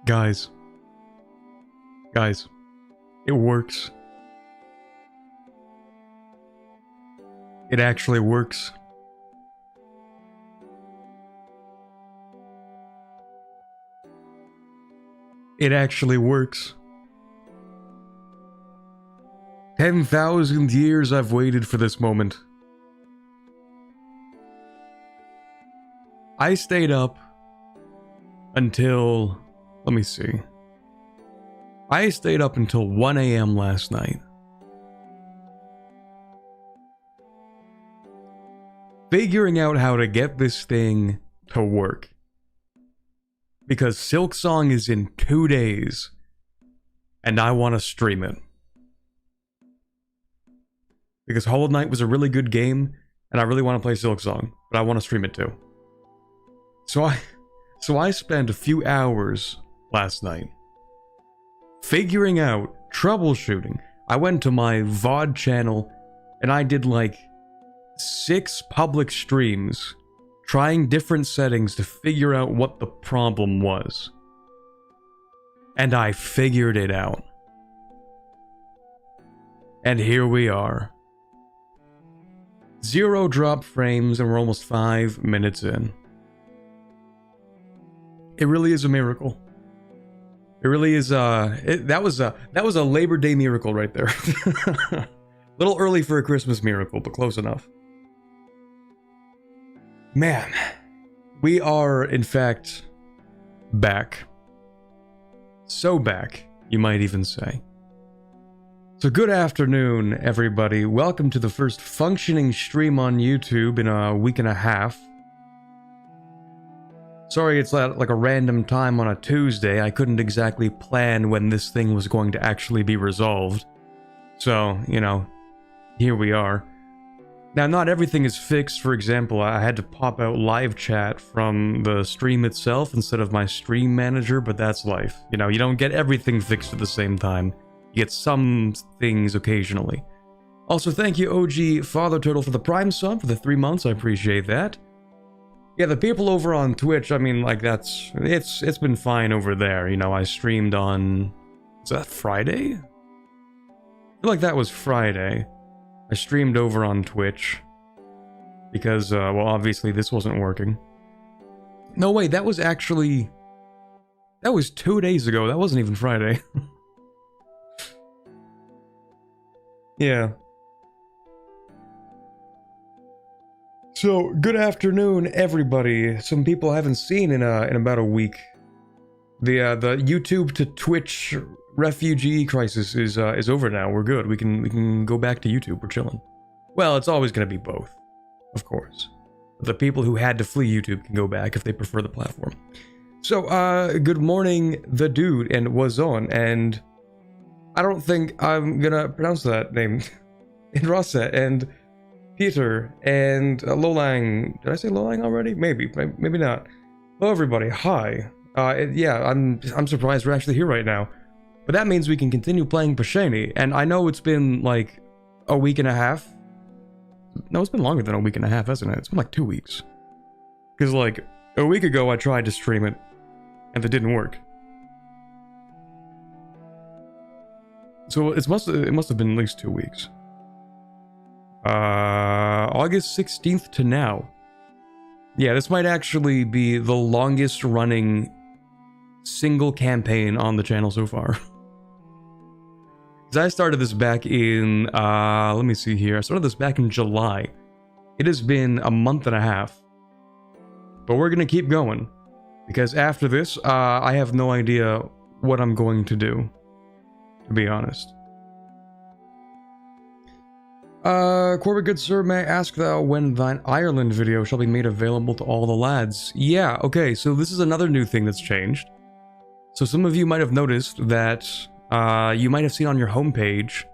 Guys, it works. It actually works. It actually works. 10,000 years I've waited for this moment. I stayed up until, let me see. I stayed up until 1 a.m. last night. Figuring out how to get this thing to work. Because Silksong is in 2 days. And I want to stream it. Because Hollow Knight was a really good game, and I really want to play Silksong, but I want to stream it too. So I spent a few hours last night figuring out troubleshooting. I went to my VOD channel and I did like 6 public streams trying different settings to figure out what the problem was. And I figured it out. And here we are. 0 drop frames and we're almost 5 minutes in. It really is a miracle. It really is that was a Labor Day miracle right there. A little early for a Christmas miracle, but close enough. Man, we are in fact back. So back, you might even say. So good afternoon, everybody. Welcome to the first functioning stream on YouTube in a week and a half. Sorry it's like a random time on a Tuesday. I couldn't exactly plan when this thing was going to actually be resolved. So, you know, here we are. Now, not everything is fixed. For example, I had to pop out live chat from the stream itself instead of my stream manager, but that's life. You know, you don't get everything fixed at the same time. You get some things occasionally. Also, thank you, OG Father Turtle, for the Prime sub for the 3 months. I appreciate that. Yeah, the people over on Twitch, I mean, like, it's been fine over there. You know, I streamed on, was that Friday? I feel like that was Friday. I streamed over on Twitch. Because, well, obviously this wasn't working. No, wait, that was 2 days ago. That wasn't even Friday. Yeah. So, good afternoon, everybody. Some people I haven't seen in about a week. The YouTube to Twitch refugee crisis is over now. We're good. We can go back to YouTube. We're chilling. Well, it's always going to be both, of course. But the people who had to flee YouTube can go back if they prefer the platform. So, good morning, the dude, and Wazon, and I don't think I'm gonna pronounce that name. And Rossa, and Peter, and Lolang. Did I say Lolang already? Maybe not. Hello, everybody. Hi. Yeah, I'm surprised we're actually here right now. But that means we can continue playing Pashaine, and I know it's been like a week and a half. No, it's been longer than a week and a half, hasn't it? It's been like 2 weeks. Because like a week ago, I tried to stream it, and it didn't work. So it must have been at least 2 weeks. August 16th to now. Yeah, this might actually be the longest running single campaign on the channel so far. Because I started this back in, let me see here. I started this back in July. It has been a month and a half. But we're gonna keep going. Because after this, I have no idea what I'm going to do. To be honest. Corbett, good sir, may I ask thou when thine Ireland video shall be made available to all the lads? Yeah, okay, so this is another new thing that's changed. So some of you might have noticed that, you might have seen on your homepage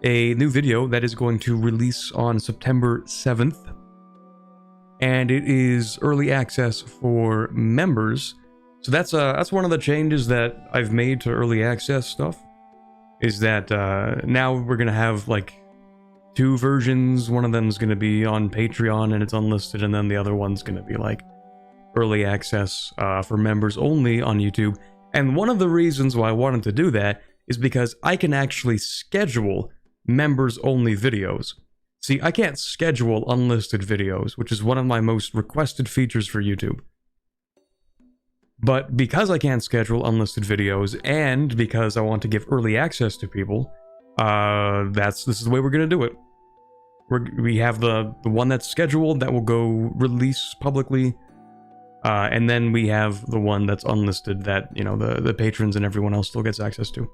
a new video that is going to release on September 7th. And it is early access for members. So that's one of the changes that I've made to early access stuff. Is that, now we're gonna have, like, 2 versions. One of them is going to be on Patreon and it's unlisted, and then the other one's going to be like early access for members only on YouTube. And one of the reasons why I wanted to do that is because I can actually schedule members-only videos. See, I can't schedule unlisted videos, which is one of my most requested features for YouTube. But because I can't schedule unlisted videos, and because I want to give early access to people, this is the way we're gonna do it. We have the one that's scheduled that will go release publicly, and then we have the one that's unlisted that, you know, the patrons and everyone else still gets access to.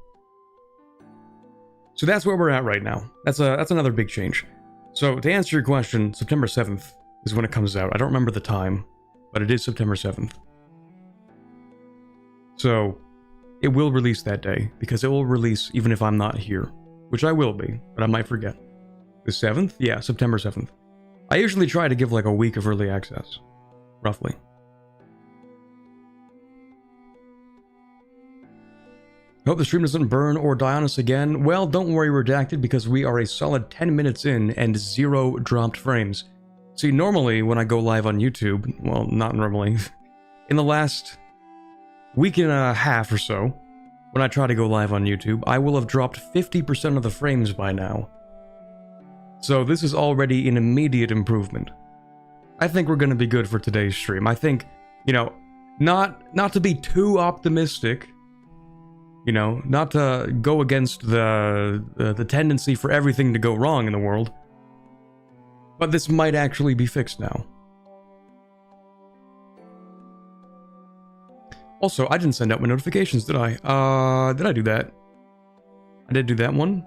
So that's where we're at right now. That's another big change. So to answer your question, September 7th is when it comes out. I don't remember the time, but it is September 7th. So it will release that day, because it will release even if I'm not here, which I will be, but I might forget. The 7th? Yeah, September 7th. I usually try to give like a week of early access, roughly. Hope the stream doesn't burn or die on us again. Well, don't worry, Redacted, because we are a solid 10 minutes in and 0 dropped frames. See, normally when I go live on YouTube, well, not normally, in the last week and a half or so, when I try to go live on YouTube, I will have dropped 50% of the frames by now. So this is already an immediate improvement. I think we're going to be good for today's stream. I think, you know, not to be too optimistic, you know, not to go against the tendency for everything to go wrong in the world, but this might actually be fixed now. Also, I didn't send out my notifications, did I? Did I do that? I did do that one.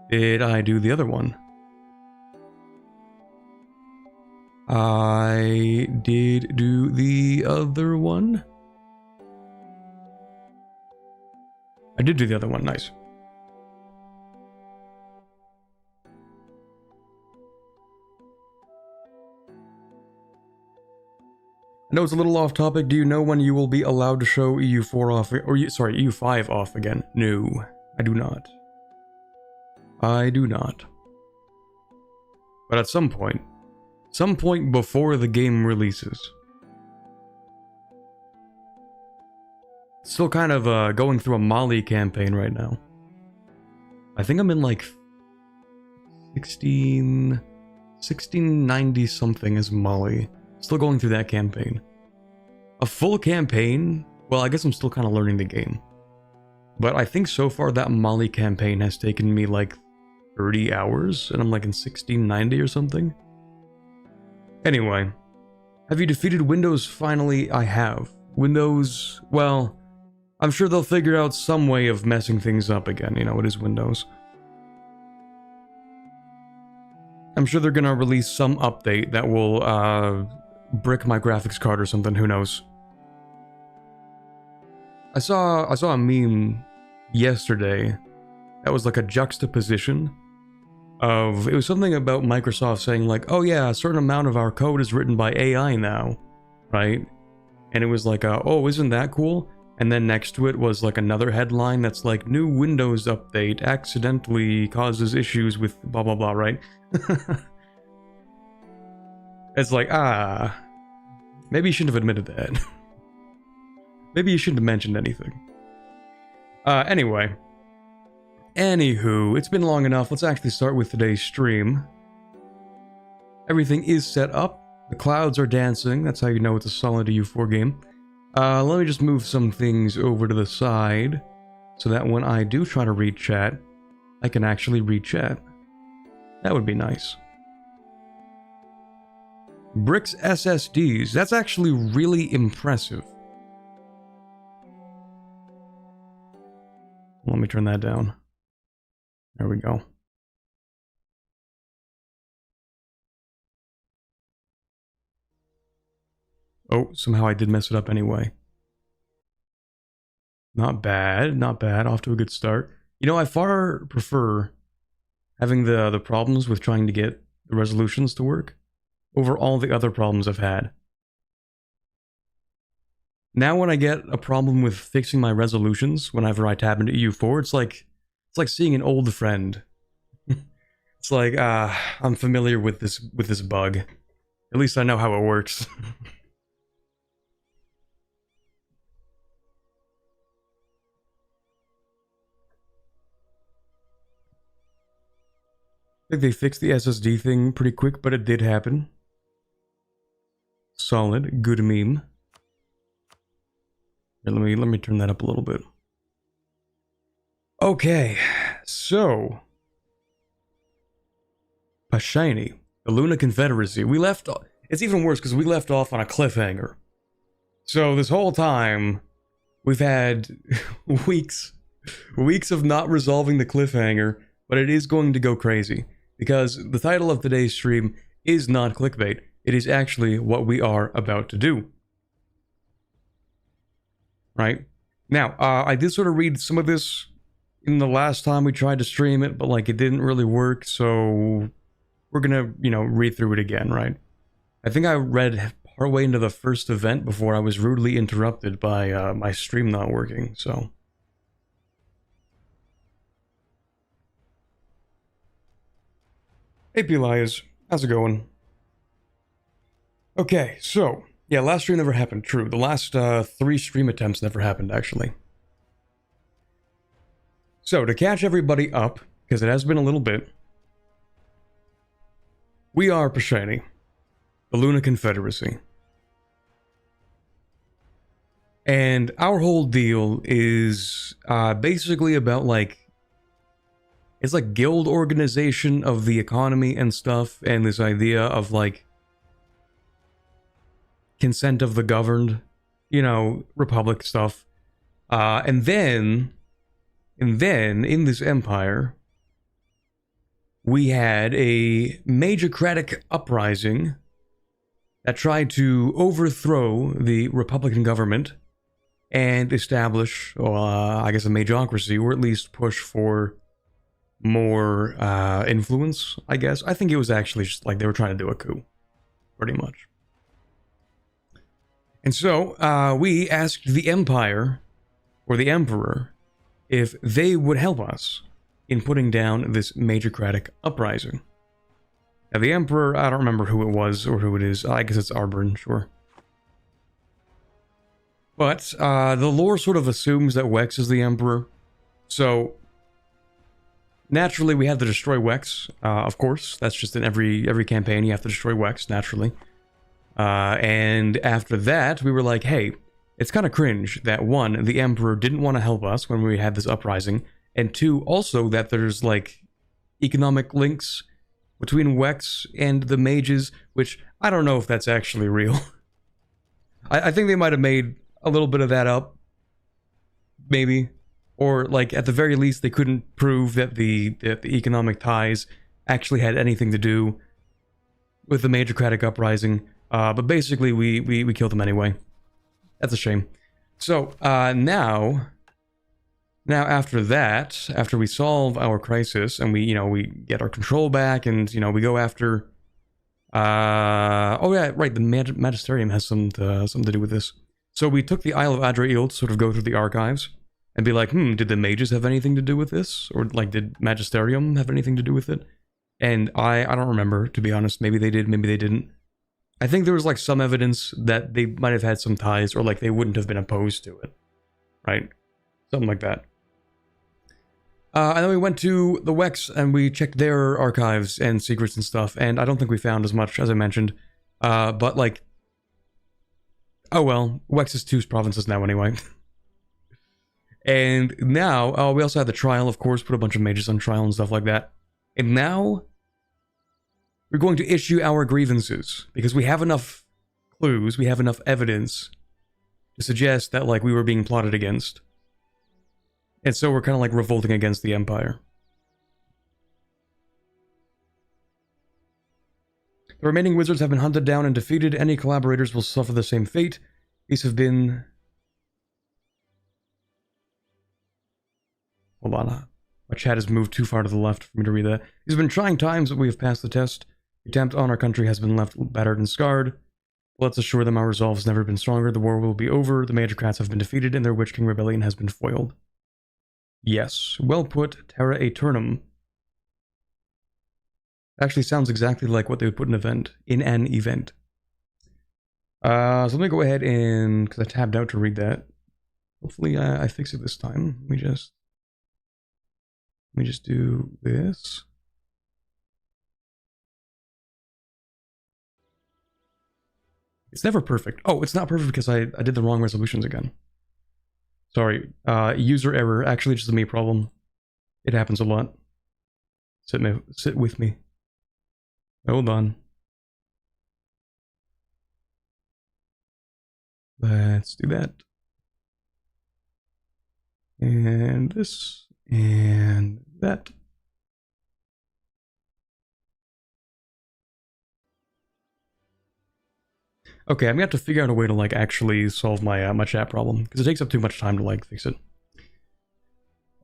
Did I do the other one? I did do the other one. I did do the other one, nice. I know it's a little off topic. Do you know when you will be allowed to show EU4 off, or sorry, EU5 off again? No, I do not. I do not. But at some point before the game releases. Still kind of going through a Mali campaign right now. I think I'm in like 1690 something as Mali. Still going through that campaign. A full campaign? Well, I guess I'm still kind of learning the game. But I think so far that Mali campaign has taken me like 30 hours, and I'm like in 1690 or something. Anyway, have you defeated Windows? Finally, I have. Windows, well, I'm sure they'll figure out some way of messing things up again. You know, it is Windows. I'm sure they're gonna release some update that will, brick my graphics card or something, who knows. I saw a meme yesterday that was like a juxtaposition of, it was something about Microsoft saying like, oh yeah, a certain amount of our code is written by AI now, right? And it was like, oh, isn't that cool? And then next to it was like another headline that's like, new Windows update accidentally causes issues with blah blah blah, right? It's like, maybe you shouldn't have admitted that. Maybe you shouldn't have mentioned anything. Anyway. Anywho, it's been long enough. Let's actually start with today's stream. Everything is set up. The clouds are dancing. That's how you know it's a solid EU4 game. Let me just move some things over to the side so that when I do try to read chat, I can actually read chat. That would be nice. Bricks SSDs. That's actually really impressive. Let me turn that down. There we go. Oh, somehow I did mess it up anyway. Not bad, not bad. Off to a good start. You know, I far prefer having the problems with trying to get the resolutions to work over all the other problems I've had. Now when I get a problem with fixing my resolutions whenever I tab into EU4, it's like seeing an old friend. It's like, I'm familiar with this bug. At least I know how it works. think they fixed the SSD thing pretty quick, but it did happen. Solid, good meme. Here, let me turn that up a little bit. Okay, so Pashaine, the Luna Confederacy. We left. It's even worse because we left off on a cliffhanger. So this whole time, we've had weeks of not resolving the cliffhanger, but it is going to go crazy because the title of today's stream is not clickbait. It is actually what we are about to do. Right? Now, I did sort of read some of this in the last time we tried to stream it, but like it didn't really work, so we're gonna, you know, read through it again, right? I think I read partway into the first event before I was rudely interrupted by my stream not working, so. Hey P-Lies, how's it going? Okay, so, yeah, last stream never happened, true. The last 3 stream attempts never happened, actually. So, to catch everybody up, because it has been a little bit, we are Pashaine, the Luna Confederacy. And our whole deal is basically about, like, it's like guild organization of the economy and stuff, and this idea of, like, consent of the governed, you know, republic stuff. And then, in this empire, we had a majorcratic uprising that tried to overthrow the Republican government and establish, I guess, a majocracy, or at least push for more influence, I guess. I think it was actually just like they were trying to do a coup, pretty much. And so, we asked the Empire, or the Emperor, if they would help us in putting down this majorcratic uprising. Now, the Emperor, I don't remember who it was or who it is. I guess it's Arbrin, sure. But the lore sort of assumes that Wex is the Emperor. So, naturally, we have to destroy Wex, of course. That's just in every campaign, you have to destroy Wex, naturally. And after that, we were like, hey, it's kind of cringe that, 1, the Emperor didn't want to help us when we had this uprising, and 2, also that there's, like, economic links between Wex and the mages, which I don't know if that's actually real. I think they might have made a little bit of that up, maybe. Or, like, at the very least, they couldn't prove that the economic ties actually had anything to do with the majorcratic uprising. But basically, we killed them anyway. That's a shame. So, now after that, after we solve our crisis, and we get our control back, and, we go after... oh yeah, right, the Magisterium has something to do with this. So we took the Isle of Adrail to sort of go through the archives, and be like, did the mages have anything to do with this? Or, like, did Magisterium have anything to do with it? And I don't remember, to be honest. Maybe they did, maybe they didn't. I think there was, like, some evidence that they might have had some ties, or, like, they wouldn't have been opposed to it. Right? Something like that. And then we went to the Wex, and we checked their archives and secrets and stuff, and I don't think we found as much, as I mentioned. But, like... oh well, Wex is 2 provinces now anyway. And now, we also had the trial, of course, put a bunch of mages on trial and stuff like that. And now... we're going to issue our grievances, because we have enough clues, we have enough evidence to suggest that, like, we were being plotted against. And so we're kind of, like, revolting against the Empire. The remaining wizards have been hunted down and defeated. Any collaborators will suffer the same fate. These have been... hold on. My chat has moved too far to the left for me to read that. These have been trying times, but we have passed the test. The attempt on our country has been left battered and scarred. Let's assure them our resolve has never been stronger. The war will be over. The Majorcrats have been defeated, and their Witch King rebellion has been foiled. Yes. Well put, Terra Aeternum. Actually sounds exactly like what they would put in an event. So let me go ahead and... because I tabbed out to read that. Hopefully I fix it this time. Let me just do this. It's never perfect. Oh, it's not perfect because I did the wrong resolutions again. Sorry, user error. Actually, just a me problem. It happens a lot. Sit with me. Hold on. Let's do that. And this, and that. Okay, I'm gonna have to figure out a way to like actually solve my my chat problem because it takes up too much time to like fix it.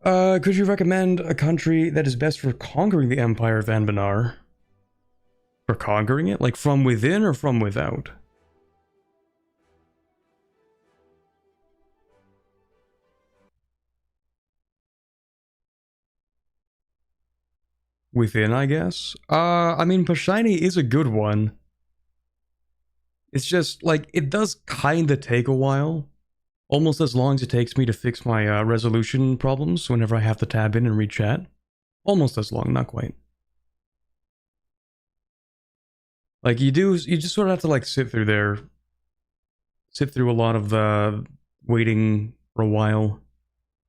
Could you recommend a country that is best for conquering the Empire of Anbanar? For conquering it? Like from within or from without? Within, I guess. I mean, Pashaine is a good one. It's just, like, it does kinda take a while. Almost as long as it takes me to fix my resolution problems whenever I have to tab in and read chat. Almost as long, not quite. Like, you just sort of have to, like, sit through a lot of the waiting for a while.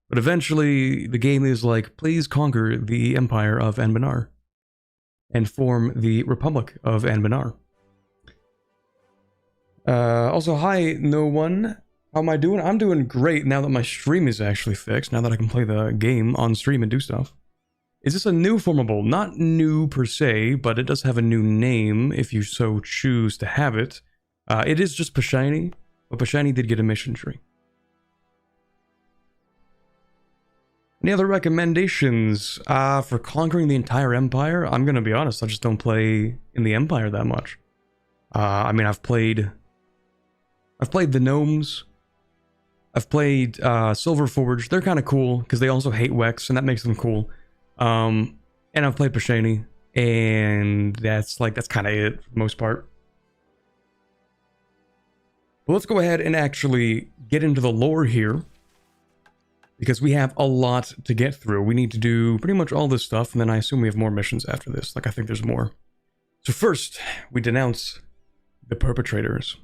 But eventually, the game is like, please conquer the Empire of Anbanar and form the Republic of Anbanar. Also, hi, no one. How am I doing? I'm doing great now that my stream is actually fixed, now that I can play the game on stream and do stuff. Is this a new formable? Not new per se, but it does have a new name if you so choose to have it. It is just Pashaine, but Pashaine did get a mission tree. Any other recommendations for conquering the entire Empire? I'm gonna be honest, I just don't play in the Empire that much. I mean, I've played the Gnomes. I've played Silverforge. They're kind of cool because they also hate Wex, and that makes them cool. And I've played Pashaine, and that's kind of it for the most part. Well, let's go ahead and actually get into the lore here, because we have a lot to get through. We need to do pretty much all this stuff, and then I assume we have more missions after this. Like, I think there's more. So first, we denounce the perpetrators.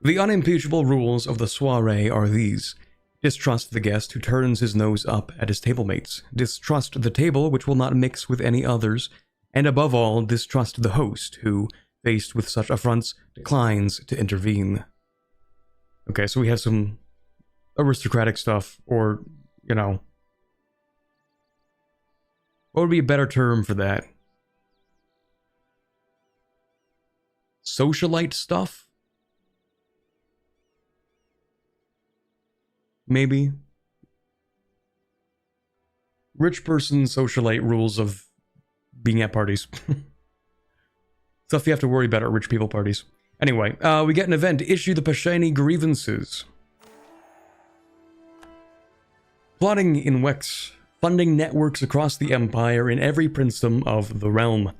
The unimpeachable rules of the soiree are these. Distrust the guest who turns his nose up at his table mates. Distrust the table which will not mix with any others. And above all, distrust the host who, faced with such affronts, declines to intervene. Okay, so we have some aristocratic stuff, or, you know, what would be a better term for that? Socialite stuff? Maybe. Rich person socialite rules of being at parties. Stuff you have to worry about at rich people parties. Anyway, we get an event. Issue the Pashaine Grievances. Plotting in Wex. Funding networks across the Empire in every princedom of the realm.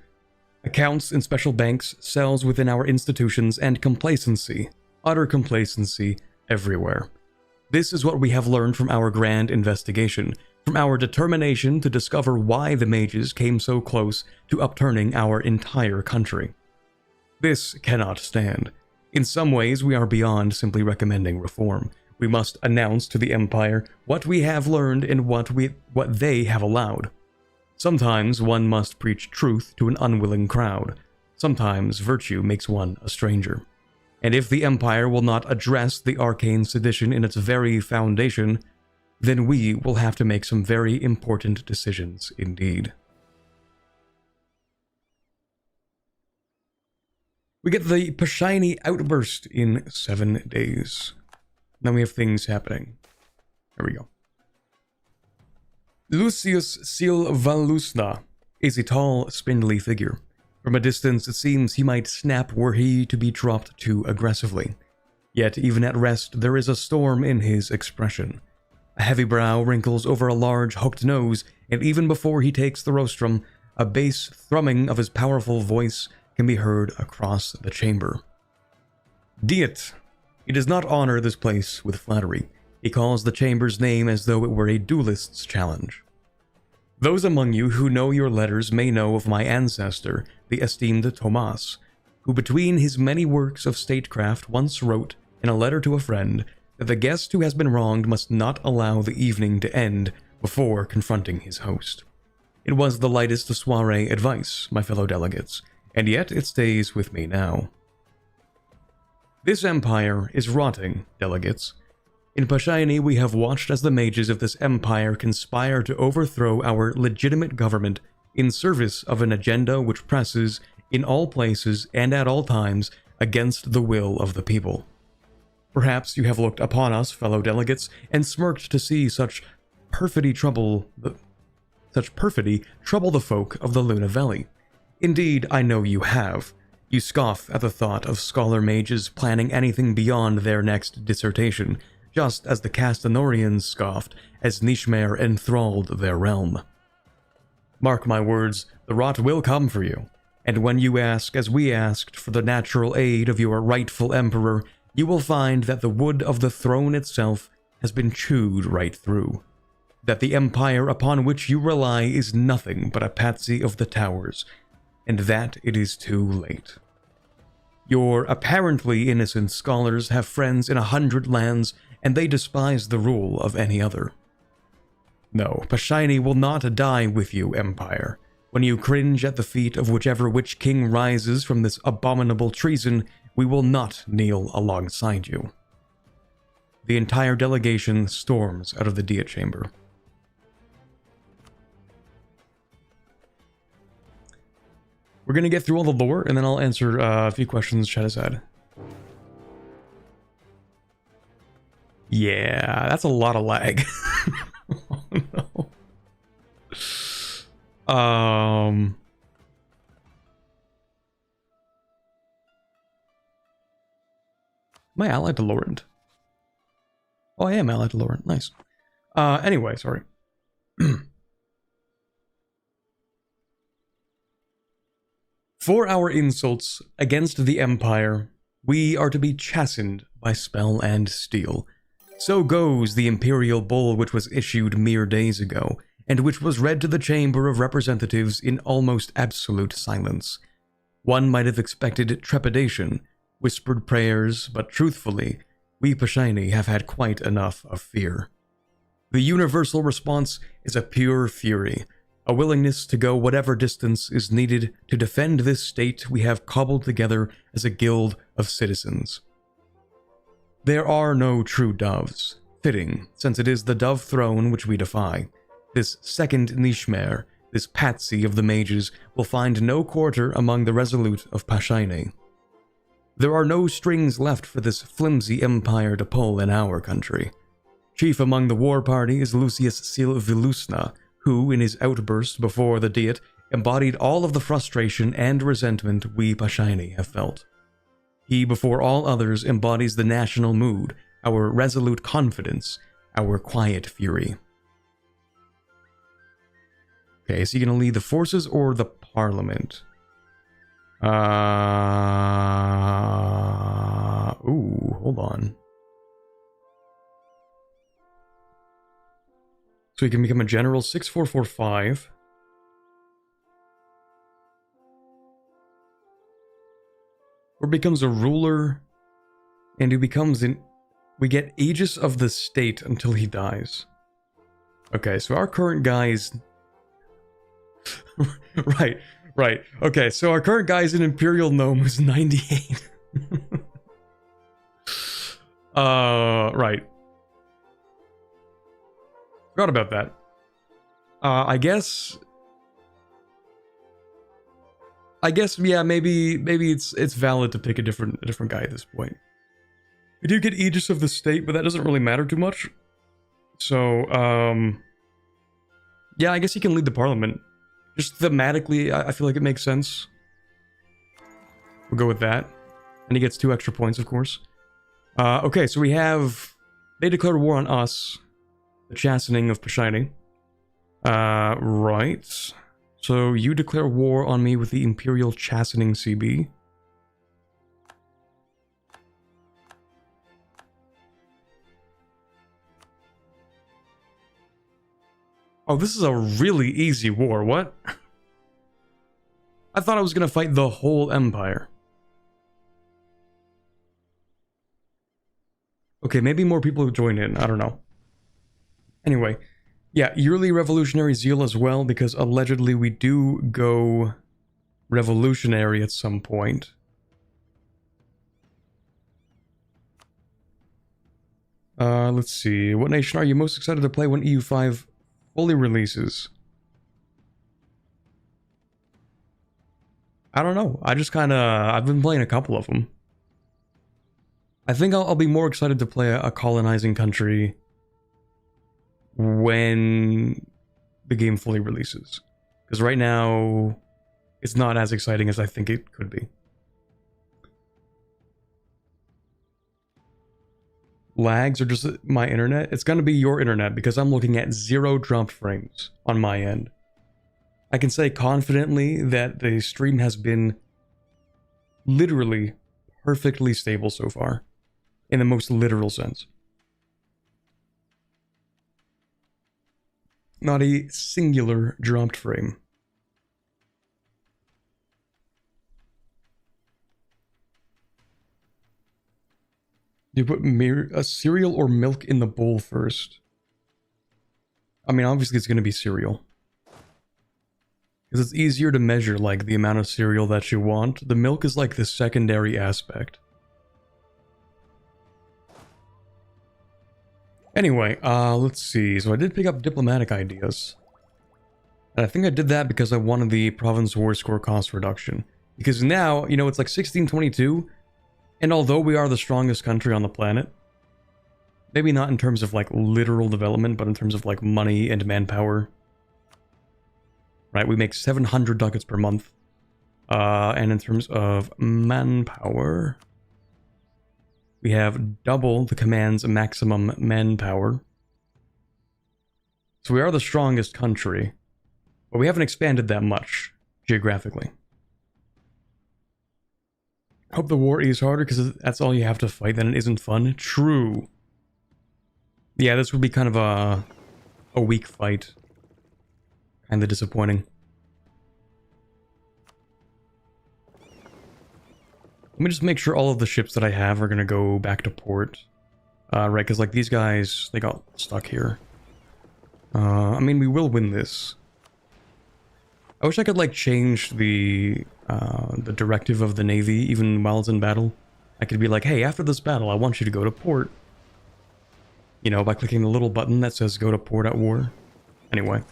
Accounts in special banks, cells within our institutions, and complacency. Utter complacency everywhere. This is what we have learned from our grand investigation, from our determination to discover why the mages came so close to upturning our entire country. This cannot stand. In some ways, we are beyond simply recommending reform. We must announce to the Empire what we have learned and what they have allowed. Sometimes one must preach truth to an unwilling crowd. Sometimes virtue makes one a stranger. And if the Empire will not address the arcane sedition in its very foundation, then we will have to make some very important decisions indeed. We get the Pashaine outburst in 7 days. Then we have things happening. Here we go. Lucius Silvalusna is a tall, spindly figure. From a distance, it seems he might snap were he to be dropped too aggressively. Yet, even at rest, there is a storm in his expression. A heavy brow wrinkles over a large, hooked nose, and even before he takes the rostrum, a bass thrumming of his powerful voice can be heard across the chamber. Diet. He does not honor this place with flattery. He calls the chamber's name as though it were a duelist's challenge. Those among you who know your letters may know of my ancestor, the esteemed Tomas. who between his many works of statecraft once wrote, in a letter to a friend, that the guest who has been wronged must not allow the evening to end before confronting his host. It was the lightest of soiree advice, my fellow delegates, and yet it stays with me now. This empire is rotting, delegates. In Pashaine, we have watched as the mages of this empire conspire to overthrow our legitimate government in service of an agenda which presses, in all places and at all times, against the will of the people. Perhaps you have looked upon us, fellow delegates, and smirked to see such perfidy trouble the folk of the Luna Valley. Indeed, I know you have. You scoff at the thought of scholar mages planning anything beyond their next dissertation, just as the Castanorians scoffed as Nishmer enthralled their realm. Mark my words, the rot will come for you, and when you ask, as we asked, for the natural aid of your rightful emperor, you will find that the wood of the throne itself has been chewed right through. That the empire upon which you rely is nothing but a patsy of the towers, and that it is too late. Your apparently innocent scholars have friends in 100 lands, and they despise the rule of any other. No, Pashaine will not die with you, Empire. When you cringe at the feet of whichever witch king rises from this abominable treason, we will not kneel alongside you. The entire delegation storms out of the Diet Chamber. We're going to get through all the lore, and then I'll answer a few questions chat has had. Yeah, that's a lot of lag. Oh, no. Am I allied to Laurent? Oh, I am allied to Laurent. Nice. Anyway, sorry. For our insults against the Empire, we are to be chastened by spell and steel. So goes the Imperial Bull which was issued mere days ago, and which was read to the Chamber of Representatives in almost absolute silence. One might have expected trepidation, whispered prayers, but truthfully, we Pashaine have had quite enough of fear. The universal response is a pure fury, a willingness to go whatever distance is needed to defend this state we have cobbled together as a guild of citizens. There are no true doves, fitting, since it is the dove throne which we defy. This second Nishmer, this patsy of the mages, will find no quarter among the resolute of Pashaine. There are no strings left for this flimsy empire to pull in our country. Chief among the war party is Lucius Silvilusna, who, in his outburst before the Diet, embodied all of the frustration and resentment we Pashaine have felt. He, before all others, embodies the national mood, our resolute confidence, our quiet fury. Okay, is he going to lead the forces or the parliament? Ooh, hold on. So he can become a general 6445. Or becomes a ruler, and he becomes an... We get Aegis of the State until he dies. Okay, so our current guy is... Right. Okay, so our current guy is an Imperial Gnome who's 98. Right. Forgot about that. I guess, yeah, maybe it's valid to pick a different guy at this point. We do get Aegis of the State, but that doesn't really matter too much. So, yeah, I guess he can lead the parliament. Just thematically, I feel like it makes sense. We'll go with that. And he gets 2 extra points, of course. Okay, so we have... They declare war on us. The chastening of Pashaine. Right. So you declare war on me with the Imperial Chastening CB. Oh, this is a really easy war. What? I thought I was gonna fight the whole Empire. Okay, maybe more people join in. I don't know. Anyway, yeah, yearly revolutionary zeal as well, because allegedly we do go revolutionary at some point. Let's see. What nation are you most excited to play when EU5 fully releases? I don't know. I just kind of... I've been playing a couple of them. I think I'll be more excited to play a colonizing country when the game fully releases. Because right now, it's not as exciting as I think it could be. Lags or just my internet? It's gonna be your internet because I'm looking at 0 dropped frames on my end. I can say confidently that the stream has been literally perfectly stable so far, in the most literal sense. Not a singular dropped frame. You put a cereal or milk in the bowl first. I mean, obviously it's going to be cereal. Because it's easier to measure, like, the amount of cereal that you want. The milk is, like, the secondary aspect. Anyway, let's see. So I did pick up diplomatic ideas. And I think I did that because I wanted the province war score cost reduction. Because now, you know, it's like 1622. And although we are the strongest country on the planet, maybe not in terms of, like, literal development, but in terms of, like, money and manpower. Right, we make 700 ducats per month. And in terms of manpower, we have double the command's maximum manpower. So we are the strongest country, but we haven't expanded that much geographically. Hope the war is harder because that's all you have to fight, then it isn't fun. True. Yeah, this would be kind of a weak fight. Kinda disappointing. Let me just make sure all of the ships that I have are gonna go back to port. Right, because like these guys, they got stuck here. I mean, we will win this. I wish I could like change the directive of the Navy even while it's in battle. I could be like, hey, after this battle, I want you to go to port. You know, by clicking the little button that says go to port at war. Anyway.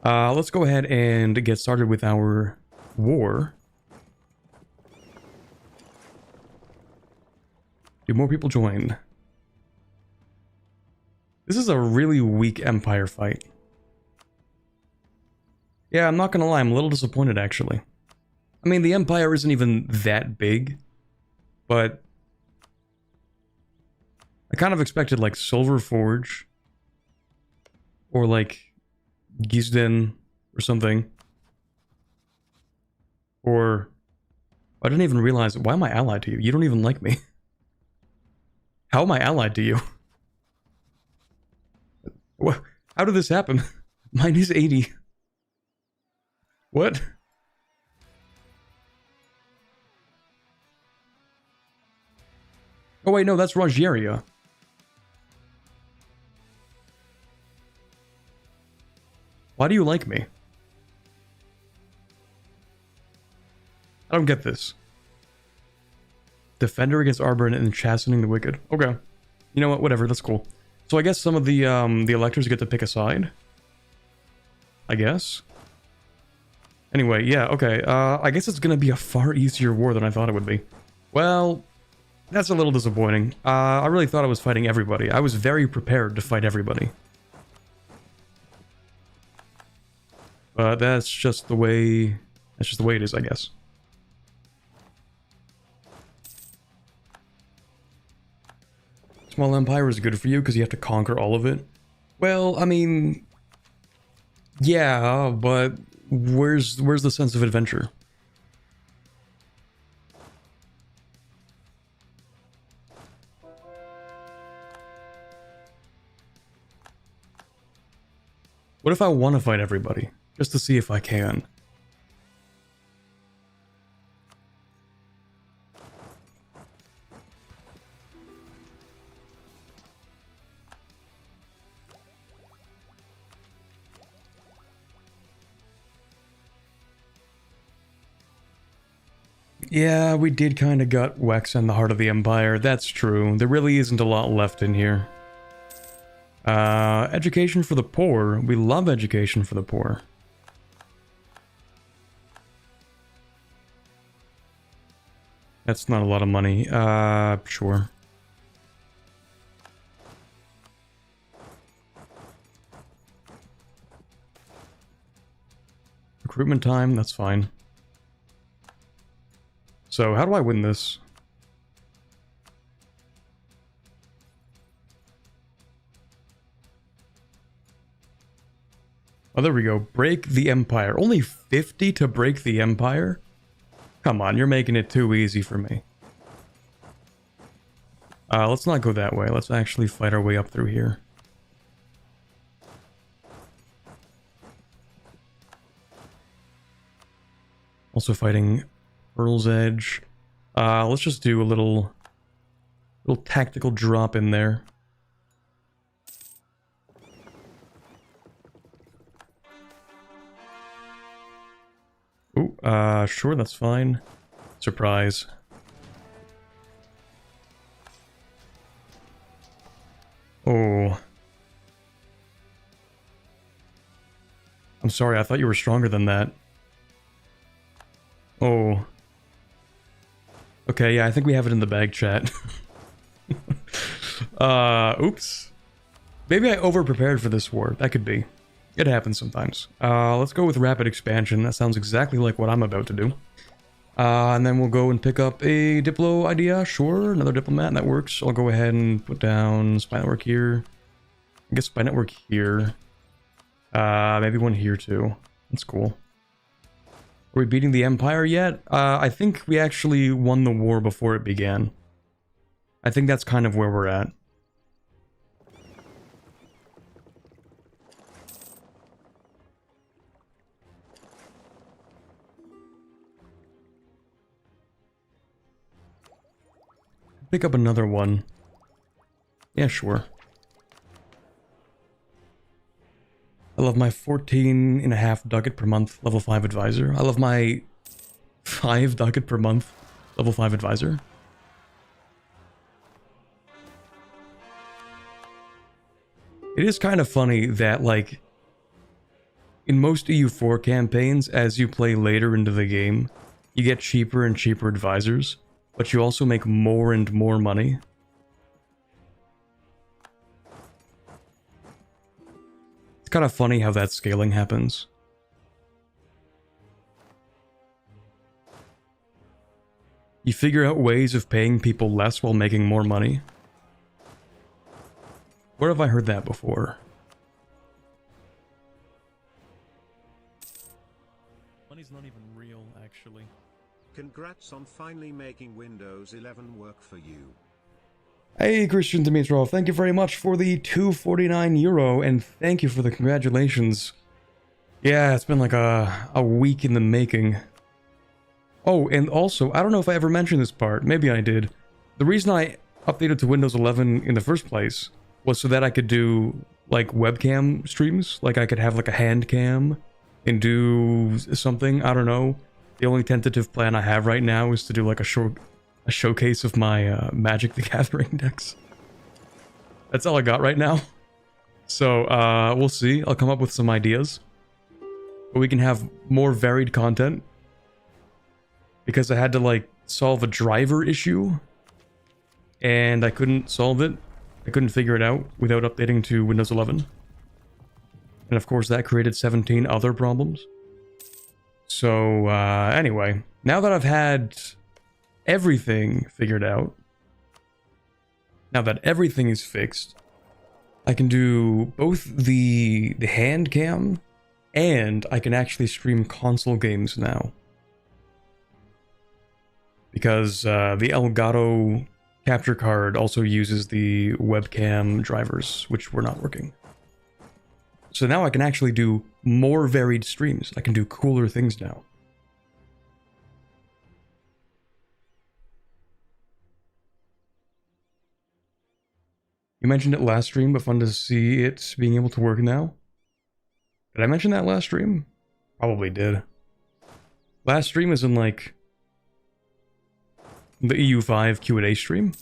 Let's go ahead and get started with our war. Do more people join? This is a really weak Empire fight. Yeah, I'm not gonna lie, I'm a little disappointed actually. I mean, the Empire isn't even that big, but I kind of expected like Silver Forge or like Gisden or something. Or I didn't even realize, why am I allied to you? You don't even like me. How am I allied to you? What? How did this happen? Mine is 80. What? Oh wait, no, that's Rogeria. Why do you like me? I don't get this. Defender against Arbor and chastening the wicked. Okay. You know what? Whatever. That's cool. So I guess some of the electors get to pick a side. I guess. Anyway, yeah, okay. I guess it's gonna be a far easier war than I thought it would be. Well, that's a little disappointing. I really thought I was fighting everybody. I was very prepared to fight everybody. But that's just the way it is, I guess. Small Empire is good for you because you have to conquer all of it. Well, I mean, yeah, but where's the sense of adventure? What if I want to fight everybody? Just to see if I can. Yeah, we did kind of gut Wex and the Heart of the Empire. That's true. There really isn't a lot left in here. Education for the poor. We love education for the poor. That's not a lot of money. Sure. Recruitment time, that's fine. So, how do I win this? Oh, there we go. Break the Empire. Only 50 to break the Empire? Come on, you're making it too easy for me. Let's not go that way. Let's actually fight our way up through here. Also fighting Pearl's Edge. Let's just do a little tactical drop in there. Ooh, sure, that's fine. Surprise. Oh. I'm sorry, I thought you were stronger than that. Oh. Okay, yeah, I think we have it in the bag, chat. Oops. Maybe I over-prepared for this war. That could be. It happens sometimes. Let's go with rapid expansion. That sounds exactly like what I'm about to do. And then we'll go and pick up a Diplo idea. Sure, another diplomat, that works. I'll go ahead and put down Spy Network here. I guess Spy Network here. Maybe one here too. That's cool. Are we beating the Empire yet? I think we actually won the war before it began. I think that's kind of where we're at. Pick up another one. Yeah, sure. I love my 14.5 ducat per month level 5 advisor. I love my 5 ducat per month level 5 advisor. It is kind of funny that, like, in most EU4 campaigns, as you play later into the game, you get cheaper and cheaper advisors, but you also make more and more money. It's kind of funny how that scaling happens. You figure out ways of paying people less while making more money. Where have I heard that before? Money's not even real, actually. Congrats on finally making Windows 11 work for you. Hey, Christian Dimitrov, thank you very much for the €249, and thank you for the congratulations. Yeah, it's been like a week in the making. Oh, and also, I don't know if I ever mentioned this part. Maybe I did. The reason I updated to Windows 11 in the first place was so that I could do, like, webcam streams. Like, I could have, like, a hand cam and do something. I don't know. The only tentative plan I have right now is to do, like, a showcase of my Magic the Gathering decks. That's all I got right now. So, we'll see. I'll come up with some ideas. But we can have more varied content. Because I had to, like, solve a driver issue. And I couldn't solve it. I couldn't figure it out without updating to Windows 11. And of course that created 17 other problems. So, anyway. Now that I've had everything figured out, now that everything is fixed, I can do both the hand cam, and I can actually stream console games now. Because the Elgato capture card also uses the webcam drivers, which were not working. So now I can actually do more varied streams. I can do cooler things now. You mentioned it last stream, but fun to see it being able to work now. Did I mention that last stream? Probably did. Last stream is in like The EU5 Q&A stream.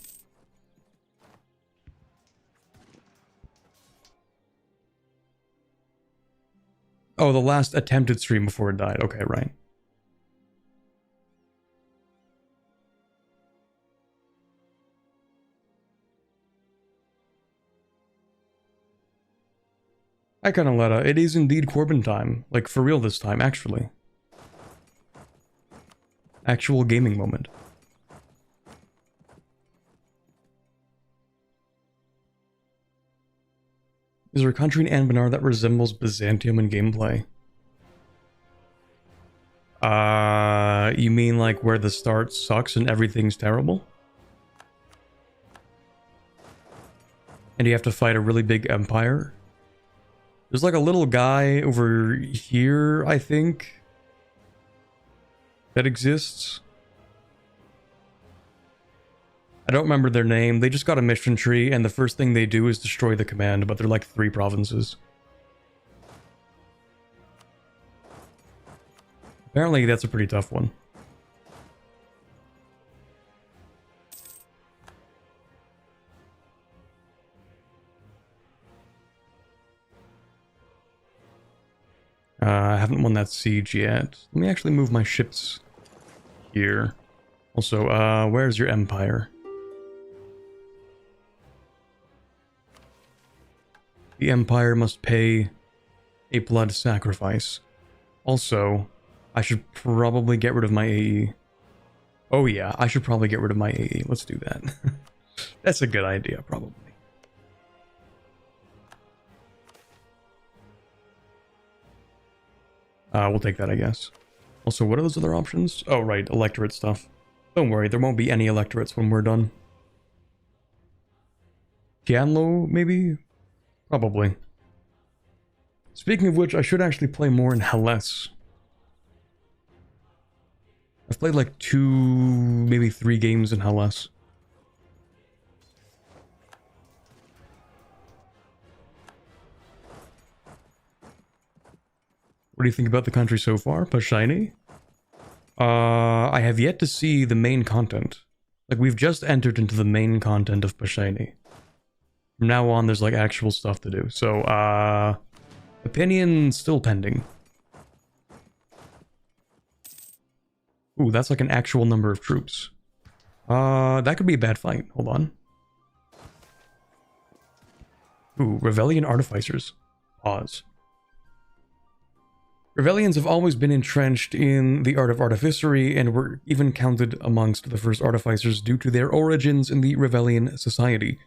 Oh, the last attempted stream before it died. Okay, right. I kinda let it is indeed Corbin time. Like, for real this time, actually. Actual gaming moment. Is there a country in Anbanar that resembles Byzantium in gameplay? You mean like where the start sucks and everything's terrible? And you have to fight a really big empire? There's like a little guy over here, I think, that exists. I don't remember their name. They just got a mission tree, and the first thing they do is destroy the command, but they're like 3 provinces. Apparently, that's a pretty tough one. I haven't won that siege yet. Let me actually move my ships here. Also, where's your empire? The empire must pay a blood sacrifice. Also, I should probably get rid of my AE. Oh yeah, I should probably get rid of my AE. Let's do that. That's a good idea, probably. We'll take that, I guess. Also, what are those other options? Oh, right, electorate stuff. Don't worry, there won't be any electorates when we're done. Tianlo, maybe? Probably. Speaking of which, I should actually play more in Harass. I've played like 2, maybe 3 games in Harass. What do you think about the country so far? Pashaine? I have yet to see the main content. Like, we've just entered into the main content of Pashaine. From now on, there's like actual stuff to do. So, opinion still pending. Ooh, that's like an actual number of troops. That could be a bad fight. Hold on. Ooh, Rebellion Artificers. Pause. Rebellions have always been entrenched in the art of artificery and were even counted amongst the first artificers due to their origins in the Rebellion society.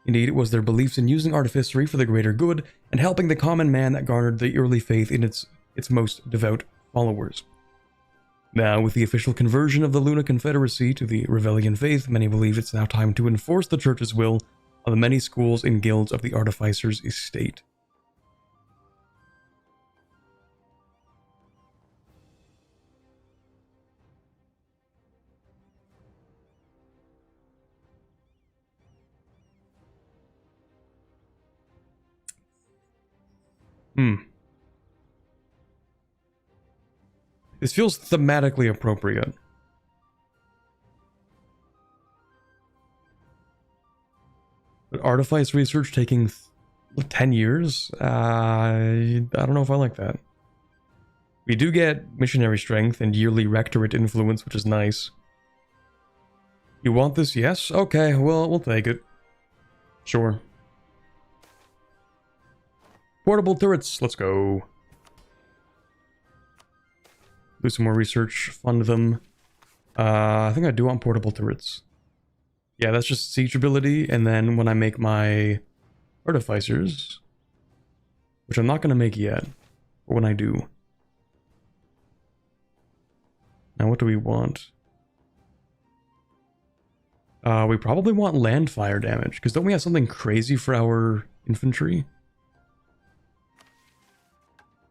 Indeed, it was their beliefs in using artificery for the greater good and helping the common man that garnered the early faith in its most devout followers. Now, with the official conversion of the Luna Confederacy to the Rebellion faith, many believe it's now time to enforce the Church's will on the many schools and guilds of the Artificers' estate. This feels thematically appropriate. But artifice research taking 10 years? I don't know if I like that. We do get missionary strength and yearly rectorate influence, which is nice. You want this? Yes? Okay, well, we'll take it. Sure. Portable turrets, let's go. Do some more research, fund them. I think I do want portable turrets. Yeah, that's just siege ability, and then when I make my artificers, which I'm not going to make yet, but when I do. Now what do we want? We probably want land fire damage, because don't we have something crazy for our infantry?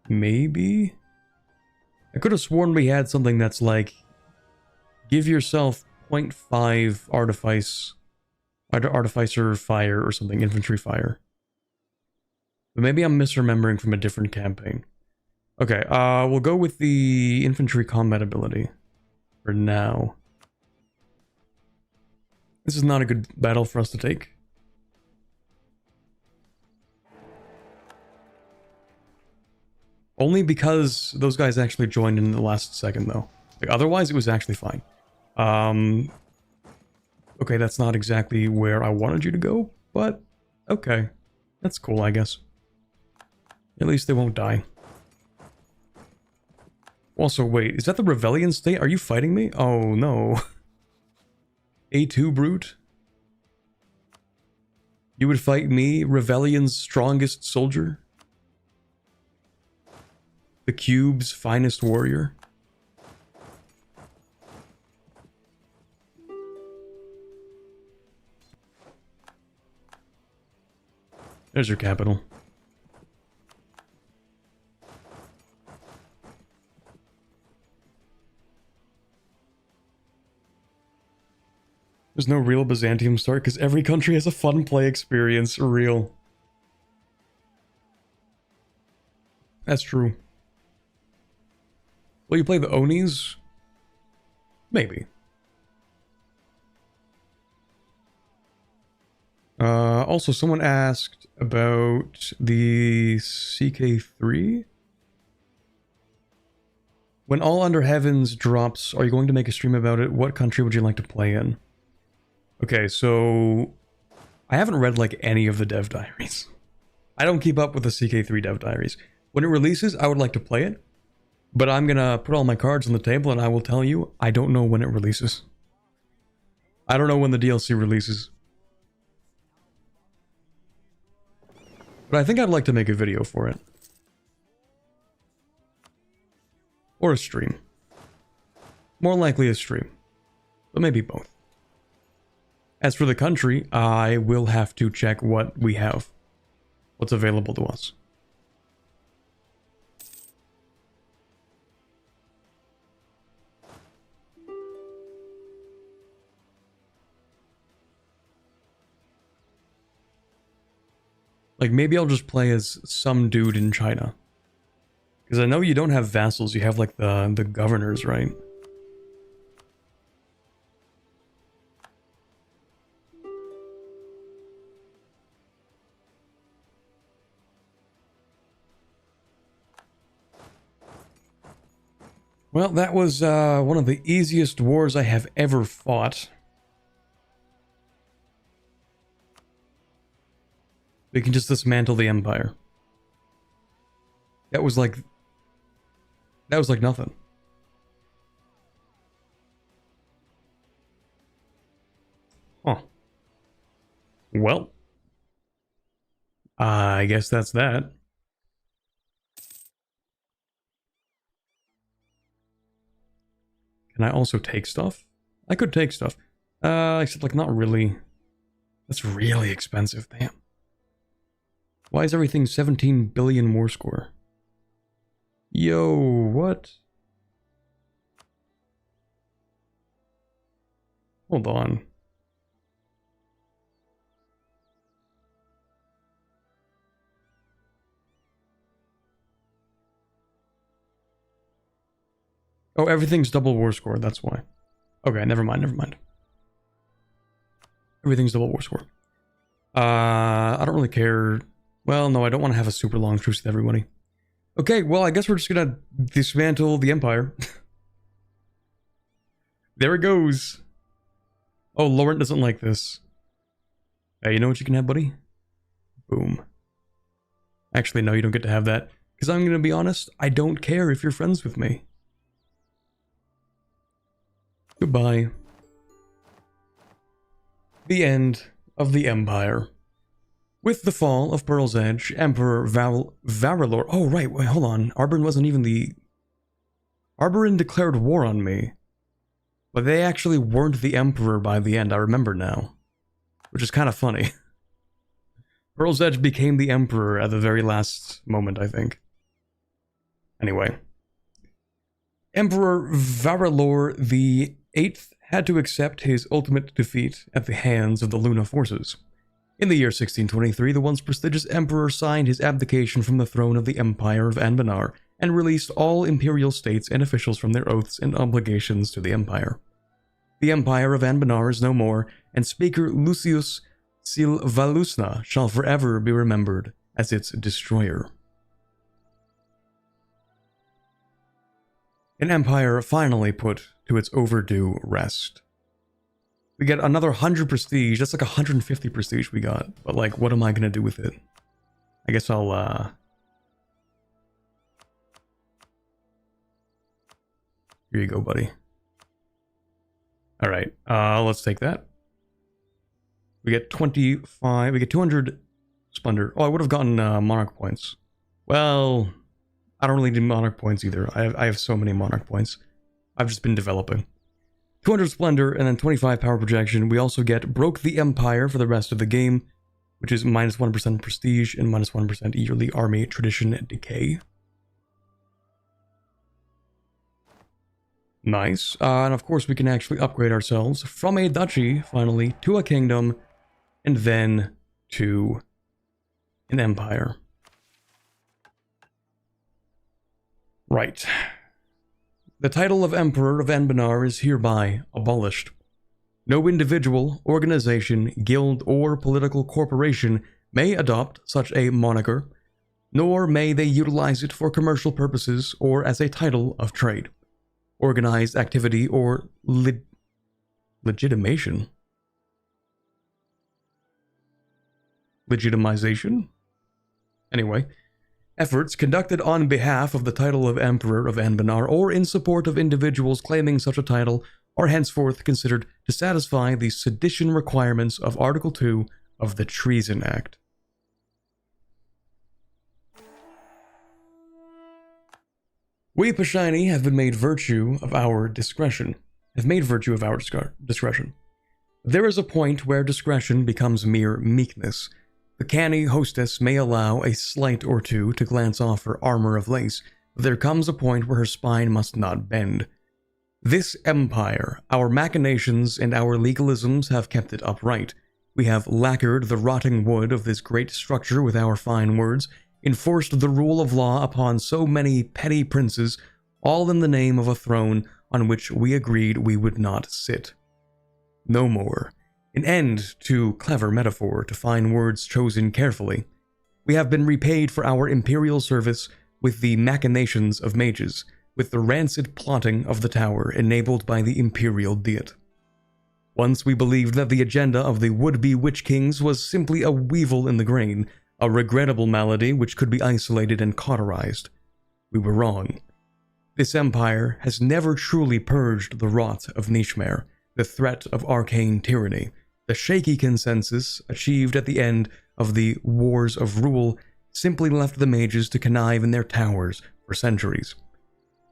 Maybe? I could have sworn we had something that's like, give yourself 0.5 artificer fire or something, infantry fire. But maybe I'm misremembering from a different campaign. Okay, we'll go with the infantry combat ability for now. This is not a good battle for us to take. Only because those guys actually joined in the last second, though. Like, otherwise, it was actually fine. Okay, that's not exactly where I wanted you to go, but okay. That's cool, I guess. At least they won't die. Also, wait, is that the Rebellion state? Are you fighting me? Oh, no. A2 Brute? You would fight me, Rebellion's strongest soldier? The Cube's finest warrior? There's your capital. There's no real Byzantium start because every country has a fun play experience. Real. That's true. Will you play the Onis? Maybe. Also, someone asked about the CK3. When All Under Heavens drops, are you going to make a stream about it? What country would you like to play in? Okay, so I haven't read like any of the dev diaries. I don't keep up with the CK3 dev diaries. When it releases, I would like to play it, but I'm gonna put all my cards on the table and I will tell you, I don't know when it releases. I don't know when the DLC releases. But I think I'd like to make a video for it. Or a stream. More likely a stream. But maybe both. As for the country, I will have to check what we have. What's available to us. Like, maybe I'll just play as some dude in China. Because I know you don't have vassals, you have, like, the governors, right? Well, that was one of the easiest wars I have ever fought. We can just dismantle the Empire. That was like nothing. Huh. Well. I guess that's that. Can I also take stuff? I could take stuff. Except like not really. That's really expensive, damn. Why is everything 17 billion war score? Yo, what? Hold on. Oh, everything's double war score, that's why. Okay, never mind, never mind. Everything's double war score. I don't really care. Well, no, I don't want to have a super long truce with everybody. Okay, well, I guess we're just gonna dismantle the Empire. There it goes. Oh, Laurent doesn't like this. Hey, you know what you can have, buddy? Boom. Actually, no, you don't get to have that. Because I'm gonna be honest, I don't care if you're friends with me. Goodbye. The end of the Empire. With the fall of Pearl's Edge, Emperor Varalor... Oh, right, wait, hold on. Arborn wasn't even the... Arborn declared war on me. But they actually weren't the Emperor by the end, I remember now. Which is kind of funny. Pearl's Edge became the Emperor at the very last moment, I think. Anyway. Emperor Varalor the 8th had to accept his ultimate defeat at the hands of the Luna forces. In the year 1623, the once prestigious emperor signed his abdication from the throne of the Empire of Anbanar and released all imperial states and officials from their oaths and obligations to the empire. The Empire of Anbanar is no more, and Speaker Lucius Silvalusna shall forever be remembered as its destroyer. An empire finally put to its overdue rest. We get another 100 prestige. That's like 150 prestige we got. But like, what am I gonna do with it? I guess I'll, Here you go, buddy. Alright, let's take that. We get 25, we get 200 Splendor. Oh, I would have gotten, Monarch points. Well, I don't really need Monarch points either. I have so many Monarch points. I've just been developing. 200 Splendor and then 25 Power Projection. We also get Broke the Empire for the rest of the game, which is minus 1% Prestige and minus 1% yearly Army Tradition Decay. Nice. And of course we can actually upgrade ourselves from a duchy, finally, to a kingdom, and then to an empire. Right. The title of Emperor of Anbanar is hereby abolished. No individual, organization, guild, or political corporation may adopt such a moniker, nor may they utilize it for commercial purposes or as a title of trade, organized activity, or legitimation. Legitimization? Anyway, efforts conducted on behalf of the title of Emperor of Anbanar or in support of individuals claiming such a title are henceforth considered to satisfy the sedition requirements of Article 2 of the Treason Act. We Pashaine have been made virtue of our discretion. There is a point where discretion becomes mere meekness. The canny hostess may allow a slight or two to glance off her armor of lace, but there comes a point where her spine must not bend. This empire, our machinations and our legalisms have kept it upright. We have lacquered the rotting wood of this great structure with our fine words, enforced the rule of law upon so many petty princes, all in the name of a throne on which we agreed we would not sit. No more. An end to clever metaphor, to fine words chosen carefully. We have been repaid for our imperial service with the machinations of mages, with the rancid plotting of the tower enabled by the imperial diet. Once we believed that the agenda of the would-be witch kings was simply a weevil in the grain, a regrettable malady which could be isolated and cauterized. We were wrong. This empire has never truly purged the rot of Nishmer, the threat of arcane tyranny. The shaky consensus, achieved at the end of the Wars of Rule, simply left the mages to connive in their towers for centuries.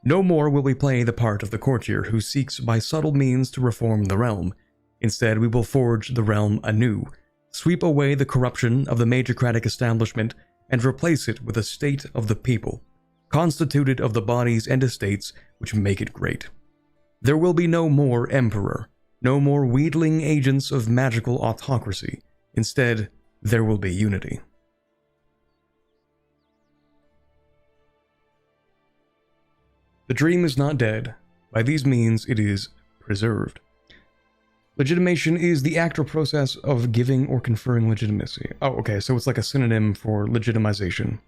No more will we play the part of the courtier who seeks by subtle means to reform the realm. Instead, we will forge the realm anew, sweep away the corruption of the magicratic establishment, and replace it with a state of the people, constituted of the bodies and estates which make it great. There will be no more emperor, no more wheedling agents of magical autocracy. Instead, there will be unity. The dream is not dead. By these means, it is preserved. Legitimation is the act or process of giving or conferring legitimacy. Oh, okay, so it's like a synonym for legitimization.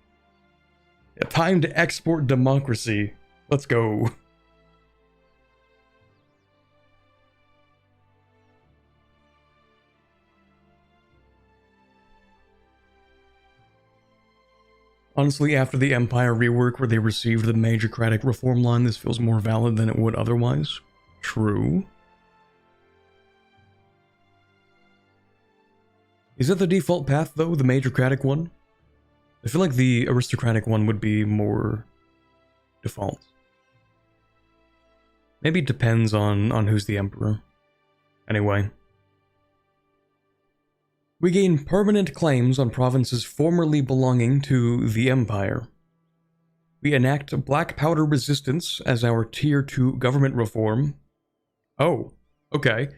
Yeah, time to export democracy. Let's go. Honestly, after the Empire rework where they received the magicratic reform line, this feels more valid than it would otherwise. True. Is that the default path, though, the magicratic one? I feel like the aristocratic one would be more default. Maybe it depends on who's the emperor. Anyway. We gain permanent claims on provinces formerly belonging to the Empire. We enact Black Powder Resistance as our Tier 2 government reform. Oh, okay.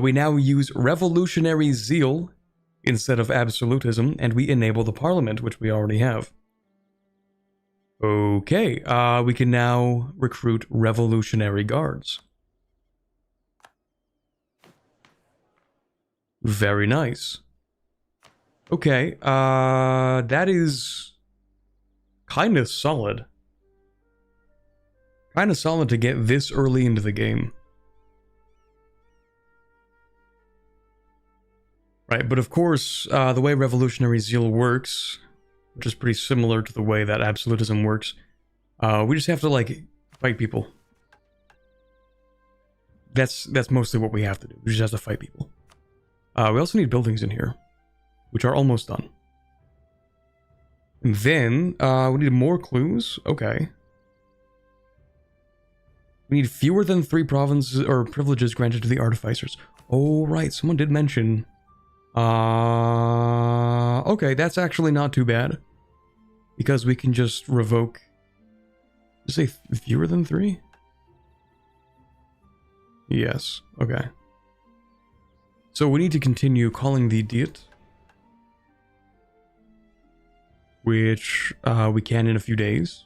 We now use Revolutionary Zeal instead of Absolutism, and we enable the Parliament, which we already have. Okay, we can now recruit Revolutionary Guards. Very nice. Okay, that is kind of solid. Kind of solid to get this early into the game. Right, but of course, the way revolutionary zeal works, which is pretty similar to the way that absolutism works, we just have to, like, fight people. That's mostly what we have to do. We just have to fight people. We also need buildings in here, which are almost done. And then, we need more clues. Okay. We need fewer than 3 provinces or privileges granted to the artificers. Oh, right. Someone did mention... okay, that's actually not too bad. Because we can just revoke... Did you say fewer than 3? Yes, okay. So we need to continue calling the Diet. Which we can in a few days.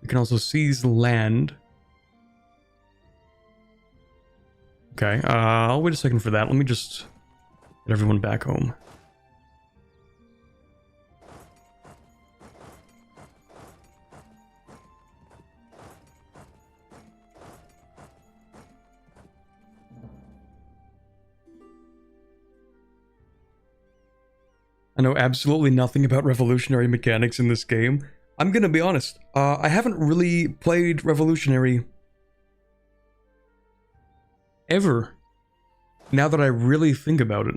We can also seize land. Okay, I'll wait a second for that. Let me just get everyone back home. I know absolutely nothing about revolutionary mechanics in this game. I'm gonna be honest, I haven't really played revolutionary ever, now that I really think about it.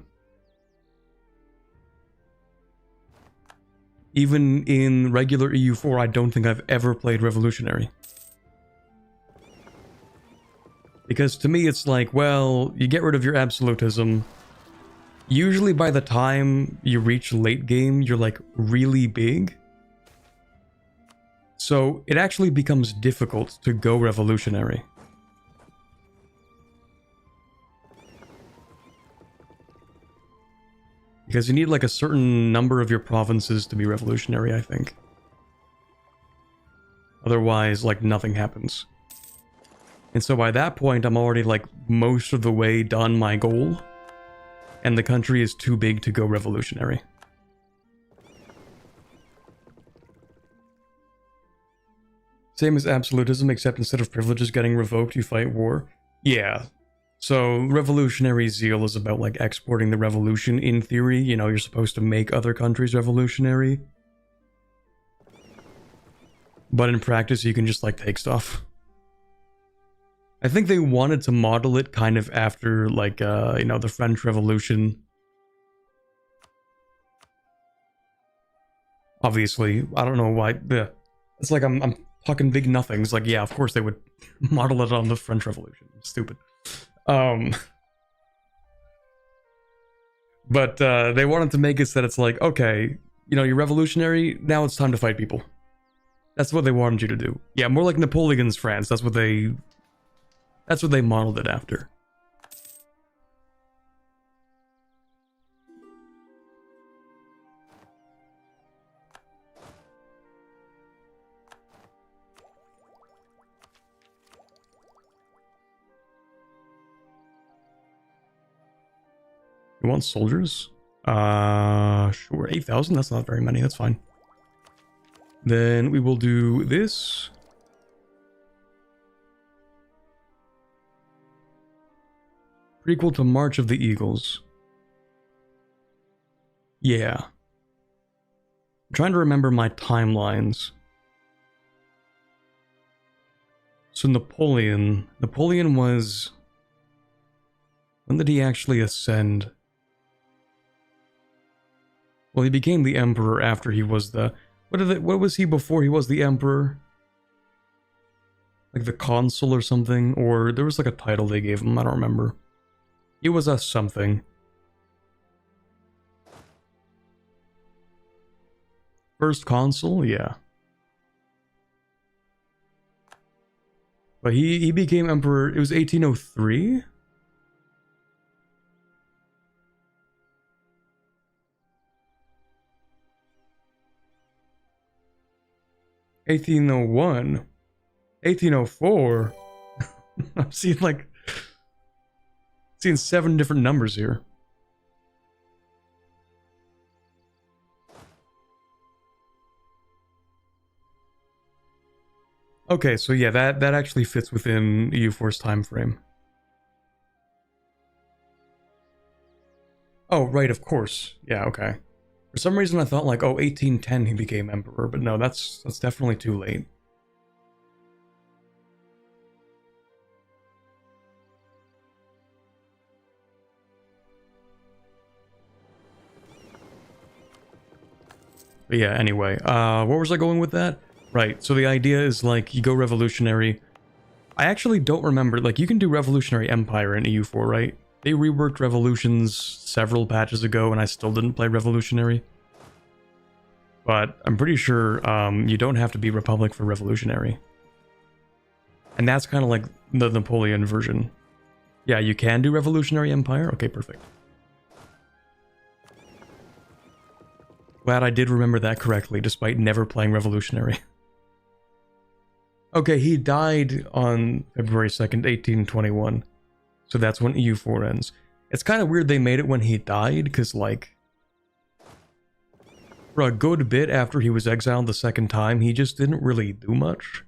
Even in regular EU4, I don't think I've ever played revolutionary. Because to me it's like, well, you get rid of your absolutism. Usually by the time you reach late game, you're like really big. So it actually becomes difficult to go revolutionary. Because you need like a certain number of your provinces to be revolutionary, I think. Otherwise, like, nothing happens. And so by that point, I'm already like most of the way done my goal. And the country is too big to go revolutionary. Same as absolutism, except instead of privileges getting revoked, you fight war. Yeah. So, revolutionary zeal is about, like, exporting the revolution in theory. You know, you're supposed to make other countries revolutionary. But in practice, you can just, like, take stuff. I think they wanted to model it kind of after, like, you know, the French Revolution. Obviously, I don't know why. It's like I'm talking big nothings. Like, yeah, of course they would model it on the French Revolution. Stupid. But they wanted to make it so that it's like, okay, you know, you're revolutionary, now it's time to fight people. That's what they wanted you to do. Yeah, more like Napoleon's France. That's what they modeled it after. You want soldiers? Sure. 8,000? That's not very many. That's fine. Then we will do this. Prequel to March of the Eagles. Yeah. I'm trying to remember my timelines. So Napoleon was... When did he actually ascend? Well, he became the emperor after he was the... What was he before he was the emperor? Like the consul or something? Or there was like a title they gave him, I don't remember. He was a something. First consul? Yeah. But he became emperor, it was 1803? (1801), 1804. I'm seeing 7 different numbers here. Okay, so yeah, that actually fits within EU4's time frame. Oh, right, of course. Yeah, okay. For some reason I thought like, oh, 1810 he became emperor, but no, that's definitely too late. But yeah, anyway, where was I going with that? Right, so the idea is like, you go revolutionary. I actually don't remember, like, you can do revolutionary empire in EU4, right? They reworked revolutions several patches ago and I still didn't play revolutionary. But I'm pretty sure you don't have to be republic for revolutionary. And that's kind of like the Napoleon version. Yeah, you can do revolutionary empire? Okay, perfect. Glad I did remember that correctly, despite never playing revolutionary. Okay, he died on February 2nd, 1821. So that's when EU4 ends. It's kind of weird they made it when he died, because, like, for a good bit after he was exiled the second time, he just didn't really do much.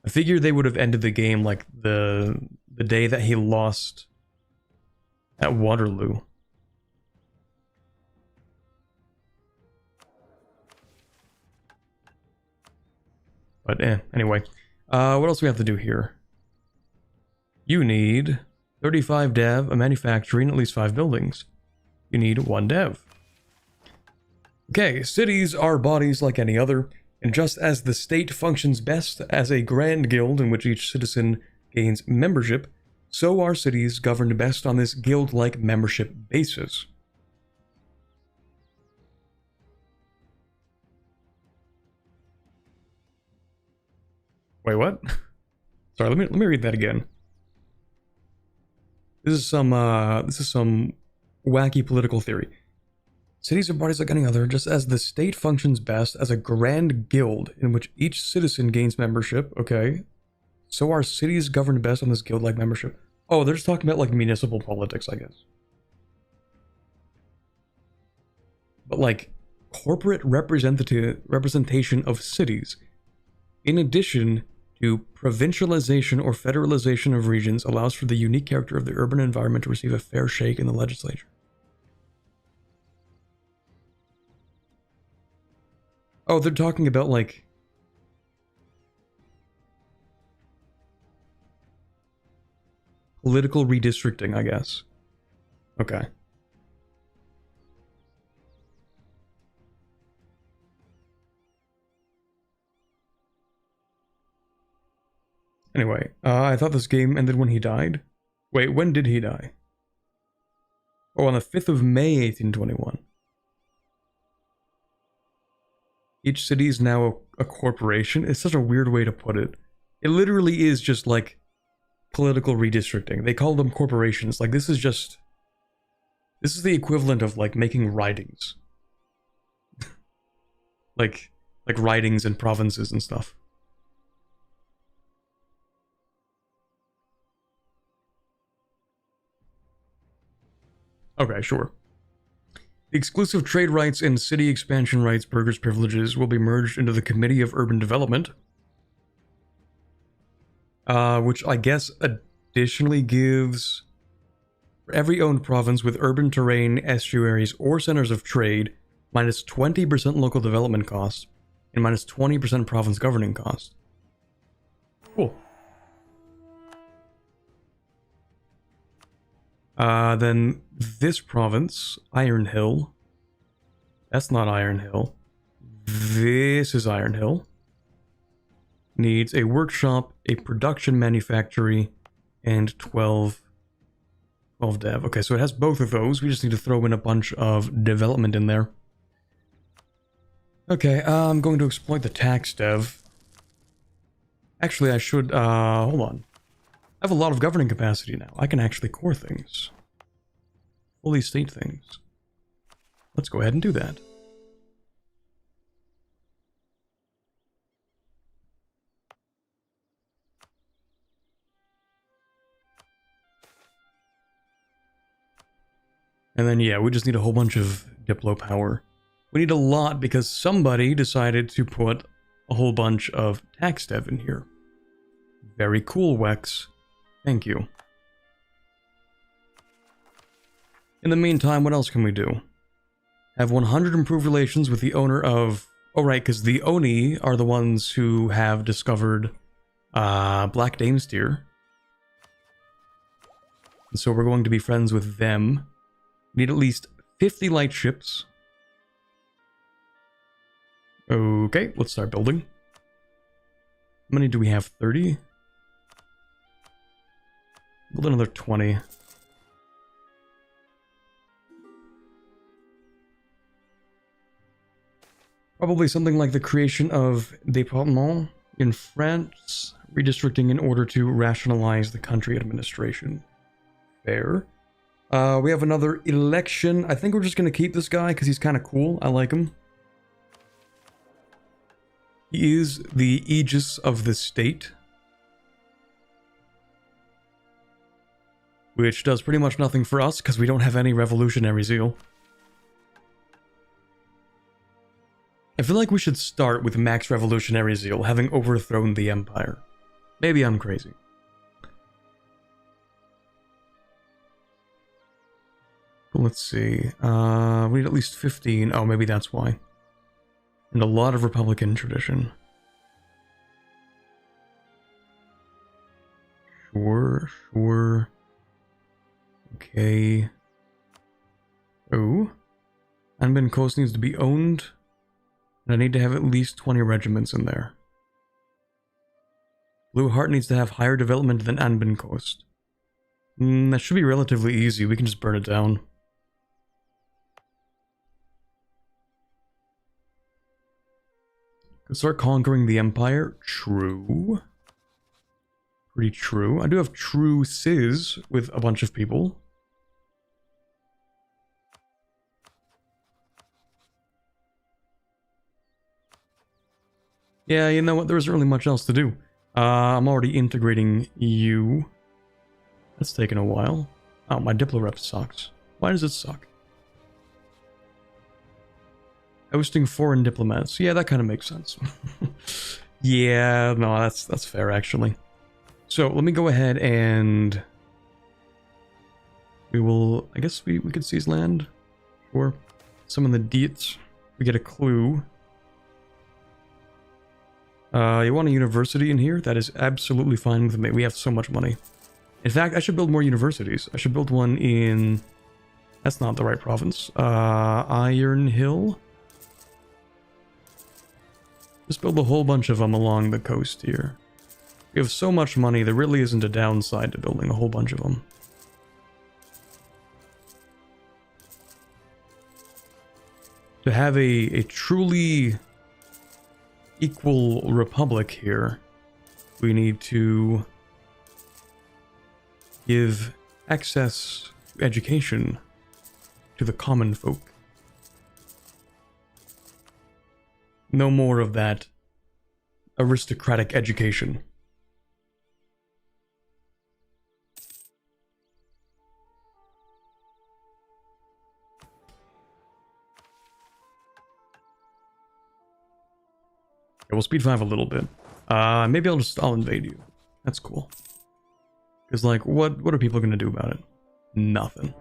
I figured they would have ended the game, like, the day that he lost at Waterloo. But anyway. What else do we have to do here? You need 35 dev, a manufacturing, at least 5 buildings. You need 1 dev. Okay, cities are bodies like any other, and just as the state functions best as a grand guild in which each citizen gains membership, so are cities governed best on this guild-like membership basis. Wait, what? Sorry, let me read that again. This is some wacky political theory. Cities are bodies like any other, just as the state functions best as a grand guild in which each citizen gains membership, okay? So are cities governed best on this guild-like membership. Oh, they're just talking about, like, municipal politics, I guess. But, like, corporate representation of cities, in addition to provincialization or federalization of regions, allows for the unique character of the urban environment to receive a fair shake in the legislature. Oh, they're talking about, like, political redistricting, I guess. Okay. Anyway, I thought this game ended when he died. Wait, when did he die? Oh, on the 5th of May, 1821. Each city is now a corporation. It's such a weird way to put it. It literally is just, like, political redistricting. They call them corporations. Like, this is the equivalent of, like, making ridings. like ridings and provinces and stuff. Okay, sure. The exclusive trade rights and city expansion rights, burghers' privileges, will be merged into the Committee of Urban Development. Which I guess additionally gives every owned province with urban terrain, estuaries, or centers of trade minus 20% local development cost and minus 20% province governing cost. Cool. Then this province, Iron Hill. That's not Iron Hill. This is Iron Hill. Needs a workshop, a production manufactory, and 12 dev. Okay, so it has both of those. We just need to throw in a bunch of development in there. Okay, I'm going to exploit the tax dev. Actually, I should, hold on. I have a lot of governing capacity now. I can actually core things. Fully state things. Let's go ahead and do that. And then, yeah, we just need a whole bunch of Diplo power. We need a lot because somebody decided to put a whole bunch of tax dev in here. Very cool, Wex. Thank you. In the meantime, what else can we do? Have 100 improved relations with the owner of... Oh, right, because the Oni are the ones who have discovered Black Dame's Tear. And so we're going to be friends with them. We need at least 50 light ships. Okay, let's start building. How many do we have? 30? Build another 20. Probably something like the creation of départements in France, redistricting in order to rationalize the country administration. Fair. We have another election. I think we're just going to keep this guy because he's kind of cool. I like him. He is the aegis of the state, which does pretty much nothing for us because we don't have any revolutionary zeal. I feel like we should start with max revolutionary zeal, having overthrown the Empire. Maybe I'm crazy. But let's see. We need at least 15. Oh, maybe that's why. And a lot of Republican tradition. Sure. Okay. Oh. Anban Coast needs to be owned. And I need to have at least 20 regiments in there. Bluehart needs to have higher development than Anban Coast. That should be relatively easy. We can just burn it down. Could start conquering the Empire. True. Pretty true. I do have truces with a bunch of people. Yeah, you know what? There isn't really much else to do. I'm already integrating you. That's taken a while. Oh, my Diplorep sucks. Why does it suck? Hosting foreign diplomats. Yeah, that kind of makes sense. Yeah, no, that's fair, actually. So, let me go ahead and... we will... I guess we could seize land. Or some of the deets. We get a clue. You want a university in here? That is absolutely fine with me. We have so much money. In fact, I should build more universities. I should build one in... That's not the right province. Iron Hill? Just build a whole bunch of them along the coast here. We have so much money, there really isn't a downside to building a whole bunch of them. To have a truly equal republic here, we need to give access to education to the common folk. No more of that aristocratic education. Okay, we'll speed 5 a little bit. Maybe I'll invade you. That's cool. Because, like, what are people gonna do about it? Nothing.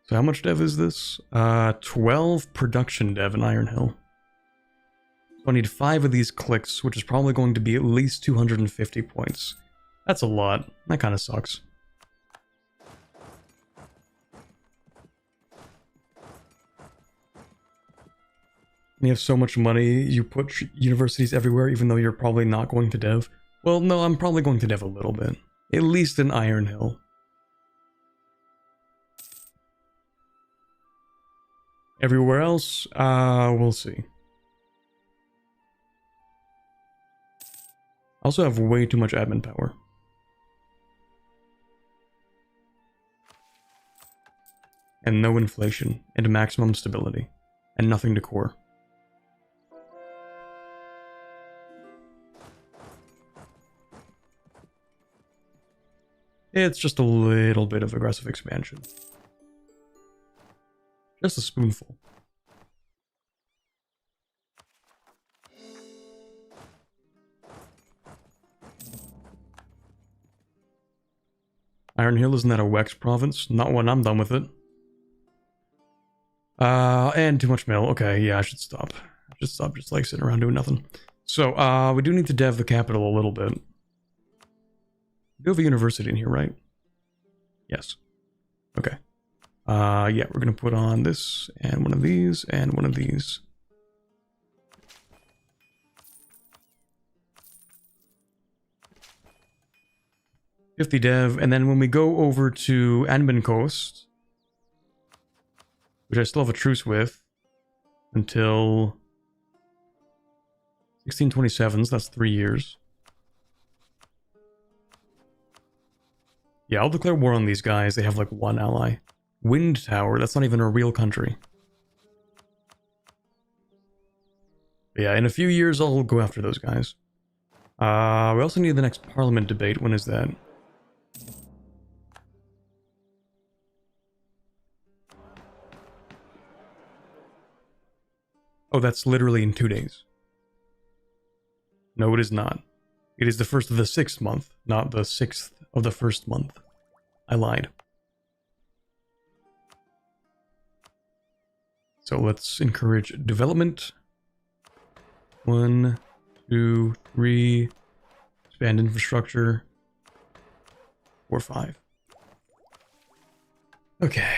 So how much dev is this? 12 production dev in Iron Hill. So I need 5 of these clicks, which is probably going to be at least 250 points. That's a lot. That kind of sucks. You have so much money, you put universities everywhere, even though you're probably not going to dev. Well, no, I'm probably going to dev a little bit. At least in Iron Hill. Everywhere else, we'll see. I also have way too much admin power. and no inflation, and maximum stability, and nothing to core. It's just a little bit of aggressive expansion. Just a spoonful. Iron Hill, isn't that a Wex province? Not when I'm done with it. And too much mail. Okay, yeah, I should stop. I should stop just like sitting around doing nothing. So, we do need to dev the capital a little bit. We do have a university in here, right? Yes. Okay. Yeah, we're gonna put on this, and one of these, and one of these. $50 dev, and then when we go over to Anban Coast, which I still have a truce with, until 1627, so that's 3 years. Yeah, I'll declare war on these guys. They have like one ally. Wind Tower, that's not even a real country. But yeah, in a few years I'll go after those guys. We also need the next parliament debate. When is that? Oh, that's literally in 2 days. No, it is not. It is the 1st of the 6th month, not the 6th of the 1st month. I lied. So let's encourage development. 1, 2, 3. Expand infrastructure. 4, 5. Okay.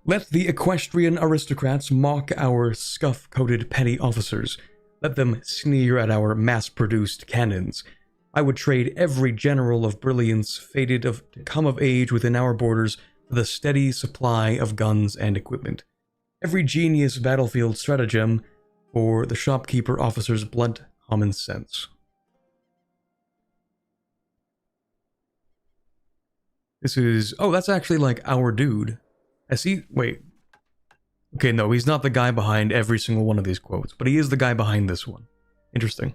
Let the equestrian aristocrats mock our scuff-coated petty officers. Let them sneer at our mass-produced cannons. I would trade every general of brilliance fated to come of age within our borders for the steady supply of guns and equipment. Every genius battlefield stratagem for the shopkeeper officer's blunt common sense. This is... oh, that's actually like our dude. I see... wait. Okay, no, he's not the guy behind every single one of these quotes, but he is the guy behind this one. Interesting.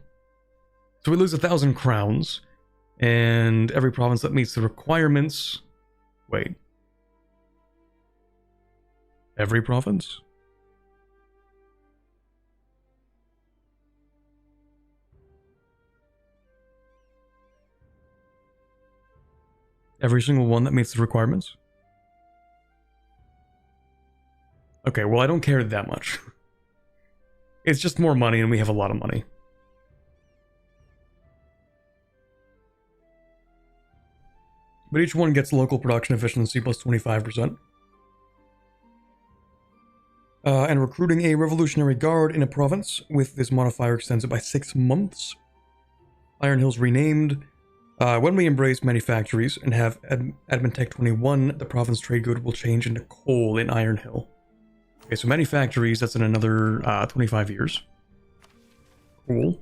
So we lose 1,000 crowns, and every province that meets the requirements... wait. Every province? Every single one that meets the requirements? Okay, well I don't care that much. It's just more money and we have a lot of money. But each one gets local production efficiency plus 25%. And recruiting a revolutionary guard in a province with this modifier extends it by 6 months. Iron Hill's renamed. When we embrace manufactories and have Admin Tech 21, the province trade good will change into coal in Iron Hill. Okay, so manufactories, that's in another 25 years. Cool.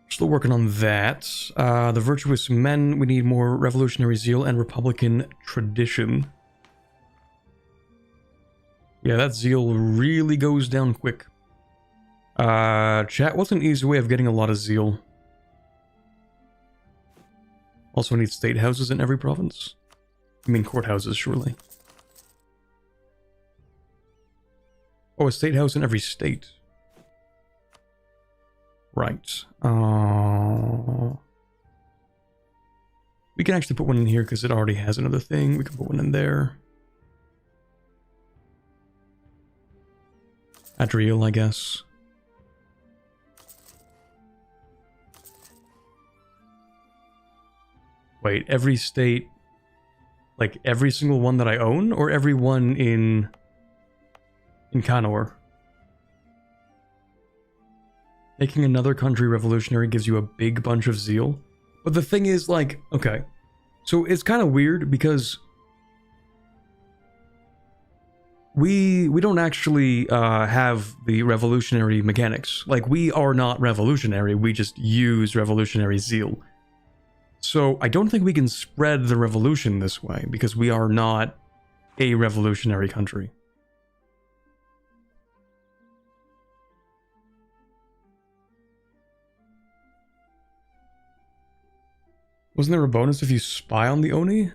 Still working on that. The virtuous men, we need more revolutionary zeal and republican tradition. Yeah, that zeal really goes down quick. Chat, what's an easy way of getting a lot of zeal? Also need state houses in every province. I mean courthouses, surely. Oh, a state house in every state. Right. We can actually put one in here because it already has another thing. We can put one in there. Adriel, I guess. Wait, every state... like, every single one that I own? Or every one in Kanor? Making another country revolutionary gives you a big bunch of zeal. But the thing is, like, okay. So it's kind of weird because... We don't actually have the revolutionary mechanics. Like, we are not revolutionary, we just use revolutionary zeal. So I don't think we can spread the revolution this way, because we are not a revolutionary country. Wasn't there a bonus if you spy on the Oni?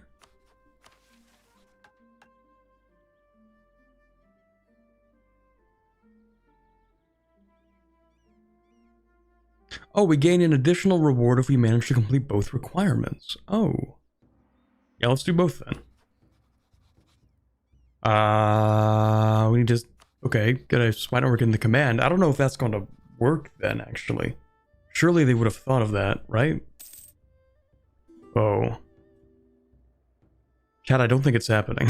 Oh, we gain an additional reward if we manage to complete both requirements. Oh. Yeah, let's do both then. We need to... Okay, get a spy network in the command. I don't know if that's going to work then, actually. Surely they would have thought of that, right? Oh. Chat, I don't think it's happening.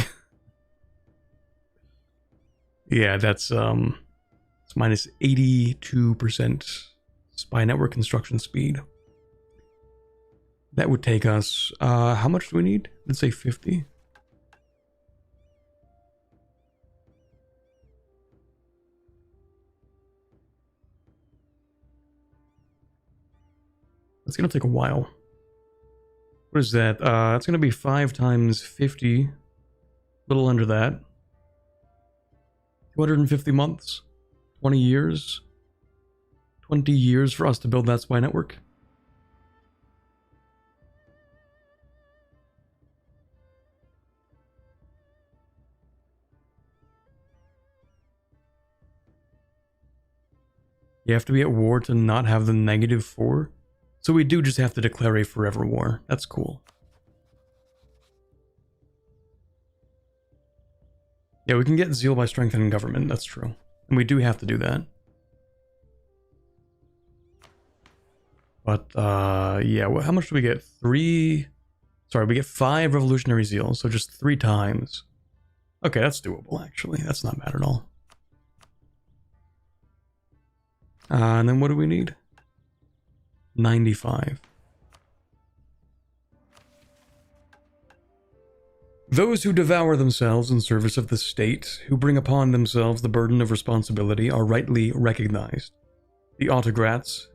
Yeah, that's, it's minus 82% spy network construction speed. That would take us, how much do we need? Let's say 50. It's gonna take a while. What is that? It's gonna be 5 times 50. A little under that. 250 months. 20 years. 20 years for us to build that spy network. You have to be at war to not have the -4. So we do just have to declare a forever war. That's cool. Yeah, we can get zeal by strengthening government. That's true. And we do have to do that. But, yeah, how much do we get? 3... Sorry, we get 5 revolutionary zeal, so just 3 times. Okay, that's doable, actually. That's not bad at all. And then what do we need? 95. Those who devour themselves in service of the state, who bring upon themselves the burden of responsibility, are rightly recognized. The autocrats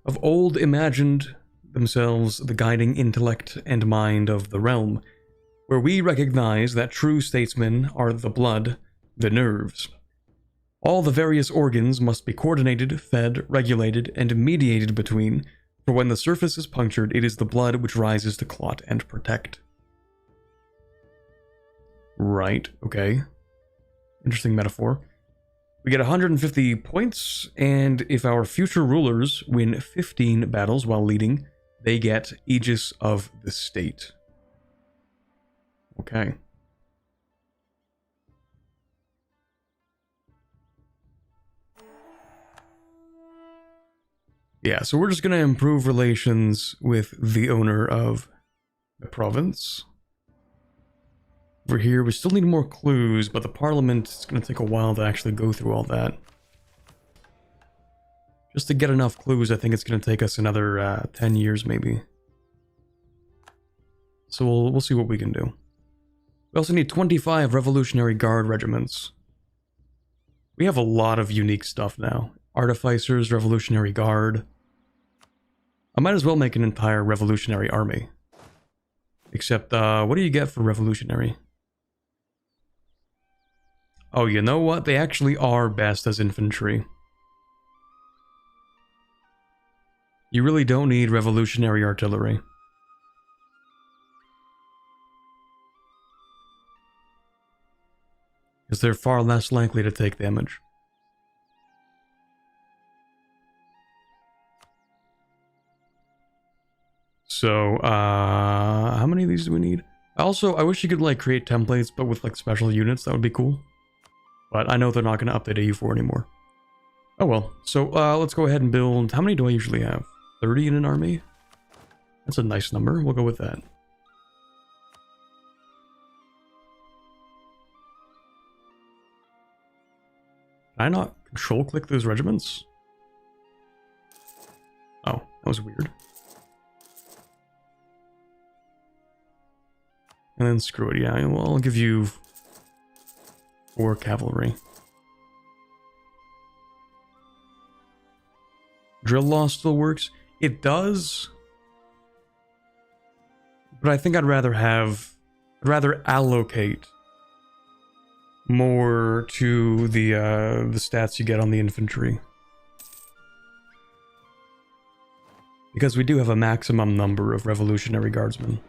of old imagined themselves the guiding intellect and mind of the realm, where we recognize that true statesmen are the blood, the nerves. All the various organs must be coordinated, fed, regulated, and mediated between, for when the surface is punctured, it is the blood which rises to clot and protect. Right, okay. Interesting metaphor. We get 150 points, and if our future rulers win 15 battles while leading, they get Aegis of the State. Okay. Yeah, so we're just going to improve relations with the owner of the province. Over here, we still need more clues, but the parliament is going to take a while to actually go through all that. Just to get enough clues, I think it's going to take us another 10 years, maybe. So we'll see what we can do. We also need 25 Revolutionary Guard regiments. We have a lot of unique stuff now. Artificers, Revolutionary Guard. I might as well make an entire Revolutionary Army. Except, what do you get for Revolutionary? Oh, you know what? They actually are best as infantry. You really don't need Revolutionary Artillery. Because they're far less likely to take damage. So, how many of these do we need? Also, I wish you could, like, create templates, but with, like, special units. That would be cool. But I know they're not going to update AU4 anymore. Oh, well. So, let's go ahead and build... How many do I usually have? 30 in an army? That's a nice number. We'll go with that. Can I not control-click those regiments? Oh, that was weird. And then screw it, yeah, well, I'll give you 4 cavalry. Drill law still works? It does. But I think I'd rather have I'd rather allocate more to the stats you get on the infantry. Because we do have a maximum number of Revolutionary Guardsmen.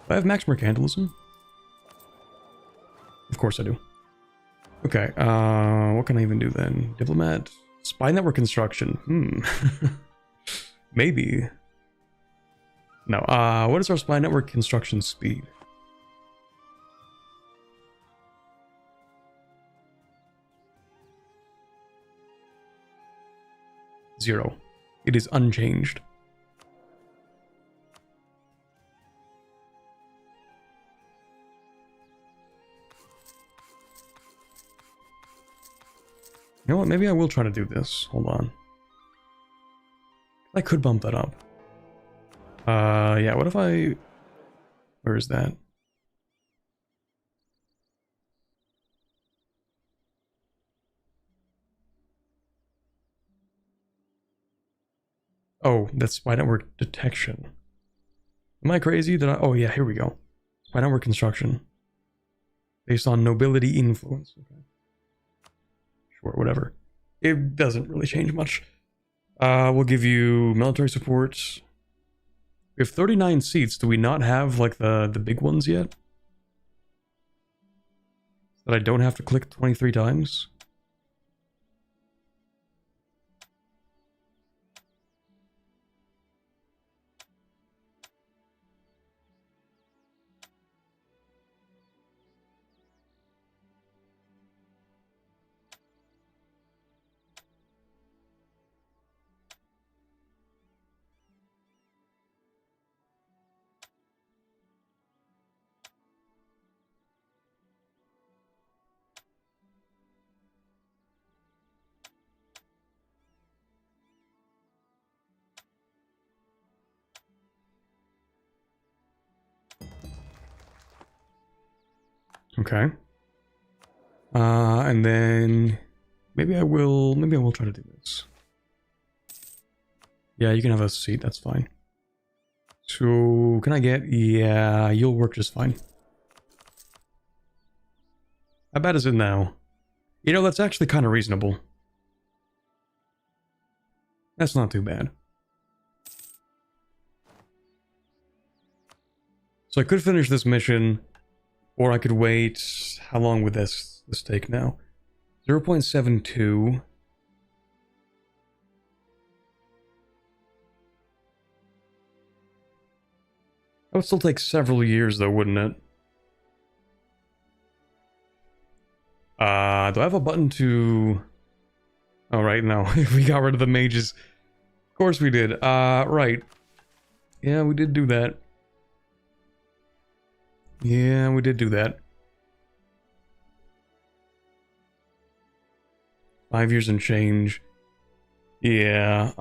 Do I have max mercantilism? Of course I do. Okay, what can I even do then? Diplomat? Spy network construction. Maybe. No, what is our spy network construction speed? Zero. It is unchanged. You know what? Maybe I will try to do this. Hold on. I could bump that up. Yeah, what if I... Where is that? Oh, that's spy network detection. Am I crazy? Did I... Oh, yeah, here we go. Spy network construction. Based on nobility influence. Okay. Sure, whatever. It doesn't really change much. We'll give you military support. We have 39 seats. Do we not have, like, the big ones yet? That I don't have to click 23 times? Okay. And then maybe I will try to do this. Yeah, you can have a seat, that's fine. So, can I get... Yeah, you'll work just fine. How bad is it now? You know, that's actually kind of reasonable. That's not too bad. So I could finish this mission, or I could wait... How long would this take now? 0.72. That would still take several years though, wouldn't it? Do I have a button to... Oh, right, no. We got rid of the mages. Of course we did. Right. Yeah, we did do that. Yeah, we did do that. 5 years and change. Yeah,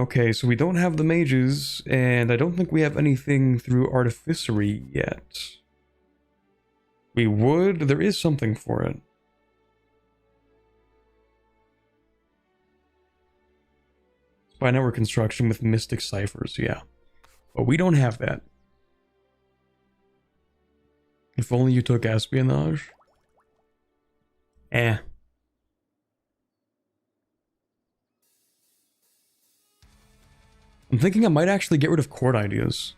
okay, so we don't have the mages, and I don't think we have anything through artificery yet. We would, there is something for it. Spy network construction with mystic ciphers, yeah. But we don't have that. If only you took espionage. Eh. I'm thinking I might actually get rid of court ideas.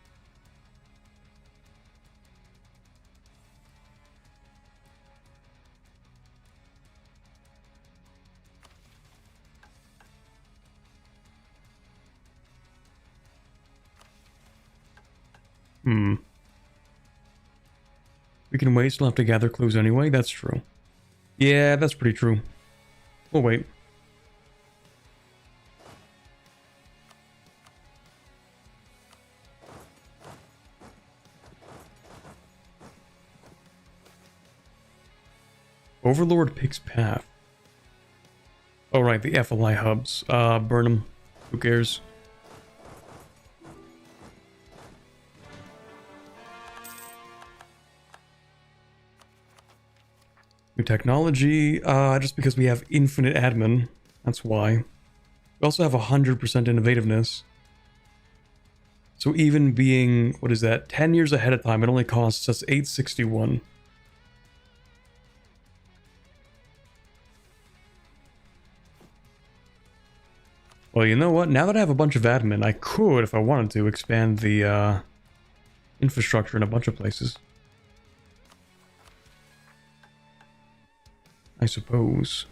We can wait, still have to gather clues anyway, that's true. Yeah, that's pretty true. We'll wait. Overlord picks path. Oh right, the FLI hubs. Burn them. Who cares? New technology, just because we have infinite admin. That's why. We also have 100% innovativeness. So even being, what is that, 10 years ahead of time, it only costs us 861. Well, you know what? Now that I have a bunch of admin, I could, if I wanted to, expand the infrastructure in a bunch of places. I suppose.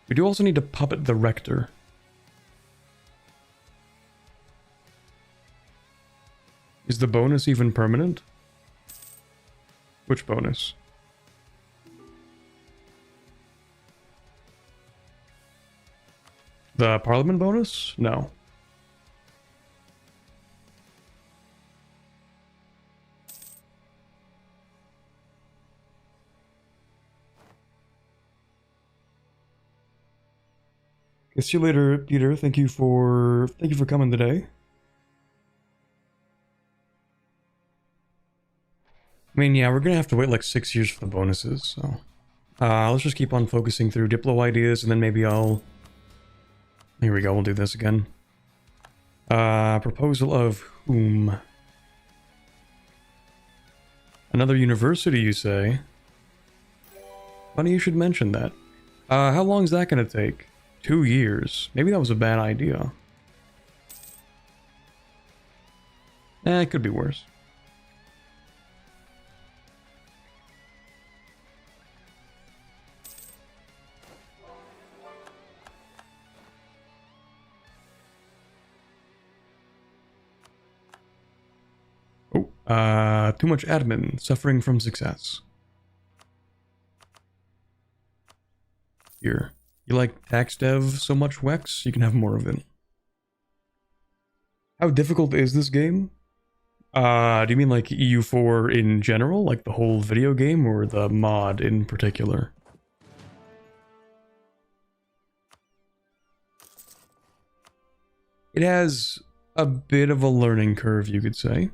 We do also need to puppet the Rector. Is the bonus even permanent? Which bonus? The Parliament bonus? No. Okay, see you later, Peter. Thank you for coming today. I mean, yeah, we're gonna have to wait like 6 years for the bonuses, so... let's just keep on focusing through Diplo ideas, and then maybe I'll... Here we go, we'll do this again. Proposal of whom? Another university, you say? Funny you should mention that. How long is that gonna take? 2 years. Maybe that was a bad idea. It could be worse. Too much admin, suffering from success. Here. You like tax dev so much, Wex? You can have more of it. How difficult is this game? Do you mean like EU4 in general? Like the whole video game, or the mod in particular? It has a bit of a learning curve, you could say.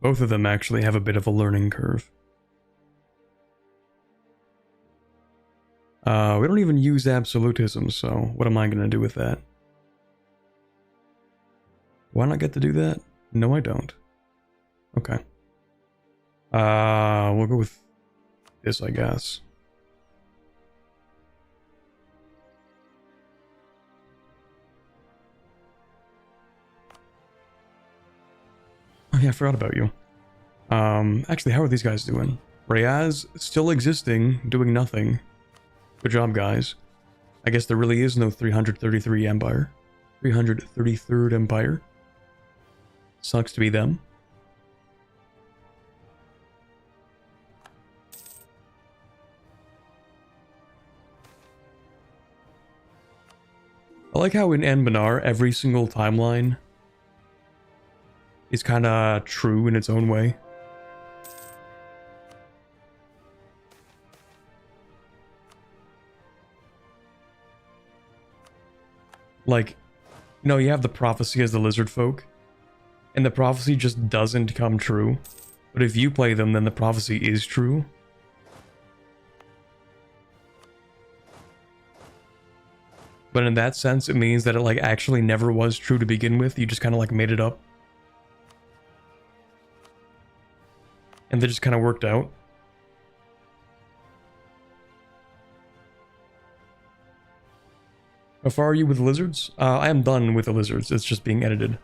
Both of them actually have a bit of a learning curve. We don't even use absolutism, so what am I going to do with that? Why not get to do that? No, I don't. Okay. We'll go with this, I guess. Oh yeah, I forgot about you. Actually, how are these guys doing? Rayaz, still existing, doing nothing. Good job, guys. I guess there really is no 333 Empire. 333rd Empire. Sucks to be them. I like how in Anbanar, every single timeline is kind of true in its own way. Like, you know, you have the prophecy as the lizard folk, and the prophecy just doesn't come true. But if you play them, then the prophecy is true. But in that sense, it means that it like actually never was true to begin with. You just kind of like made it up. And they just kind of worked out. How far are you with lizards? I am done with the lizards. It's just being edited.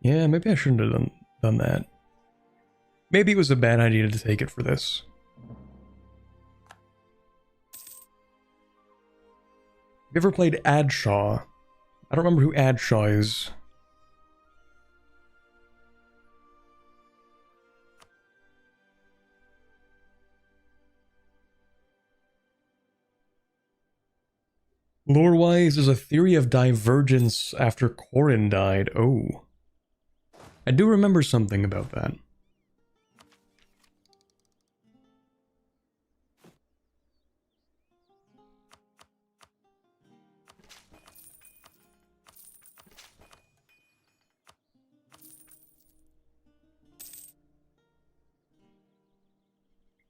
Yeah, maybe I shouldn't have done that. Maybe it was a bad idea to take it for this. Have you ever played Adshaw? I don't remember who Adshaw is. Lore-wise, there's a theory of divergence after Corrin died. Oh. I do remember something about that.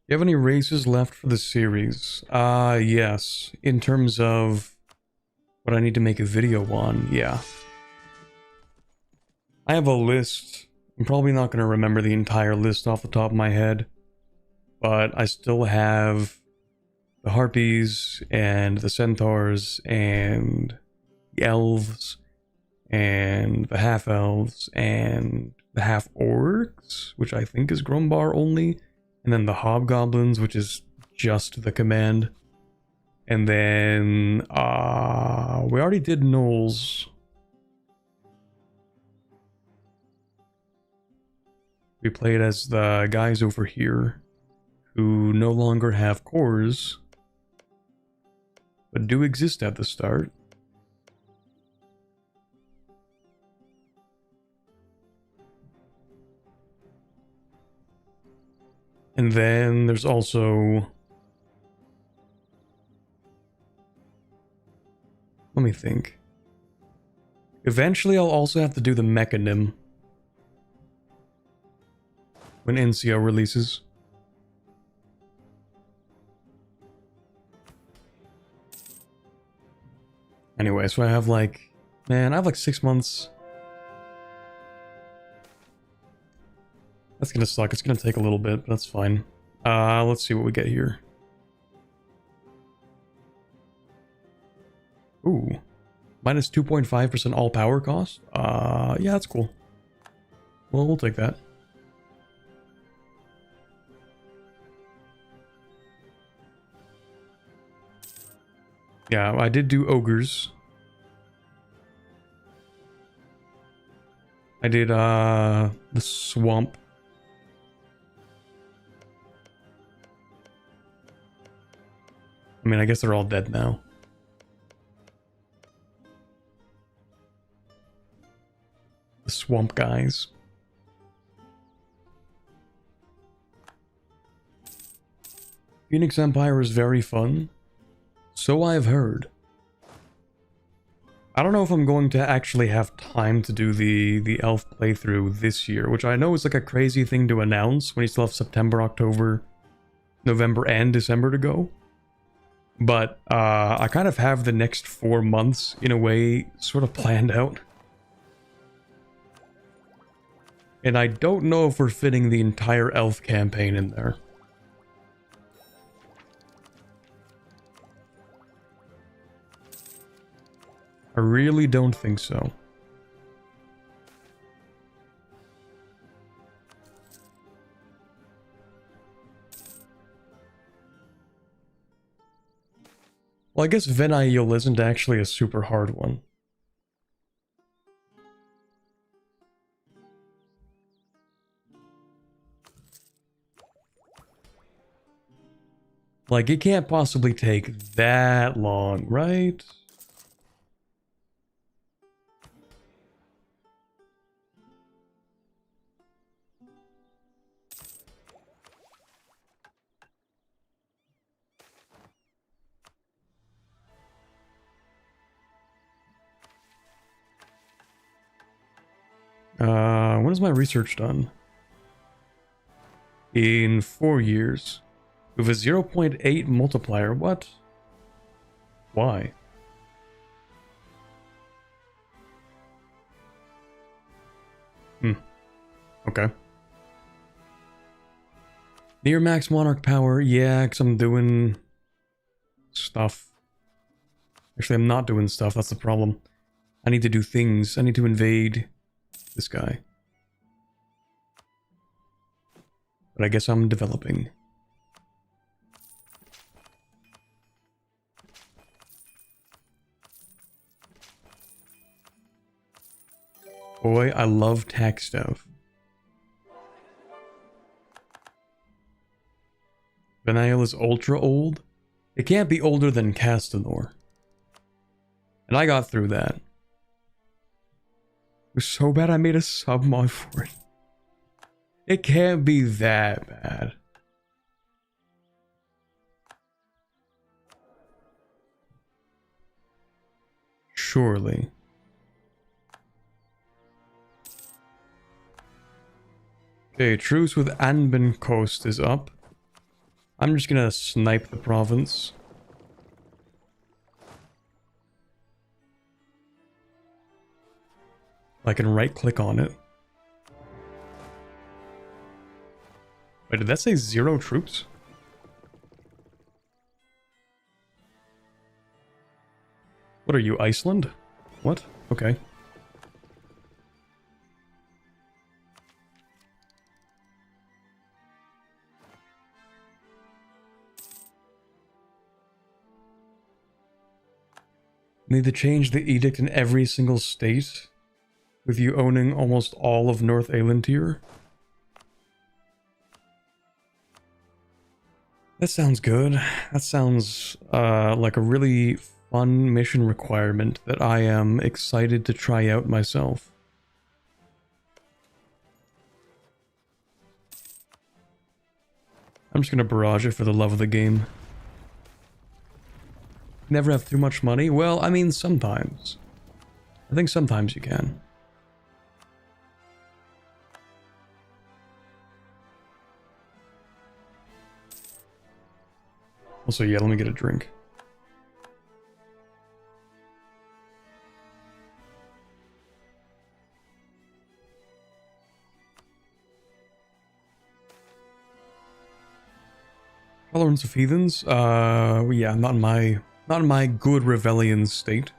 You have any races left for the series? Yes. In terms of what I need to make a video on, yeah. I have a list. I'm probably not going to remember the entire list off the top of my head, but I still have the Harpies and the Centaurs and the Elves and the Half-Elves and the Half-Orcs, which I think is Grumbar only. And then the Hobgoblins, which is just the command. And then, we already did Gnolls. We played as the guys over here, who no longer have cores, but do exist at the start. And then there's also... Let me think. Eventually I'll also have to do the Mechanim when NCO releases. Anyway, so I have like... Man, I have like 6 months. That's gonna suck. It's gonna take a little bit, but that's fine. Let's see what we get here. Ooh. Minus 2.5% all power cost? Yeah, that's cool. Well, we'll take that. Yeah, I did do ogres. I did, the swamp. I mean, I guess they're all dead now. The swamp guys. Phoenix Empire is very fun. So I've heard. I don't know if I'm going to actually have time to do the elf playthrough this year, which I know is like a crazy thing to announce when you still have September, October, November, and December to go. But I kind of have the next 4 months, in a way, sort of planned out. And I don't know if we're fitting the entire elf campaign in there. I really don't think so. Well, I guess Venail isn't actually a super hard one. Like, it can't possibly take that long, right? When is my research done? In 4 years. With a 0.8 multiplier, what? Why? Okay. Near max monarch power, yeah, because I'm doing stuff. Actually, I'm not doing stuff, that's the problem. I need to do things. I need to invade this guy. But I guess I'm developing. Boy, I love tech stuff. Venail is ultra old? It can't be older than Castanor. And I got through that. It was so bad I made a submod for it. It can't be that bad. Surely. Okay, truce with Anban Coast is up. I'm just gonna snipe the province. I can right-click on it. Wait, did that say 0 troops? What are you, Iceland? What? Okay. Need to change the edict in every single state, with you owning almost all of North Aelintir. That sounds good. That sounds like a really fun mission requirement that I am excited to try out myself. I'm just gonna barrage it for the love of the game. Never have too much money? Well, I mean, sometimes. I think sometimes you can. Also, yeah, let me get a drink. Tolerance of heathens? Yeah, not in my good Revellion state.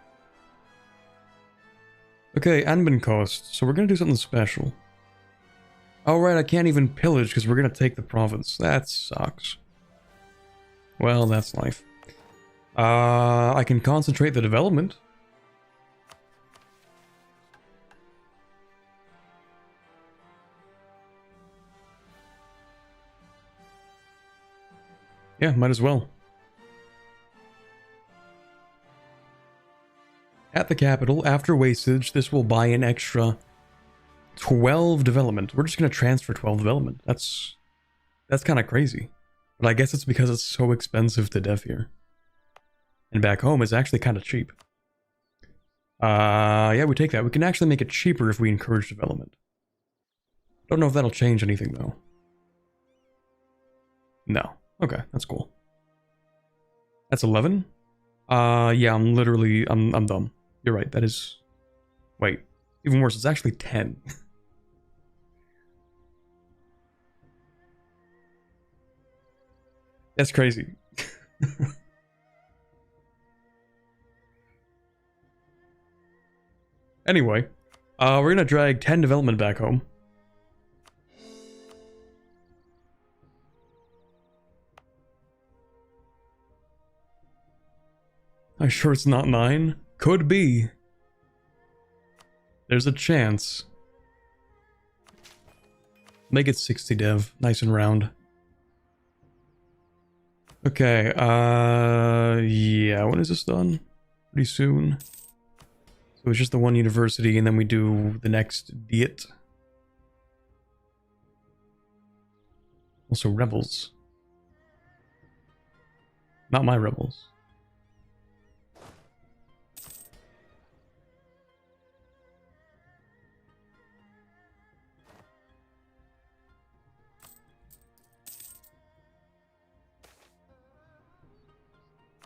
Okay, Anban Coast. So we're gonna do something special. Oh right, I can't even pillage because we're gonna take the province. That sucks. Well, that's life. I can concentrate the development. Yeah, might as well. At the capital, after wastage, this will buy an extra 12 development. We're just going to transfer 12 development. That's kind of crazy. But I guess it's because it's so expensive to dev here. And back home, it's actually kind of cheap. Yeah, we take that. We can actually make it cheaper if we encourage development. Don't know if that'll change anything, though. No. Okay, that's cool. That's 11? Yeah, I'm dumb. You're right, that is... Wait, even worse, it's actually 10. That's crazy. Anyway, we're gonna drag 10 development back home. I'm sure it's not 9. Could be. There's a chance. Make it 60 dev. Nice and round. Okay, yeah, when is this done? Pretty soon. So it's just the one university, and then we do the next diet. Also rebels. Not my rebels.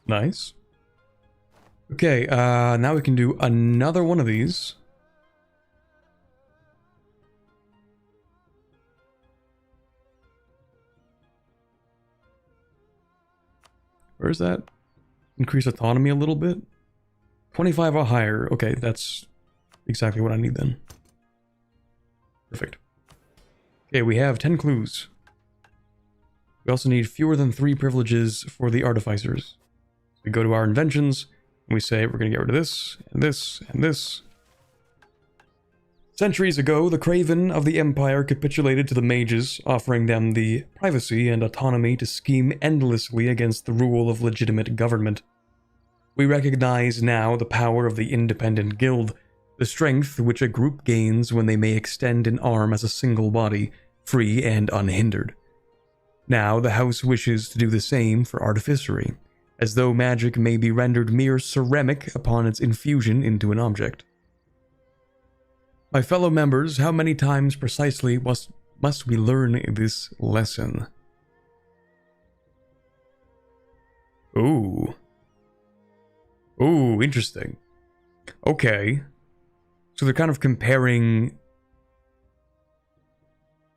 Nice. Okay, now we can do another one of these. Where's that? Increase autonomy a little bit. 25 or higher. Okay, that's exactly what I need then. Perfect. Okay, we have 10 clues. We also need fewer than 3 privileges for the artificers. We go to our inventions, and we say we're going to get rid of this, and this, and this. Centuries ago, the Craven of the Empire capitulated to the mages, offering them the privacy and autonomy to scheme endlessly against the rule of legitimate government. We recognize now the power of the independent guild, the strength which a group gains when they may extend an arm as a single body, free and unhindered. Now the house wishes to do the same for artificery, as though magic may be rendered mere ceramic upon its infusion into an object. My fellow members, how many times precisely must we learn this lesson? Ooh. Ooh, interesting. Okay. So they're kind of comparing...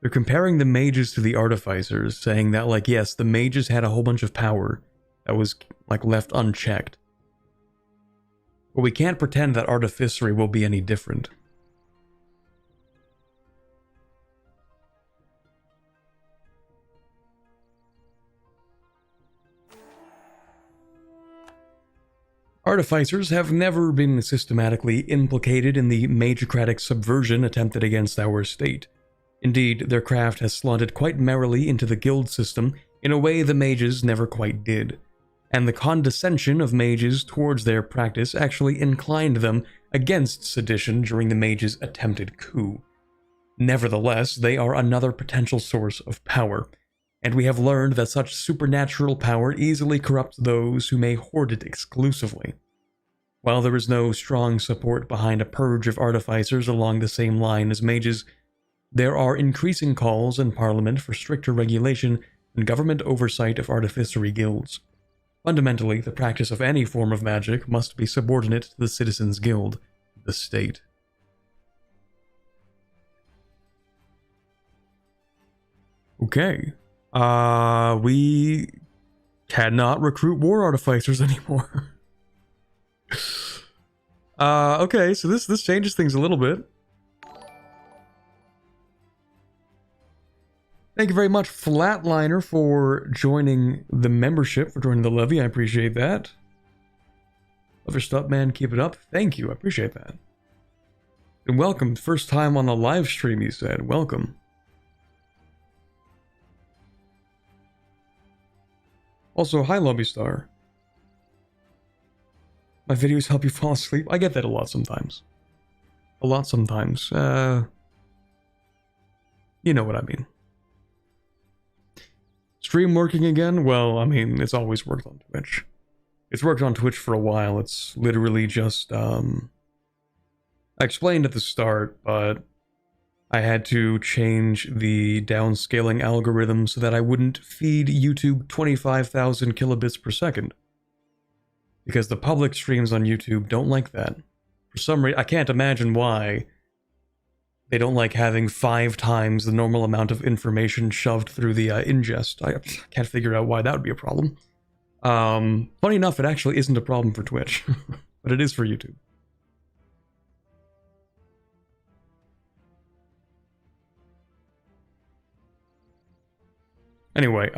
They're comparing the mages to the artificers, saying that, like, yes, the mages had a whole bunch of power that was, like, left unchecked. But we can't pretend that artificery will be any different. Artificers have never been systematically implicated in the magocratic subversion attempted against our state. Indeed, their craft has slanted quite merrily into the guild system in a way the mages never quite did, and the condescension of mages towards their practice actually inclined them against sedition during the mages' attempted coup. Nevertheless, they are another potential source of power, and we have learned that such supernatural power easily corrupts those who may hoard it exclusively. While there is no strong support behind a purge of artificers along the same line as mages, there are increasing calls in Parliament for stricter regulation and government oversight of artificery guilds. Fundamentally, the practice of any form of magic must be subordinate to the Citizens' Guild, the state. Okay. We cannot recruit war artificers anymore. Okay, so this changes things a little bit. Thank you very much, Flatliner, for joining the membership, for joining the levy. I appreciate that. Love your stuff, man. Keep it up. Thank you. I appreciate that. And welcome. First time on the live stream, you said. Welcome. Also, hi, Lobby Star. My videos help you fall asleep. I get that a lot sometimes. A lot sometimes. You know what I mean. Stream working again? Well, I mean, it's always worked on Twitch. It's worked on Twitch for a while. It's literally just, I explained at the start, but I had to change the downscaling algorithm so that I wouldn't feed YouTube 25,000 kilobits per second. Because the public streams on YouTube don't like that. For some reason, I can't imagine why. They don't like having 5 times the normal amount of information shoved through the ingest. I can't figure out why that would be a problem. Funny enough, it actually isn't a problem for Twitch, but it is for YouTube. Anyway,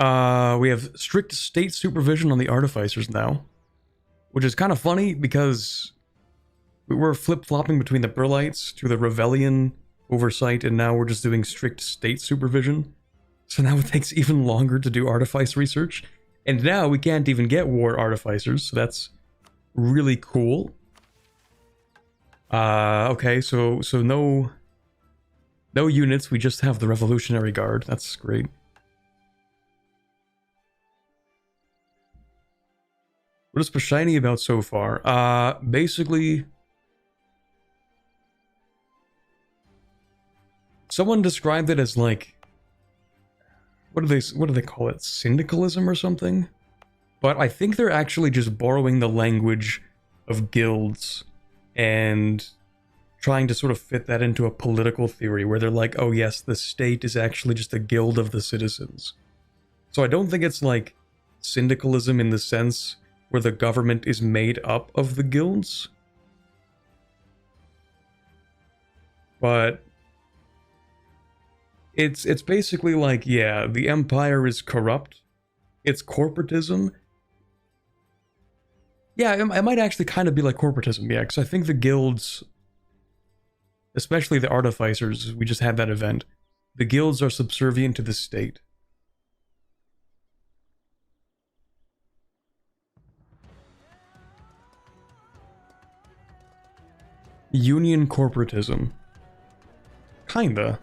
we have strict state supervision on the artificers now, which is kind of funny because we were flip-flopping between the Burlites to the Revellion oversight, and now we're just doing strict state supervision. So now it takes even longer to do artifice research, and now we can't even get war artificers, so that's really cool. Okay, so no units, we just have the Revolutionary Guard. That's great. What is Pashaine about so far? Basically, someone described it as like, what do they call it? Syndicalism or something? But I think they're actually just borrowing the language of guilds and trying to sort of fit that into a political theory where they're like, oh yes, the state is actually just a guild of the citizens. So I don't think it's like syndicalism in the sense where the government is made up of the guilds. But it's basically like, yeah, the Empire is corrupt. It's corporatism. Yeah, it might actually kind of be like corporatism, yeah, because I think the guilds, especially the artificers, we just had that event, the guilds are subservient to the state. Union corporatism. Kinda.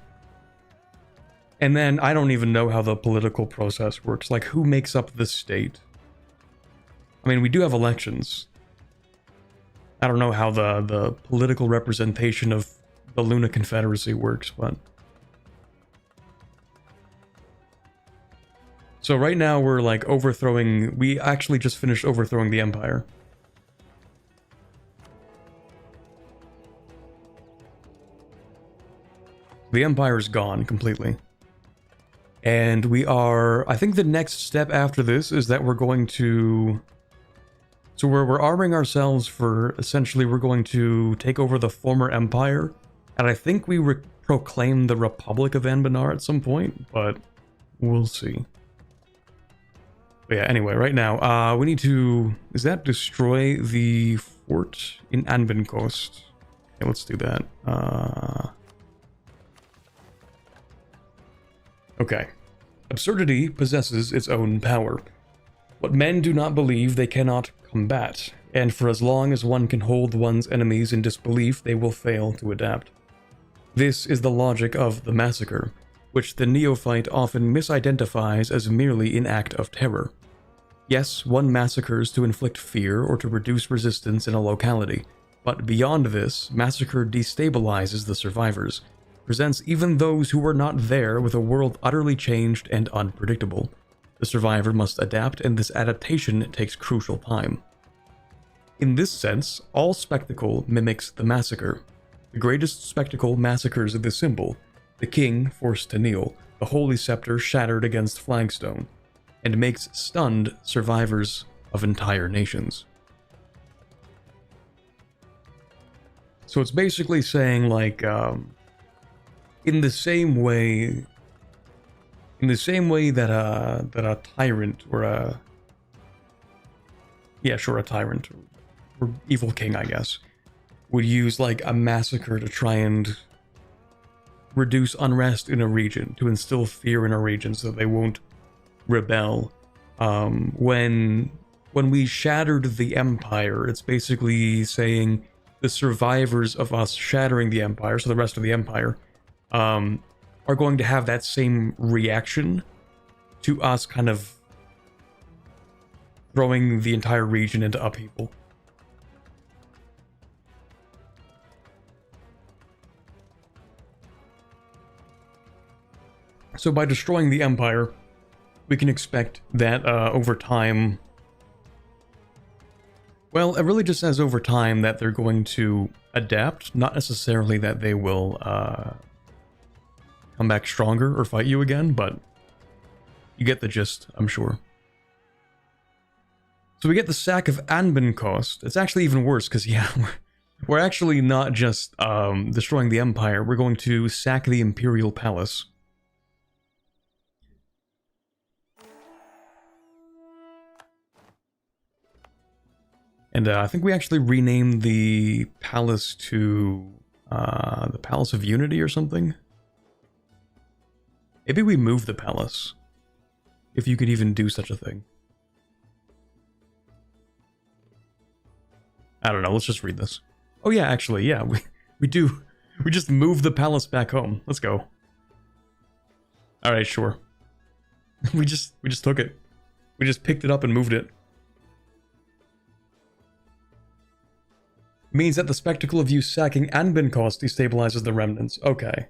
And then I don't even know how the political process works. Like, who makes up the state? I mean, we do have elections. I don't know how the political representation of the Luna Confederacy works, but... So right now we're like overthrowing... We actually just finished overthrowing the Empire. The Empire is gone completely. And we are... I think the next step after this is that we're going to... So we're arming ourselves for... Essentially, we're going to take over the former Empire. And I think we proclaim the Republic of Anbanar at some point, but we'll see. But yeah, anyway, right now, we need to... Is that destroy the fort in Anbenkost? Okay, let's do that. Okay. Absurdity possesses its own power. What men do not believe they cannot combat, and for as long as one can hold one's enemies in disbelief, they will fail to adapt. This is the logic of the massacre, which the neophyte often misidentifies as merely an act of terror. Yes, one massacres to inflict fear or to reduce resistance in a locality, but beyond this, massacre destabilizes the survivors, presents even those who were not there with a world utterly changed and unpredictable. The survivor must adapt, and this adaptation takes crucial time. In this sense, all spectacle mimics the massacre. The greatest spectacle massacres the symbol, the king forced to kneel, the holy scepter shattered against flagstone, and makes stunned survivors of entire nations. So it's basically saying, like, in the same way that a tyrant or a tyrant or evil king, I guess, would use like a massacre to try and reduce unrest in a region, to instill fear in a region so that they won't rebel. When we shattered the Empire, it's basically saying the survivors of us shattering the Empire, so the rest of the Empire, are going to have that same reaction to us kind of throwing the entire region into upheaval. So by destroying the Empire, we can expect that over time... Well, it really just says over time that they're going to adapt, not necessarily that they will come back stronger or fight you again, but you get the gist, I'm sure. So we get the sack of Anbenkost. It's actually even worse, because yeah, we're actually not just destroying the Empire, we're going to sack the Imperial Palace. And I think we actually renamed the palace to the Palace of Unity or something. Maybe we move the palace, if you could even do such a thing. I don't know, let's just read this. Oh yeah, actually, yeah, we do. We just move the palace back home. Let's go. Alright, sure. we just took it. We just picked it up and moved it. Means that the spectacle of you sacking Anbenkost destabilizes the remnants. Okay.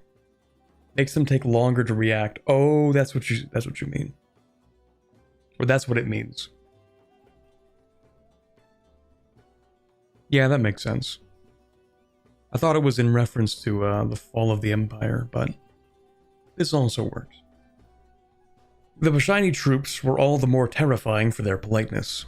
Makes them take longer to react. Oh, that's what you mean. Or that's what it means. Yeah, that makes sense. I thought it was in reference to the fall of the Empire, but this also works. The Pashaine troops were all the more terrifying for their politeness.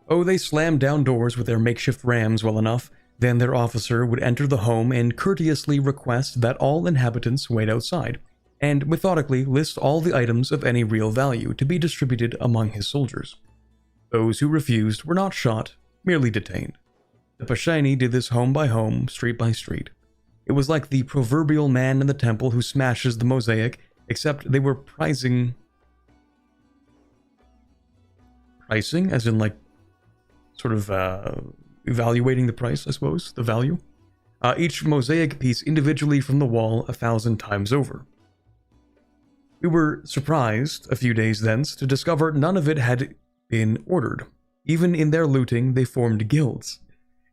Oh, they slammed down doors with their makeshift rams well enough, then their officer would enter the home and courteously request that all inhabitants wait outside, and methodically list all the items of any real value to be distributed among his soldiers. Those who refused were not shot, merely detained. The Pashaine did this home by home, street by street. It was like the proverbial man in the temple who smashes the mosaic, except they were pricing as in like sort of evaluating the price, I suppose, the value. each mosaic piece individually from the wall 1,000 times over. We were surprised, a few days thence, to discover none of it had been ordered. Even in their looting, they formed guilds.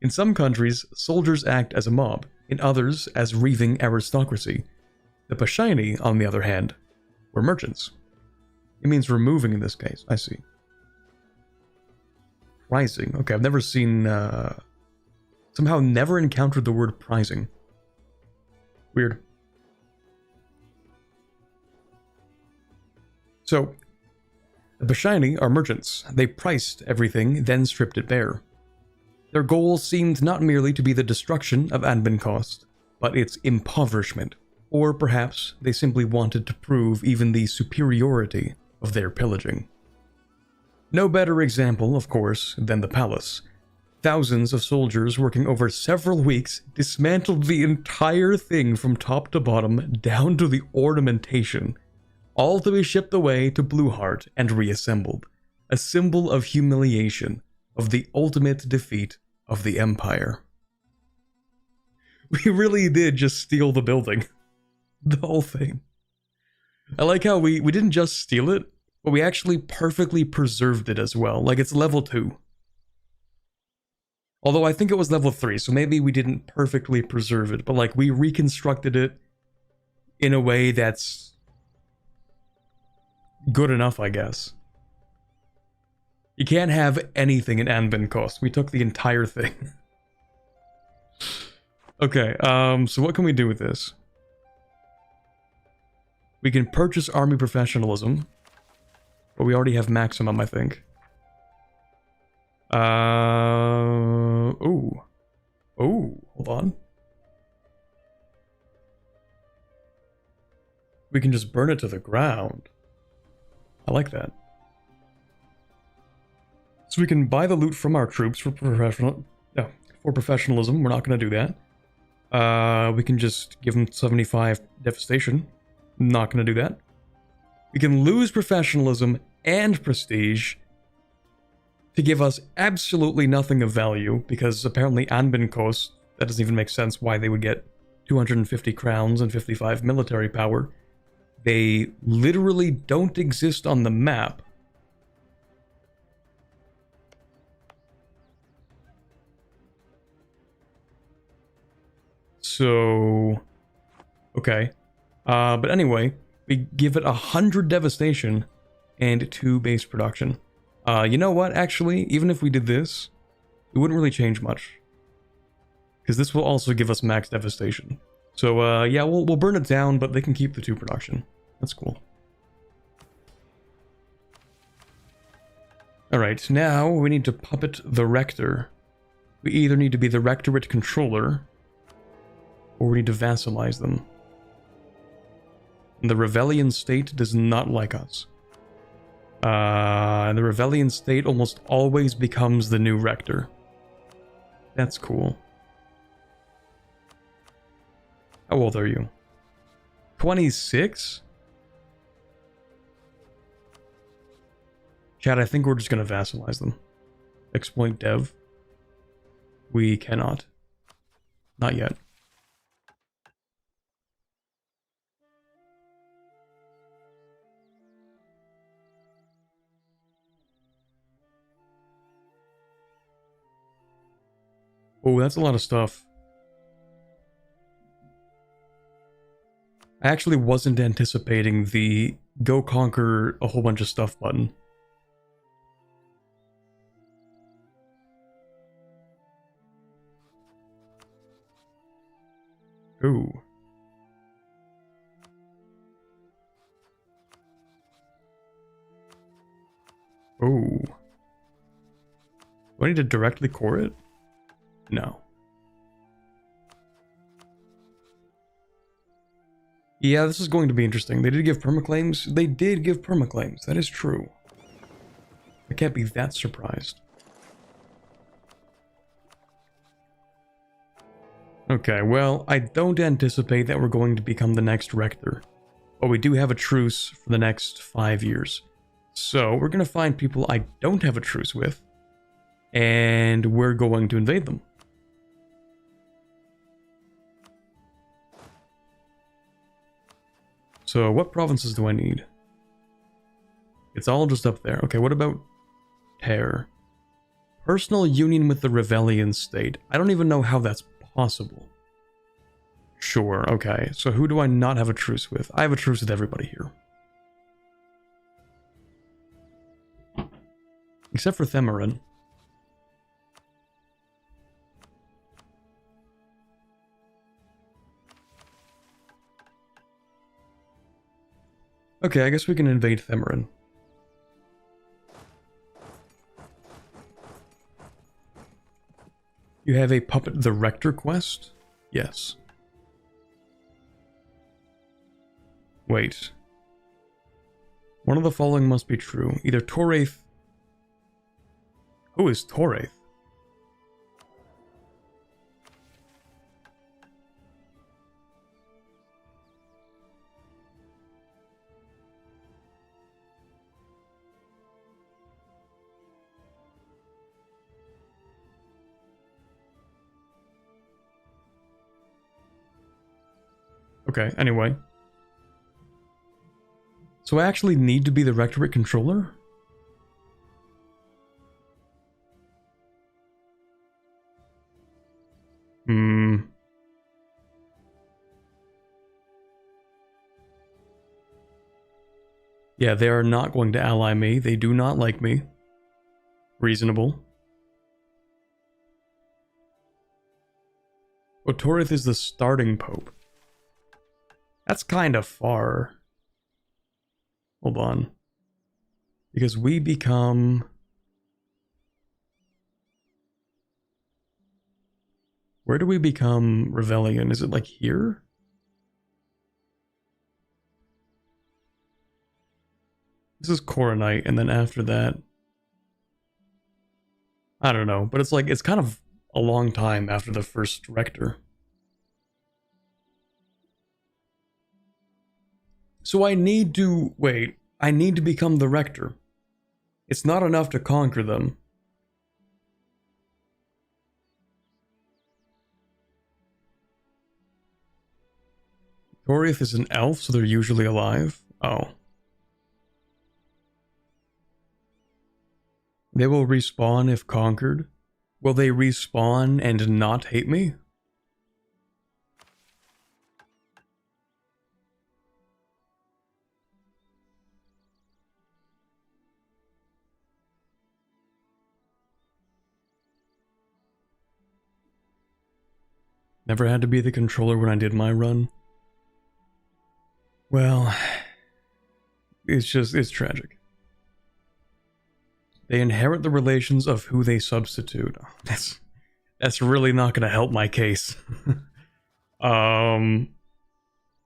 In some countries, soldiers act as a mob, in others as reaving aristocracy. The Pashaine, on the other hand, were merchants. It means removing in this case, I see. Prizing. Okay, I've never seen, somehow never encountered the word prizing. Weird. So, the Pashaine are merchants. They priced everything, then stripped it bare. Their goal seemed not merely to be the destruction of unbans cost, but its impoverishment. Or perhaps they simply wanted to prove even the superiority of their pillaging. No better example, of course, than the palace. Thousands of soldiers working over several weeks dismantled the entire thing from top to bottom down to the ornamentation, all to be shipped away to Bluehart and reassembled, a symbol of humiliation, of the ultimate defeat of the Empire. We really did just steal the building. The whole thing. I like how we didn't just steal it, but we actually perfectly preserved it as well. Like, it's level 2. Although I think it was level 3, so maybe we didn't perfectly preserve it, but like, we reconstructed it in a way that's good enough, I guess. You can't have anything in unbans cost. We took the entire thing. Okay, so what can we do with this? We can purchase army professionalism, but we already have maximum, I think. Ooh, hold on. We can just burn it to the ground. I like that. So we can buy the loot from our troops for professionalism. We're not going to do that. We can just give them 75 devastation. Not going to do that. We can lose professionalism and prestige to give us absolutely nothing of value, because apparently unbans cost, that doesn't even make sense why they would get 250 crowns and 55 military power. They literally don't exist on the map. So, okay. But anyway, we give it 100 devastation and 2 base production. You know what, actually, even if we did this, it wouldn't really change much. Because this will also give us max devastation. So, yeah, we'll burn it down, but they can keep the 2 production. That's cool. Alright, now we need to puppet the Rector. We either need to be the Rectorate controller, or we need to vassalize them. And the Rebellion State does not like us. And the Rebellion State almost always becomes the new Rector. That's cool. How old are you? 26? Chad, I think we're just going to vassalize them. Exploit dev. We cannot. Not yet. Oh, that's a lot of stuff. I actually wasn't anticipating the go conquer a whole bunch of stuff button. Ooh. Oh. Do I need to directly core it? No. Yeah, this is going to be interesting. They did give permaclaims. They did give permaclaims. That is true. I can't be that surprised. Okay, well, I don't anticipate that we're going to become the next Rector. But we do have a truce for the next 5 years. So, we're going to find people I don't have a truce with. And we're going to invade them. So what provinces do I need? It's all just up there. Okay, what about Tear? Personal union with the Rebellion state. I don't even know how that's possible. Sure, okay. So who do I not have a truce with? I have a truce with everybody here. Except for Themarin. Okay, I guess we can invade Themarin. You have a Puppet the Rector quest? Yes. Wait. One of the following must be true. Either Torraith... Who is Torraith? Okay, anyway. So I actually need to be the Rectorate controller? Yeah, they are not going to ally me. They do not like me. Reasonable. Otorith is the starting pope. That's kind of far. Hold on. Because we become... Where do we become Rebellion? Is it like here? This is Coronite, and then after that... I don't know, but it's like, it's kind of a long time after the first Rector. So I need to... Wait, I need to become the Rector. It's not enough to conquer them. Torith is an elf, so they're usually alive. Oh. They will respawn if conquered. Will they respawn and not hate me? Never had to be the controller when I did my run. Well, it's tragic. They inherit the relations of who they substitute. That's really not going to help my case. If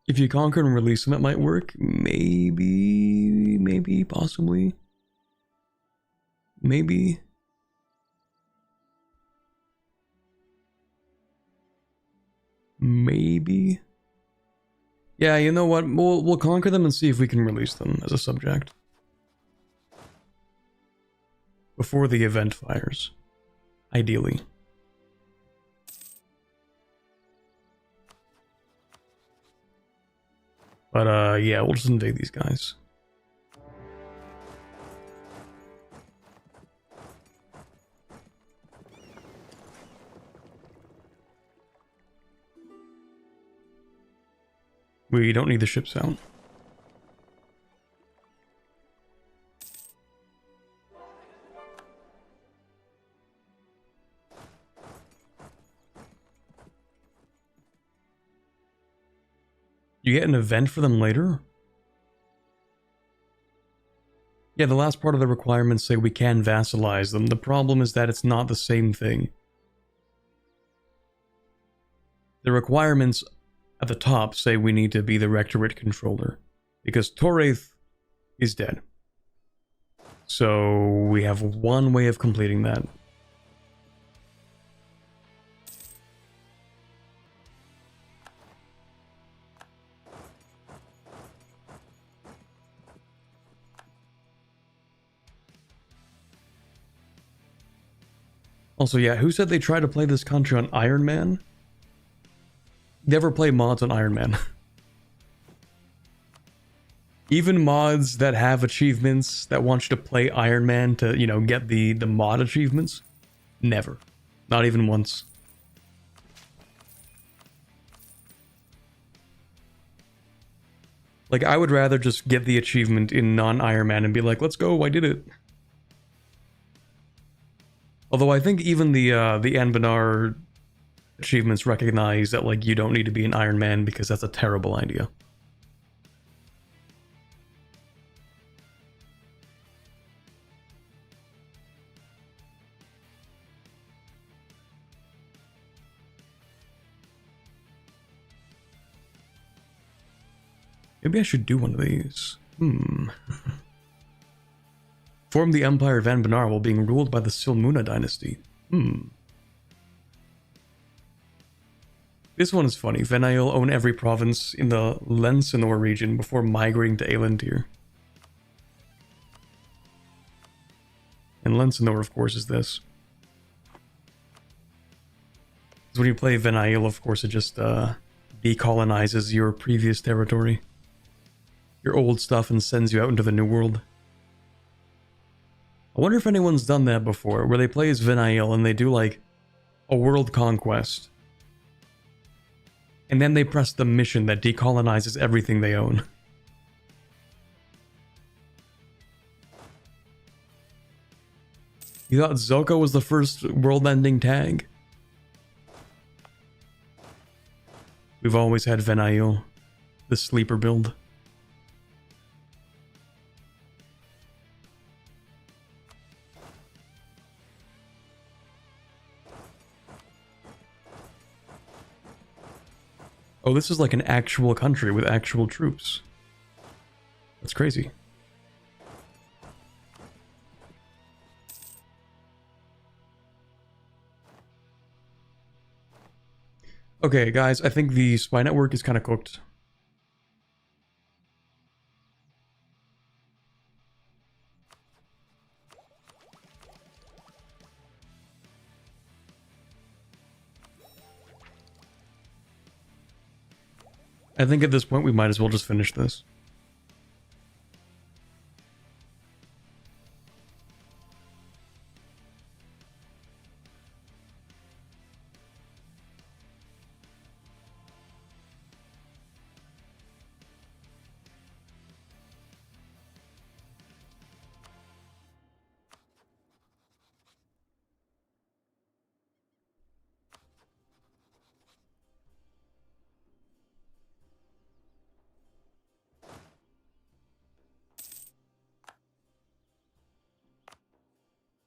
you conquer and release them, it might work. Maybe, possibly. Maybe. Yeah, you know what? We'll conquer them and see if we can release them as a subject. Before the event fires. Ideally. But, yeah, we'll just invade these guys. We don't need the ships out. You get an event for them later? Yeah, the last part of the requirements say we can vassalize them. The problem is that it's not the same thing. The requirements at the top say we need to be the Rectorate controller, because Torraith is dead. So we have one way of completing that. Also, yeah, who said they tried to play this country on Iron Man? Never play mods on Iron Man. Even mods that have achievements that want you to play Iron Man to, you know, get the mod achievements, never. Not even once. Like, I would rather just get the achievement in non-Iron Man and be like, let's go, I did it. Although I think even the Anbanar achievements recognize that, like, you don't need to be an Iron Man because that's a terrible idea. Maybe I should do one of these. Formed the Empire of Anbanar while being ruled by the Silmuna dynasty. This one is funny. Venail own every province in the Lensinor region before migrating to Elandir. And Lensinor, of course, is this. So when you play Venail, of course, it just decolonizes your previous territory. Your old stuff, and sends you out into the new world. I wonder if anyone's done that before, where they play as Venail and they do like a world conquest. And then they press the mission that decolonizes everything they own. You thought Zoko was the first world-ending tag? We've always had Venail, the sleeper build. Oh, this is like an actual country with actual troops. That's crazy. Okay, guys, I think the spy network is kind of cooked. I think at this point we might as well just finish this.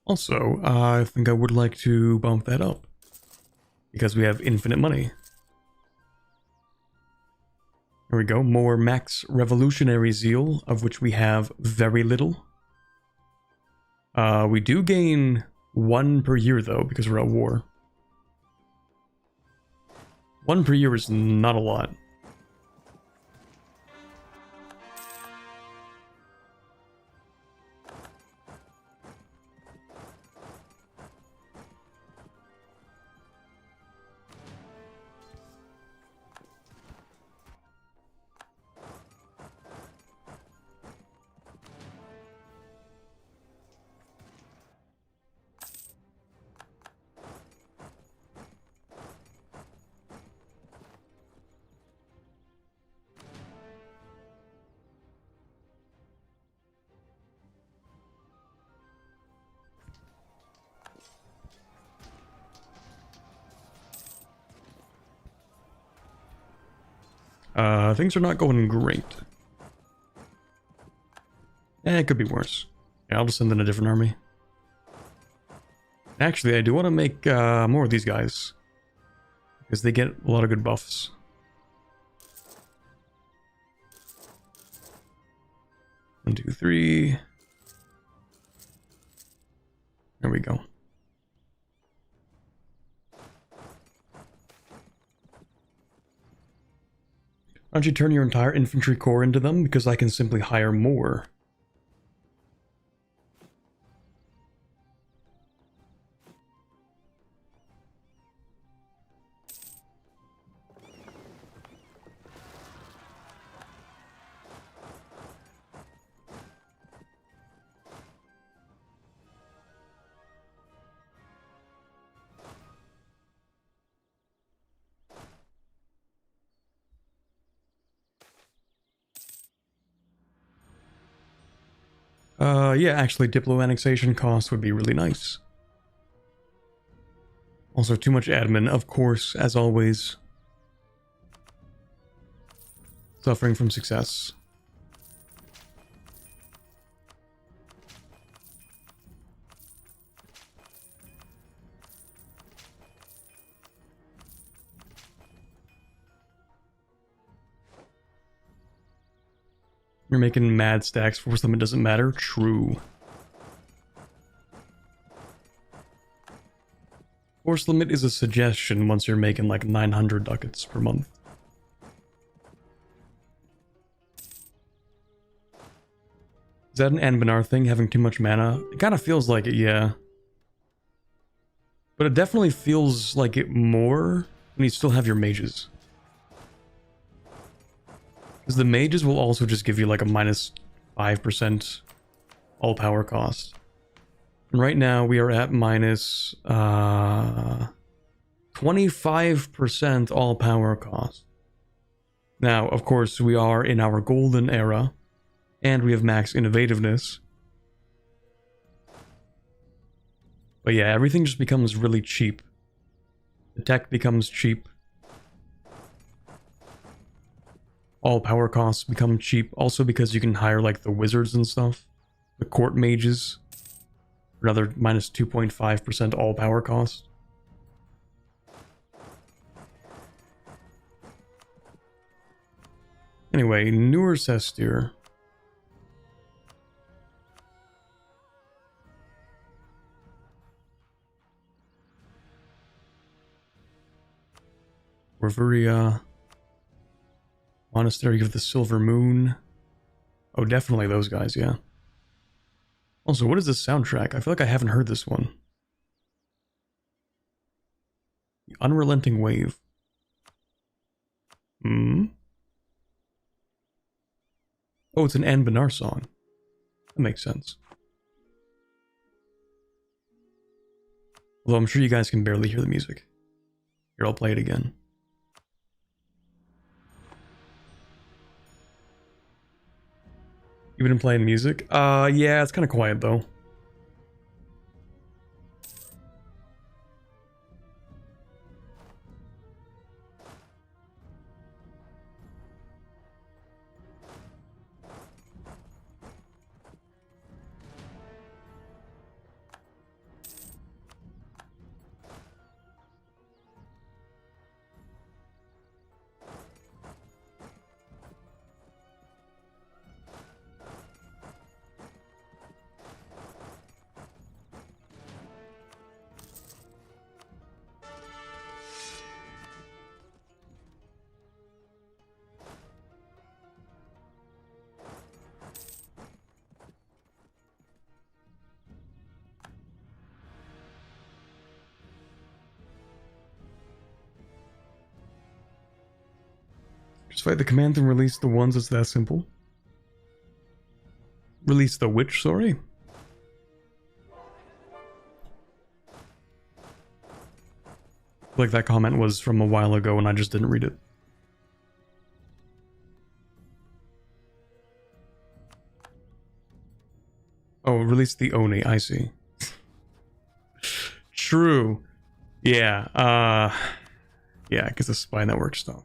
Also, I think I would like to bump that up, because we have infinite money. There we go, more max revolutionary zeal, of which we have very little. We do gain 1 per year though, because we're at war. 1 per year is not a lot. Things are not going great. It could be worse. Yeah, I'll just send in a different army. Actually, I do want to make more of these guys, because they get a lot of good buffs. One, two, three. There we go. Why don't you turn your entire infantry corps into them? Because I can simply hire more. Yeah, actually, Diplo annexation costs would be really nice. Also, too much admin, of course, as always. Suffering from success. You're making mad stacks. Force limit doesn't matter. True. Force limit is a suggestion once you're making like 900 ducats per month. Is that an Anbanar thing, having too much mana? It kind of feels like it, yeah. But it definitely feels like it more when you still have your mages. Because the mages will also just give you like a minus 5% all power cost. And right now we are at minus 25% all power cost. Now, of course, we are in our golden era, and we have max innovativeness. But yeah, everything just becomes really cheap. The tech becomes cheap. All power costs become cheap, also because you can hire like the wizards and stuff. The court mages. Another minus 2.5% all power cost. Anyway, newer Sestir. Reveria. Monastery of the Silver Moon. Oh, definitely those guys, yeah. Also, what is this soundtrack? I feel like I haven't heard this one. The Unrelenting Wave. Hmm? Oh, it's an Anbanar song. That makes sense. Although I'm sure you guys can barely hear the music. Here, I'll play it again. You been playing music? Yeah, it's kind of quiet though. Just fight the command and release the ones, it's that simple. Release the which, sorry? Like that comment was from a while ago and I just didn't read it. Oh, release the Oni, I see. True. Yeah, yeah, because the Spy Network stuff.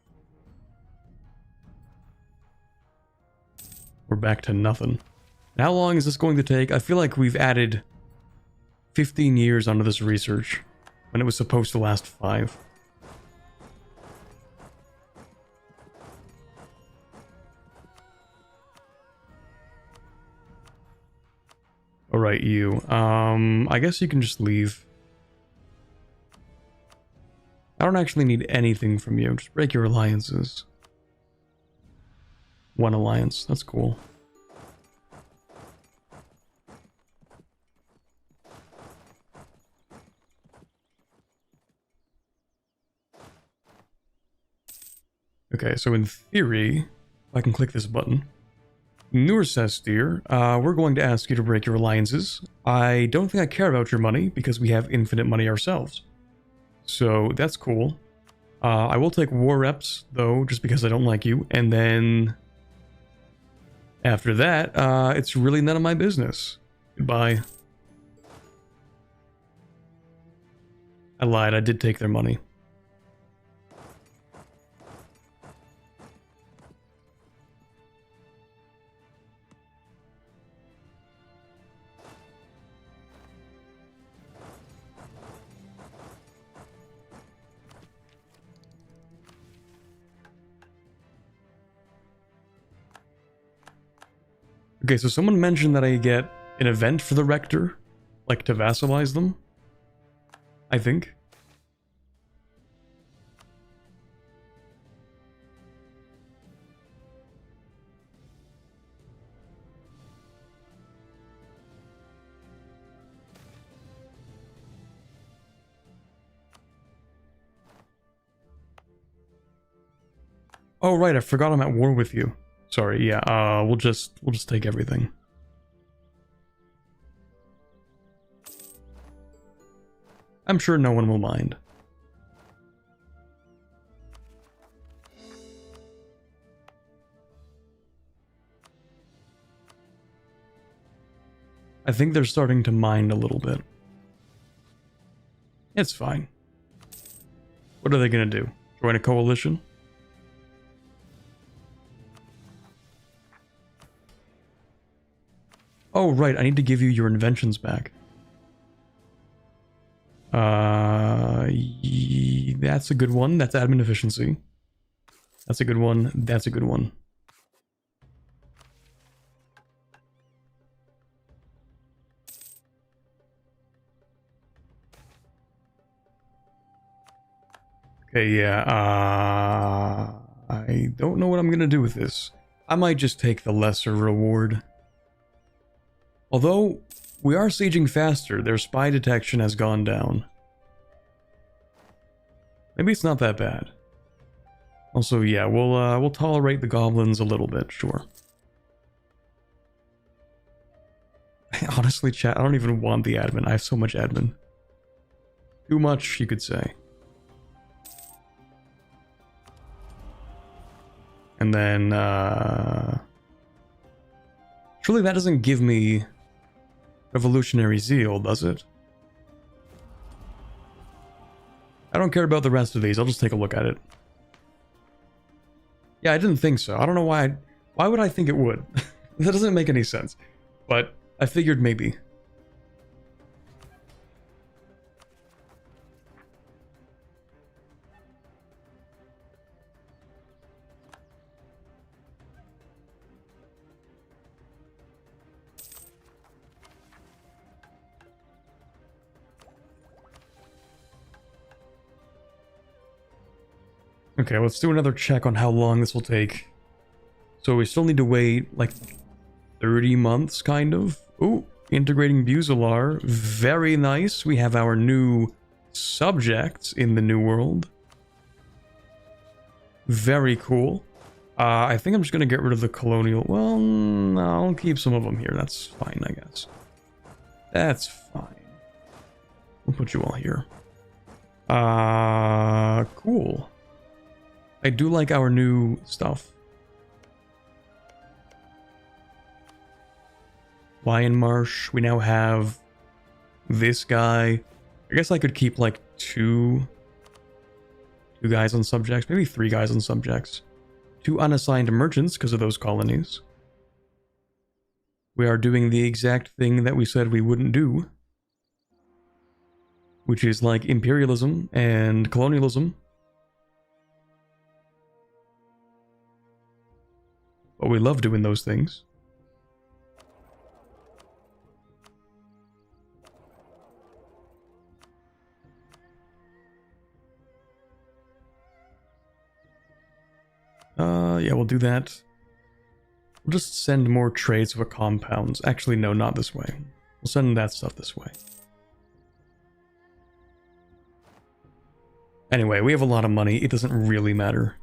We're back to nothing. How long is this going to take? I feel like we've added 15 years onto this research when it was supposed to last 5. Alright, you. I guess you can just leave. I don't actually need anything from you. Just break your alliances. 1 alliance. That's cool. Okay, so in theory, if I can click this button. Newer Sestir, we're going to ask you to break your alliances. I don't think I care about your money because we have infinite money ourselves. So that's cool. I will take war reps though, just because I don't like you. And then After that, it's really none of my business. Goodbye. I lied, I did take their money. Okay, so someone mentioned that I get an event for the Rector, like to vassalize them, I think. Oh right, I forgot I'm at war with you. Sorry, yeah, we'll just take everything. I'm sure no one will mind. I think they're starting to mind a little bit. It's fine. What are they gonna do? Join a coalition? Oh, right, I need to give you your inventions back. That's a good one. That's admin efficiency. That's a good one. That's a good one. Okay, yeah, I don't know what I'm gonna do with this. I might just take the lesser reward. Although, we are sieging faster, their spy detection has gone down. Maybe it's not that bad. Also, yeah, we'll tolerate the goblins a little bit, sure. Honestly, chat, I don't even want the admin. I have so much admin. Too much, you could say. And then, surely that doesn't give me revolutionary zeal, does it? I don't care about the rest of these, I'll just take a look at it. Yeah, I didn't think so. I don't know why. Why would I think it would? That doesn't make any sense. But I figured maybe. Okay, let's do another check on how long this will take. So we still need to wait, like, 30 months, kind of. Ooh, integrating Buzelar. Very nice. We have our new subjects in the New World. Very cool. I think I'm just going to get rid of the colonial. Well, no, I'll keep some of them here. That's fine, I guess. That's fine. We'll put you all here. Cool. I do like our new stuff. Lion Marsh. We now have this guy. I guess I could keep like two guys on subjects, maybe 3 guys on subjects. 2 unassigned merchants because of those colonies. We are doing the exact thing that we said we wouldn't do, which is like imperialism and colonialism. But we love doing those things. Yeah, we'll do that. We'll just send more trades for compounds. Actually, no, not this way. We'll send that stuff this way. Anyway, we have a lot of money. It doesn't really matter.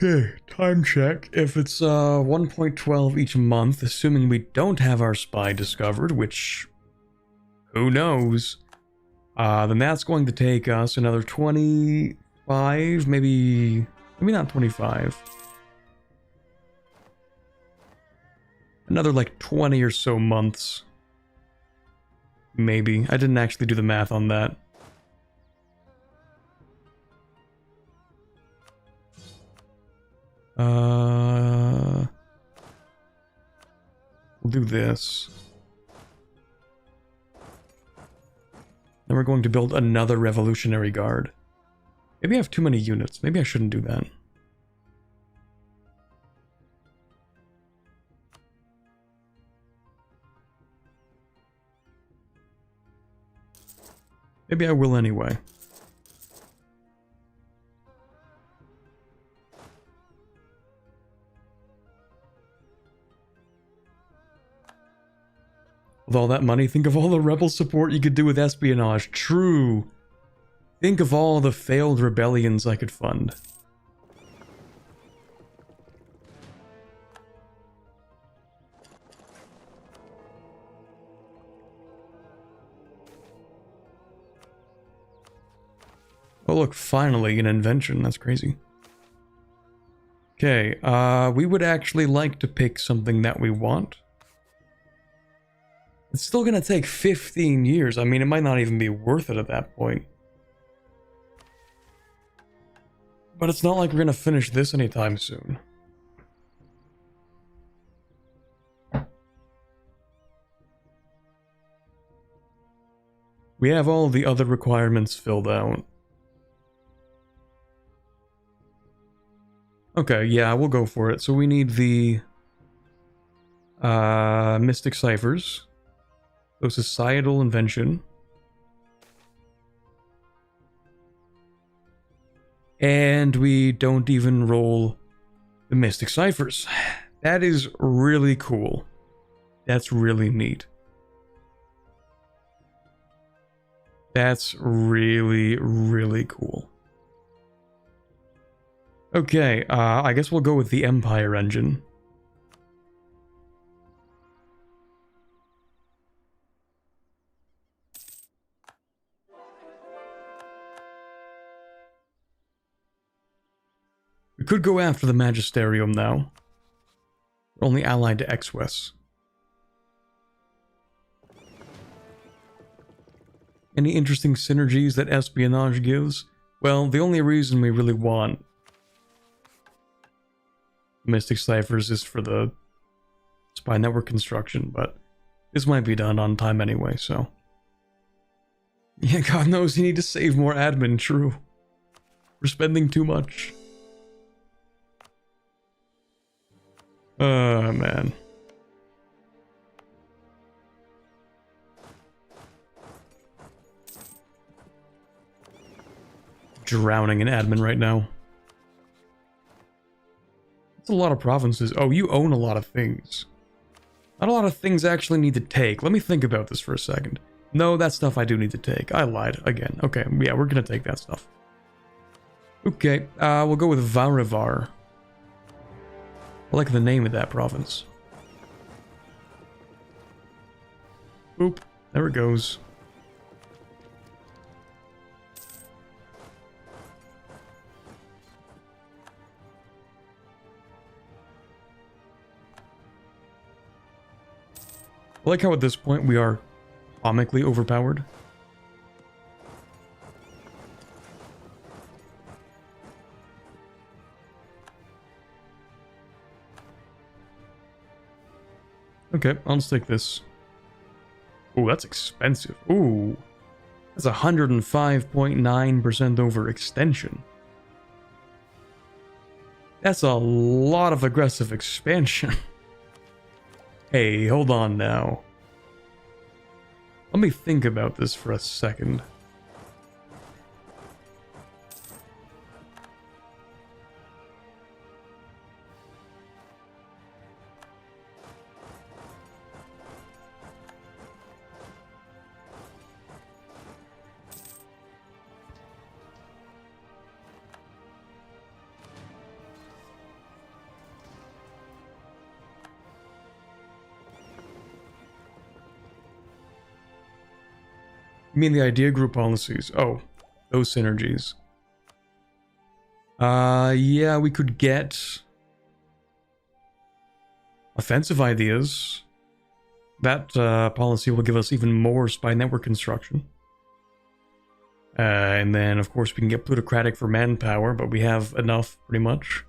Okay, time check. If it's 1.12 each month, assuming we don't have our spy discovered, which who knows, then that's going to take us another 25, maybe not 25. Another like 20 or so months. Maybe. I didn't actually do the math on that. We'll do this. Then we're going to build another Revolutionary Guard. Maybe I have too many units. Maybe I shouldn't do that. Maybe I will anyway. With all that money, think of all the rebel support you could do with espionage. True. Think of all the failed rebellions I could fund. Oh look, finally an invention. That's crazy. Okay, we would actually like to pick something that we want. It's still gonna take 15 years. I mean, it might not even be worth it at that point. But it's not like we're gonna finish this anytime soon. We have all the other requirements filled out. Okay, yeah, we'll go for it. So we need the Mystic Ciphers. So societal invention. And we don't even roll the Mystic Ciphers. That is really cool. That's really neat. That's really, really cool. Okay, I guess we'll go with the Empire engine. We could go after the Magisterium now. We're only allied to Exwes. Any interesting synergies that espionage gives? Well, the only reason we really want Mystic Ciphers is for the spy network construction, but this might be done on time anyway, so. Yeah, God knows you need to save more admin, true. We're spending too much. Oh, man. Drowning in admin right now. That's a lot of provinces. Oh, you own a lot of things. Not a lot of things I actually need to take. Let me think about this for a second. No, that stuff I do need to take. I lied again. Okay, yeah, we're gonna take that stuff. Okay, we'll go with Varivar. I like the name of that province. Oop, there it goes. I like how at this point we are comically overpowered. Okay, I'll just take this. Ooh, that's expensive. Ooh, that's 105.9% over extension. That's a lot of aggressive expansion. Hey, hold on now. Let me think about this for a second. You mean the idea group policies? Oh, those synergies. Yeah, we could get offensive ideas. That policy will give us even more spy network construction. And then, of course, we can get plutocratic for manpower, but we have enough, pretty much.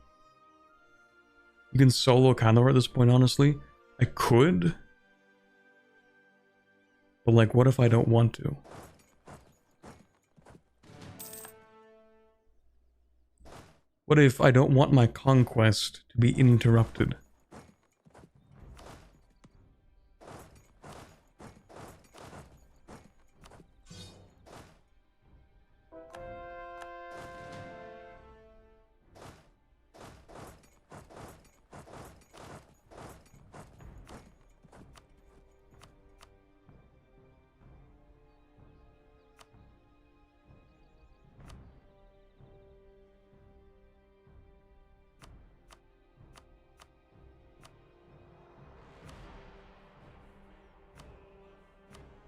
You can solo Condor at this point, honestly. I could. But, like, what if I don't want to? What if I don't want my conquest to be interrupted?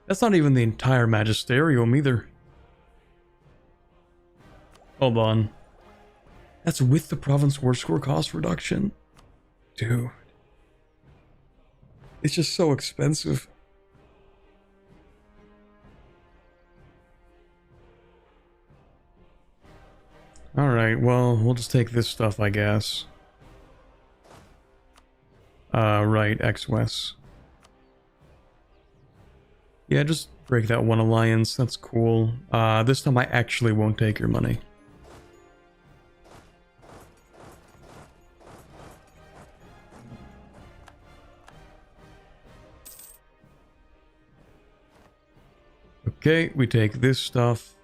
That's not even the entire magisterium either. Hold on. That's with the province war score cost reduction? Dude. It's just so expensive. Alright, well, we'll just take this stuff, I guess. Right, X-West. Yeah, just break that one alliance, that's cool. This time I actually won't take your money. Okay, we take this stuff.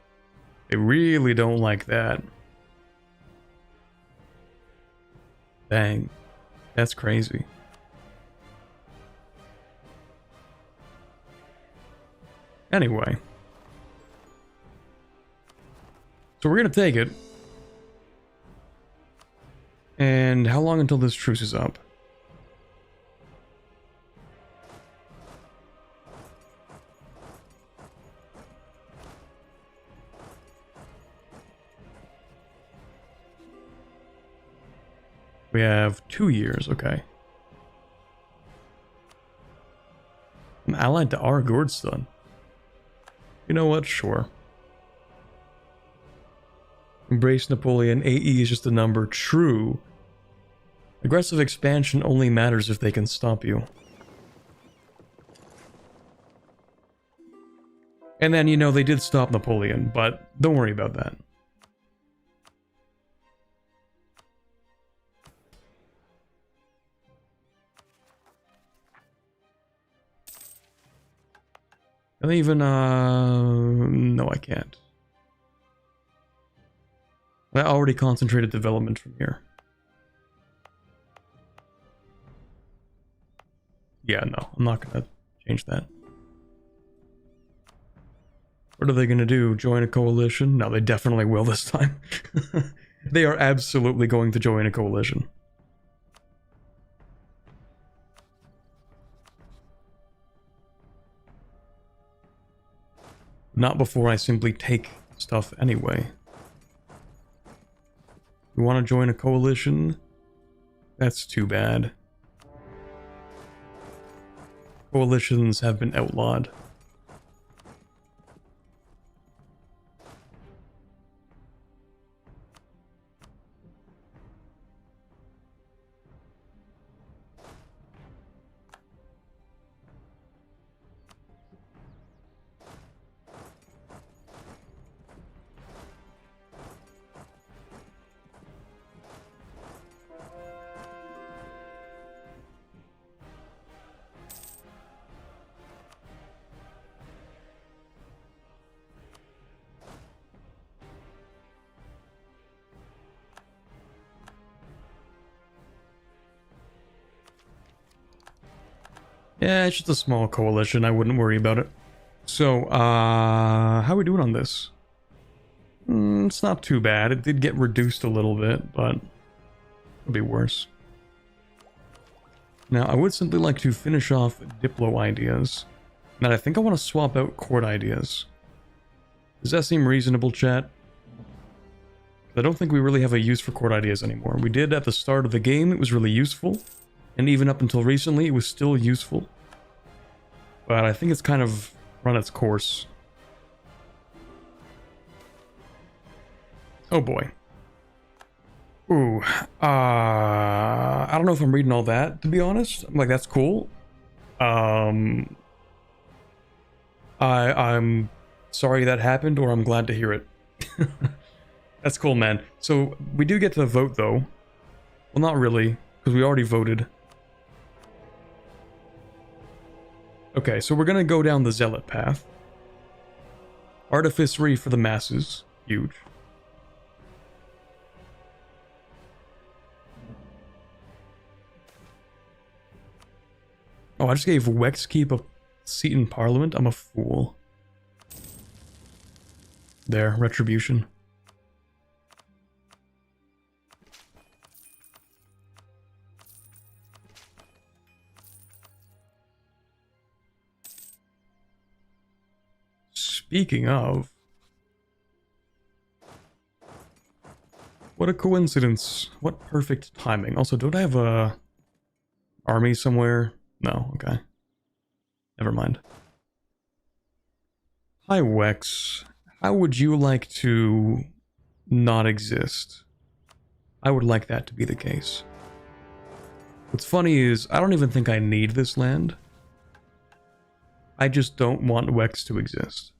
They really don't like that. Dang, that's crazy. Anyway. So we're gonna take it. And how long until this truce is up? We have 2 years, okay. I'm allied to our Gordstun. You know what? Sure. Embrace Napoleon. AE is just a number. True. Aggressive expansion only matters if they can stop you. And then, you know, they did stop Napoleon, but don't worry about that. And even, no, I can't. I already concentrated development from here. Yeah, no, I'm not gonna change that. What are they gonna do? Join a coalition? No, they definitely will this time. They are absolutely going to join a coalition. Not before I simply take stuff anyway. You want to join a coalition? That's too bad. Coalitions have been outlawed. Yeah, it's just a small coalition. I wouldn't worry about it. So, how are we doing on this? It's not too bad. It did get reduced a little bit, but it could be worse. Now, I would simply like to finish off Diplo ideas. And I think I want to swap out court ideas. Does that seem reasonable, chat? I don't think we really have a use for court ideas anymore. We did at the start of the game, it was really useful. And even up until recently, it was still useful. But I think it's kind of run its course. Oh boy. Ooh. I don't know if I'm reading all that, to be honest. I'm like, that's cool. I'm sorry that happened, or I'm glad to hear it. That's cool, man. So, we do get to vote, though. Well, not really, because we already voted. Okay, so we're gonna go down the zealot path. Artificery for the masses. Huge. Oh, I just gave Wexkeep a seat in Parliament? I'm a fool. There, retribution. Speaking of... What a coincidence. What perfect timing. Also, don't I have a... army somewhere? No, okay. Never mind. Hi, Wex. How would you like to not exist? I would like that to be the case. What's funny is, I don't even think I need this land. I just don't want Wex to exist.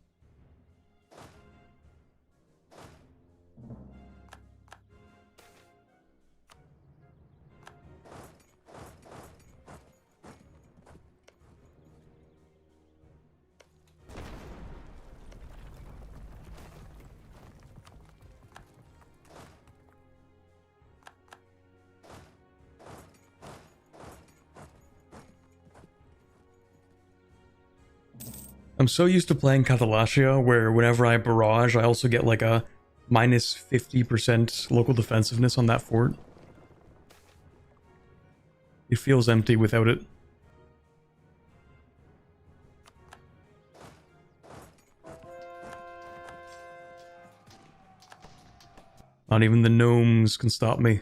I'm so used to playing Catalachia, where whenever I barrage, I also get like a minus 50% local defensiveness on that fort. It feels empty without it. Not even the gnomes can stop me.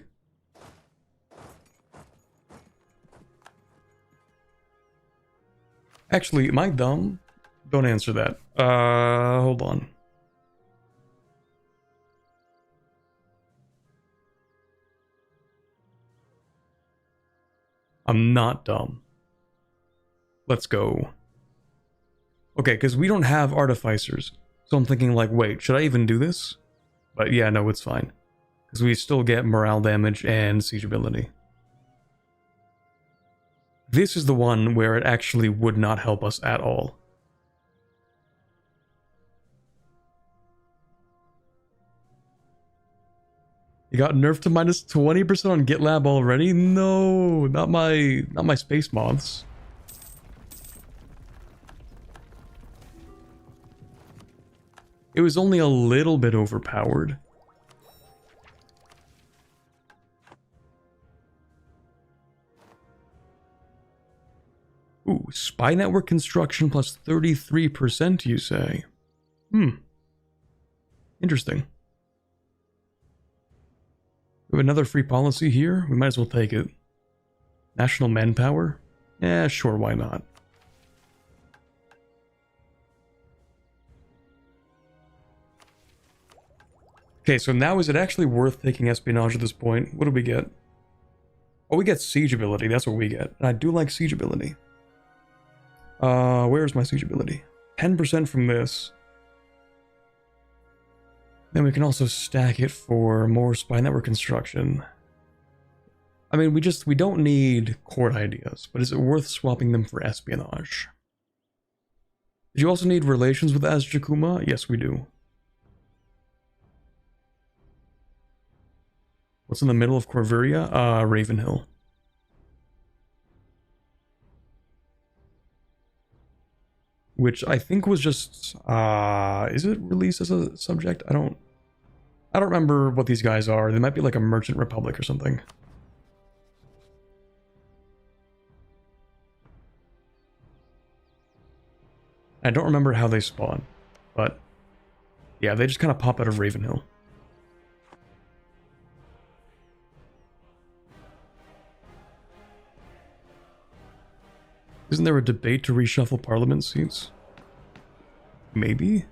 Actually, am I dumb? Don't answer that. Hold on. I'm not dumb. Let's go. Okay, because we don't have artificers. So I'm thinking like, wait, should I even do this? But yeah, no, it's fine. Because we still get morale damage and siege ability. This is the one where it actually would not help us at all. You got nerfed to minus 20% on GitLab already? No, not my space moths. It was only a little bit overpowered. Ooh, spy network construction plus 33%, you say? Interesting. We have another free policy here. We might as well take it. National manpower? Yeah, sure, why not? Okay, so now is it actually worth taking espionage at this point? What do we get? Oh, we get siege ability. That's what we get. And I do like siege ability. Where's my siege ability? 10% from this. Then we can also stack it for more spy network construction. I mean, we don't need court ideas, but is it worth swapping them for espionage? Did you also need relations with Azjakuma? Yes, we do. What's in the middle of Corvuria? Ravenhill. Which I think was just, is it released as a subject? I don't remember what these guys are. They might be like a merchant republic or something. I don't remember how they spawn, but Yeah, they just kind of pop out of Ravenhill. Isn't there a debate to reshuffle parliament seats? Maybe?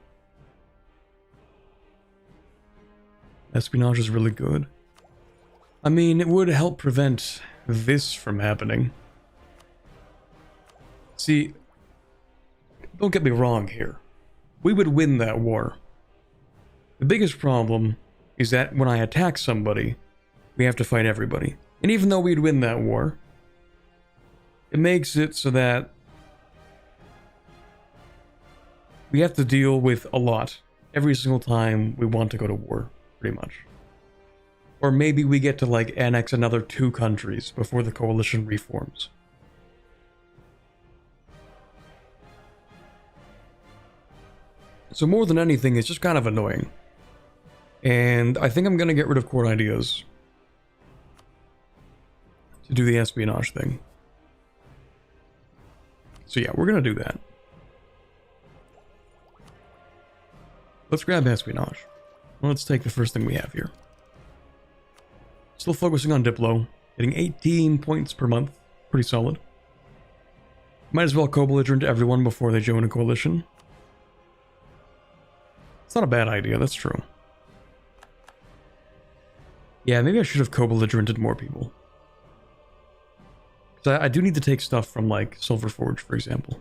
Espionage is really good. I mean, it would help prevent this from happening. See, don't get me wrong here. We would win that war. The biggest problem is that when I attack somebody, we have to fight everybody. And even though we'd win that war, it makes it so that we have to deal with a lot every single time we want to go to war, pretty much. Or maybe we get to, like, annex another 2 countries before the coalition reforms. So more than anything, it's just kind of annoying. And I think I'm going to get rid of court ideas to do the espionage thing. So yeah, we're going to do that. Let's grab espionage. Let's take the first thing we have here. Still focusing on Diplo, getting 18 points per month. Pretty solid. Might as well co-belligerent everyone before they join a coalition. It's not a bad idea, that's true. Yeah, maybe I should have co-belligerented more people. Because I do need to take stuff from, like, Silverforge, for example.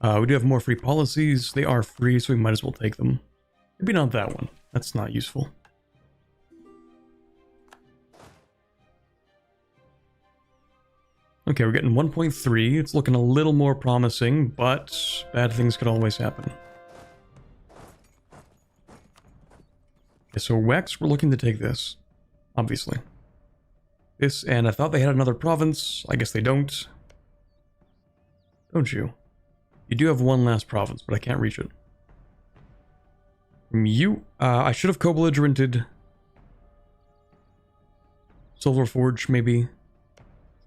We do have more free policies. They are free, so we might as well take them. Maybe not that one. That's not useful. Okay, we're getting 1.3. It's looking a little more promising, but bad things could always happen. Okay, so Wex, we're looking to take this. Obviously. This, and I thought they had another province. I guess they don't. Don't you? You do have one last province, but I can't reach it. From you, I should have co-belligerented Silverforge, maybe.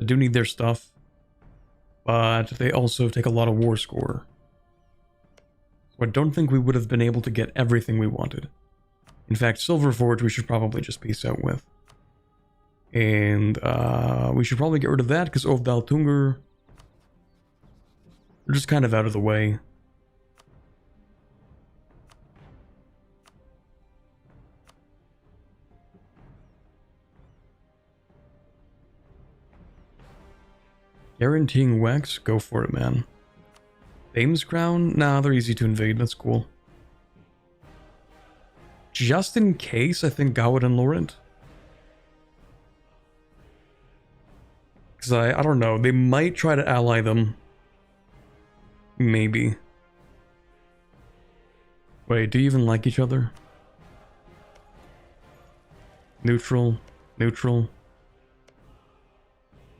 I do need their stuff, but they also take a lot of war score. So I don't think we would have been able to get everything we wanted. In fact, Silverforge we should probably just peace out with. And we should probably get rid of that, because Ovdaltungur, they're just kind of out of the way. Guaranteeing Wex? Go for it, man. Thames Crown? Nah, they're easy to invade, that's cool. Just in case, I think Gawad and Laurent. Because I don't know, they might try to ally them. Maybe. Wait, do you even like each other? Neutral. Neutral.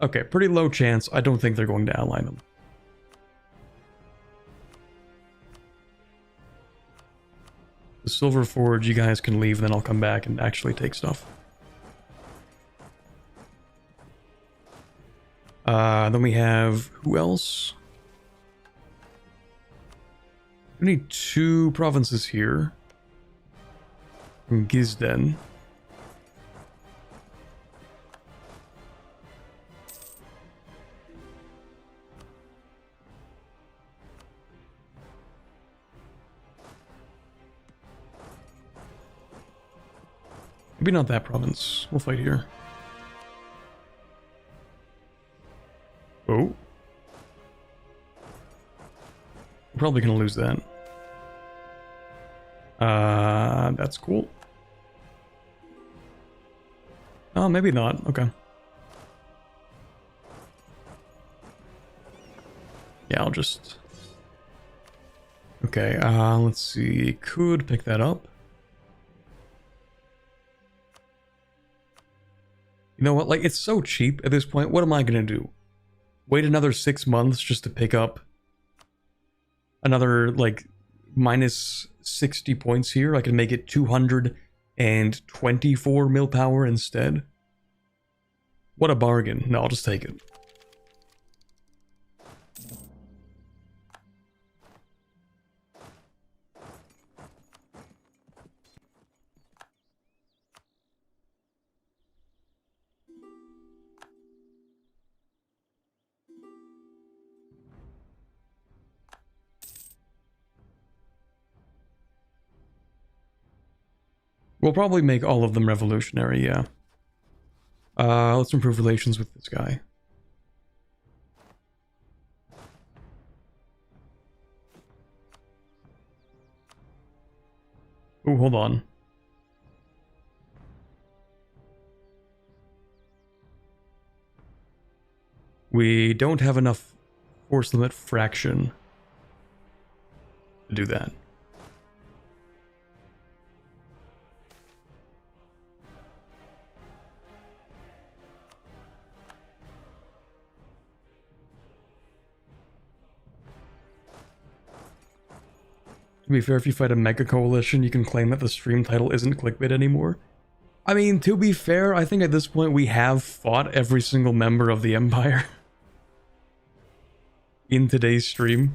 Okay, pretty low chance. I don't think they're going to ally them. The Silverforge, you guys can leave, then I'll come back and actually take stuff. Then we have... who else? We need 2 provinces here. From Gizden. Maybe not that province. We'll fight here. Oh. We're probably gonna lose that. That's cool. Oh, maybe not. Okay. Yeah, I'll just... Okay, let's see. Could pick that up. You know what? Like, it's so cheap at this point. What am I gonna do? Wait another 6 months just to pick up another, like, minus 60 points here? I can make it 200 and 24 mil power instead. What a bargain. No, I'll just take it. We'll probably make all of them revolutionary, yeah. Let's improve relations with this guy. Oh, hold on. We don't have enough force limit fraction to do that. To be fair, if you fight a mega coalition, you can claim that the stream title isn't clickbait anymore. I mean, to be fair, I think at this point we have fought every single member of the Empire in today's stream.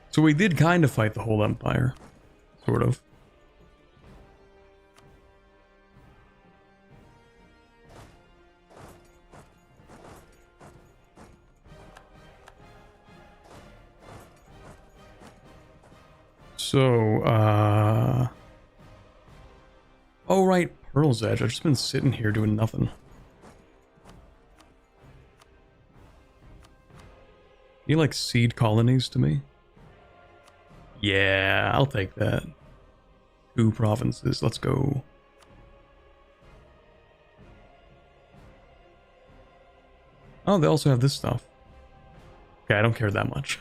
So we did kind of fight the whole Empire. Sort of. So, oh right, Pearl's Edge. I've just been sitting here doing nothing. You like seed colonies to me? Yeah, I'll take that. 2 provinces, let's go. Oh, they also have this stuff. Okay, I don't care that much.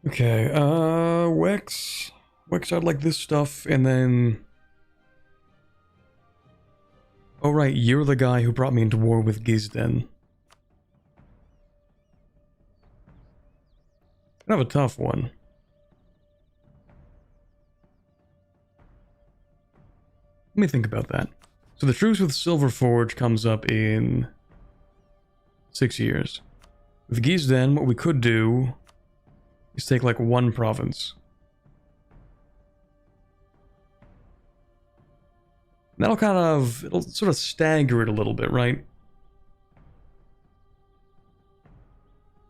Okay, Wex. Wex, I'd like this stuff, and then... Oh right, you're the guy who brought me into war with Gizden. Kind of a tough one. Let me think about that. So the truce with Silverforge comes up in 6 years. With Gizden, what we could do is take like 1 province. That'll kind of, it'll sort of stagger it a little bit, right?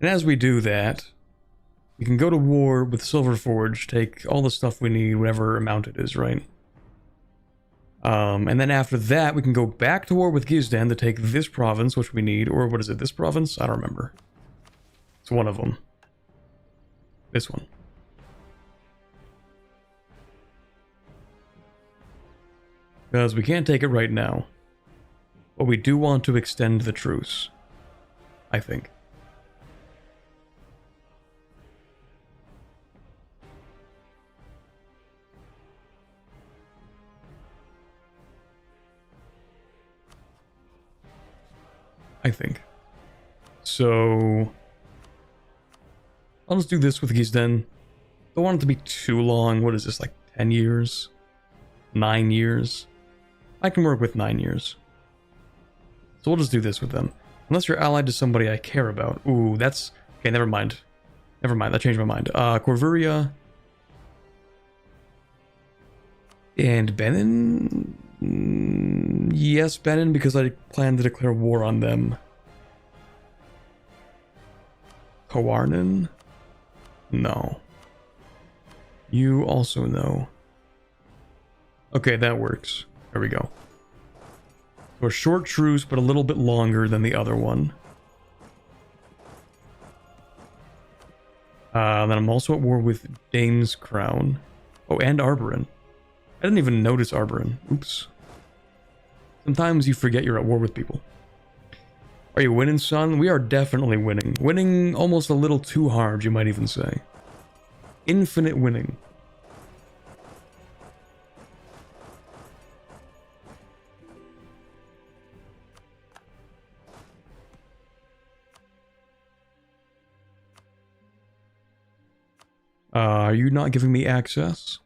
And as we do that, we can go to war with Silverforge, take all the stuff we need, whatever amount it is, right? And then after that, we can go back to war with Gizdan to take this province, which we need, or what is it, this province? I don't remember. It's one of them. This one. Because we can't take it right now. But we do want to extend the truce. I think. So... I'll just do this with Gizden. Don't want it to be too long. What is this, like 10 years? 9 years? I can work with 9 years. So we'll just do this with them. Unless you're allied to somebody I care about. Ooh, that's... Okay, never mind. Never mind, that changed my mind. Corvuria. And Benin? Yes, Benin, because I plan to declare war on them. Kawarnan? No. You also know. Okay, that works. There we go. So a short truce, but a little bit longer than the other one. Then I'm also at war with Dane's Crown. Oh, and Arborin. I didn't even notice Arborin. Oops. Sometimes you forget you're at war with people. Are you winning, son? We are definitely winning. Winning almost a little too hard, you might even say. Infinite winning. Are you not giving me access?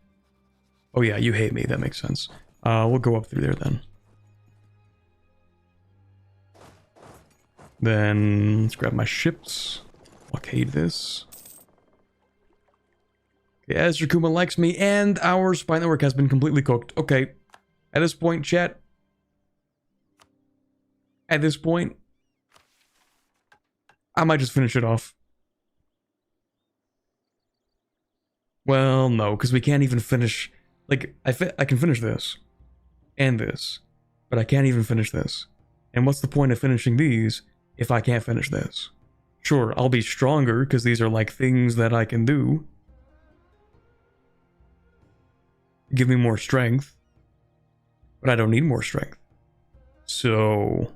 Oh yeah, you hate me. That makes sense. We'll go up through there then. Then let's grab my ships. Blockade this. Okay, Ezra Kuma likes me, and our spy network has been completely cooked. Okay. At this point, chat. At this point, I might just finish it off. Well, no, because we can't even finish... Like, I can finish this. And this. But I can't even finish this. And what's the point of finishing these if I can't finish this? Sure, I'll be stronger, because these are, like, things that I can do. Give me more strength. But I don't need more strength. So...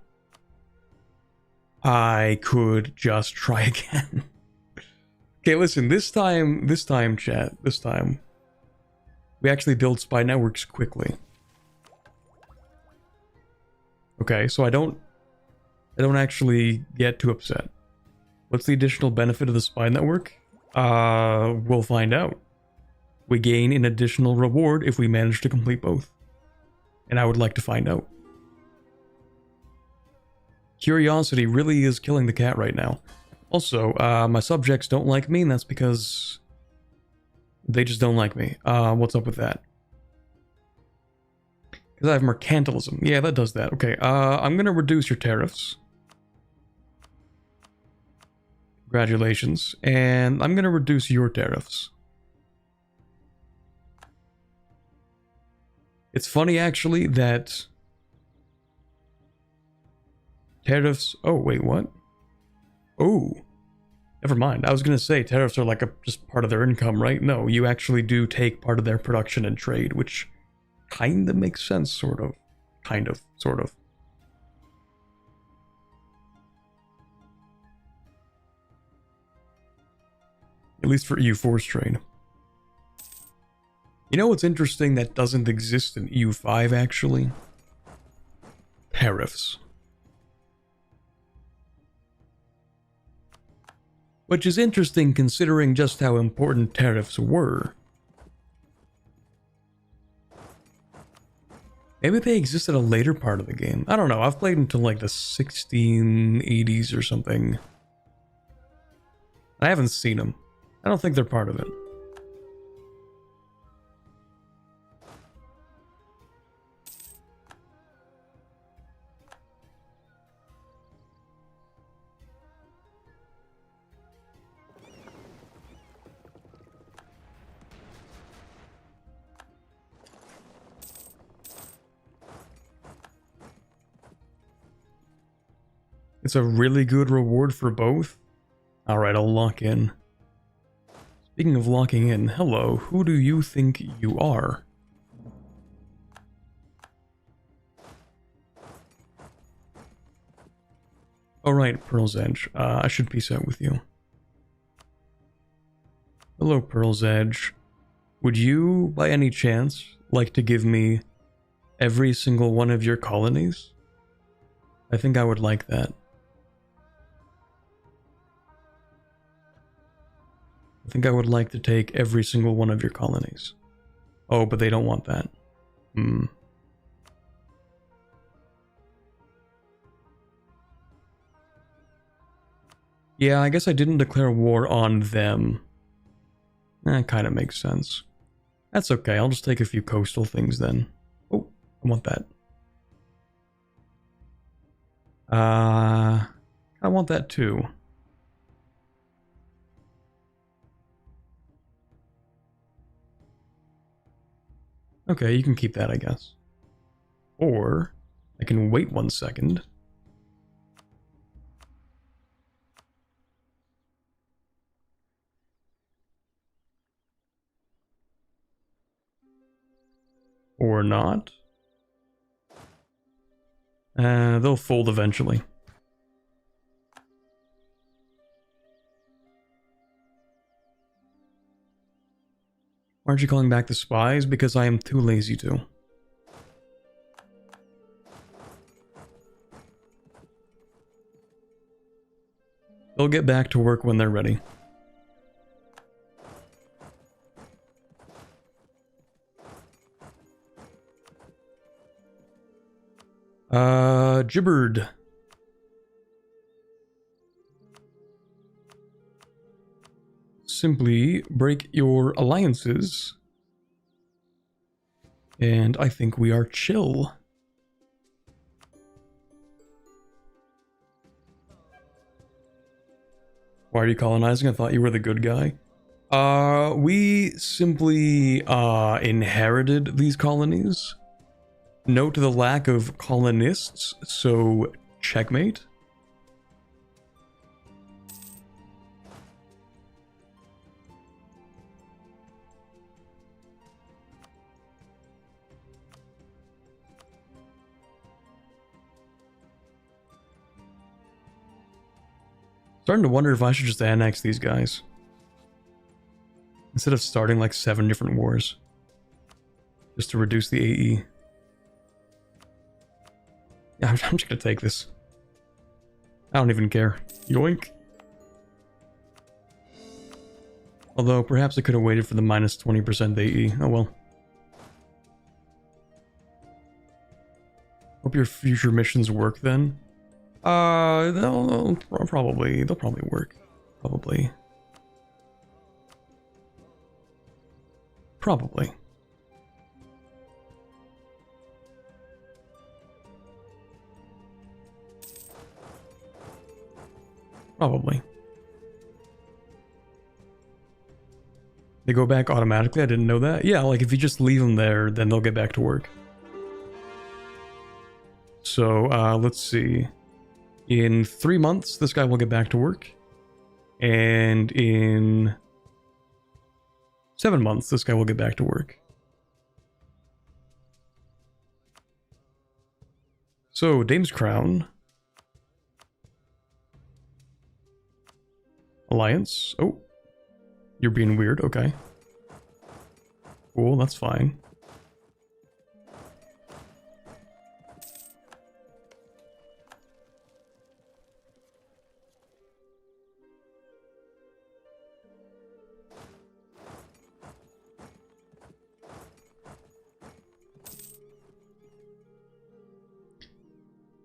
I could just try again. Okay, listen, this time, chat, this time, we actually build spy networks quickly. Okay, so I don't actually get too upset. What's the additional benefit of the spy network? We'll find out. We gain an additional reward if we manage to complete both. And I would like to find out. Curiosity really is killing the cat right now. Also, my subjects don't like me, and that's because they just don't like me. What's up with that? Because I have mercantilism. Yeah, that does that. Okay, I'm gonna reduce your tariffs. Congratulations. And I'm gonna reduce your tariffs. It's funny, actually, that... Tariffs... Oh, wait, what? Oh, never mind. I was going to say tariffs are like just part of their income, right? No, you actually do take part of their production and trade, which kind of makes sense, sort of. Kind of, sort of. At least for EU4's trade. You know what's interesting that doesn't exist in EU5, actually? Tariffs. Which is interesting considering just how important tariffs were. Maybe they exist at a later part of the game. I don't know, I've played until like the 1680s or something. I haven't seen them. I don't think they're part of it. It's a really good reward for both. Alright, I'll lock in. Speaking of locking in, hello, who do you think you are? Alright, Pearl's Edge. I should peace out with you. Hello, Pearl's Edge. Would you, by any chance, like to give me every single one of your colonies? I think I would like that. I think I would like to take every single one of your colonies. Oh, but they don't want that. Hmm. Yeah, I guess I didn't declare war on them. That kind of makes sense. That's okay, I'll just take a few coastal things then. Oh, I want that. I want that too. Okay, you can keep that, I guess. Or I can wait 1 second. Or not. They'll fold eventually. Why aren't you calling back the spies? Because I am too lazy to. They'll get back to work when they're ready. Gibbered. Simply break your alliances. And I think we are chill. Why are you colonizing? I thought you were the good guy. We simply, inherited these colonies. Note the lack of colonists, so checkmate. Starting to wonder if I should just annex these guys. Instead of starting like 7 different wars. Just to reduce the AE. Yeah, I'm just gonna take this. I don't even care. Yoink. Although, perhaps I could have waited for the minus 20% AE. Oh well. Hope your future missions work then. They'll probably work. Probably. Probably. Probably. They go back automatically? I didn't know that. Yeah, like if you just leave them there, then they'll get back to work. So, let's see. In 3 months, this guy will get back to work. And in 7 months, this guy will get back to work. So, Dame's Crown. Alliance. Oh. You're being weird. Okay. Cool, that's fine.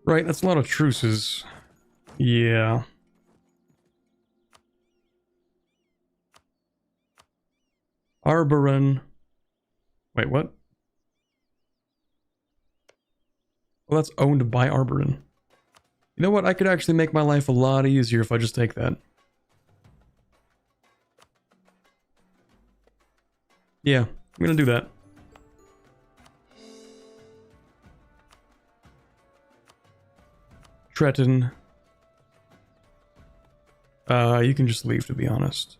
Right, that's a lot of truces. Yeah. Arboren. Wait, what? Well, that's owned by Arboren. You know what? I could actually make my life a lot easier if I just take that. Yeah, I'm gonna do that. Treton. You can just leave, to be honest.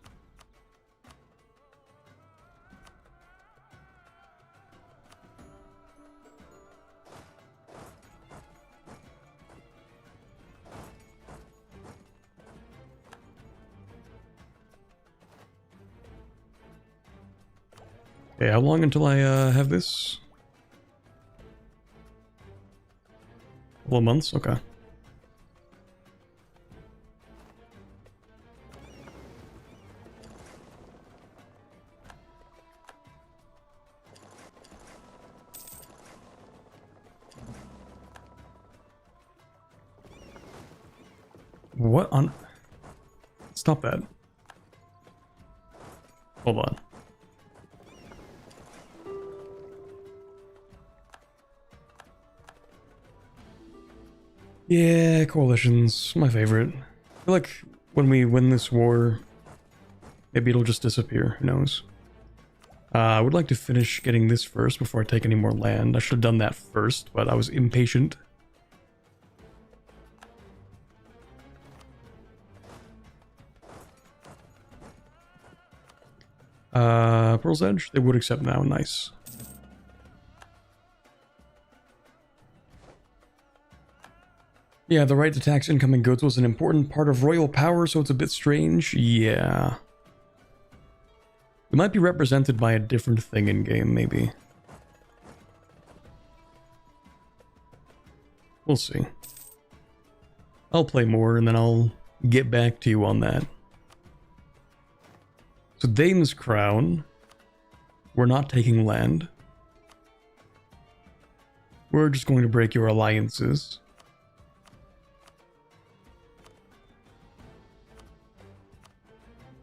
Okay, how long until I have this? A couple of months? Okay. What on... Stop that. Hold on. Yeah, coalitions, my favorite. I feel like when we win this war, maybe it'll just disappear, who knows. I would like to finish getting this first before I take any more land. I should have done that first, but I was impatient. Pearl's Edge? They would accept now. Nice. Yeah, the right to tax incoming goods was an important part of royal power, so it's a bit strange. Yeah. We might be represented by a different thing in game, maybe. We'll see. I'll play more and then I'll get back to you on that. So Dane's Crown. We're not taking land. We're just going to break your alliances.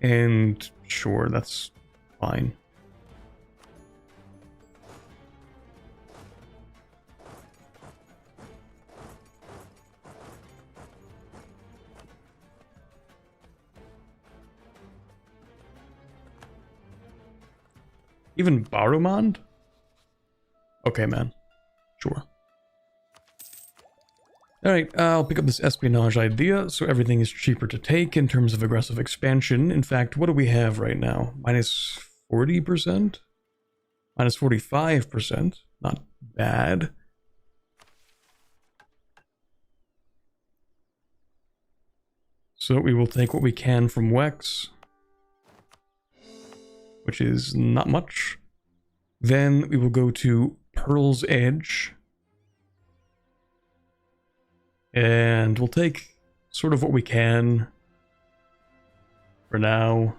And sure, that's fine. Even Barumand? Okay, man. Sure. Alright, I'll pick up this espionage idea, so everything is cheaper to take in terms of aggressive expansion. In fact, what do we have right now? Minus 40%? Minus 45%. Not bad. So we will take what we can from Wex, which is not much. Then we will go to Pearl's Edge. And we'll take sort of what we can for now.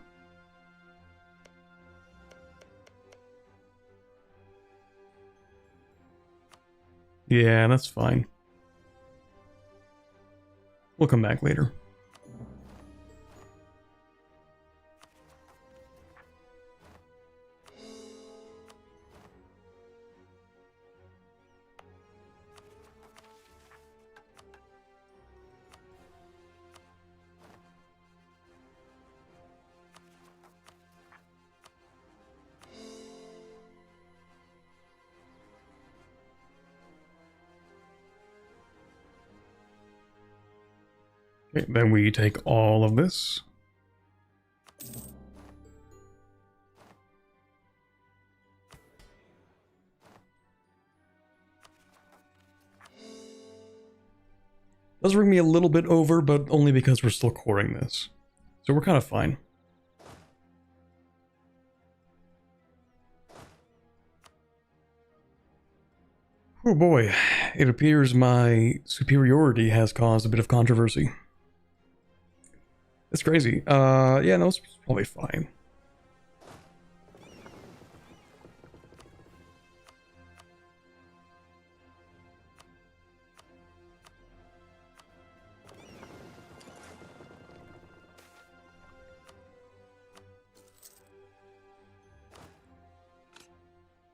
Yeah, that's fine. We'll come back later. Okay, then we take all of this. Does bring me a little bit over, but only because we're still coring this. So we're kind of fine. Oh boy, it appears my superiority has caused a bit of controversy. That's crazy. Yeah, no, it's probably fine.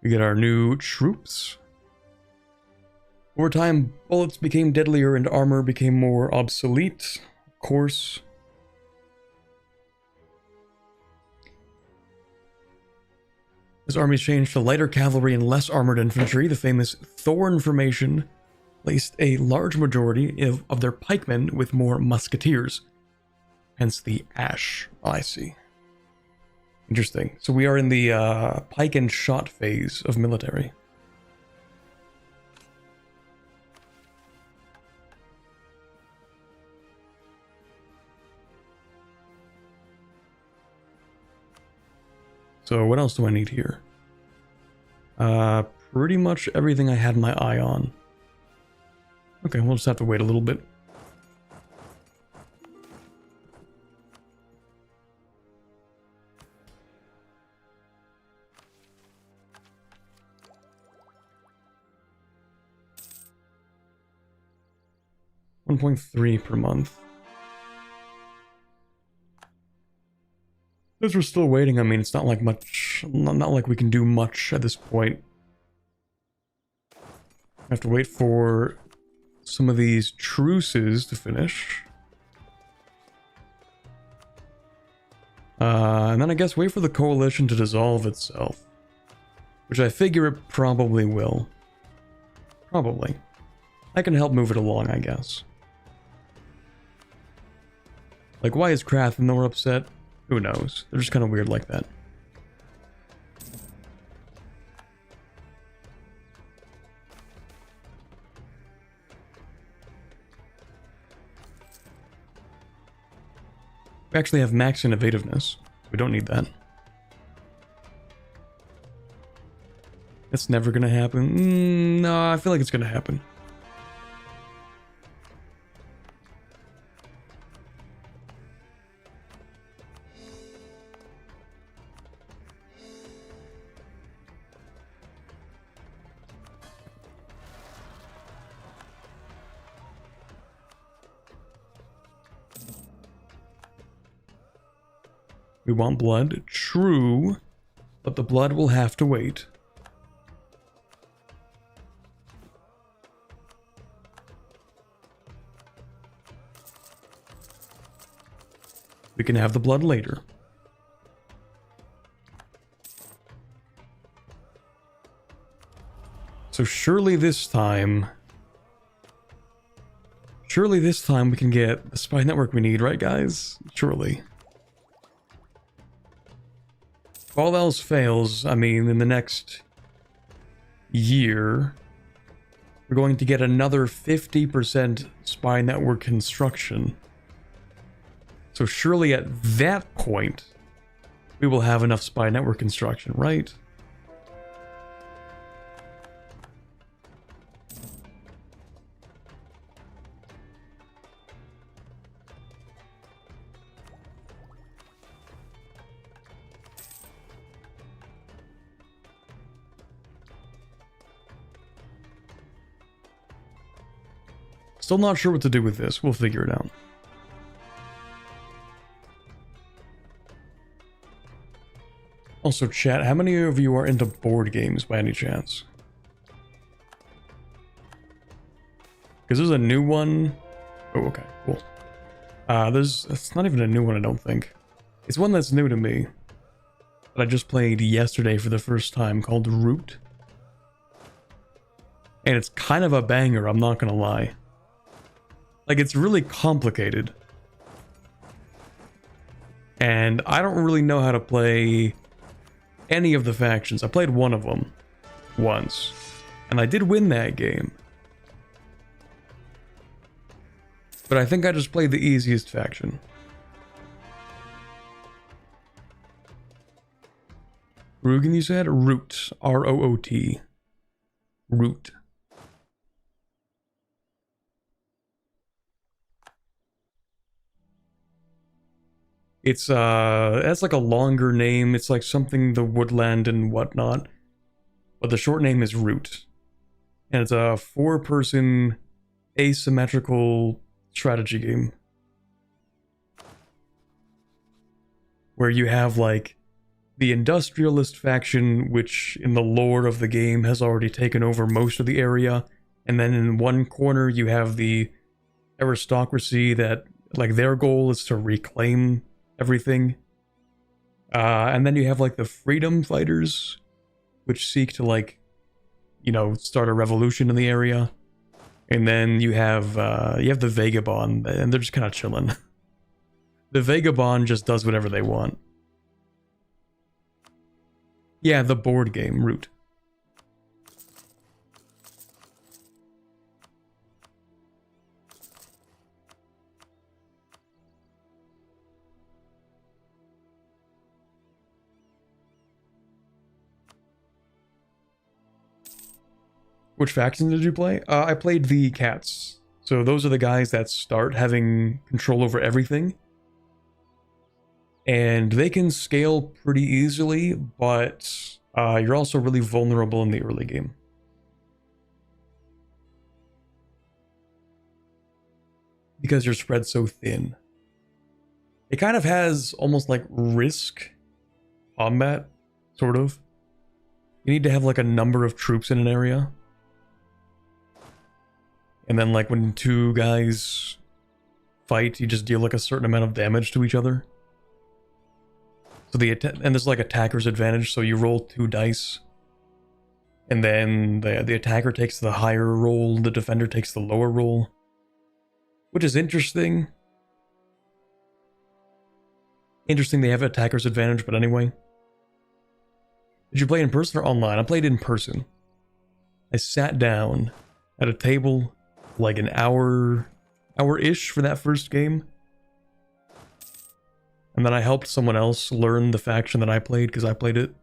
We get our new troops. Over time, bullets became deadlier and armor became more obsolete. Of course. As armies changed to lighter cavalry and less armored infantry, the famous Thorn formation placed a large majority of their pikemen with more musketeers. Hence the Ash. Oh, I see. Interesting. So we are in the pike and shot phase of military. So what else do I need here? Pretty much everything I had my eye on. Okay, we'll just have to wait a little bit. $1.3 per month. Because we're still waiting, I mean, it's not like much, not like we can do much at this point. I have to wait for some of these truces to finish. And then I guess wait for the coalition to dissolve itself. which I figure it probably will. Probably. I can help move it along, I guess. Like, why is Krath and Nor upset? Who knows? They're just kind of weird like that. We actually have max innovativeness. We don't need that. It's never gonna happen. No, I feel like it's gonna happen. We want blood, true, but the blood will have to wait. We can have the blood later. So surely this time we can get the spy network we need, right guys? Surely. If all else fails, I mean, in the next year, we're going to get another 50% spy network construction. So surely at that point, we will have enough spy network construction, right? Still not sure what to do with this. We'll figure it out. Also, chat, how many of you are into board games by any chance? Because there's a new one. Oh, okay, cool. It's not even a new one, I don't think. It's one that's new to me. That I just played yesterday for the first time, called Root. And it's kind of a banger, I'm not gonna lie. Like, it's really complicated. And I don't really know how to play any of the factions. I played one of them once, and I did win that game. But I think I just played the easiest faction. Rugen, you said? Root. R-O-O-T. Root. It's that's like a longer name. It's like something the woodland and whatnot. But the short name is Root. And it's a 4-person asymmetrical strategy game. Where you have like the industrialist faction, which in the lore of the game has already taken over most of the area. And then in one corner you have the aristocracy that, like, their goal is to reclaim everything. And then you have like the freedom fighters, which seek to, like, you know, start a revolution in the area. And then you have the Vagabond, and they're just kind of chilling. The Vagabond just does whatever they want. Yeah, the board game, Root. Which faction did you play? I played the Cats. So those are the guys that start having control over everything. And they can scale pretty easily, but you're also really vulnerable in the early game. Because you're spread so thin. It kind of has almost like risk combat, sort of. You need to have like a number of troops in an area. And then, like, when two guys fight, you just deal like a certain amount of damage to each other. So and there's like attacker's advantage, so you roll 2 dice And then the attacker takes the higher roll, the defender takes the lower roll. Which is interesting. Interesting they have attacker's advantage, but anyway. Did you play in person or online? I played in person. I sat down at a table like an hour-ish for that first game. And then I helped someone else learn the faction that I played because I played it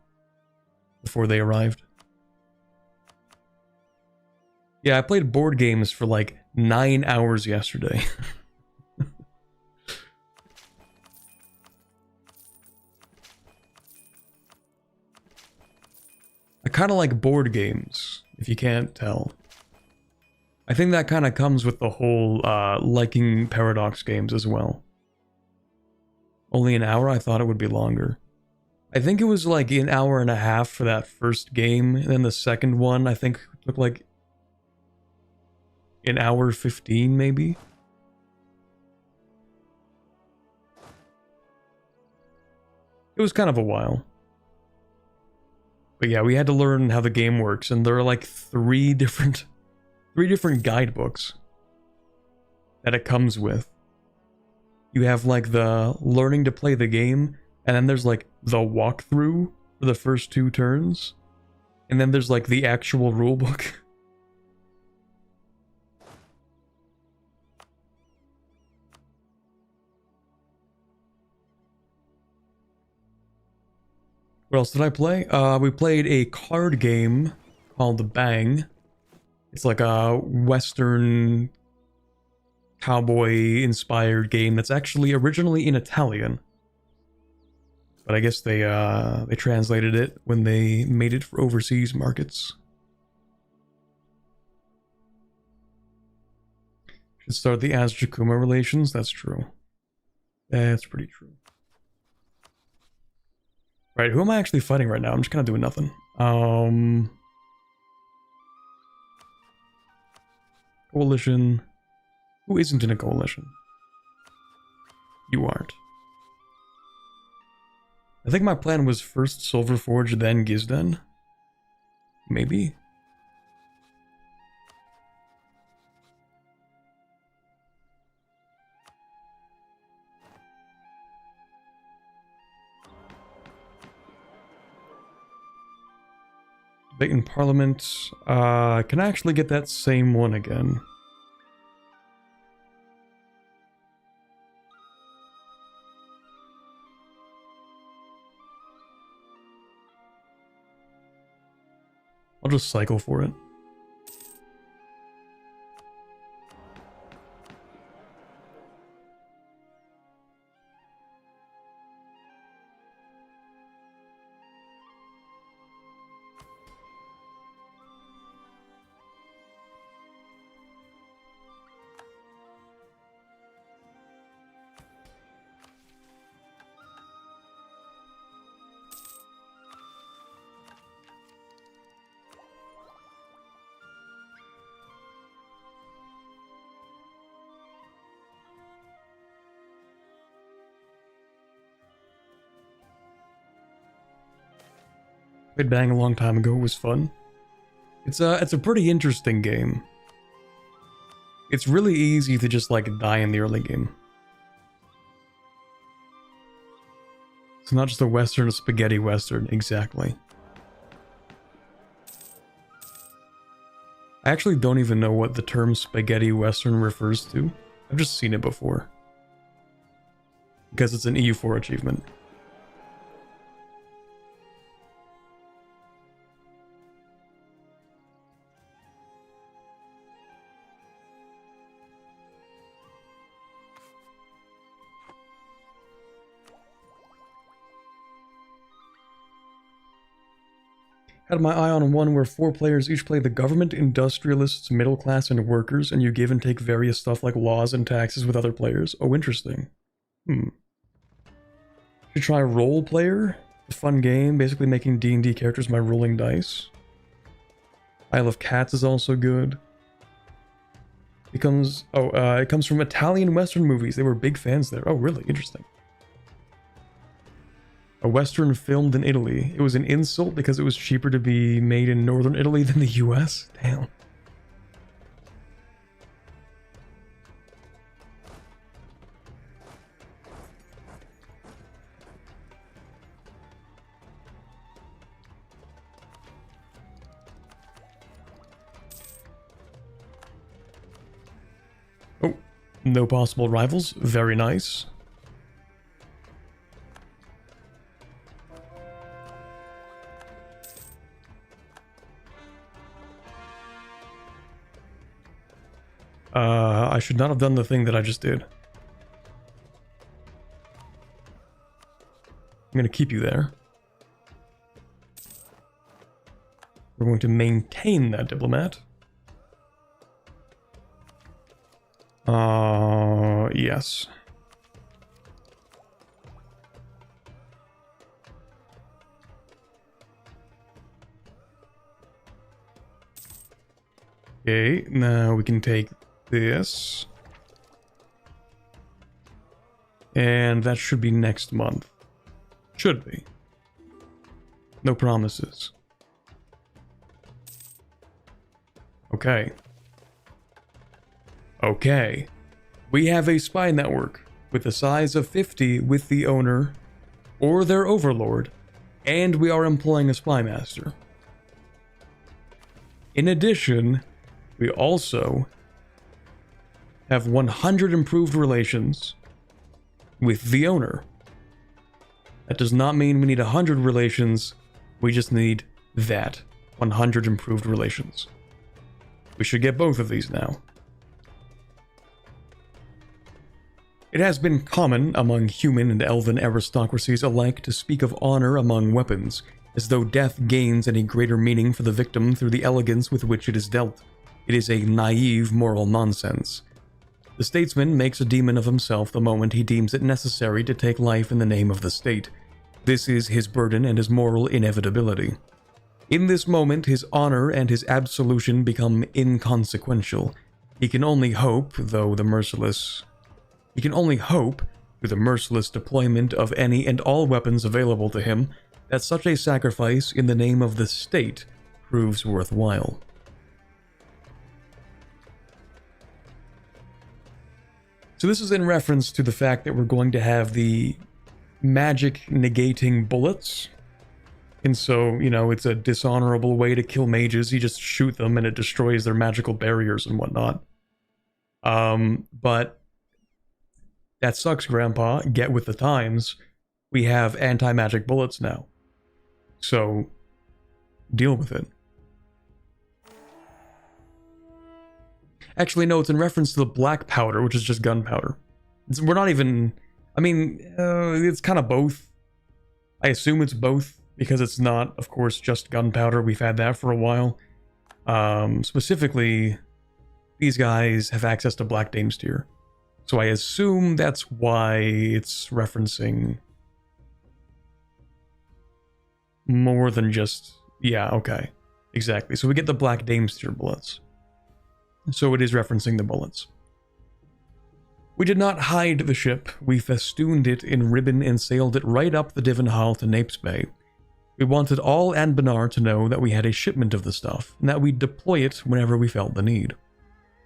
before they arrived. Yeah, I played board games for like 9 hours yesterday. I kind of like board games, if you can't tell. I think that kind of comes with the whole liking Paradox games as well. Only an hour? I thought it would be longer. I think it was like an hour and a half for that first game, and then the second one I think took like an hour 15 maybe. It was kind of a while. But yeah, we had to learn how the game works, and there are like three different guidebooks that it comes with. You have like the learning to play the game, and then there's like the walkthrough for the first 2 turns, and then there's like the actual rulebook. What else did I play? We played a card game called The Bang. It's like a Western cowboy-inspired game that's actually originally in Italian. But I guess they translated it when they made it for overseas markets. Should start the Az-Jakuma relations. That's true. That's pretty true. Right, who am I actually fighting right now? I'm just kind of doing nothing. Coalition. Who isn't in a coalition? You aren't. I think my plan was first Silverforge, then Gizden. Maybe. Debate in Parliament. Can I actually get that same one again? I'll just cycle for it. Played Bang a long time ago. It was fun. It's a pretty interesting game. It's really easy to just like die in the early game. It's not just a Western, a spaghetti Western, exactly. I actually don't even know what the term spaghetti Western refers to. I've just seen it before. Because it's an EU4 achievement. Had my eye on one where 4 players each play the government, industrialists, middle class, and workers, and you give and take various stuff like laws and taxes with other players. Oh, interesting. Should try Role Player. A fun game, basically making D&D characters my rolling dice. Isle of Cats is also good. It comes from Italian Western movies. They were big fans there. Oh, really? Interesting. A Western filmed in Italy. It was an insult because it was cheaper to be made in Northern Italy than the US? Damn. Oh, no possible rivals. Very nice. I should not have done the thing that I just did. I'm going to keep you there. We're going to maintain that diplomat. Yes. Okay, now we can take this. And that should be next month. Should be. No promises. Okay. Okay. We have a spy network with the size of 50 with the owner or their overlord, and we are employing a spy master. In addition, we also have 100 improved relations with the owner. That does not mean we need 100 relations, we just need that 100 improved relations. We should get both of these now. It has been common among human and elven aristocracies alike to speak of honor among weapons, as though death gains any greater meaning for the victim through the elegance with which it is dealt. It is a naive moral nonsense. The statesman makes a demon of himself the moment he deems it necessary to take life in the name of the state. This is his burden and his moral inevitability. In this moment, his honor and his absolution become inconsequential. He can only hope, through the merciless deployment of any and all weapons available to him, that such a sacrifice in the name of the state proves worthwhile. So this is in reference to the fact that we're going to have the magic negating bullets. And so, you know, it's a dishonorable way to kill mages. You just shoot them and it destroys their magical barriers and whatnot. But that sucks, Grandpa. Get with the times. We have anti-magic bullets now. So, deal with it. Actually, no, it's in reference to the black powder, which is just gunpowder. We're not even... I mean, it's kind of both. I assume it's both, because it's not, of course, just gunpowder. We've had that for a while. Specifically, these guys have access to Black Dame's tier. So I assume that's why it's referencing more than just... Yeah, okay. Exactly. So we get the Black Dame's tier bullets. So it is referencing the bullets. We did not hide the ship. We festooned it in ribbon and sailed it right up the Divenhall to Napes Bay. We wanted all Anbanar to know that we had a shipment of the stuff, and that we'd deploy it whenever we felt the need.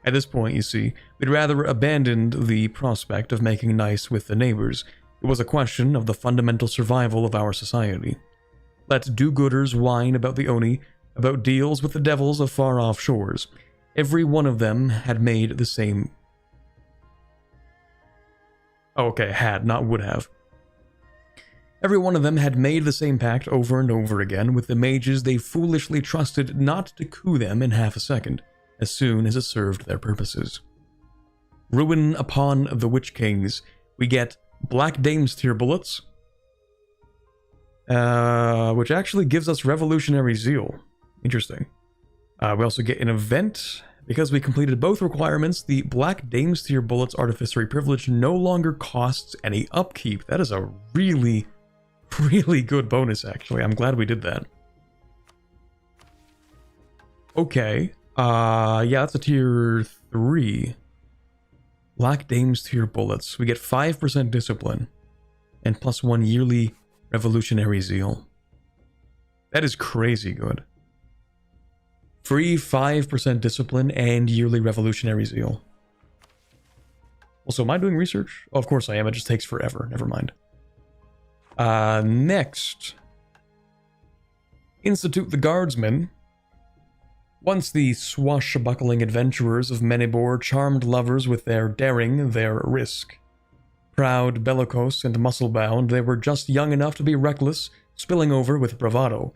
At this point, you see, we'd rather abandoned the prospect of making nice with the neighbors. It was a question of the fundamental survival of our society. Let do-gooders whine about the Oni, about deals with the devils of far-off shores. Every one of them had made the same... Oh, okay, had, not would have. Every one of them had made the same pact over and over again with the mages they foolishly trusted not to coup them in half a second, as soon as it served their purposes. Ruin upon the Witch Kings. We get Black Dame's tier bullets, which actually gives us Revolutionary Zeal. Interesting. We also get an event. Because we completed both requirements, the Black Dame's tier bullets artificery privilege no longer costs any upkeep. That is a really, really good bonus, actually. I'm glad we did that. Okay. Yeah, that's a tier 3. Black Dame's tier bullets. We get 5% discipline and +1 yearly Revolutionary zeal. That is crazy good. Free 5% discipline and yearly revolutionary zeal. Also, am I doing research? Oh, of course I am. It just takes forever. Never mind. Next. Institute the Guardsmen. Once the swashbuckling adventurers of Menebor charmed lovers with their daring, their risk. Proud, bellicose, and muscle-bound, they were just young enough to be reckless, spilling over with bravado.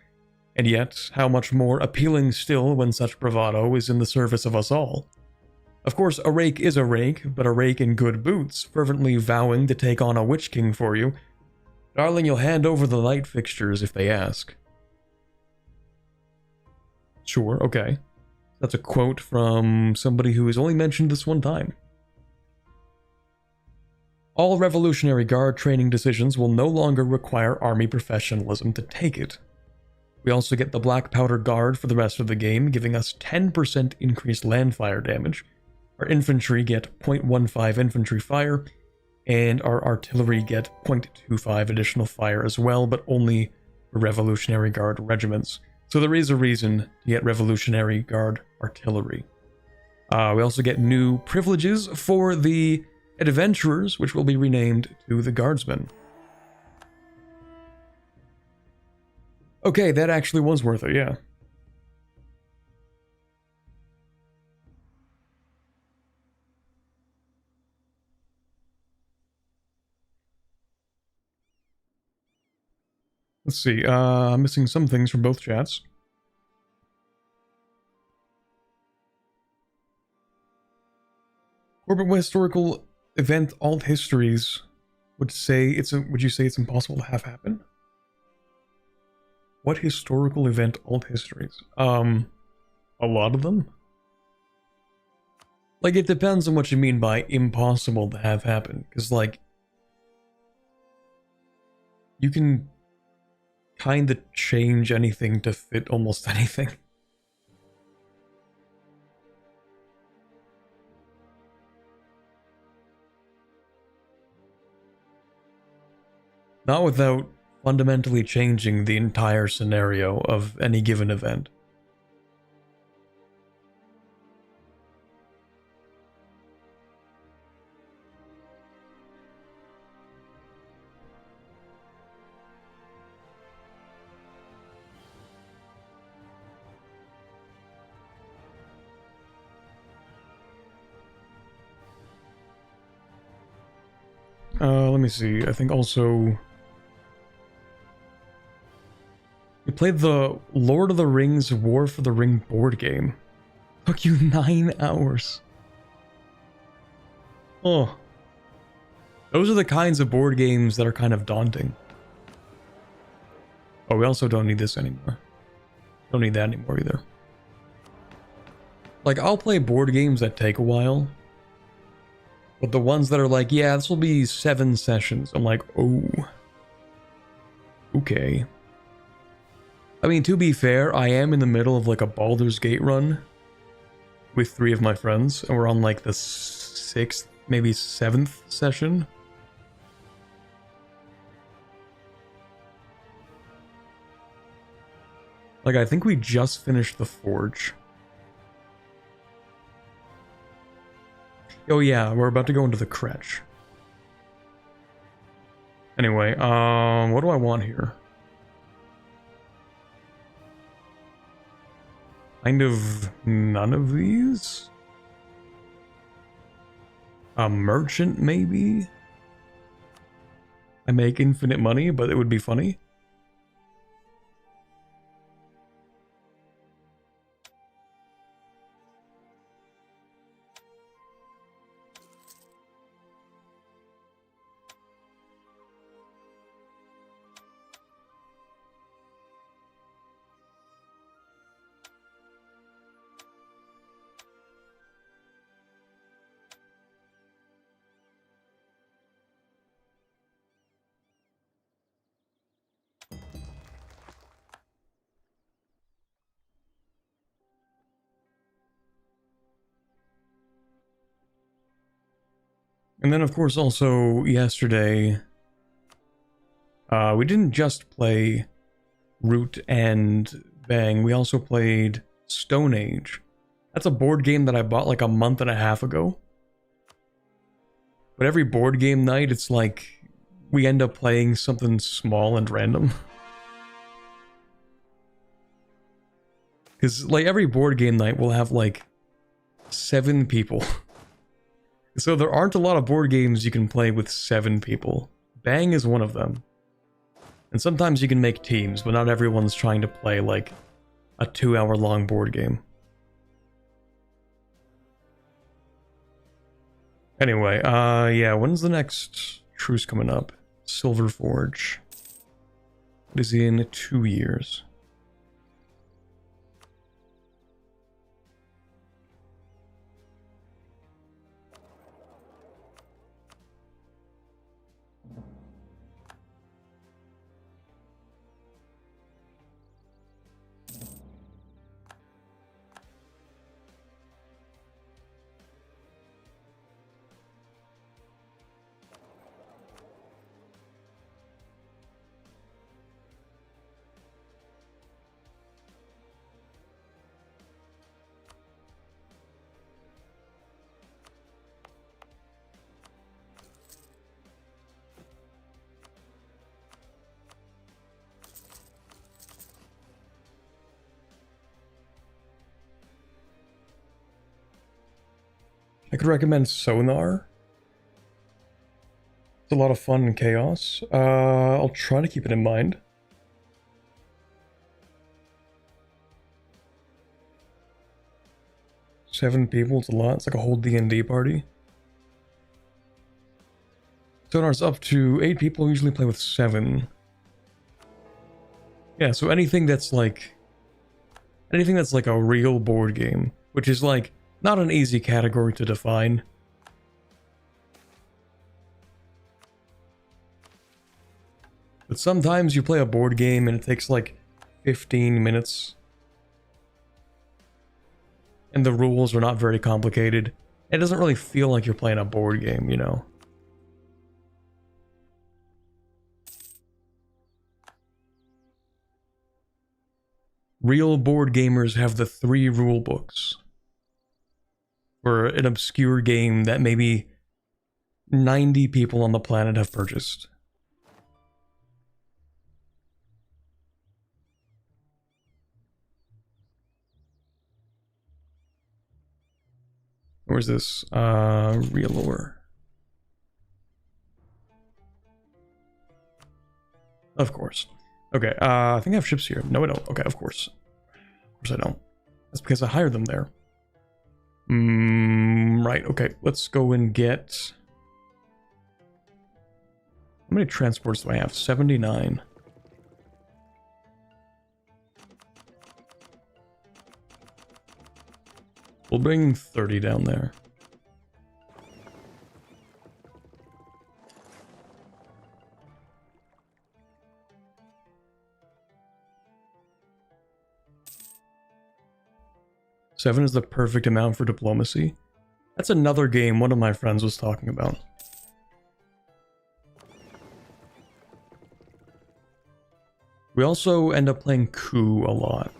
And yet, how much more appealing still when such bravado is in the service of us all. Of course, a rake is a rake, but a rake in good boots, fervently vowing to take on a Witch King for you. Darling, you'll hand over the light fixtures if they ask. Sure, okay. That's a quote from somebody who has only mentioned this one time. All Revolutionary Guard training decisions will no longer require army professionalism to take it. We also get the Black Powder Guard for the rest of the game, giving us 10% increased landfire damage. Our infantry get 0.15 infantry fire, and our artillery get 0.25 additional fire as well, but only for Revolutionary Guard regiments. So there is a reason to get Revolutionary Guard artillery. We also get new privileges for the adventurers, which will be renamed to the Guardsmen. Okay, that actually was worth it, yeah. Let's see, I'm missing some things from both chats. Corporate historical event alt histories would you say it's impossible to have happen? What historical event alt histories? A lot of them? Like, it depends on what you mean by impossible to have happen, because, like, you can kind of change anything to fit almost anything. Not without fundamentally changing the entire scenario of any given event. Let me see. I think also you played the Lord of the Rings War for the Ring board game. Took you 9 hours. Oh. Those are the kinds of board games that are kind of daunting. Oh, we also don't need this anymore. Don't need that anymore either. Like, I'll play board games that take a while. But the ones that are like, yeah, this will be 7 sessions. I'm like, oh. Okay. I mean, to be fair, I am in the middle of like a Baldur's Gate run with 3 of my friends, and we're on like the 6th, maybe 7th session. Like, I think we just finished the Forge. Oh yeah, we're about to go into the Kretch. Anyway, what do I want here? Kind of none of these? A merchant, maybe? I make infinite money, but it would be funny. And then, of course, also yesterday, We didn't just play Root and Bang, we also played Stone Age. That's a board game that I bought like a month and a half ago. But every board game night, it's like we end up playing something small and random. Because like every board game night we'll have like 7 people. So there aren't a lot of board games you can play with 7 people. Bang is one of them. And sometimes you can make teams, but not everyone's trying to play like a 2-hour long board game. Anyway, yeah, when's the next truce coming up? Silver Forge. It is in 2 years. I could recommend Sonar. It's a lot of fun and chaos. I'll try to keep it in mind. Seven people, it's a lot. It's like a whole D&D party. Sonar's up to 8 people, usually play with 7. Yeah, so anything that's like a real board game, which is like not an easy category to define. But sometimes you play a board game and it takes like 15 minutes. And the rules are not very complicated. It doesn't really feel like you're playing a board game, you know? Real board gamers have the 3 rule books for an obscure game that maybe 90 people on the planet have purchased. Where's this? Real lore. Of course. Okay, I think I have ships here. No, I don't. Okay, of course. Of course I don't. That's because I hired them there. Right, okay. Let's go and get... How many transports do I have? 79. We'll bring 30 down there. Seven is the perfect amount for diplomacy. That's another game one of my friends was talking about. We also end up playing Coup a lot.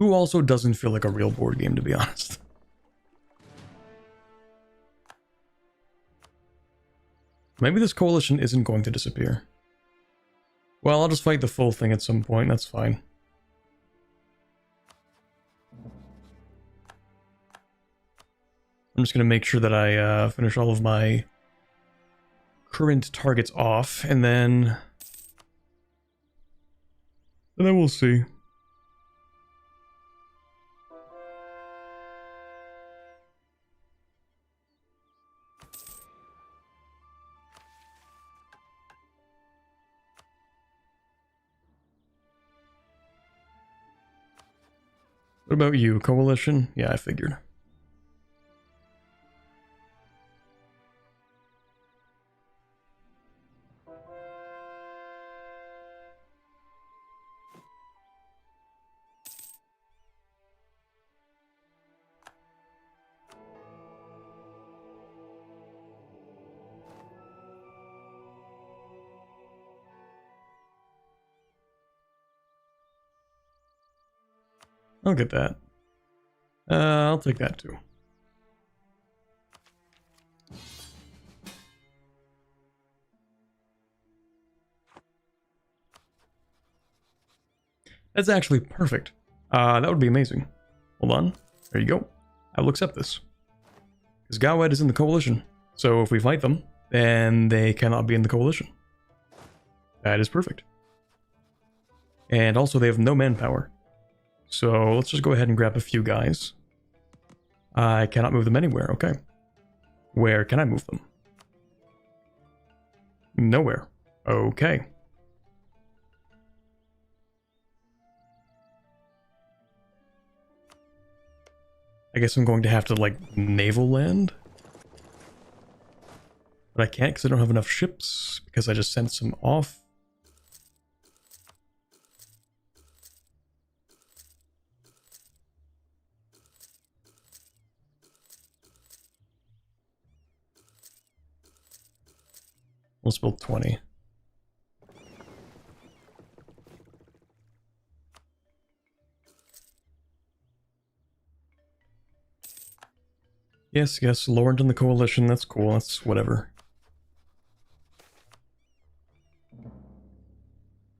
Coup also doesn't feel like a real board game, to be honest. Maybe this coalition isn't going to disappear. Well, I'll just fight the full thing at some point, that's fine. I'm just going to make sure that I finish all of my current targets off, and then we'll see. What about you, coalition? Yeah, I figured. I'll get that. I'll take that too. That's actually perfect. That would be amazing. Hold on. There you go. I will accept this. Because Gowed is in the coalition. So if we fight them, then they cannot be in the coalition. That is perfect. And also they have no manpower. So let's just go ahead and grab a few guys. I cannot move them anywhere. Okay. Where can I move them? Nowhere. Okay. I guess I'm going to have to, like, naval land. But I can't because I don't have enough ships, because I just sent some off. Let's build 20. Yes, Lord in the coalition, that's cool, that's whatever.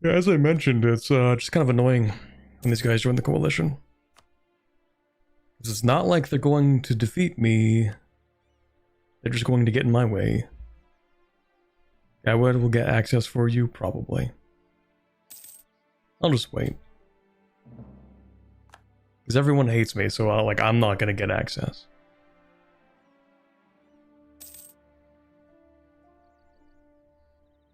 Yeah, as I mentioned, it's just kind of annoying when these guys join the coalition. It's not like they're going to defeat me, they're just going to get in my way. Gowed will get access for you, probably. I'll just wait. Because everyone hates me, so I'm not gonna get access.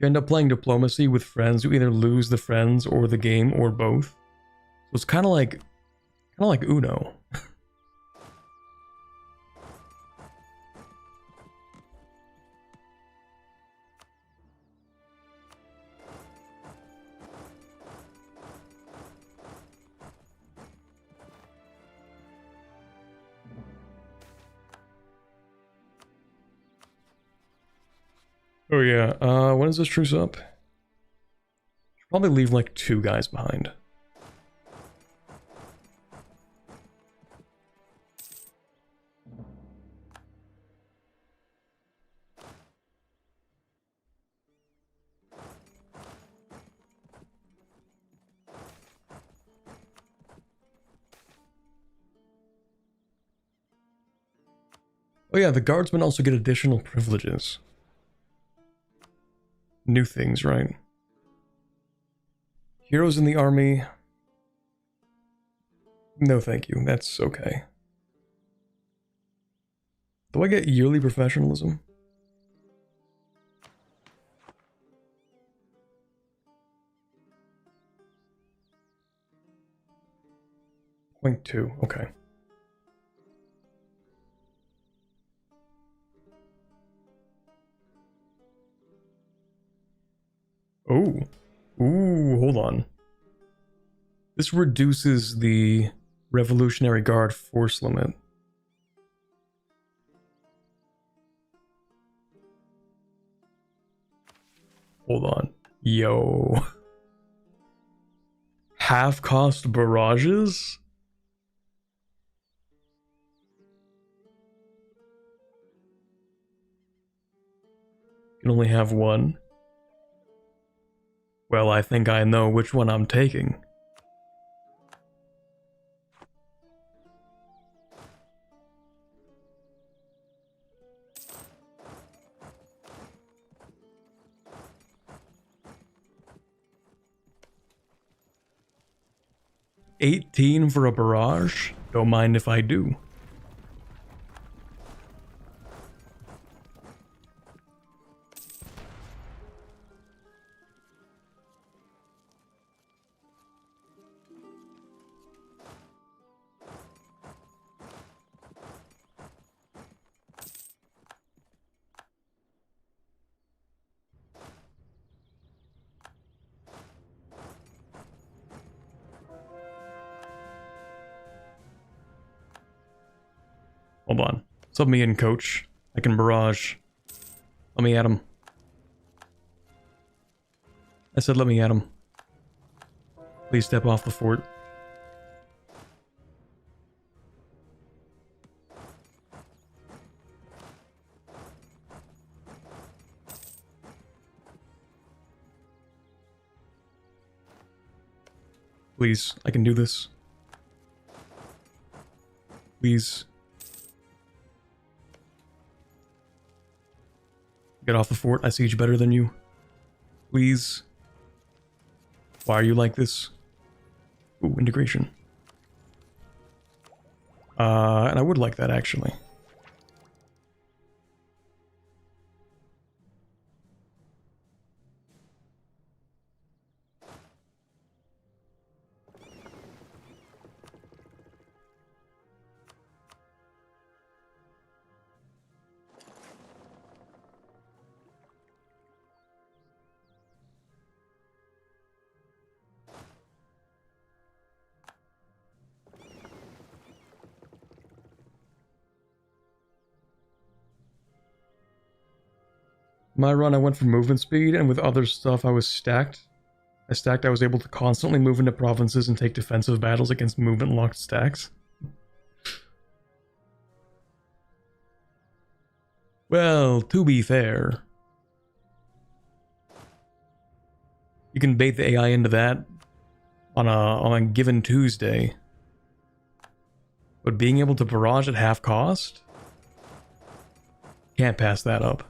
You end up playing diplomacy with friends, you either lose the friends or the game or both. So it's kind of like Uno. Oh yeah, when is this truce up? Should probably leave like 2 guys behind. Oh yeah, the guardsmen also get additional privileges. New things, right? Heroes in the army. No thank you, that's okay. Do I get yearly professionalism? Point 2, okay. Oh. Ooh, hold on. This reduces the Revolutionary Guard force limit. Hold on. Yo. Half-cost barrages? You can only have one. Well, I think I know which one I'm taking. $18 for a barrage? Don't mind if I do. Hold on. Sub me in, coach. I can barrage. Let me at him. I said let me at him. Please step off the fort. Please, I can do this. Please. Get off the fort. I siege better than you. Please. Why are you like this? Ooh, integration. And I would like that, actually. My run, I went for movement speed, and with other stuff I was stacked. I was able to constantly move into provinces and take defensive battles against movement-locked stacks. Well, to be fair, you can bait the AI into that on a given Tuesday. But being able to barrage at half cost? Can't pass that up.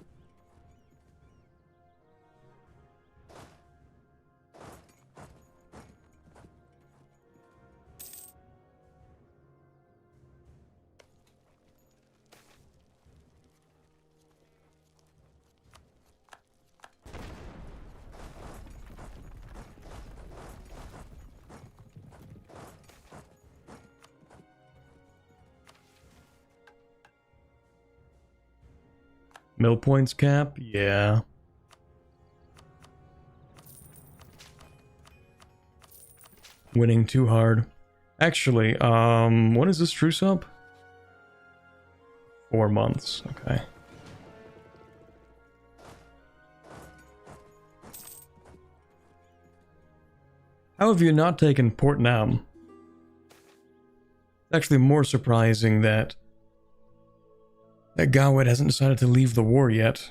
Mill points cap? Yeah. Winning too hard. Actually, when is this truce up? 4 months, okay. How have you not taken Port Nam? It's actually more surprising that Gawed hasn't decided to leave the war yet.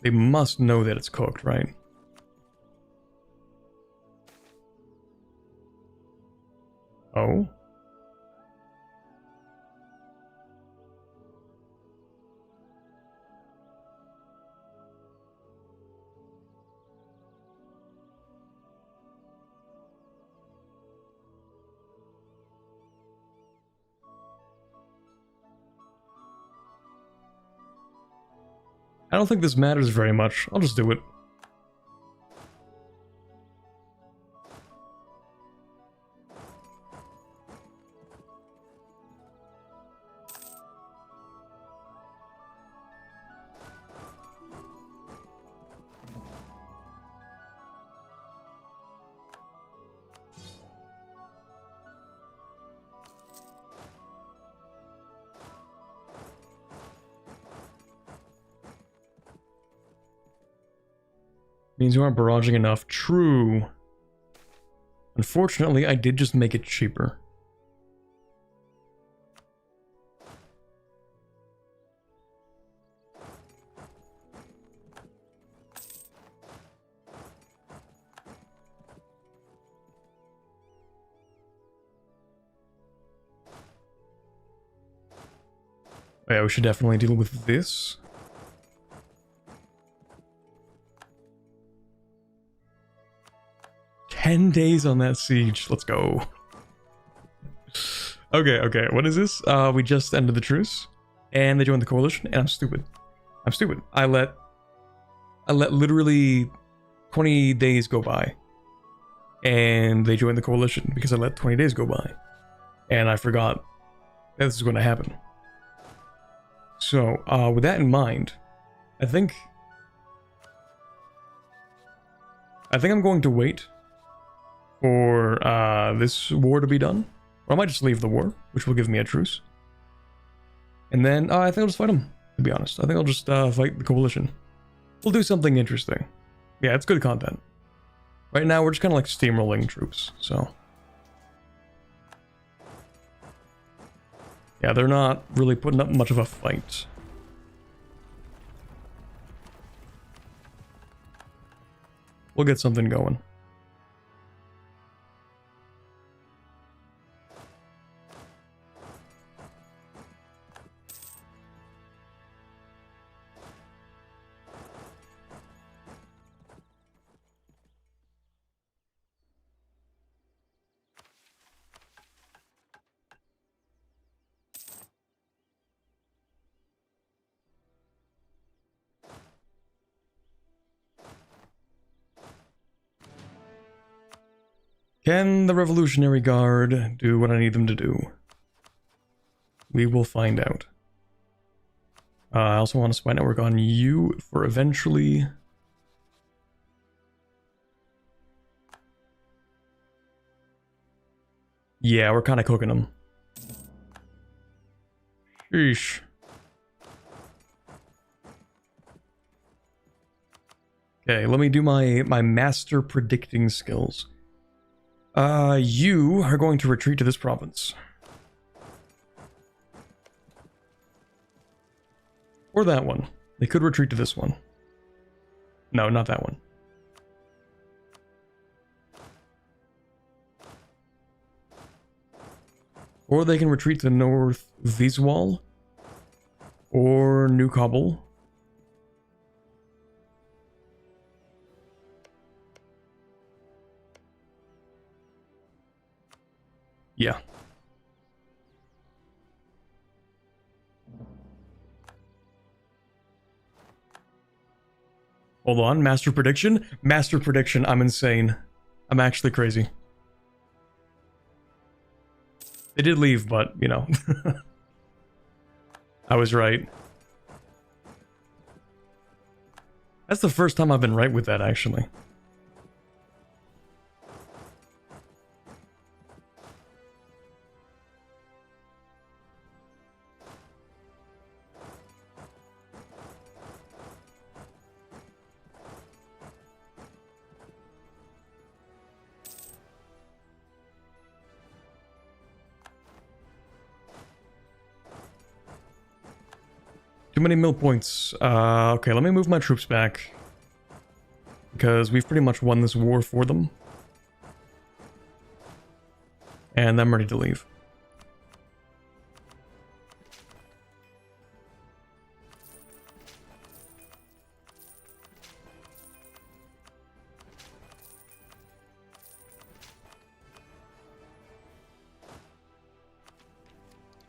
They must know that it's cooked, right? Oh? I don't think this matters very much. I'll just do it. Means you aren't barraging enough. True. Unfortunately, I did just make it cheaper. Oh yeah, we should definitely deal with this. $10 on that siege. Let's go. Okay, what is this? We just ended the truce, and they joined the coalition, and I'm stupid. I let literally 20 days go by, and they joined the coalition because I let 20 days go by, and I forgot that this was going to happen. So, with that in mind, I think I'm going to wait for this war to be done. Or I might just leave the war, which will give me a truce. And then I think I'll just fight them, to be honest. I think I'll just fight the coalition. We'll do something interesting. Yeah, it's good content. Right now, we're just kind of like steamrolling troops, so. Yeah, they're not really putting up much of a fight. We'll get something going. Can the Revolutionary Guard do what I need them to do? We will find out. I also want a spy network on you for eventually... Yeah, we're kind of cooking them. Sheesh. Okay, let me do my master predicting skills. You are going to retreat to this province. Or that one. They could retreat to this one. No, not that one. Or they can retreat to North Viswal. Or New Kabul. Yeah. Hold on, master prediction? Master prediction, I'm insane. I'm actually crazy. They did leave, but, you know. I was right. That's the first time I've been right with that, actually. Too many mill points. Okay, let me move my troops back. Because we've pretty much won this war for them. And I'm ready to leave.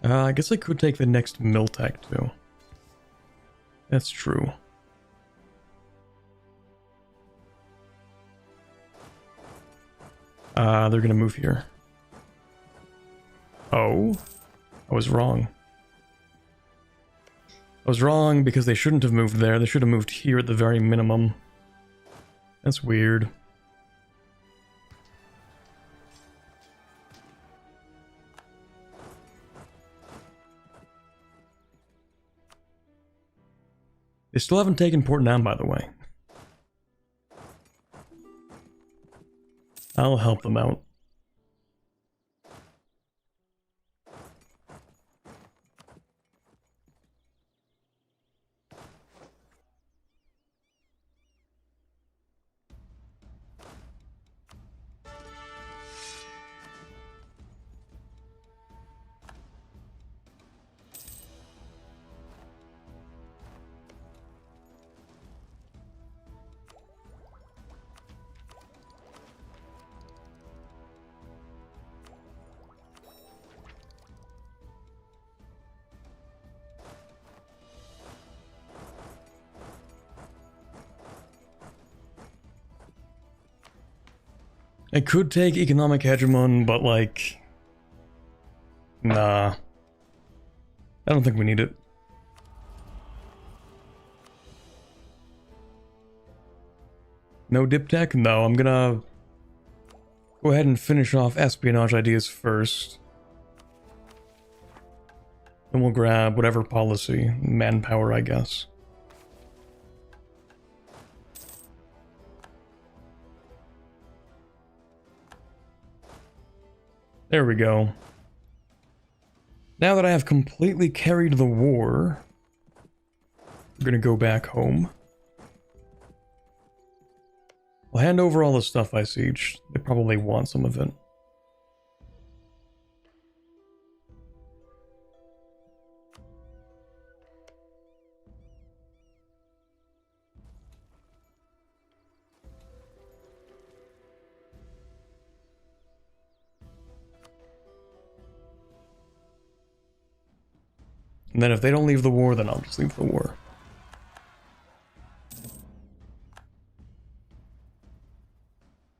I guess I could take the next mill tech too. That's true. They're gonna move here. Oh, I was wrong. I was wrong because they shouldn't have moved there. They should have moved here at the very minimum. That's weird. They still haven't taken Port down, by the way. I'll help them out. I could take economic hegemon, but like... Nah. I don't think we need it. No dip tech? No, I'm gonna go ahead and finish off espionage ideas first. Then we'll grab whatever policy. Manpower, I guess. There we go. Now that I have completely carried the war, I'm gonna go back home. I'll hand over all the stuff I sieged. They probably want some of it. And then if they don't leave the war, then I'll just leave the war.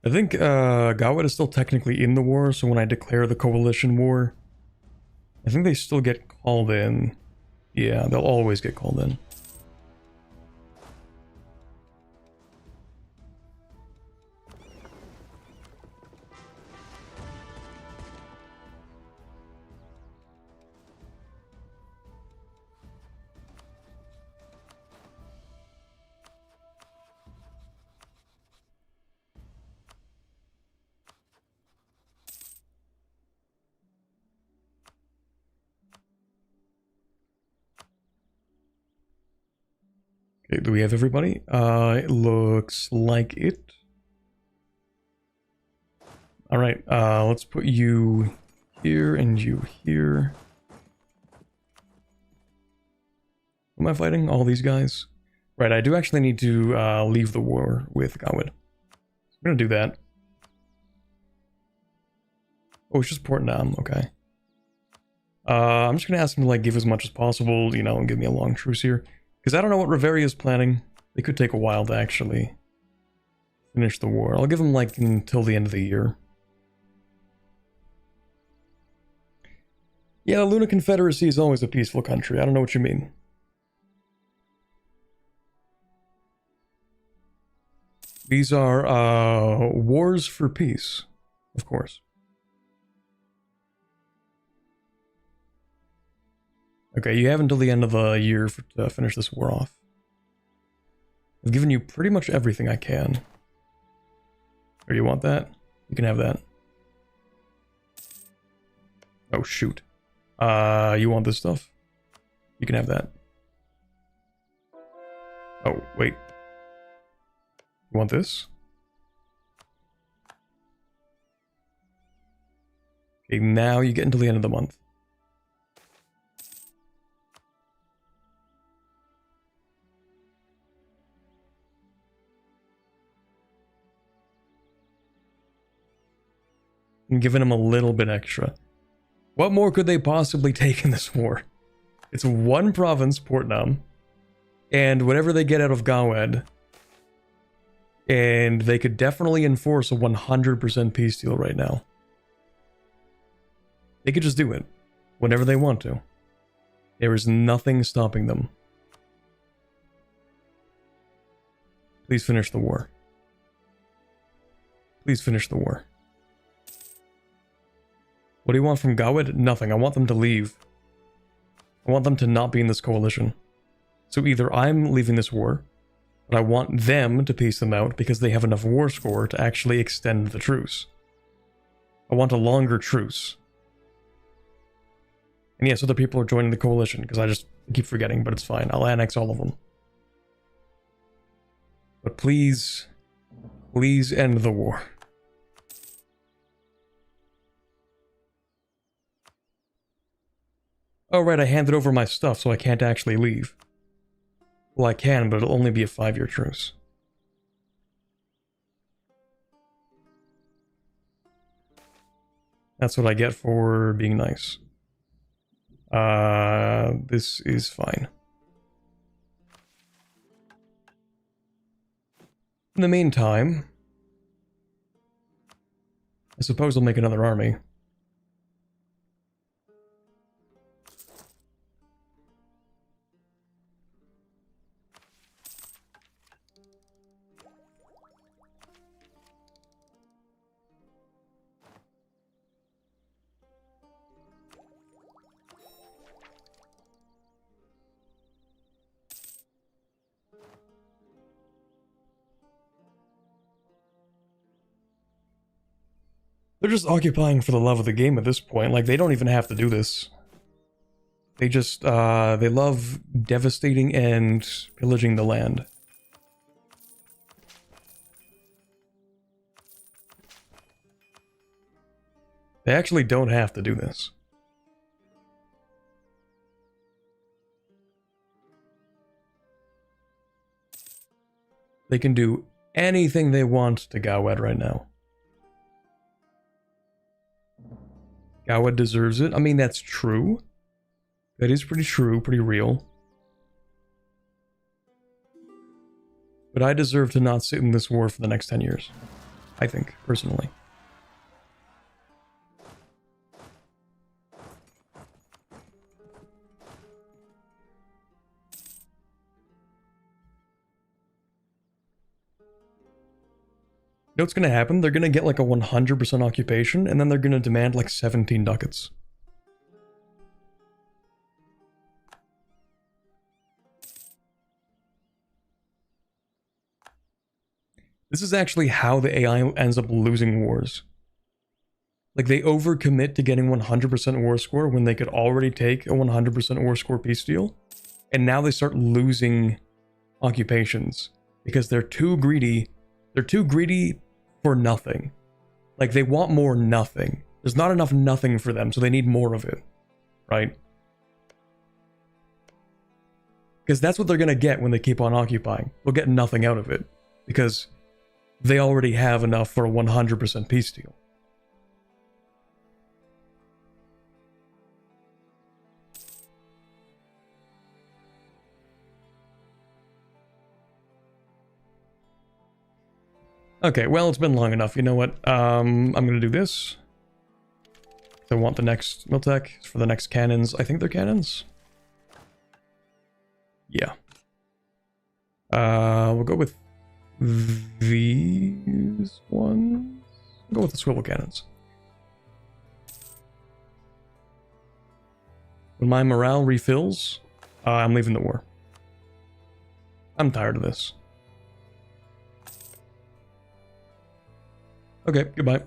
I think Gawad is still technically in the war, so when I declare the coalition war, I think they still get called in. Yeah, they'll always get called in. Okay, do we have everybody? It looks like it. Alright, let's put you here and you here. Who am I fighting? All these guys? Right, I do actually need to leave the war with Gawad. I'm gonna do that. Oh, it's just Port Nam, okay. I'm just gonna ask him to like give as much as possible, you know, and give me a long truce here. Because I don't know what Reveria is planning. It could take a while to actually finish the war. I'll give him like until the end of the year. Yeah, the Luna Confederacy is always a peaceful country. I don't know what you mean. These are wars for peace, of course. Okay, you have until the end of the year to finish this war off. I've given you pretty much everything I can. Or you want that? You can have that. Oh, shoot. You want this stuff? You can have that. Oh, wait. You want this? Okay, now you get until the end of the month. I'm giving them a little bit extra. What more could they possibly take in this war? It's one province, Port Nam, and whatever they get out of Gawad, and they could definitely enforce a 100% peace deal right now. They could just do it whenever they want to. There is nothing stopping them. Please finish the war. Please finish the war. What do you want from Gawad? Nothing. I want them to leave. I want them to not be in this coalition. So either I'm leaving this war, but I want them to peace them out because they have enough war score to actually extend the truce. I want a longer truce. And yes, other people are joining the coalition because I just keep forgetting, but it's fine. I'll annex all of them. But please, please end the war. Oh right, I handed over my stuff, so I can't actually leave. Well, I can, but it'll only be a 5-year truce. That's what I get for being nice. This is fine. In the meantime, I suppose I'll make another army. They're just occupying for the love of the game at this point. Like, they don't even have to do this. They just, they love devastating and pillaging the land. They actually don't have to do this. They can do anything they want to Gawad right now. Gawad deserves it. I mean, that's true. That is pretty true, pretty real. But I deserve to not sit in this war for the next 10 years. I think, personally. You know what's gonna happen? They're gonna get like a 100% occupation, and then they're gonna demand like 17 ducats. This is actually how the AI ends up losing wars. Like, they overcommit to getting 100% war score when they could already take a 100% war score peace deal, and now they start losing occupations because they're too greedy. They're too greedy for nothing. Like, they want more nothing. There's not enough nothing for them, so they need more of it, right? Because that's what they're gonna get when they keep on occupying. They'll get nothing out of it, because they already have enough for a 100% peace deal. Okay, well, it's been long enough. You know what? I'm gonna do this. I want the next Miltech for the next cannons. I think they're cannons. Yeah. We'll go with these ones. We'll go with the swivel cannons. When my morale refills, I'm leaving the war. I'm tired of this. Okay, goodbye.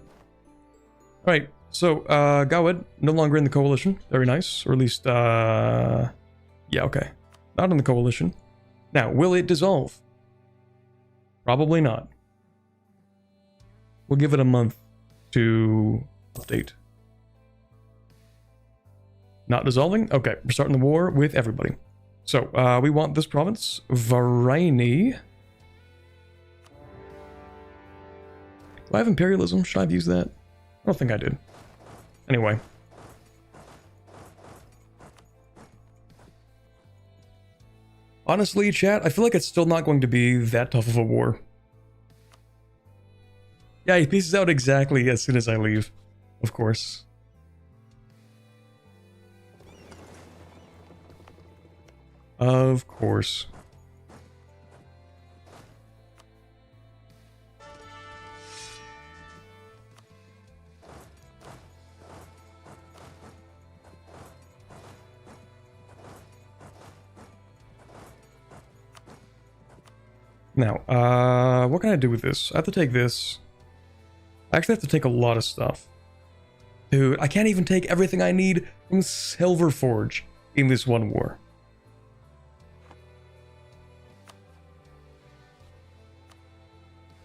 Alright, so, Gawad, no longer in the coalition. Very nice. Or at least, yeah, okay. Not in the coalition. Now, will it dissolve? Probably not. We'll give it a month to update. Not dissolving? Okay, we're starting the war with everybody. So, we want this province. Varani. Do I have imperialism? Should I have used that? I don't think I did. Anyway. Honestly, chat, I feel like it's still not going to be that tough of a war. Yeah, he pieces out exactly as soon as I leave. Of course. Of course. Now, what can I do with this? I have to take this. I actually have to take a lot of stuff. Dude, I can't even take everything I need from Silverforge in this one war.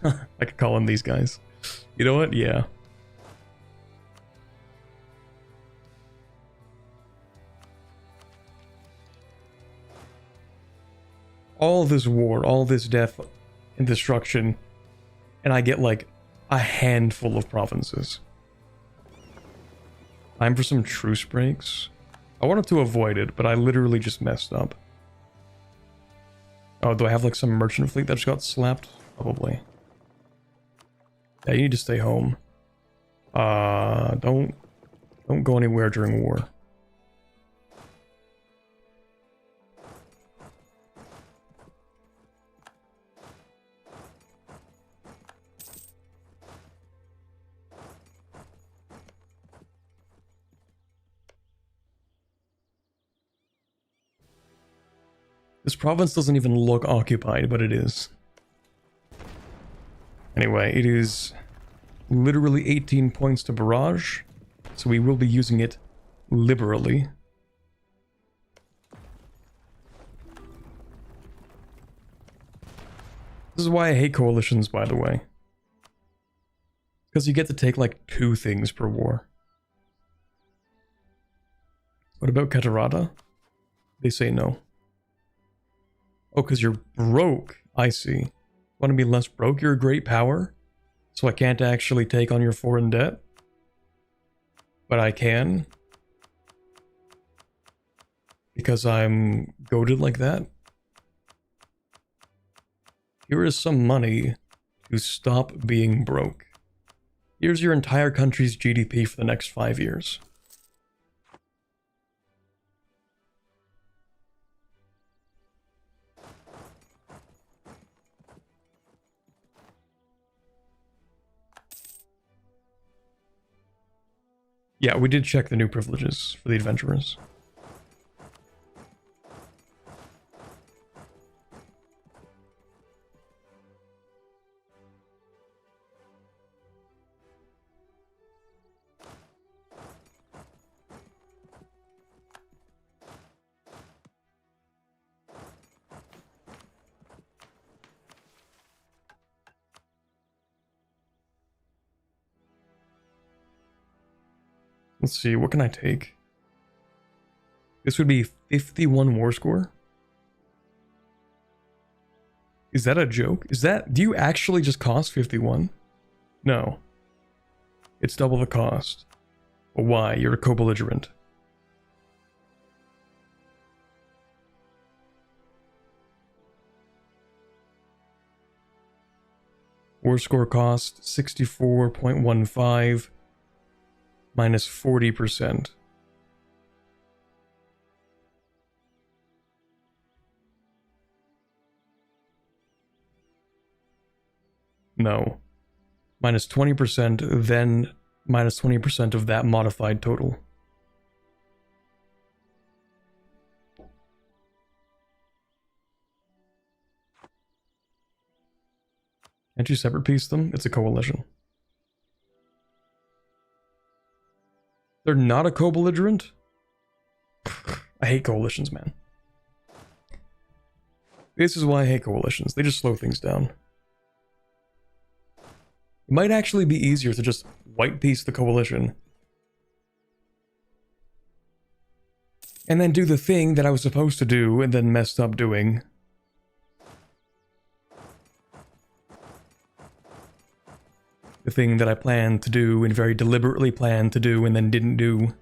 I could call in these guys. You know what? Yeah. All this war, all this death and destruction, and I get like a handful of provinces. Time for some truce breaks. I wanted to avoid it, but I literally just messed up. Oh, do I have like some merchant fleet that just got slapped? Probably. Yeah, you need to stay home. Don't go anywhere during war. This province doesn't even look occupied, but it is. Anyway, it is literally 18 points to barrage, so we will be using it liberally. This is why I hate coalitions, by the way. Because you get to take like 2 things per war. What about Katarada? They say no. Oh, because you're broke. I see. Want to be less broke? You're a great power? So I can't actually take on your foreign debt? But I can? Because I'm goated like that? Here is some money to stop being broke. Here's your entire country's GDP for the next 5 years. Yeah, we did check the new privileges for the adventurers. Let's see, what can I take? This would be 51 war score? Is that a joke? Do you actually just cost 51? No. It's double the cost. But why? You're a co-belligerent. War score cost 64.15 minus 40%. No. Minus 20%, then minus 20% of that modified total. Can't you separate piece them? It's a coalition. They're not a co-belligerent? I hate coalitions, man. This is why I hate coalitions. They just slow things down. It might actually be easier to just white piece the coalition. And then do the thing that I was supposed to do and then messed up doing. The thing that I planned to do and very deliberately planned to do and then didn't do.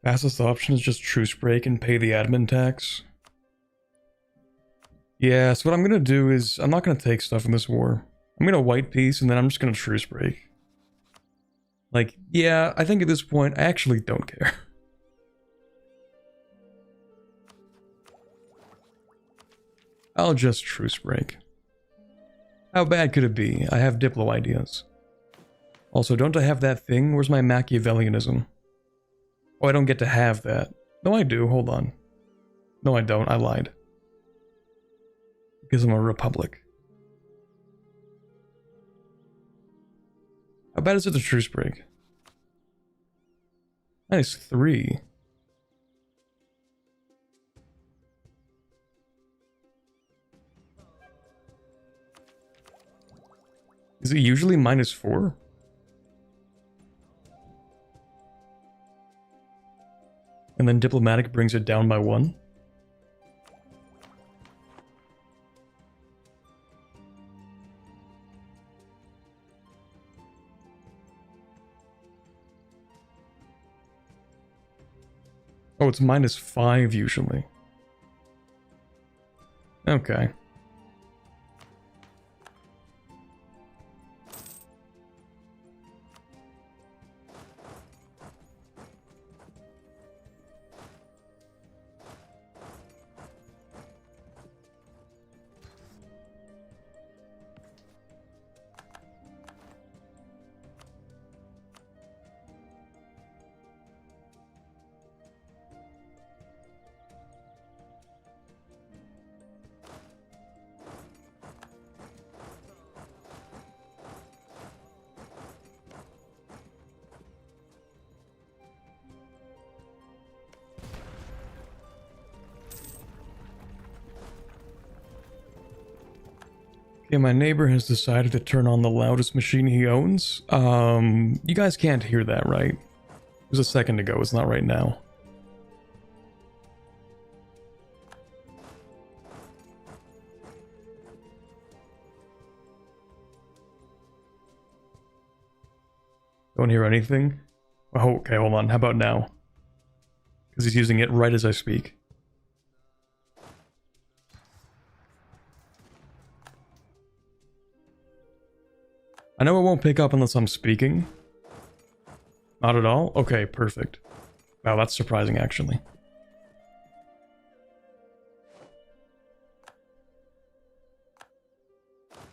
Fastest option is just truce break and pay the admin tax. Yeah, so what I'm gonna do is, I'm not gonna take stuff in this war. I'm gonna white piece and then I'm just gonna truce break. Like, yeah, I think at this point, I actually don't care. I'll just truce break. How bad could it be? I have Diplo ideas. Also, don't I have that thing? Where's my Machiavellianism? Oh, I don't get to have that. No, I do. Hold on. No, I don't. I lied. Because I'm a republic. How bad is it to truce break? Nice, 3. Is it usually -4? And then diplomatic brings it down by 1? Oh, it's -5 usually. Okay. Okay, my neighbor has decided to turn on the loudest machine he owns. You guys can't hear that, right? It was a second ago, it's not right now. Don't hear anything? Oh, okay, hold on. How about now? Because he's using it right as I speak. I know it won't pick up unless I'm speaking. Not at all? Okay, perfect. Wow, that's surprising, actually.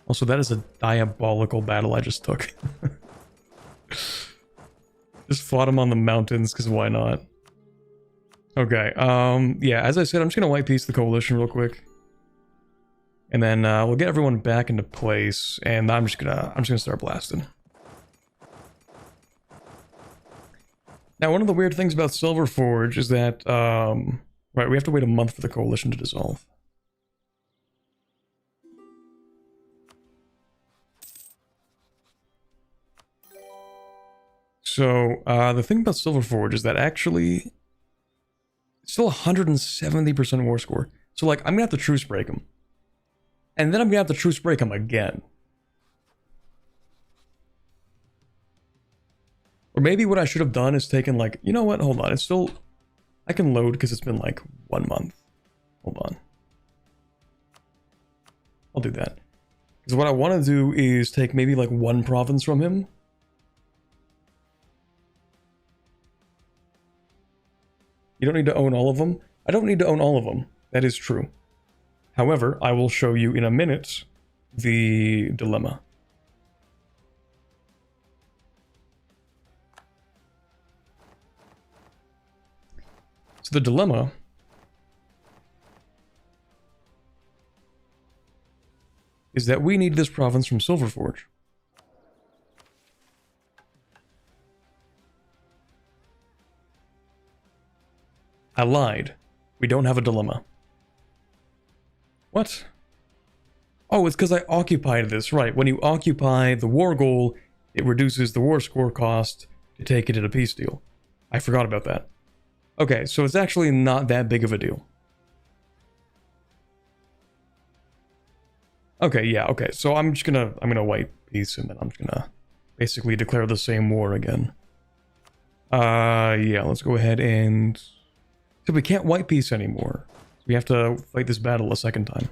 Also, that is a diabolical battle I just took. Just fought him on the mountains, because why not? Okay, yeah, as I said, I'm just gonna white piece the coalition real quick. And then we'll get everyone back into place, and I'm just gonna start blasting. Now, one of the weird things about Silverforge is that, right, we have to wait a month for the coalition to dissolve. So, the thing about Silverforge is that actually, it's still 170% war score. So, like, I'm gonna have to truce break him. And then I'm gonna have to truce break him again. Or maybe what I should have done is taken, like, you know what, hold on, it's still, I can load because it's been like 1 month. Hold on. I'll do that. Because what I want to do is take maybe like 1 province from him. You don't need to own all of them. I don't need to own all of them. That is true. However, I will show you in a minute the dilemma. So the dilemma is that we need this province from Silverforge. I lied. We don't have a dilemma. What? Oh, it's because I occupied this. Right, when you occupy the war goal, it reduces the war score cost to take it at a peace deal. I forgot about that. Okay, so it's actually not that big of a deal. Okay, yeah, okay. So I'm gonna white peace and then I'm just gonna basically declare the same war again. Yeah, let's go ahead and... So we can't white peace anymore. We have to fight this battle a second time.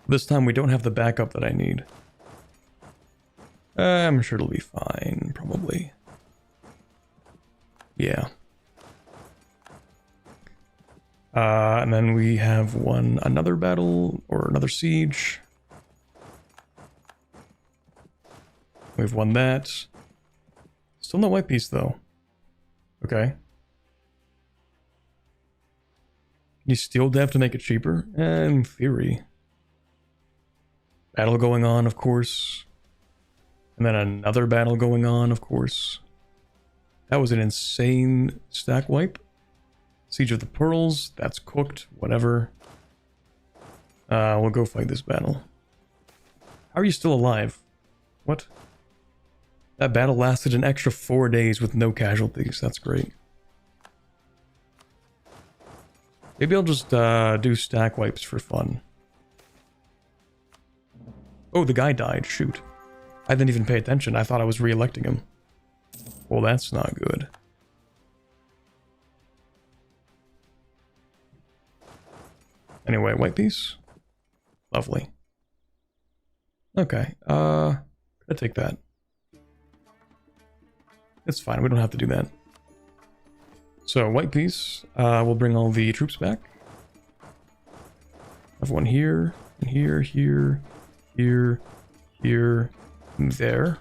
This time we don't have the backup that I need. I'm sure it'll be fine, probably. Yeah. And then we have won another battle, or another siege. We've won that. Still no white piece, though. Okay. Can you steal dev to make it cheaper? In theory. Battle going on, of course. And then another battle going on, of course. That was an insane stack wipe. Siege of the Pearls, that's cooked, whatever. We'll go fight this battle. How are you still alive? What? That battle lasted an extra 4 days with no casualties, that's great. Maybe I'll just do stack wipes for fun. Oh, the guy died, shoot. I didn't even pay attention. I thought I was re-electing him. Well, that's not good. Anyway, white piece. Lovely. Okay, I'll take that. It's fine, we don't have to do that. So, white piece, we'll bring all the troops back. Have one here, and here, here, here, here, and there.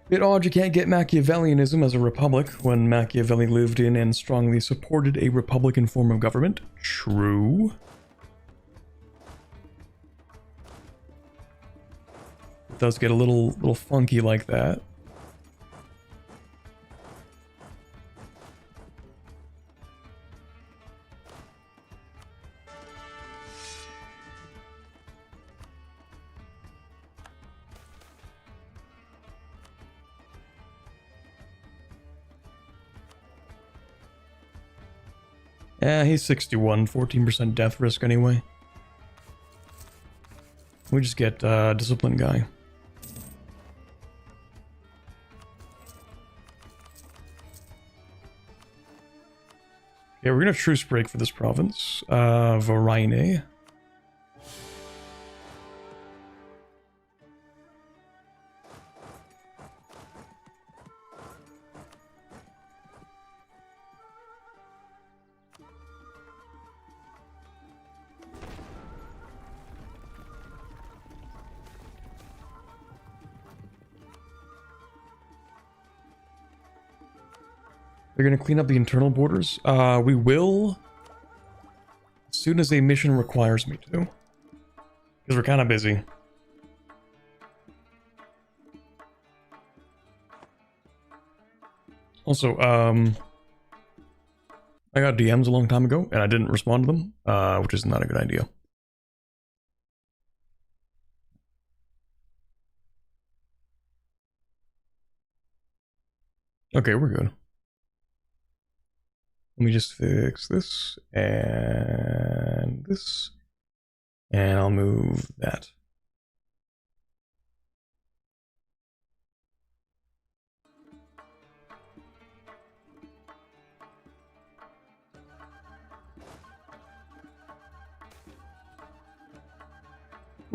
Bit odd you can't get Machiavellianism as a republic when Machiavelli lived in and strongly supported a republican form of government. True. It does get a little funky like that. Yeah, he's 61, 14% death risk anyway. We just get discipline guy. Yeah, we're gonna truce break for this province. Varine. They're gonna clean up the internal borders. We will, as soon as a mission requires me to, because we're kind of busy. Also, I got DMs a long time ago, and I didn't respond to them, which is not a good idea. Okay, we're good. Let me just fix this, and I'll move that.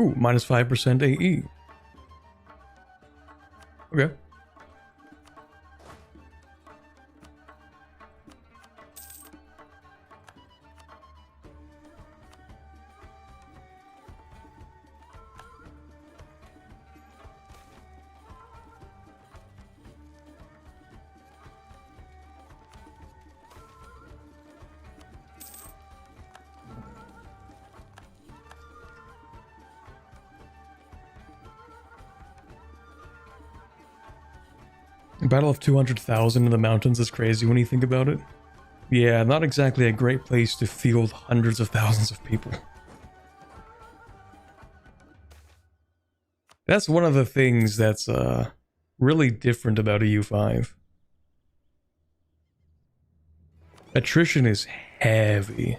Ooh, minus 5% AE. Okay. A battle of 200,000 in the mountains is crazy when you think about it. Yeah, not exactly a great place to field hundreds of thousands of people. That's one of the things that's really different about a U5. Attrition is heavy.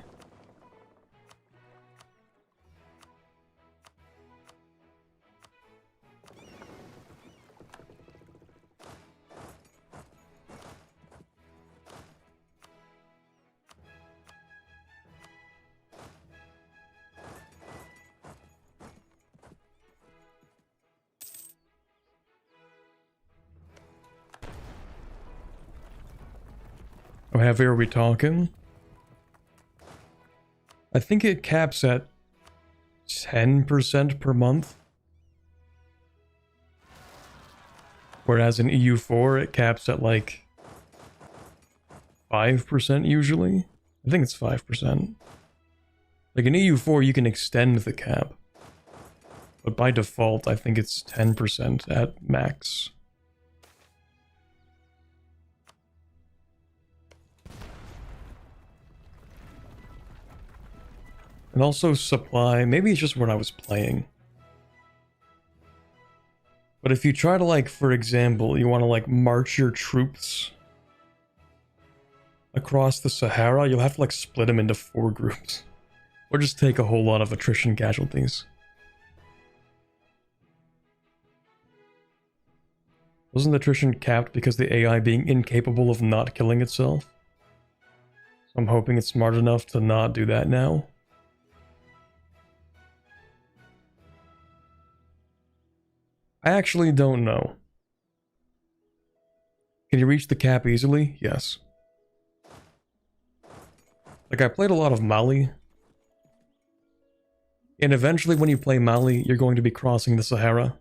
How heavy are we talking? I think it caps at 10% per month. Whereas in EU4 it caps at like 5% usually. I think it's 5%. Like in EU4 you can extend the cap. But by default I think it's 10% at max. And also supply, maybe it's just when I was playing. But if you try to like, for example, you want to like march your troops across the Sahara, you'll have to like split them into 4 groups. Or just take a whole lot of attrition casualties. Wasn't attrition capped because the AI being incapable of not killing itself? So I'm hoping it's smart enough to not do that now. I actually don't know. Can you reach the cap easily? Yes. Like, I played a lot of Mali. And eventually when you play Mali, you're going to be crossing the Sahara.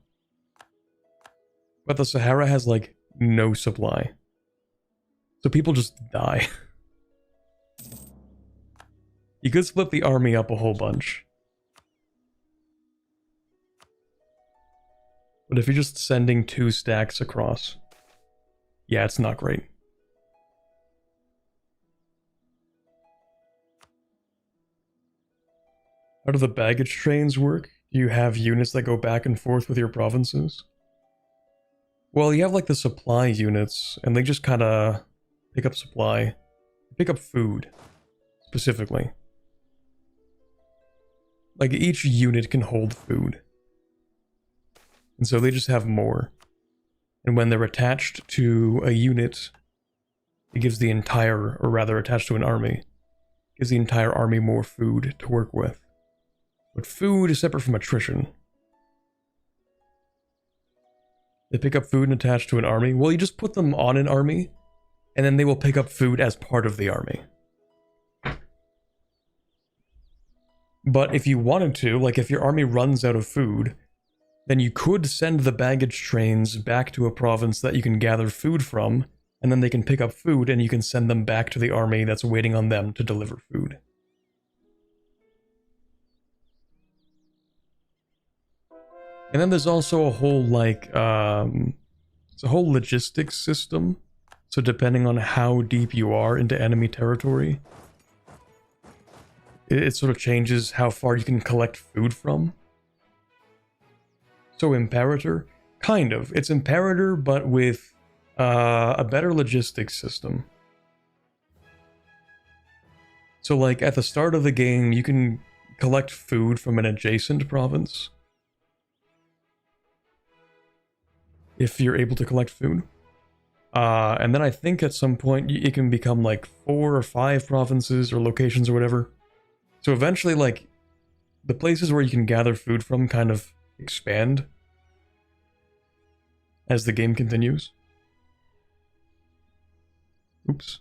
But the Sahara has, like, no supply. So people just die. You could split the army up a whole bunch. But if you're just sending 2 stacks across, yeah, it's not great. How do the baggage trains work? Do you have units that go back and forth with your provinces? Well, you have like the supply units, and they just kind of pick up supply. Pick up food, specifically. Like, each unit can hold food. And so they just have more. And when they're attached to a unit, it gives the entire, or rather attached to an army, gives the entire army more food to work with. But food is separate from attrition. They pick up food and attach to an army. Well, you just put them on an army, and then they will pick up food as part of the army. But if you wanted to, like if your army runs out of food, then you could send the baggage trains back to a province that you can gather food from, and then they can pick up food and you can send them back to the army that's waiting on them to deliver food. And then there's also a whole, like, it's a whole logistics system. So depending on how deep you are into enemy territory, it sort of changes how far you can collect food from. So Imperator, kind of. It's Imperator, but with a better logistics system. So, like, at the start of the game, you can collect food from an adjacent province. If you're able to collect food. And then I think at some point it can become like 4 or 5 provinces or locations or whatever. So eventually, like, the places where you can gather food from kind of expand as the game continues. Oops.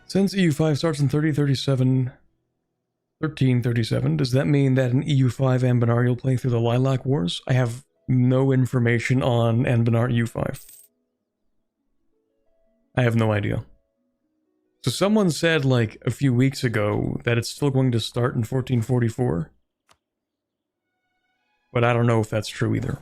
Since EU5 starts in 1337, does that mean that an EU5 Anbanar will play through the Lilac Wars? I have no information on Anbanar EU5. I have no idea. So someone said, like, a few weeks ago that it's still going to start in 1444. But I don't know if that's true either.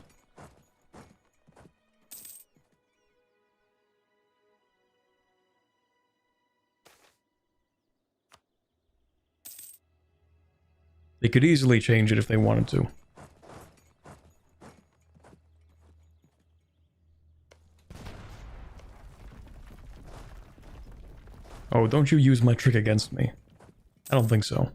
They could easily change it if they wanted to. Oh, don't you use my trick against me. I don't think so.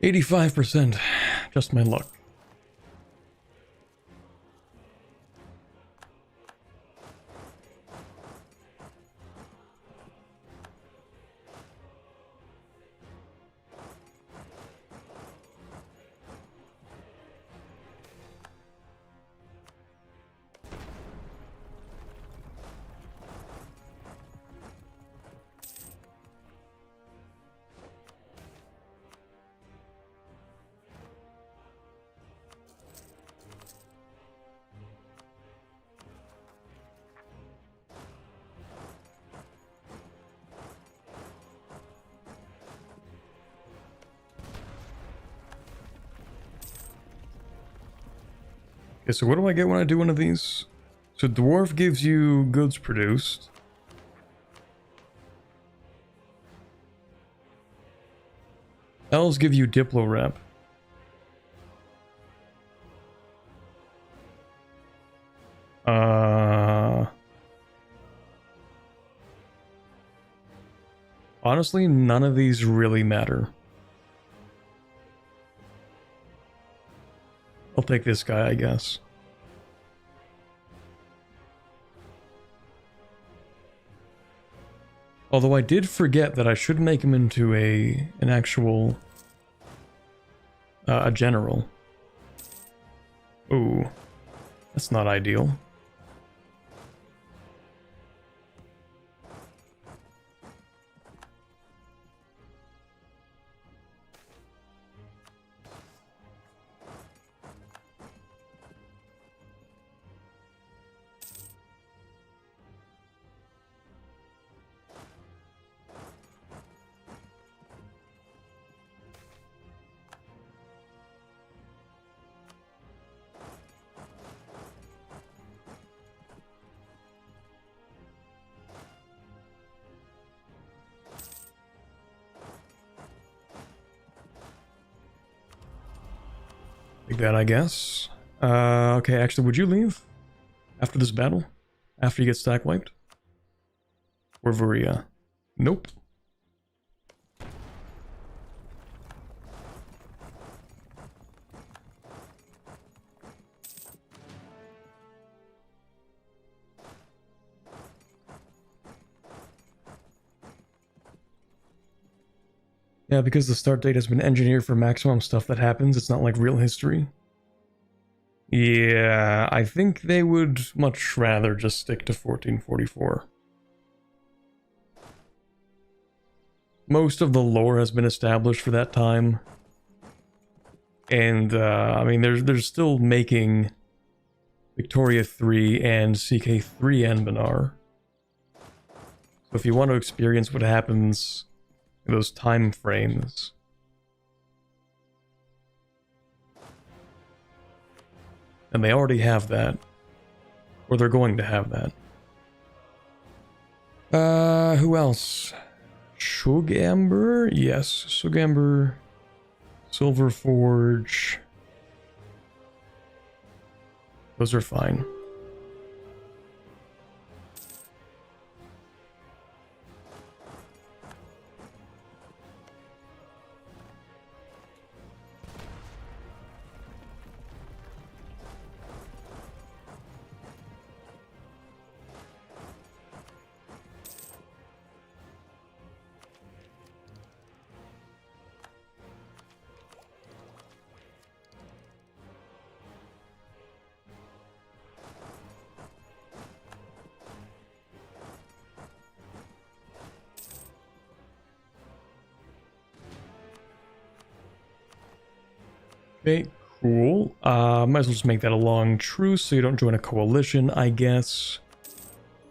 %, just my luck. Okay, so what do I get when I do one of these? So dwarf gives you goods produced. Elves give you Diplo rep. Honestly, none of these really matter. I'll take this guy, I guess. Although I did forget that I should make him into an actual a general. Ooh, that's not ideal. Like that, I guess. Okay, actually, would you leave after this battle? After you get stack wiped? Or Varia? Nope. Yeah, because the start date has been engineered for maximum stuff that happens, it's not like real history. Yeah, I think they would much rather just stick to 1444. Most of the lore has been established for that time. And, I mean, they're still making Victoria 3 and CK3 Anbanar. So if you want to experience what happens in those time frames, and they already have that, or they're going to have that. Who else? Shugamber? Yes, Shugamber. Silver Forge. Those are fine. Okay, cool. Might as well just make that a long truce so you don't join a coalition, I guess.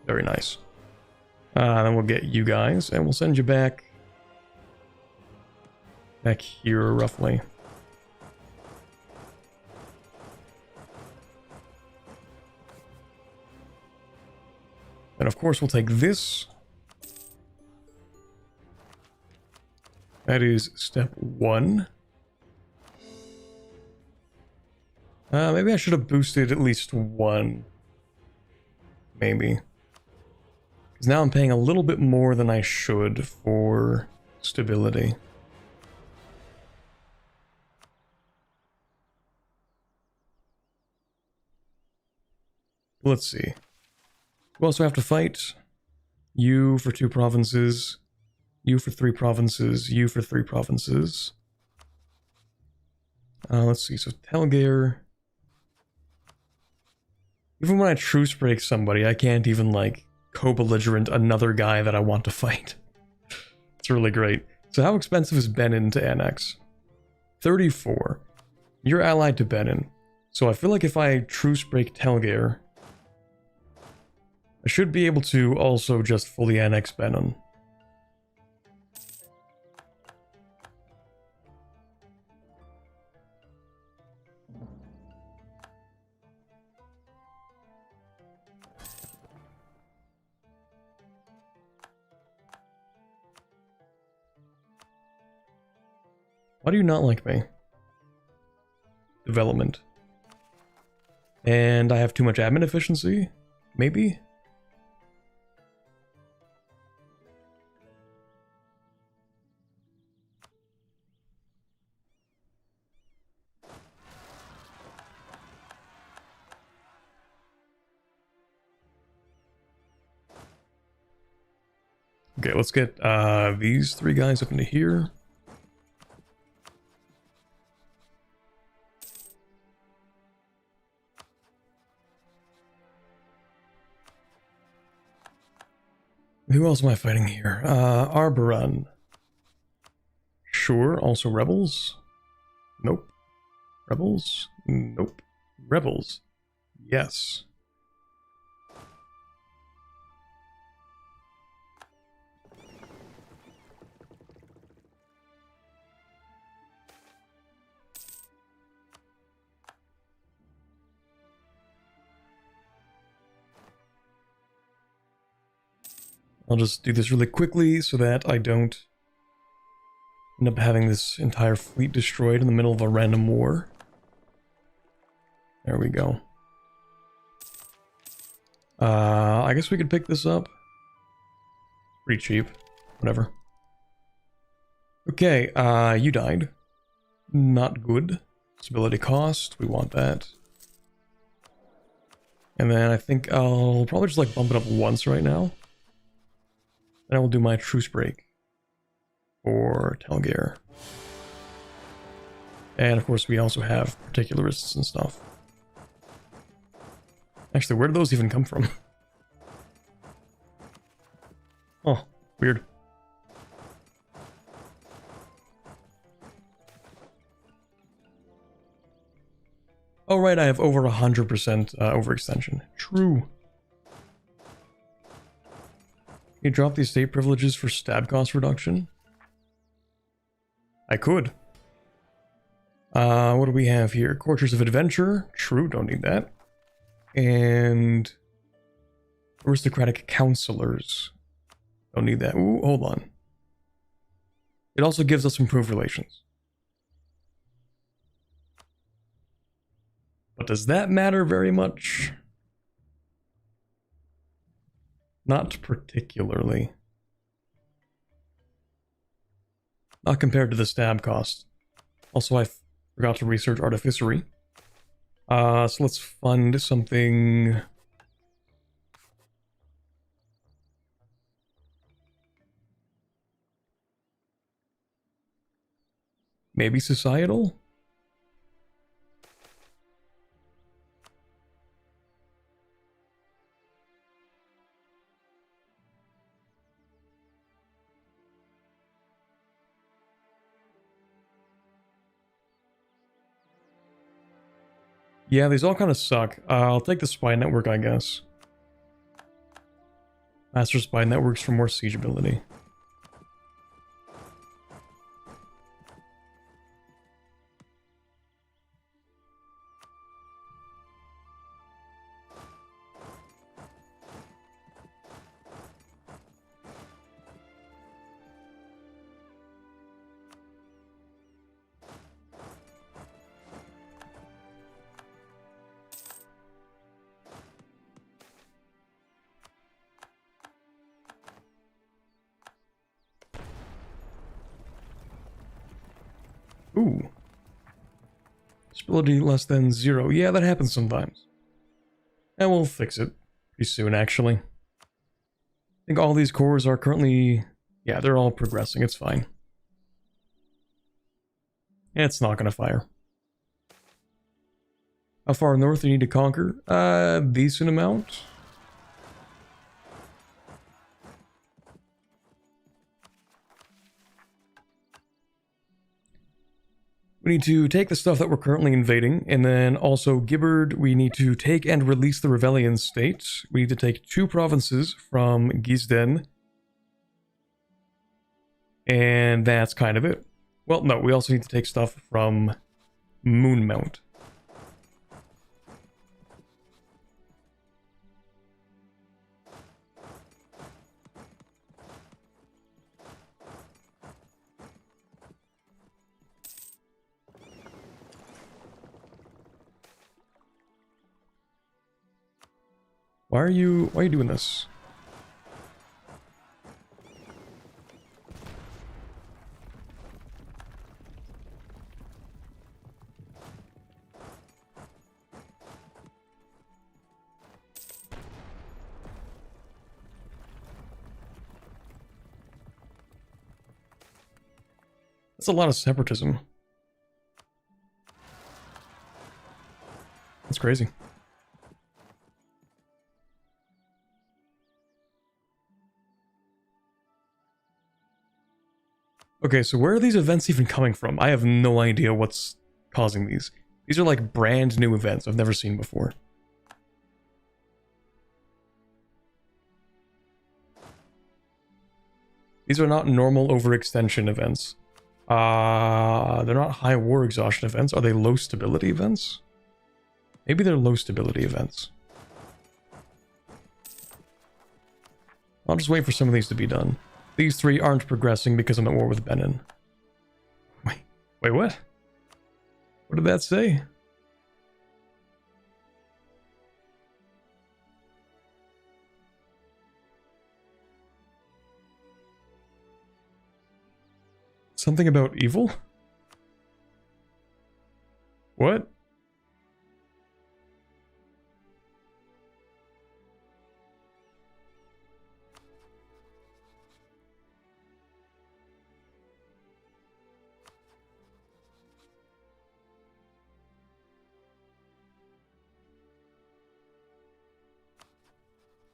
Very nice. Then we'll get you guys, and we'll send you back here, roughly. And of course, we'll take this. That is step 1. Maybe I should have boosted at least 1. Maybe. Because now I'm paying a little bit more than I should for stability. Let's see. We also have to fight you for 2 provinces, you for 3 provinces, you for 3 provinces. Let's see, so Telgeir. Even when I truce break somebody, I can't even, like, co-belligerent another guy that I want to fight. It's really great. So how expensive is Benin to annex? 34. You're allied to Benin. So I feel like if I truce break Telgeir, I should be able to also just fully annex Benin. Why do you not like me? Development. And I have too much admin efficiency? Maybe? Okay, let's get these three guys up into here. Who else am I fighting here? Arboron. Sure, also rebels? Nope. Rebels? Nope. Rebels? Yes. I'll just do this really quickly so that I don't end up having this entire fleet destroyed in the middle of a random war. There we go. I guess we could pick this up. Pretty cheap. Whatever. Okay, you died. Not good. Stability cost, we want that. And then I think I'll probably just like bump it up once right now. Then I will do my truce break for Telgear. And of course we also have particularists and stuff. Actually, where did those even come from? Oh, weird. Oh right, I have over 100% overextension. True. You drop the estate privileges for stab cost reduction? I could. What do we have here? Courtiers of Adventure. True, don't need that. And aristocratic counselors. Don't need that. Ooh, hold on. It also gives us improved relations. But does that matter very much? Not particularly. Not compared to the stab cost. Also, I forgot to research artificery. So let's fund something. Maybe societal? Yeah, these all kind of suck. I'll take the spy network, I guess. Master spy networks for more siege ability. Ooh. Stability less than 0. Yeah, that happens sometimes. And we'll fix it pretty soon, actually. I think all these cores are currently... Yeah, they're all progressing. It's fine. It's not gonna fire. How far north do you need to conquer? Decent amount. We need to take the stuff that we're currently invading, and then also Gibbard, we need to take and release the Rebellion state. We need to take 2 provinces from Gisden. And that's kind of it. Well, no, we also need to take stuff from Moonmount. Why are you doing this? That's a lot of separatism. That's crazy. Okay, so where are these events even coming from? I have no idea what's causing these. These are like brand new events I've never seen before. These are not normal overextension events. They're not high war exhaustion events. Are they low stability events? Maybe they're low stability events. I'll just wait for some of these to be done. These three aren't progressing because I'm at war with Benin. Wait, what? What did that say? Something about evil? What?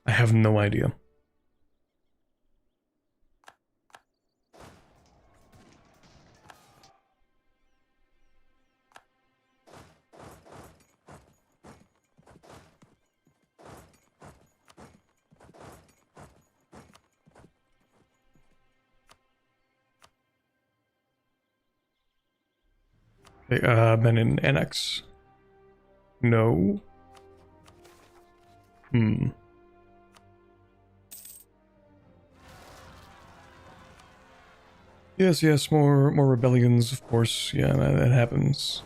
I have no idea. Okay, Benin Annex. No. Yes, more rebellions, of course. Yeah, that happens.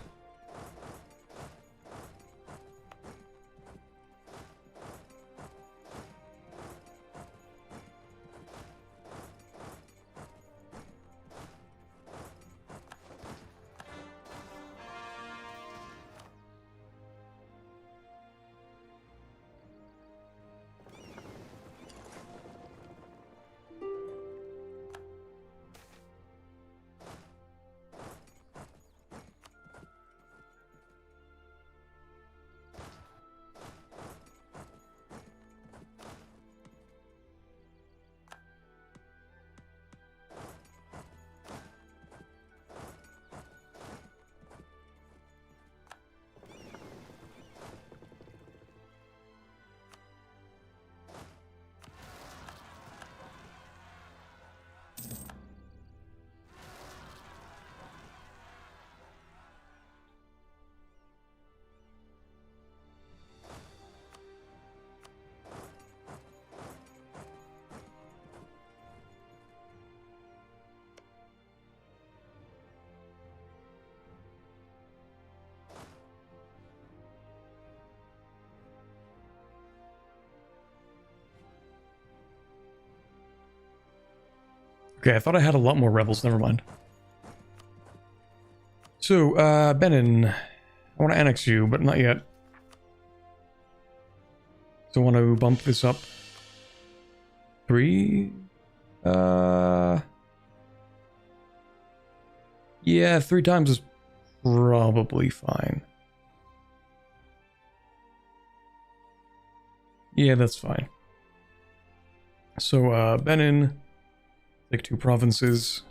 Okay, I thought I had a lot more rebels, never mind. So, Benin, I want to annex you, but not yet. So I want to bump this up. 3? Yeah, 3 times is probably fine. Yeah, that's fine. So, Benin, take 2 provinces.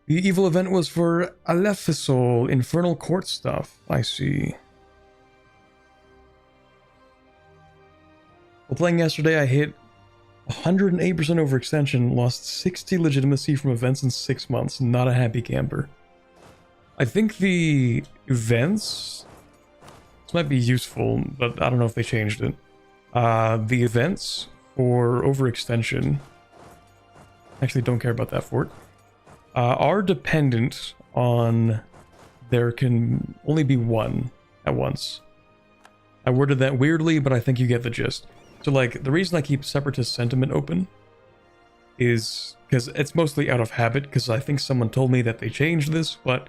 The evil event was for Alephasol, Infernal Court stuff. I see. While playing yesterday, I hit 108% overextension, lost 60 legitimacy from events in 6 months. Not a happy camper. I think the events... This might be useful, but I don't know if they changed it. The events for overextension... Actually, don't care about that fort. Are dependent on... There can only be one at once. I worded that weirdly, but I think you get the gist. So, like, the reason I keep Separatist Sentiment open is because it's mostly out of habit, because I think someone told me that they changed this, but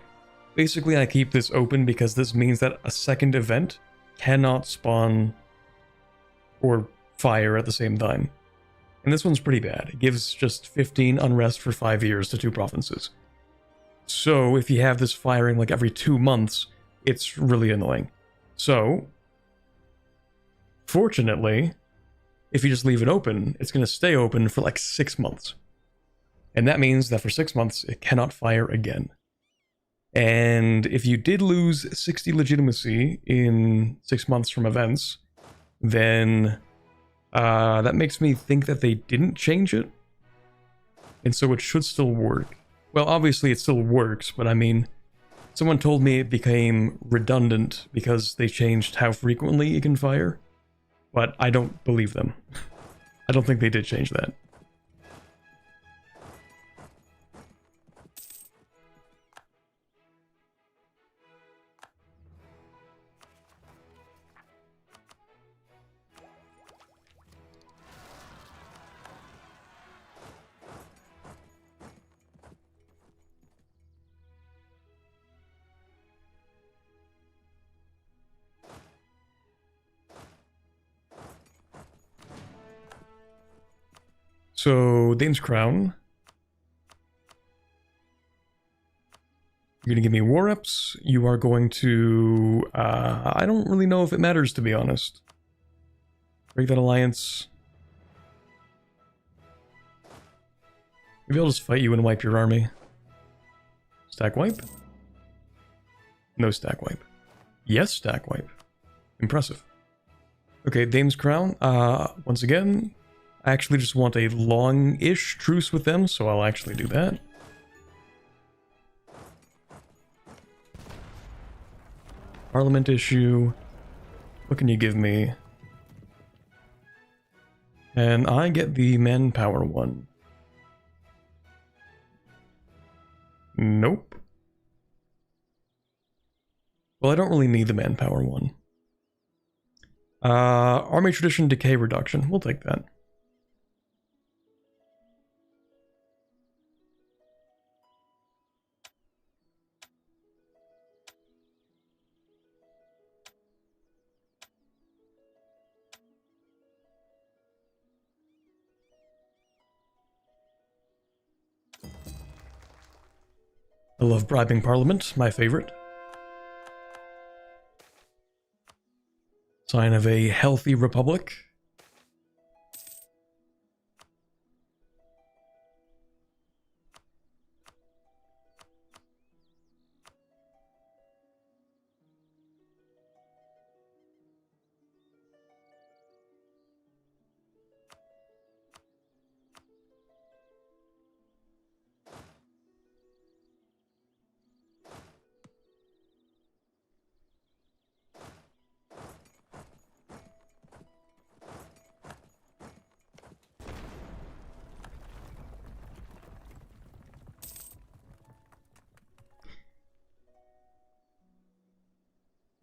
basically I keep this open because this means that a second event cannot spawn or fire at the same time. And this one's pretty bad. It gives just 15 unrest for 5 years to 2 provinces. So if you have this firing like every 2 months, it's really annoying. So, fortunately, if you just leave it open, it's going to stay open for like 6 months. And that means that for 6 months, it cannot fire again. And if you did lose 60 legitimacy in 6 months from events, then that makes me think that they didn't change it. And so it should still work. Well, obviously it still works, but I mean, someone told me it became redundant because they changed how frequently it can fire. But I don't believe them. I don't think they did change that. So, Dane's Crown. You're going to give me war reps. You are going to... I don't really know if it matters, to be honest. Break that alliance. Maybe I'll just fight you and wipe your army. Stack wipe? No stack wipe. Yes, stack wipe. Impressive. Okay, Dame's Crown. Once again... I actually just want a long-ish truce with them, so I'll actually do that. Parliament issue. What can you give me? And I get the manpower one. Nope. Well, I don't really need the manpower one. Army tradition decay reduction. We'll take that. I love bribing Parliament, my favorite. Sign of a healthy republic.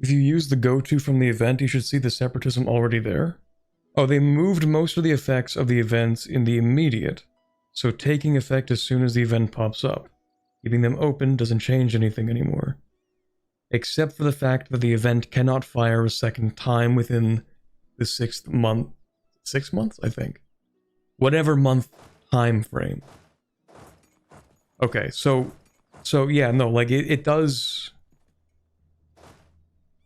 If you use the go-to from the event, you should see the separatism already there. Oh, they moved most of the effects of the events in the immediate, so taking effect as soon as the event pops up. Keeping them open doesn't change anything anymore. Except for the fact that the event cannot fire a second time within the 6th month. 6 months, I think. Whatever month time frame. Okay, so yeah, no, like it does...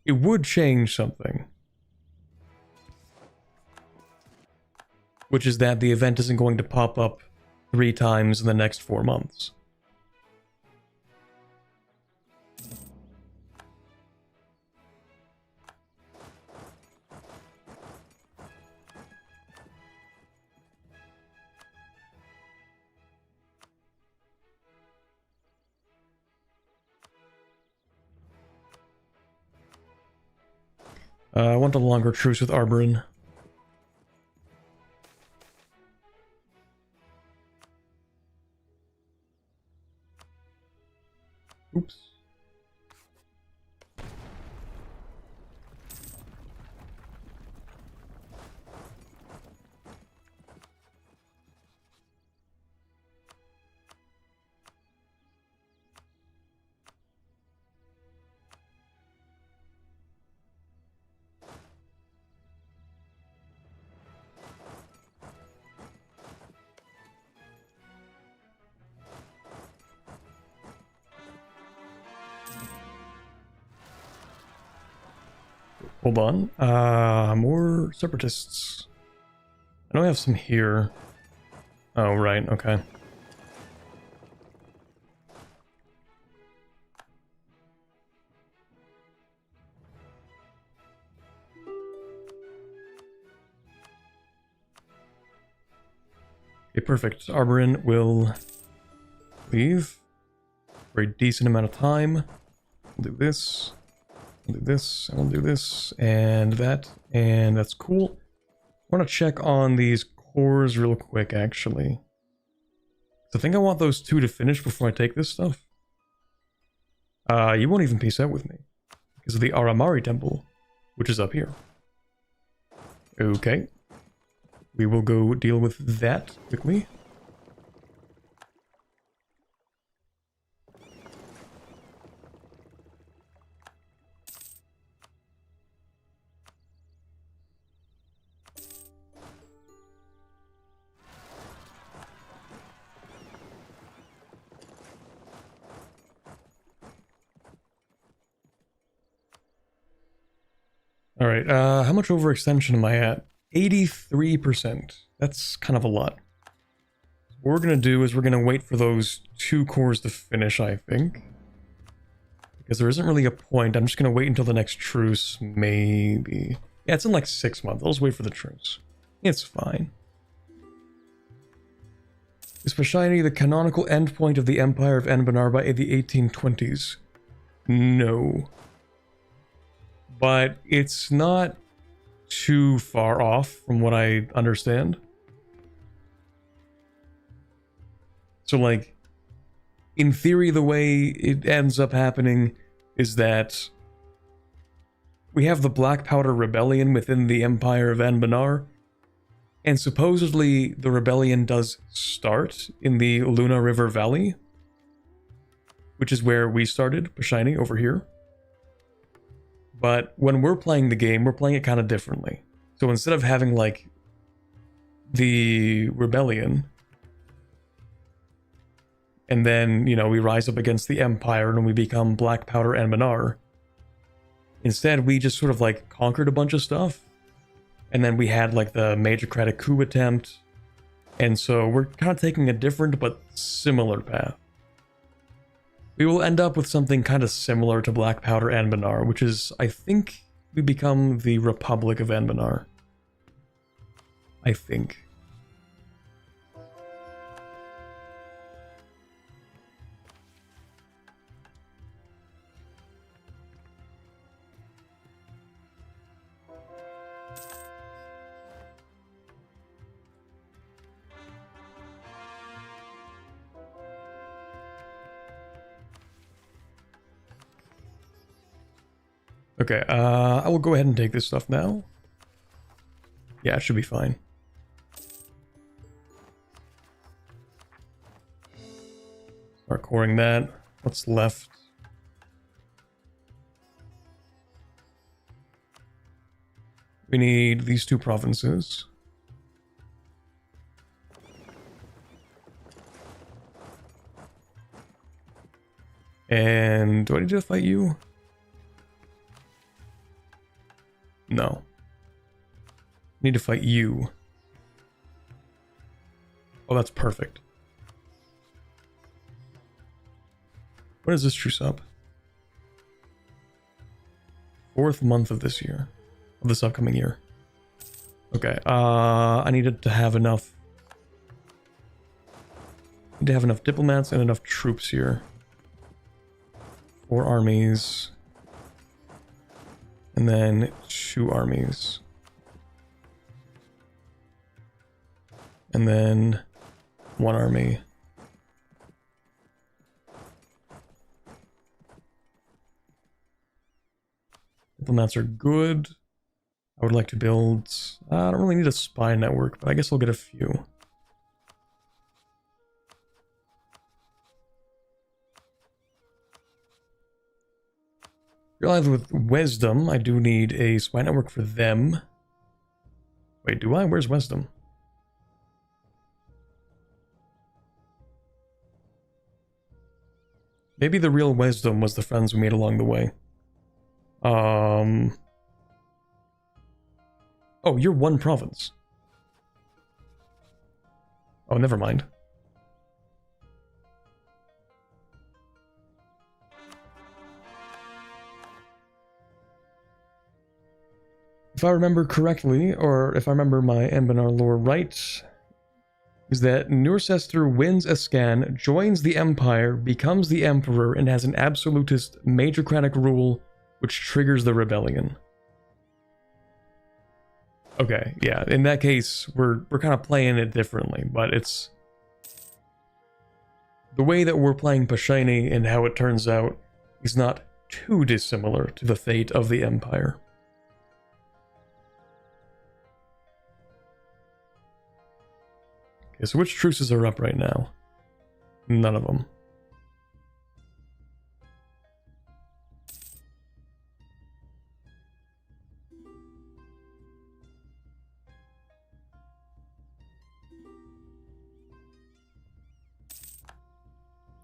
It would change something. Which is that the event isn't going to pop up 3 times in the next 4 months. I want a longer truce with Arborin. Oops. Hold on. More separatists. I know I have some here. Oh, right, okay. Okay, perfect. Arborin will leave for a decent amount of time. We'll do this. We'll do this, and we'll do this, and that's cool. I want to check on these cores real quick, actually. So I think I want those two to finish before I take this stuff. You won't even peace out with me, because of the Aramari Temple, which is up here. Okay. We will go deal with that quickly. Alright, how much overextension am I at? 83%. That's kind of a lot. What we're gonna do is we're gonna wait for those two cores to finish, I think. Because there isn't really a point. I'm just gonna wait until the next truce, maybe. Yeah, it's in like 6 months. I'll just wait for the truce. It's fine. Is Pashaine the canonical endpoint of the Empire of Anbanar by the 1820s? No. But it's not too far off from what I understand. So, like, in theory, the way it ends up happening is that we have the Black Powder Rebellion within the Empire of Anbanar, and supposedly the rebellion does start in the Luna River Valley, which is where we started, Pashaine, over here. But when we're playing the game, we're playing it kind of differently. So instead of having, like, the rebellion, and then, you know, we rise up against the Empire and we become Black Powder Anbanar, instead we just sort of, like, conquered a bunch of stuff. And then we had, like, the Majorcratic coup attempt. And so we're kind of taking a different but similar path. We will end up with something kind of similar to Black Powder Anbanar, which is, I think, we become the Republic of Anbanar. I think. Okay, I will go ahead and take this stuff now. Yeah, it should be fine. Start coring that. What's left? We need these two provinces. And do I need to fight you? No. Need to fight you. Oh, that's perfect. When is this truce up? 4th month of this year. Of this upcoming year. Okay, I needed to have enough. Need to have enough diplomats and enough troops here. 4 armies. And then 2 armies. And then 1 army. Diplomats are good. I would like to build... I don't really need a spy network, but I guess I'll get a few. Realize with wisdom, I do need a spy network for them. Wait, do I? Where's wisdom? Maybe the real wisdom was the friends we made along the way. Oh, you're 1 province. Oh, never mind. If I remember correctly, or if I remember my Embanar lore right, is that Nurcester wins a scan, joins the Empire, becomes the Emperor, and has an absolutist majorcratic rule, which triggers the rebellion. Okay, yeah, in that case, we're kind of playing it differently, but it's... The way that we're playing Pashaine and how it turns out is not too dissimilar to the fate of the Empire. Okay, so which truces are up right now? None of them.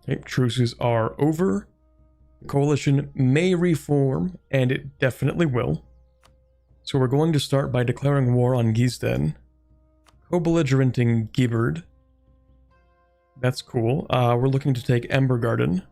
Okay, truces are over. The coalition may reform, and it definitely will. So we're going to start by declaring war on Gisden. Co-belligerenting Gibbard. That's cool. We're looking to take Ember Garden.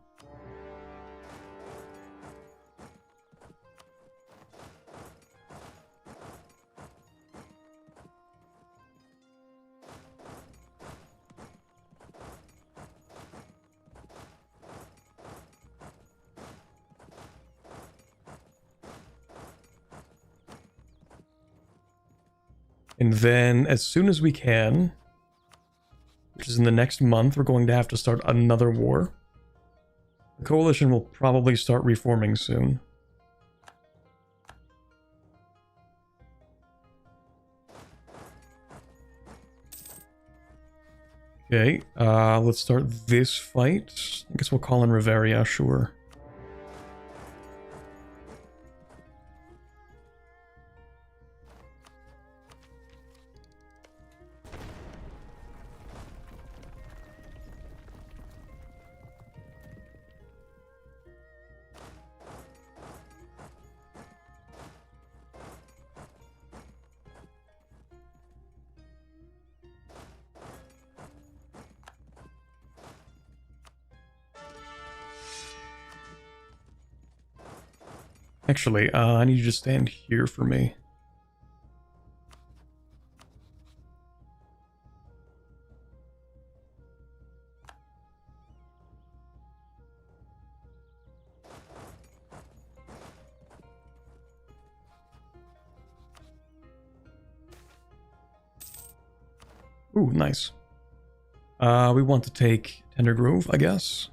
And then, as soon as we can, which is in the next month, we're going to have to start another war. The coalition will probably start reforming soon. Okay, let's start this fight. I guess we'll call in Riveria, sure. Actually, I need you to stand here for me. Ooh, nice. We want to take Tender Grove, I guess.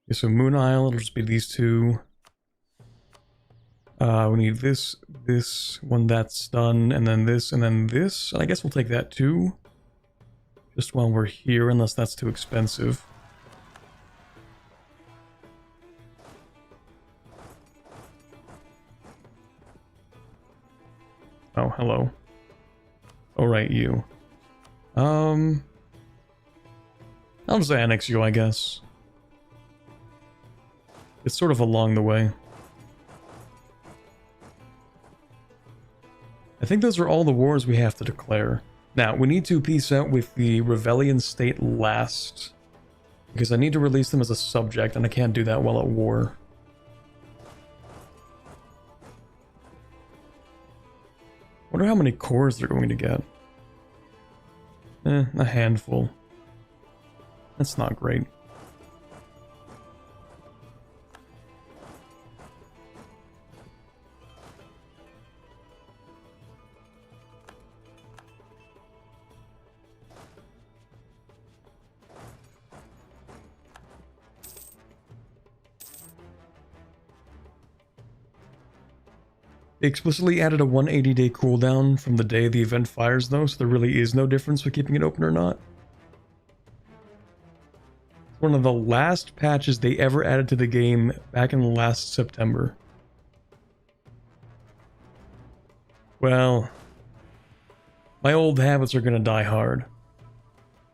Okay, so Moon Isle, it'll just be these two. We need this, when that's done, and then this, and then this. I guess we'll take that too. Just while we're here, unless that's too expensive. Oh, hello. Oh, right, you. I'll just annex you, I guess. It's sort of along the way. I think those are all the wars we have to declare. Now, we need to peace out with the Rebellion state last, because I need to release them as a subject, and I can't do that while at war. Wonder how many cores they're going to get. A handful. That's not great. They explicitly added a 180-day cooldown from the day the event fires, though, so there really is no difference with keeping it open or not. One of the last patches they ever added to the game back in last September. Well, my old habits are gonna die hard.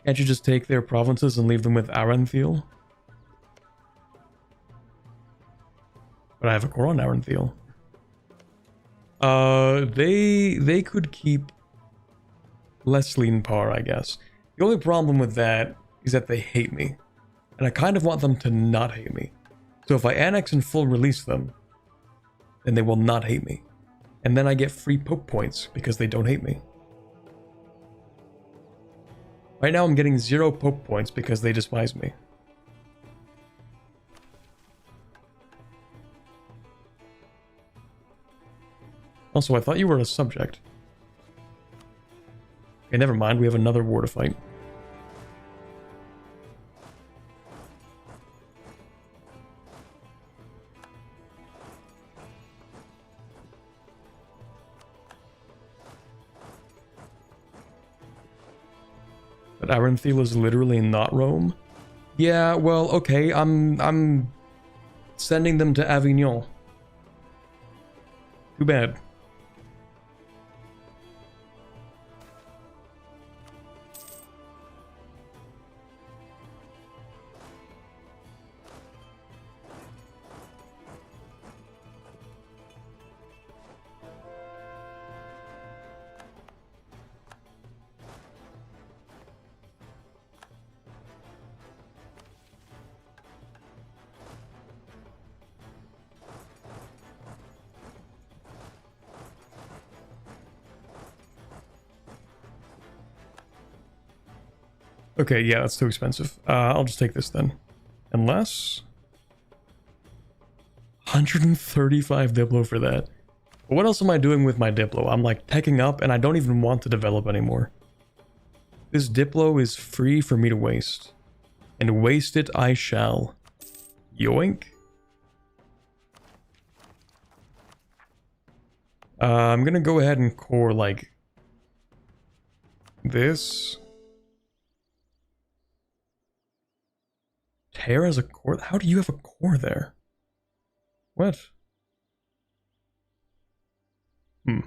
Can't you just take their provinces and leave them with Arantheel? But I have a core on Arantheel. They could keep Leslienpar, I guess. The only problem with that is that they hate me. And I kind of want them to not hate me. So if I annex and full release them, then they will not hate me. And then I get free Pope points because they don't hate me. Right now I'm getting 0 Pope points because they despise me. Also, I thought you were a subject. Okay, never mind. We have another war to fight. But Arantheel is literally not Rome? Yeah, well, okay. I'm sending them to Avignon. Too bad. Okay, yeah, that's too expensive. I'll just take this then. Unless... 135 Diplo for that. But what else am I doing with my Diplo? I'm like teching up and I don't even want to develop anymore. This Diplo is free for me to waste. And waste it I shall. Yoink. I'm gonna go ahead and core like... this... Terra has a core? How do you have a core there? What? 2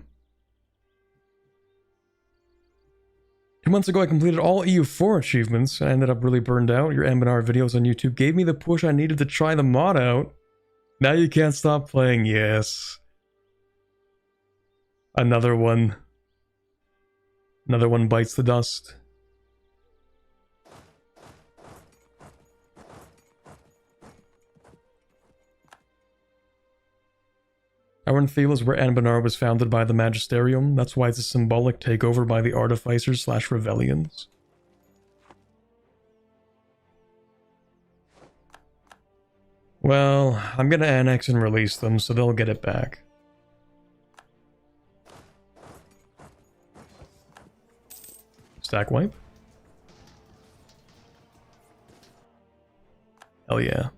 months ago I completed all EU4 achievements. I ended up really burned out. Your Ambinar videos on YouTube gave me the push I needed to try the mod out. Now you can't stop playing. Yes. Another one. Another one bites the dust. Arantheel is where Anbanar was founded by the Magisterium. That's why it's a symbolic takeover by the Artificers / Revellions. Well, I'm gonna annex and release them, so they'll get it back. Stack wipe? Hell yeah.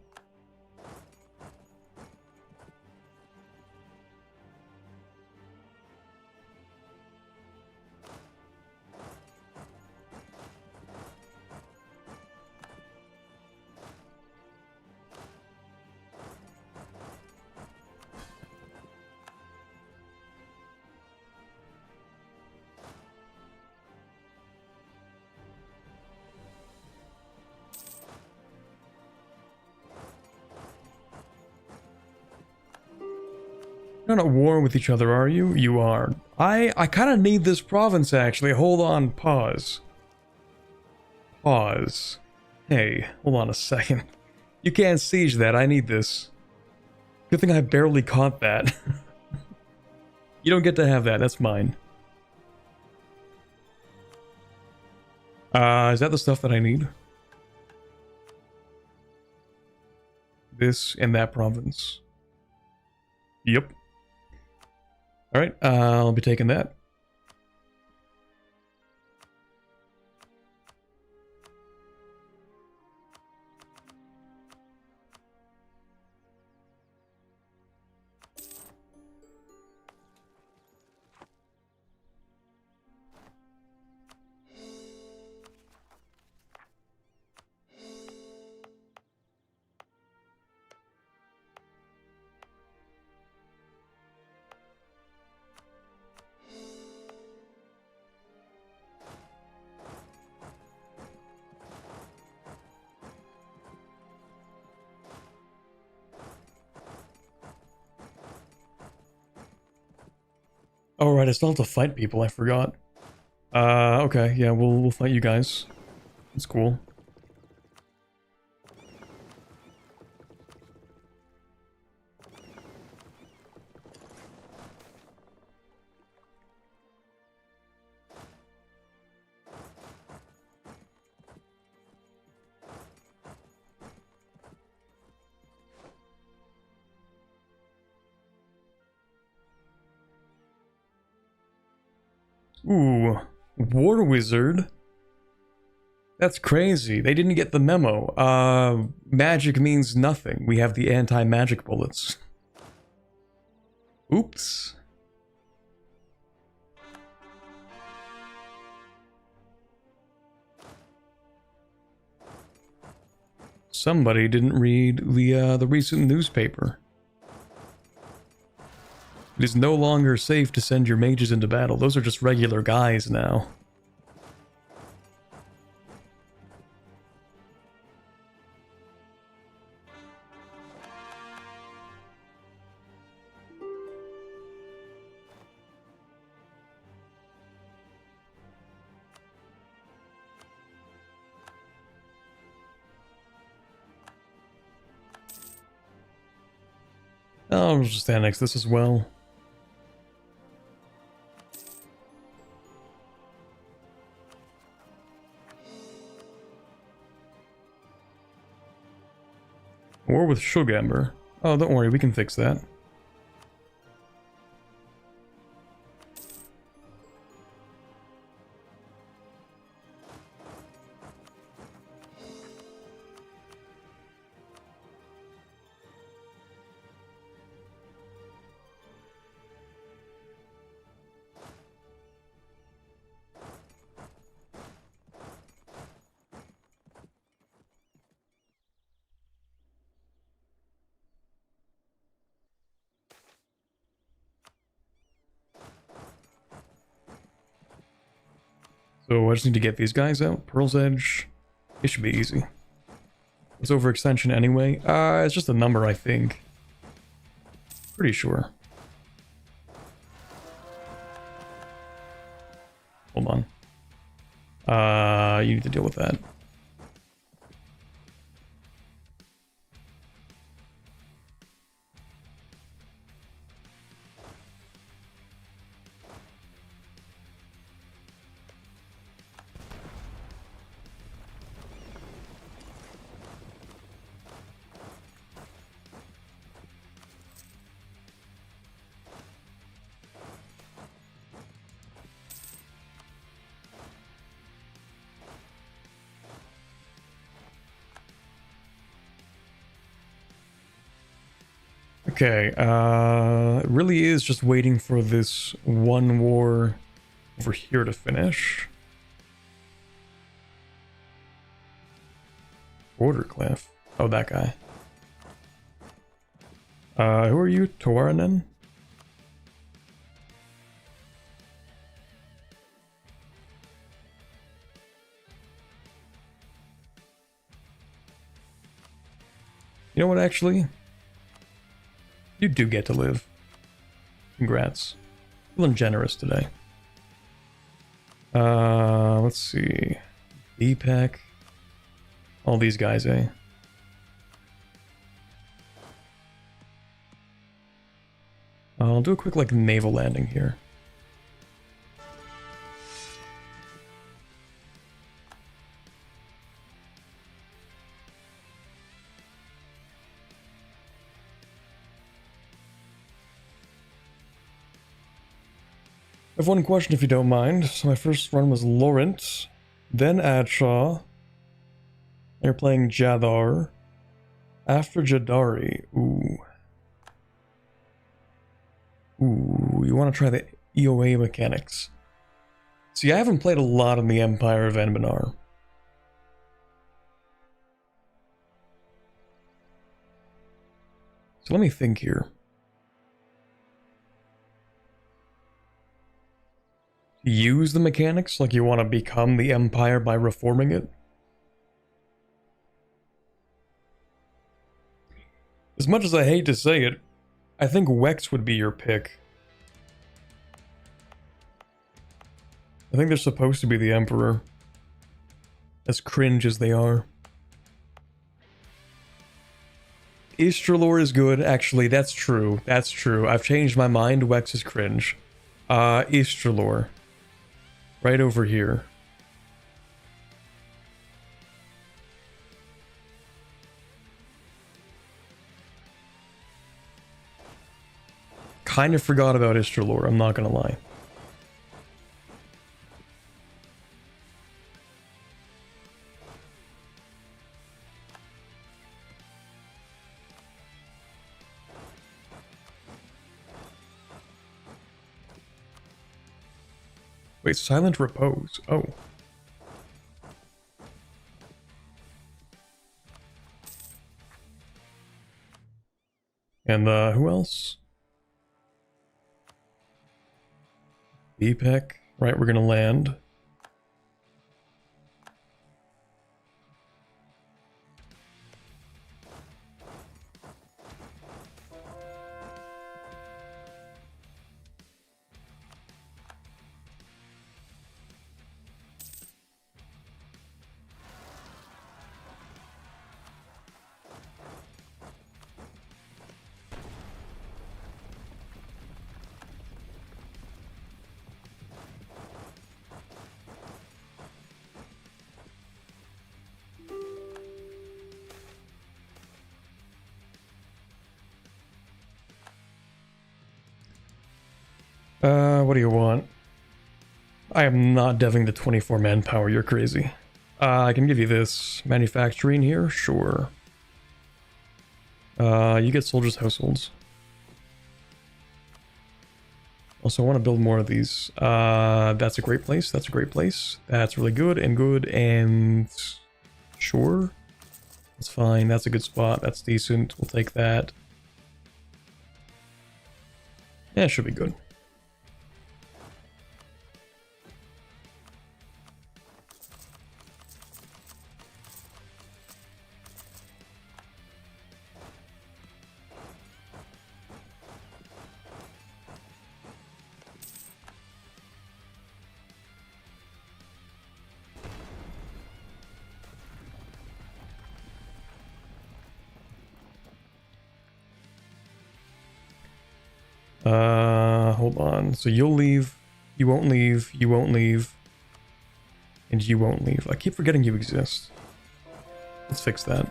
You're not at war with each other, are you? You are. I kind of need this province, actually. Hold on, pause. Pause. Hey, hold on a second. You can't siege that, I need this. Good thing I barely caught that. You don't get to have that, that's mine. Is that the stuff that I need? This and that province. Yep. Alright, I'll be taking that. Oh right, I still have to fight people, I forgot. Okay, yeah, we'll fight you guys. It's cool. Ooh, War Wizard? That's crazy. They didn't get the memo. Magic means nothing. We have the anti-magic bullets. Oops. Somebody didn't read the recent newspaper. It is no longer safe to send your mages into battle. Those are just regular guys now. I'll just annex this as well. War with Shugamber. Oh, don't worry, we can fix that. So I just need to get these guys out. Pearl's Edge. It should be easy. It's overextension anyway. It's just a number, I think. Pretty sure. Hold on. You need to deal with that. Okay, it really is just waiting for this one war over here to finish. Bordercliff. Oh, that guy. Who are you? Toaranen? You know what, actually? You do get to live. Congrats. Feeling generous today. Let's see. BPEC. All these guys, eh? I'll do a quick, like, naval landing here. I have one question if you don't mind. So my first run was Laurent, then Adshaw. They're playing Jadar. After Jadari. Ooh. Ooh, you want to try the EOA mechanics. See, I haven't played a lot in the Empire of Enbanar. So let me think here. Use the mechanics like you want to become the Empire by reforming it? As much as I hate to say it, I think Wex would be your pick. I think they're supposed to be the Emperor. As cringe as they are. Istralor is good. Actually, that's true. That's true. I've changed my mind. Wex is cringe. Istralor. Right over here. Kind of forgot about Istralor, I'm not gonna lie. Wait, Silent Repose. Oh. And who else? BPEC. Right, we're gonna land. What do you want? I am not deving the 24 manpower, you're crazy. I can give you this. Manufacturing here? Sure. You get soldiers' households. Also, I want to build more of these. That's a great place, that's a great place. That's really good, and sure. That's fine, that's a good spot, that's decent, we'll take that. Yeah, it should be good. Hold on. So you'll leave, you won't leave, you won't leave, and you won't leave. I keep forgetting you exist. Let's fix that.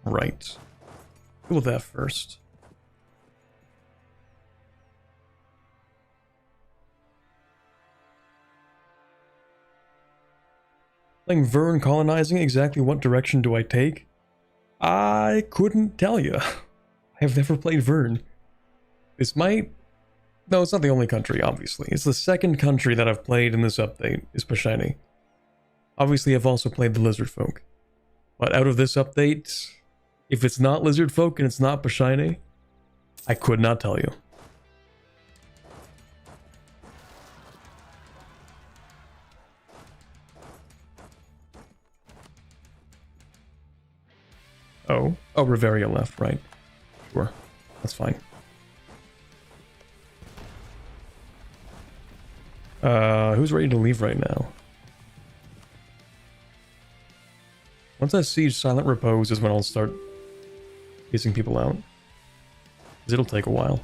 Right. Deal with that first. Playing Vern colonizing, exactly what direction do I take? I couldn't tell you. I have never played Vern. This might... No, it's not the only country, obviously. It's the second country that I've played in this update, is Pashaine. Obviously, I've also played the Lizard Folk. But out of this update, if it's not Lizard Folk and it's not Pashaine, I could not tell you. Oh, Reveria left, right. Sure, that's fine. Who's ready to leave right now? Once I siege Silent Repose is when I'll start piecing people out. Because it'll take a while.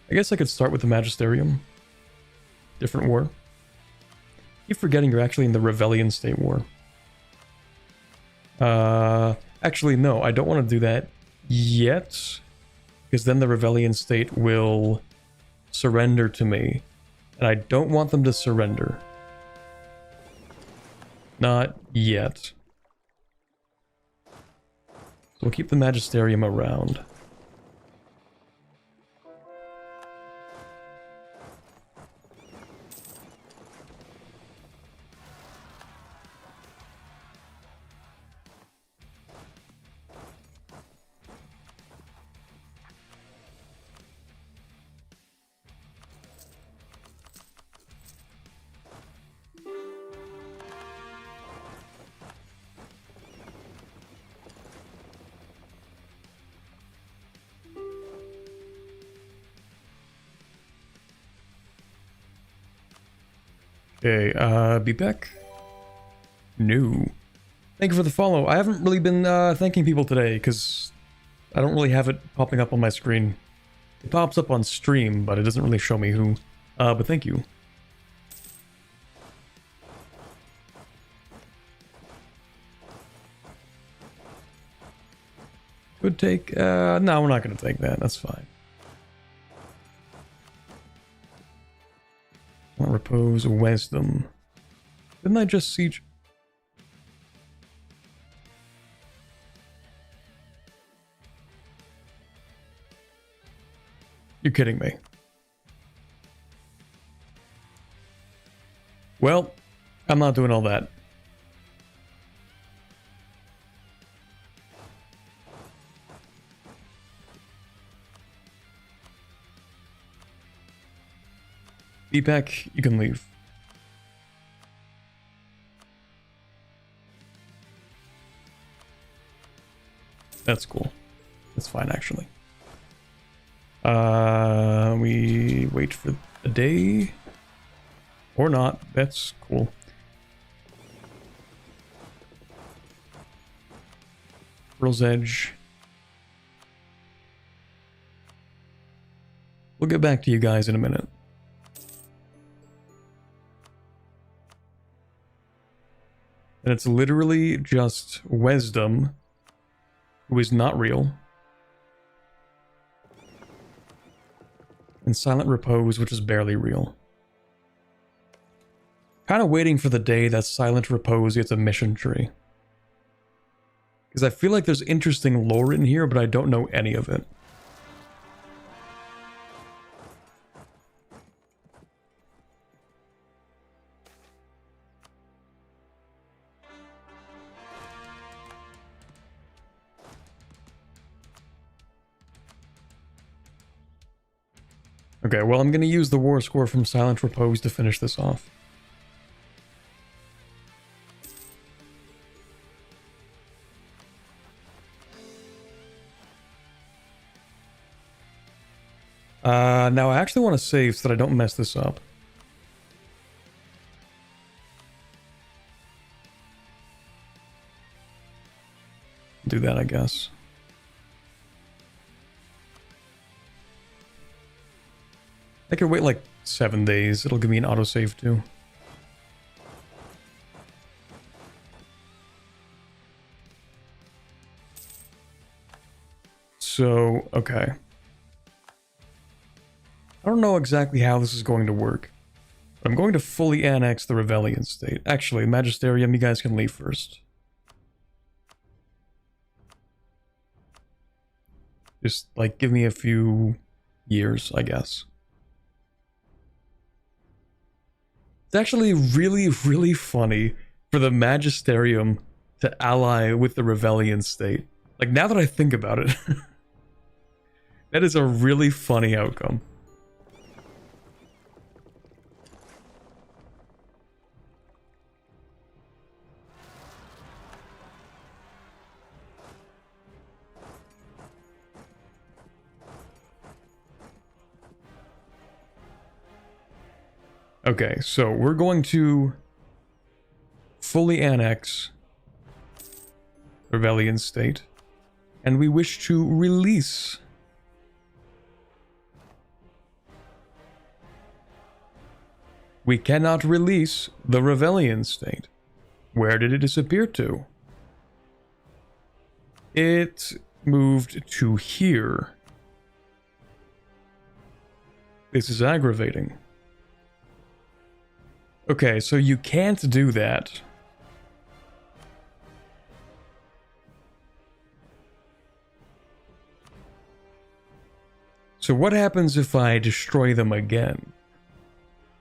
I guess I could start with the Magisterium. Different war. Keep forgetting you're actually in the Revellion State War. Actually, no, I don't want to do that yet. Because then the Revellion State will surrender to me. And I don't want them to surrender. Not yet. So we'll keep the Magisterium around. Okay, be back. No. Thank you for the follow. I haven't really been thanking people today because I don't really have it popping up on my screen. It pops up on stream, but it doesn't really show me who. But thank you. Could take, no, we're not going to take that. That's fine. Repose, wisdom. Didn't I just siege? You're kidding me. Well, I'm not doing all that. Deepak, you can leave. That's cool. That's fine, actually. We wait for a day. Or not. That's cool. Pearl's Edge. We'll get back to you guys in a minute. And it's literally just Wisdom, who is not real, and Silent Repose, which is barely real. Kind of waiting for the day that Silent Repose gets a mission tree. Because I feel like there's interesting lore in here, but I don't know any of it. Okay, well, I'm going to use the war score from Silent Repose to finish this off. Now I actually want to save so that I don't mess this up. Do that, I guess. I could wait like 7 days. It'll give me an autosave too. So, okay. I don't know exactly how this is going to work. But I'm going to fully annex the Revellion state. Actually, Magisterium, you guys can leave first. Just, like, give me a few years, I guess. It's actually really, really funny for the Magisterium to ally with the Revellion state. Like, now that I think about it, that is a really funny outcome. Okay, so we're going to fully annex Rebellion State, and we wish to release we cannot release the Rebellion State. Where did it disappear to? It moved to here. This is aggravating. Okay, so you can't do that. So what happens if I destroy them again?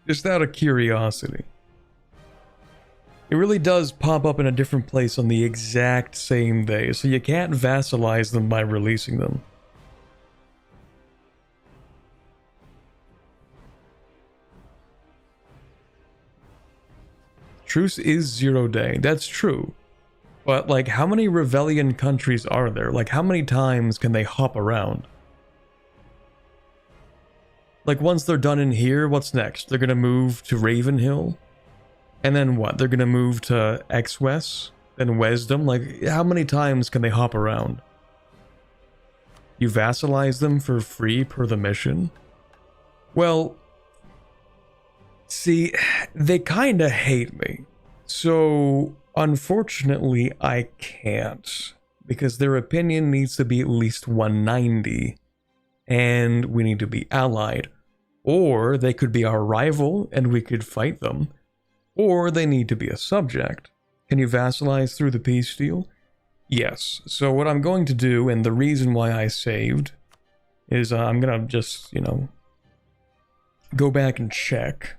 Just out of curiosity. It really does pop up in a different place on the exact same day, so you can't vassalize them by releasing them. Truce is 0 day, that's true. But, like, how many rebellion countries are there? Like, how many times can they hop around? Like, once they're done in here, what's next? They're gonna move to Ravenhill? And then what? They're gonna move to X-West? Then Wisdom? Like, how many times can they hop around? You vassalize them for free per the mission? Well, see, they kinda hate me. So, unfortunately, I can't. Because their opinion needs to be at least 190. And we need to be allied. Or they could be our rival and we could fight them. Or they need to be a subject. Can you vassalize through the peace deal? Yes. So what I'm going to do, and the reason why I saved, is I'm gonna just, you know, go back and check.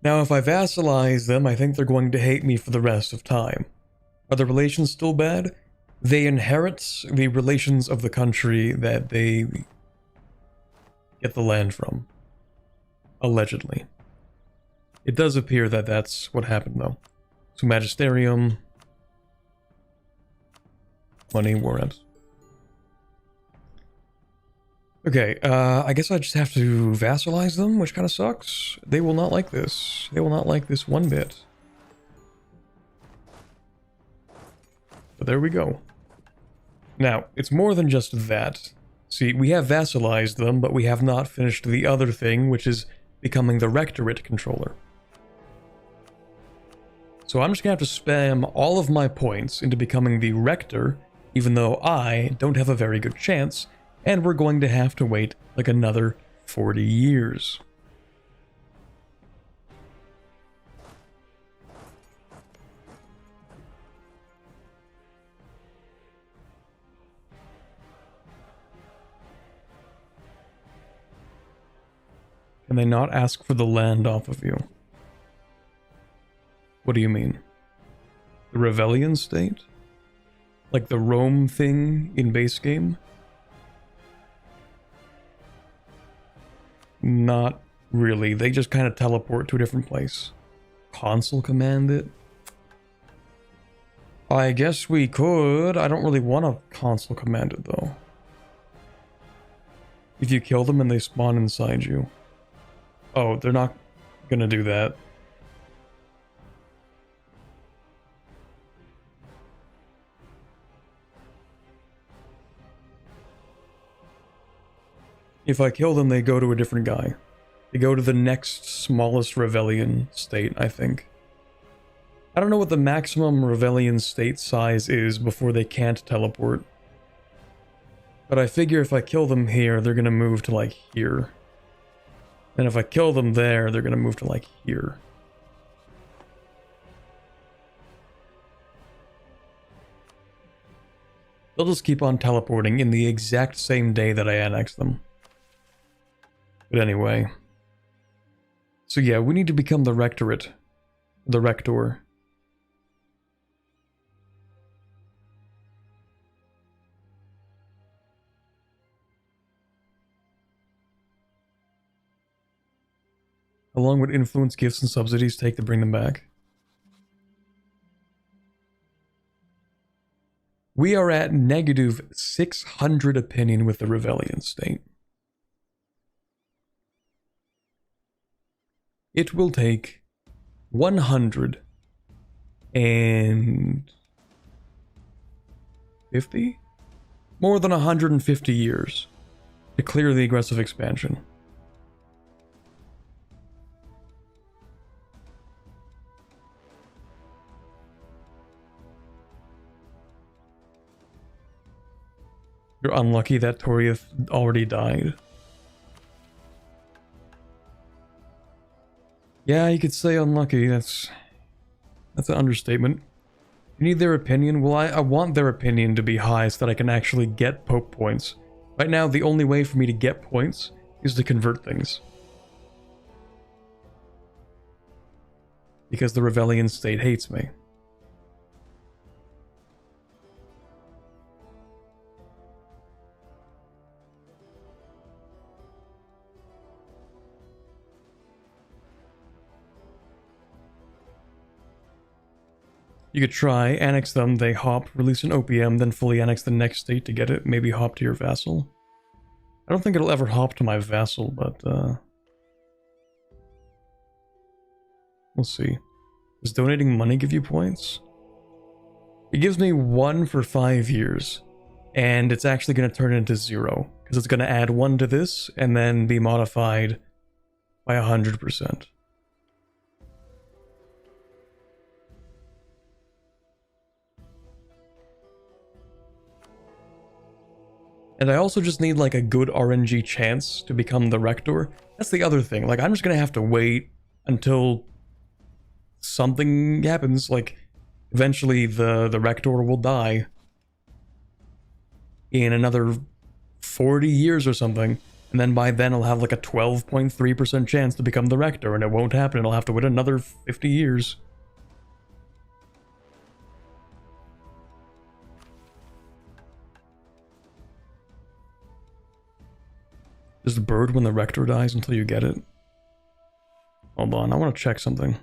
Now, if I vassalize them, I think they're going to hate me for the rest of time. Are the relations still bad? They inherit the relations of the country that they get the land from. Allegedly. It does appear that that's what happened, though. So, Magisterium. Money, warrant. Okay, I guess I just have to vassalize them, which kind of sucks. They will not like this. They will not like this one bit. But there we go. Now, it's more than just that. See, we have vassalized them, but we have not finished the other thing, which is becoming the Rectorate controller. So I'm just gonna have to spam all of my points into becoming the Rector, even though I don't have a very good chance, and we're going to have to wait like another 40 years. Can they not ask for the land off of you? What do you mean? The Rebellion State? Like the Rome thing in base game? Not really. They just kind of teleport to a different place. Console command it? I guess we could. I don't really want to console command it though. If you kill them and they spawn inside you. Oh, they're not gonna do that. If I kill them, they go to a different guy. They go to the next smallest Rebellion state, I think. I don't know what the maximum Rebellion state size is before they can't teleport. But I figure if I kill them here, they're gonna move to like here. And if I kill them there, they're gonna move to like here. They'll just keep on teleporting in the exact same day that I annex them. But anyway. So yeah, we need to become the Rectorate. The Rector. How long would influence, gifts, and subsidies take to bring them back? We are at negative 600 opinion with the Rebellion state. It will take 150? More than 150 years to clear the aggressive expansion. You're unlucky that Toriath already died. Yeah, you could say unlucky. That's an understatement. You need their opinion? Well, I want their opinion to be high so that I can actually get Pope points. Right now, the only way for me to get points is to convert things. Because the Rebellion state hates me. You could try, annex them, they hop, release an OPM, then fully annex the next state to get it, maybe hop to your vassal. I don't think it'll ever hop to my vassal, but we'll see. Does donating money give you points? It gives me 1 for 5 years, and it's actually going to turn into 0, because it's going to add 1 to this, and then be modified by 100%. And I also just need like a good RNG chance to become the Rector. That's the other thing. Like, I'm just gonna have to wait until something happens. Like, eventually the Rector will die in another 40 years or something. And then by then I'll have like a 12.3% chance to become the Rector, and it won't happen, and I'll have to wait another 50 years. Does the bird when the Rector dies until you get it? Hold on, I want to check something.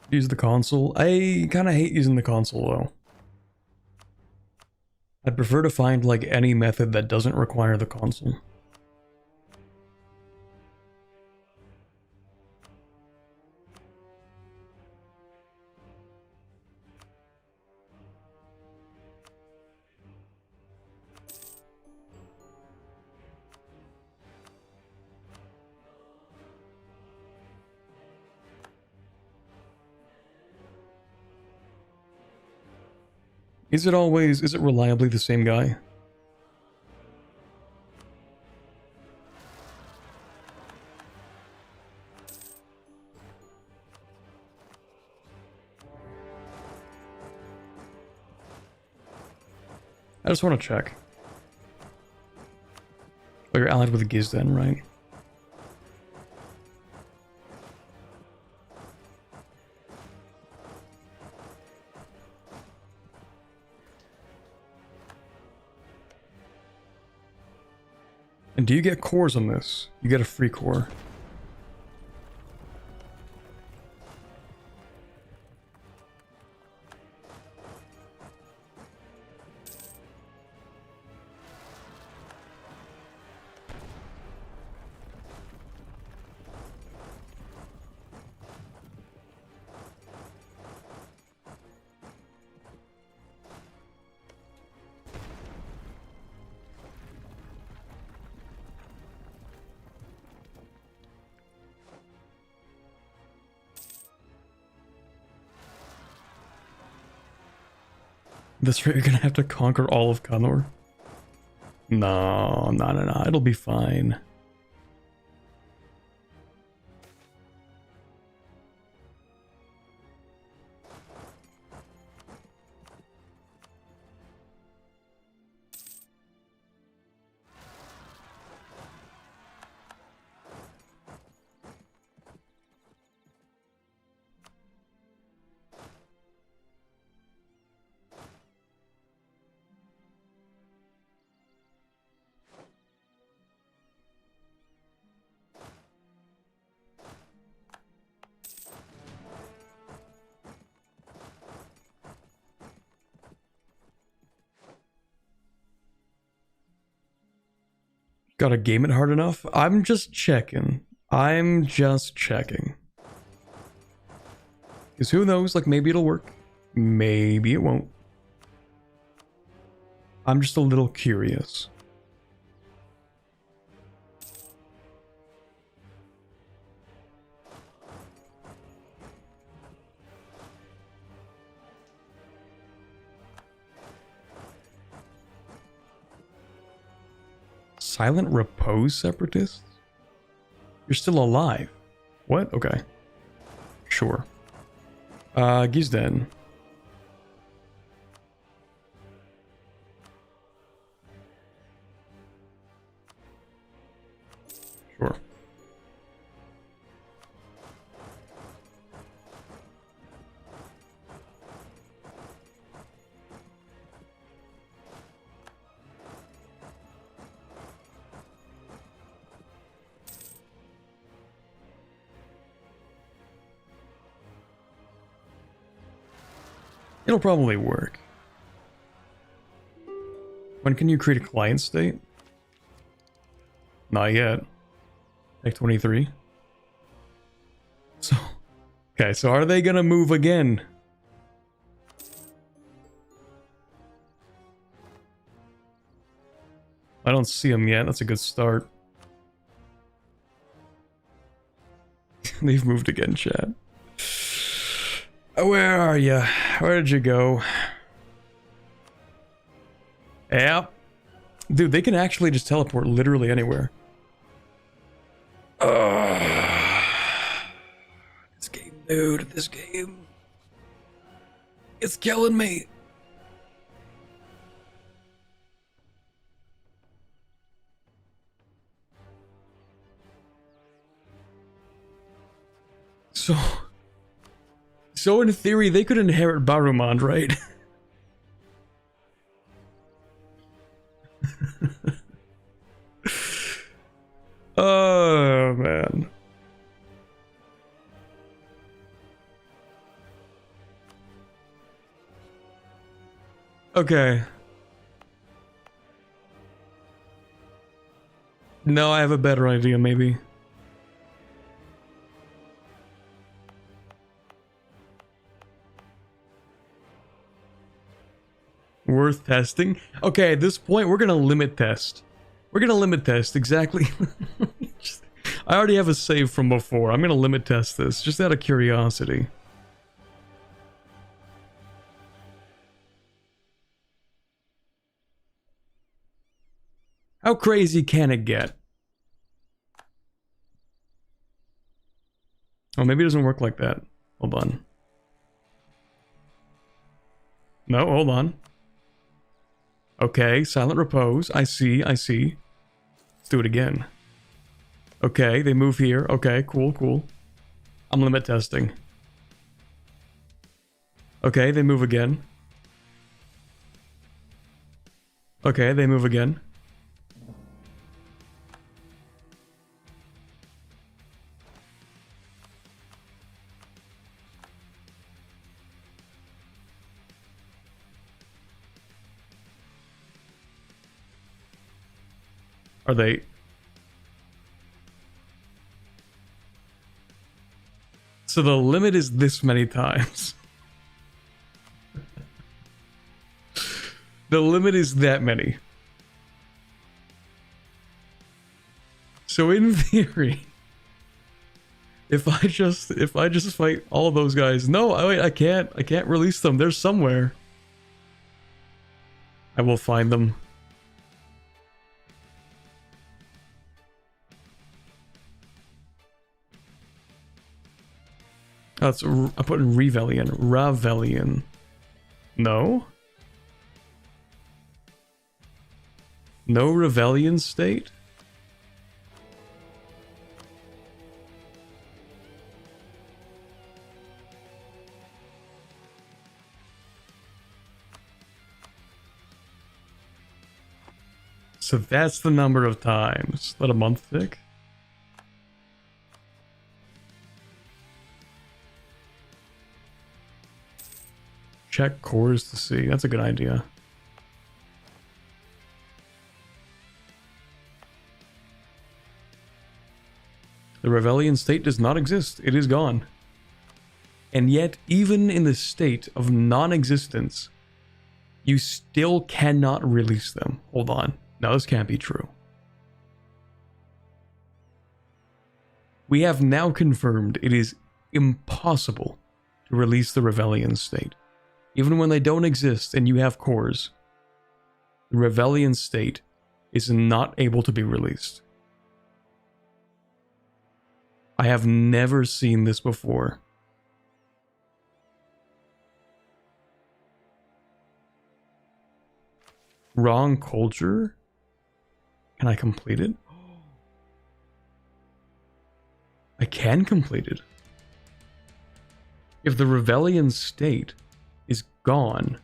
Use the console. I kind of hate using the console though. I'd prefer to find like any method that doesn't require the console. Is it reliably the same guy? I just want to check. Oh, you're allied with Giz then, right? And do you get cores on this? You get a free core. This rate, you're gonna have to conquer all of Kanor? No, it'll be fine. Gotta game it hard enough? I'm just checking. I'm just checking. Because who knows, like maybe it'll work. Maybe it won't. I'm just a little curious. Silent repose separatists? You're still alive. What? Okay. Sure. Gizden. Sure. It'll probably work. When can you create a client state? Not yet. Like 23. So, okay, so are they gonna move again? I don't see them yet. That's a good start. They've moved again, chat. Where are you? Where did you go? Yep. Dude, they can actually just teleport literally anywhere. This game, dude. This game. It's killing me. So in theory, they could inherit Barumand, right? Oh, man. Okay. No, I have a better idea, maybe. Worth testing? Okay, at this point, we're gonna limit test. We're gonna limit test, exactly. I already have a save from before. I'm gonna limit test this, just out of curiosity. How crazy can it get? Oh, maybe it doesn't work like that. Hold on. No, hold on. Okay, silent repose. I see, I see. Let's do it again. Okay, they move here. Okay, cool, cool. I'm limit testing. Okay, they move again. Okay, they move again. Are they... So the limit is this many times. The limit is that many. So in theory, if I just fight all of those guys, no, wait, I can't release them. They're somewhere. I will find them. Oh, it's, I put in Revellion. Ravellion. No? No Revellion state? So that's the number of times. Let a month tick. Check cores to see. That's a good idea. The rebellion state does not exist. It is gone. And yet, even in the state of non-existence, you still cannot release them. Hold on. Now, this can't be true. We have now confirmed it is impossible to release the rebellion state. Even when they don't exist and you have cores, the rebellion state is not able to be released. I have never seen this before. Wrong culture? Can I complete it? I can complete it. If the rebellion state is gone,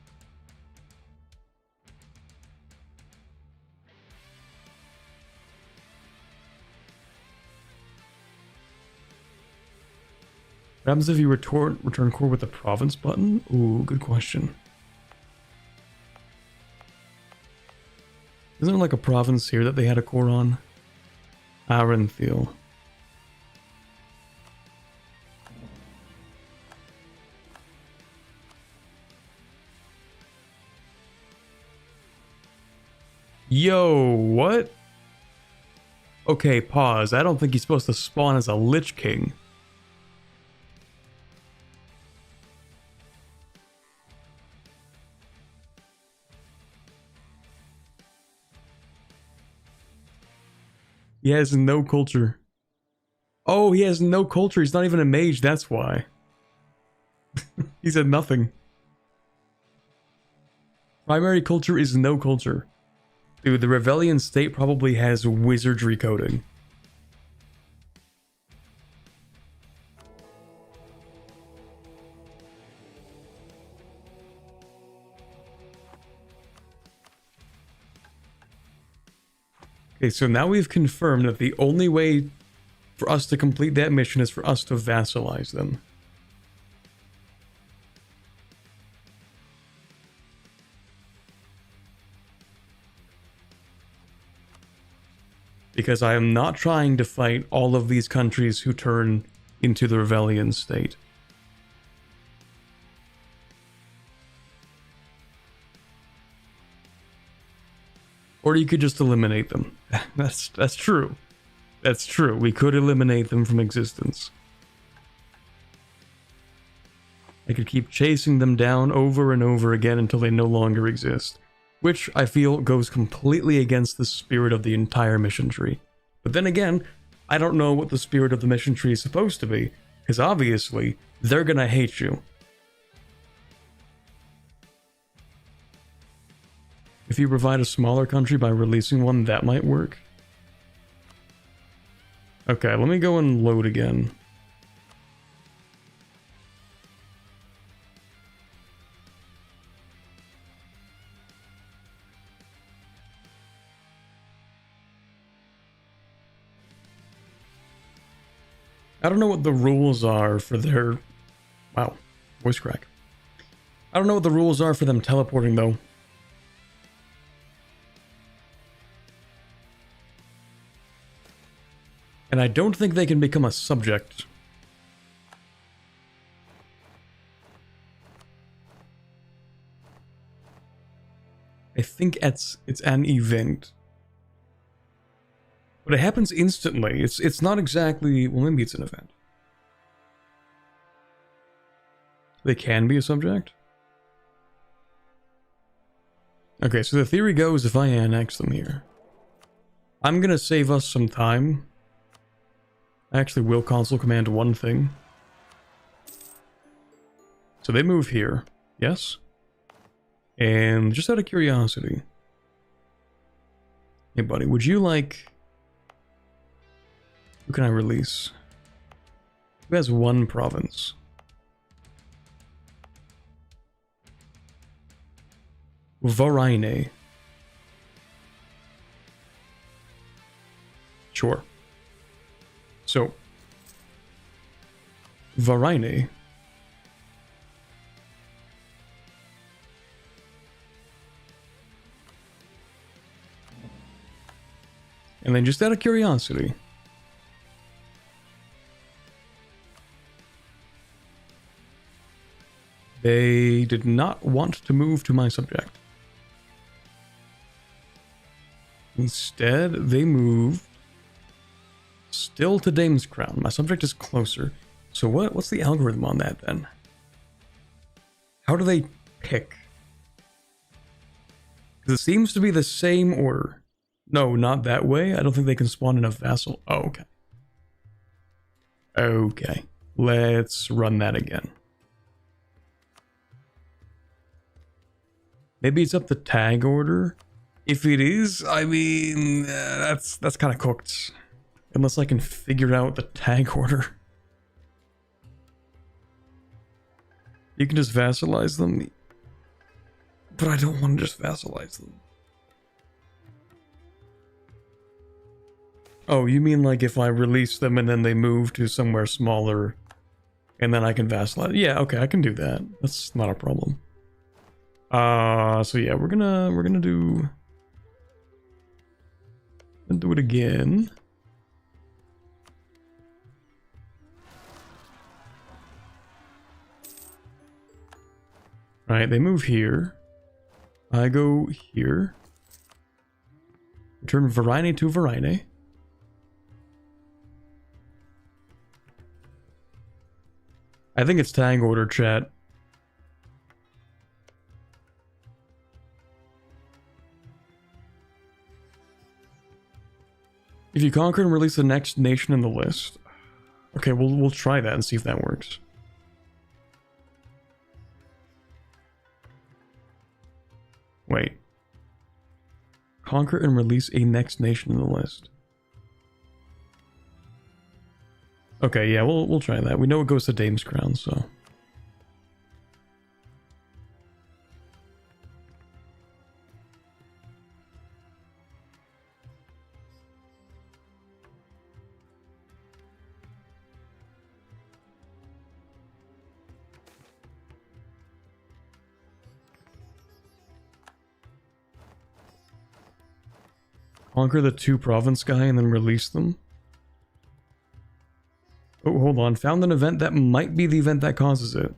what happens if you return core with the province button? Ooh, good question. Isn't there like a province here that they had a core on? Arenthil. Yo, what? Okay, pause. I don't think he's supposed to spawn as a Lich King. He has no culture. Oh, he has no culture. He's not even a mage, that's why. He's had nothing. Primary culture is no culture. Dude, the rebellion state probably has wizardry coding. Okay, so now we've confirmed that the only way for us to complete that mission is for us to vassalize them. Because I am not trying to fight all of these countries who turn into the rebellion state. Or you could just eliminate them. That's true. That's true. We could eliminate them from existence. I could keep chasing them down over and over again until they no longer exist. Which I feel goes completely against the spirit of the entire mission tree. But then again, I don't know what the spirit of the mission tree is supposed to be, because obviously, they're gonna hate you. If you provide a smaller country by releasing one, that might work. Okay, let me go and load again. I don't know what the rules are for their... Wow, voice crack. I don't know what the rules are for them teleporting, though. And I don't think they can become a subject. I think it's an event. But it happens instantly. It's not exactly... Well, maybe it's an event. They can be a subject? Okay, so the theory goes if I annex them here. I'm gonna save us some time. I actually will console command one thing. So they move here. Yes? And just out of curiosity. Hey buddy, would you like... Who can I release? Who has one province? Varine. Sure. So, Varine. And then just out of curiosity, They did not want to move to my subject. Instead, they moved still to Dame's Crown. My subject is closer. So what's the algorithm on that then? How do they pick? Because it seems to be the same order. No, not that way. I don't think they can spawn enough vassal. Oh, okay. Okay. Let's run that again. Maybe it's up the tag order. If it is, I mean, that's kind of cooked. Unless I can figure out the tag order. You can just vassalize them. But I don't want to just vassalize them. Oh, you mean like if I release them and then they move to somewhere smaller and then I can vassalize? Yeah, okay, I can do that. That's not a problem. So yeah, we're gonna do it again. Right, they move here. I go here. Return Varine to Varine. I think it's tag order, chat. If you conquer and release the next nation in the list. Okay, we'll try that and see if that works. Wait. Conquer and release a next nation in the list. Okay, yeah, we'll try that. We know it goes to Dame's Crown, so. Conquer the 2 province guy and then release them. Oh, hold on. Found an event that might be the event that causes it.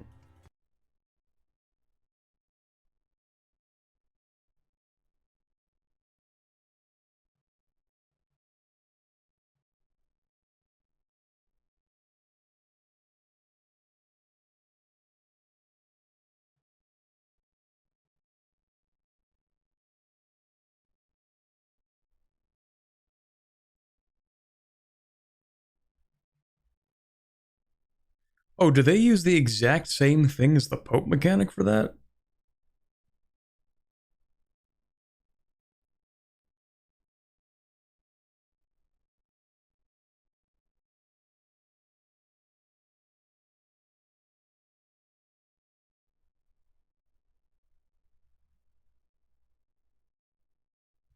Oh, do they use the exact same thing as the Pope mechanic for that?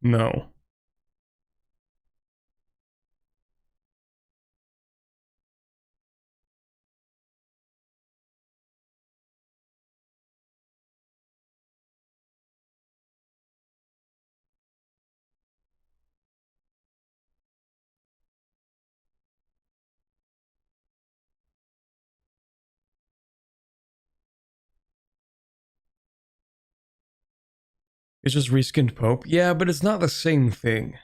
No. It's just reskinned Pope? Yeah, but it's not the same thing.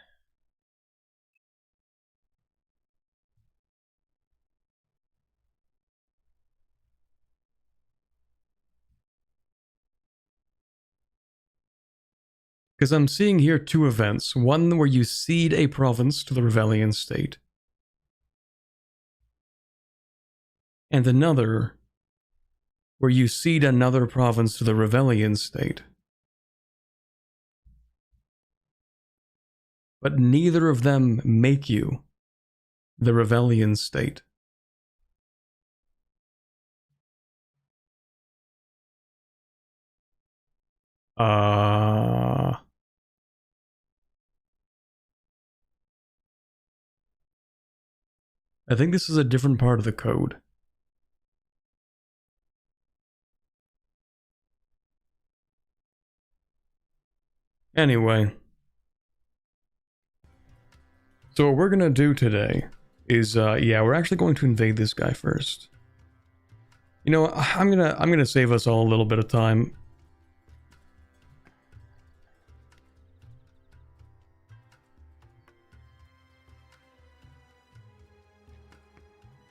Because I'm seeing here 2 events. One where you cede a province to the Revellion state. And another where you cede another province to the Revellion state. But neither of them make you the Revellion state. I think this is a different part of the code. Anyway. So what we're gonna do today is, yeah, we're actually going to invade this guy first. You know, I'm gonna save us all a little bit of time.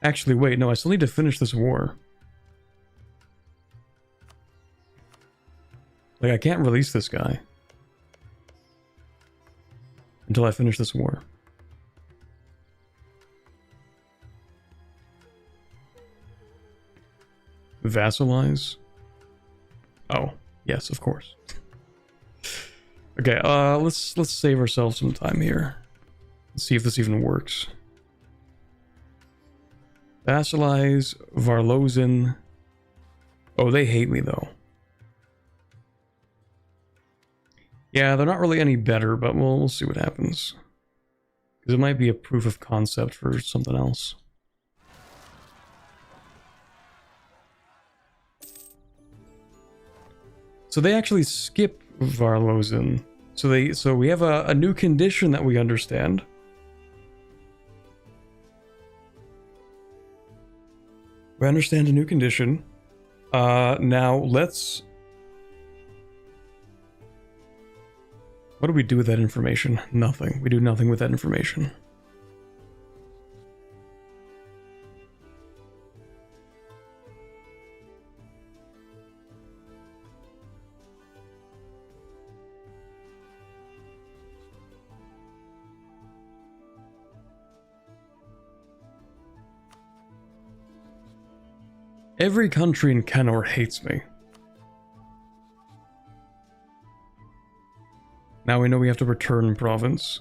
Actually, wait, no, I still need to finish this war. Like, I can't release this guy until I finish this war. Vassalize? Oh, yes, of course. Okay, let's save ourselves some time here. Let's see if this even works. Vassalize, Varlozen. Oh, they hate me though. Yeah, they're not really any better, but we'll see what happens. Because it might be a proof of concept for something else. So they actually skip Varlozen. So we have a new condition that we understand. We understand a new condition. Now let's... What do we do with that information? Nothing. We do nothing with that information. Every country in Kenor hates me. Now we know we have to return province.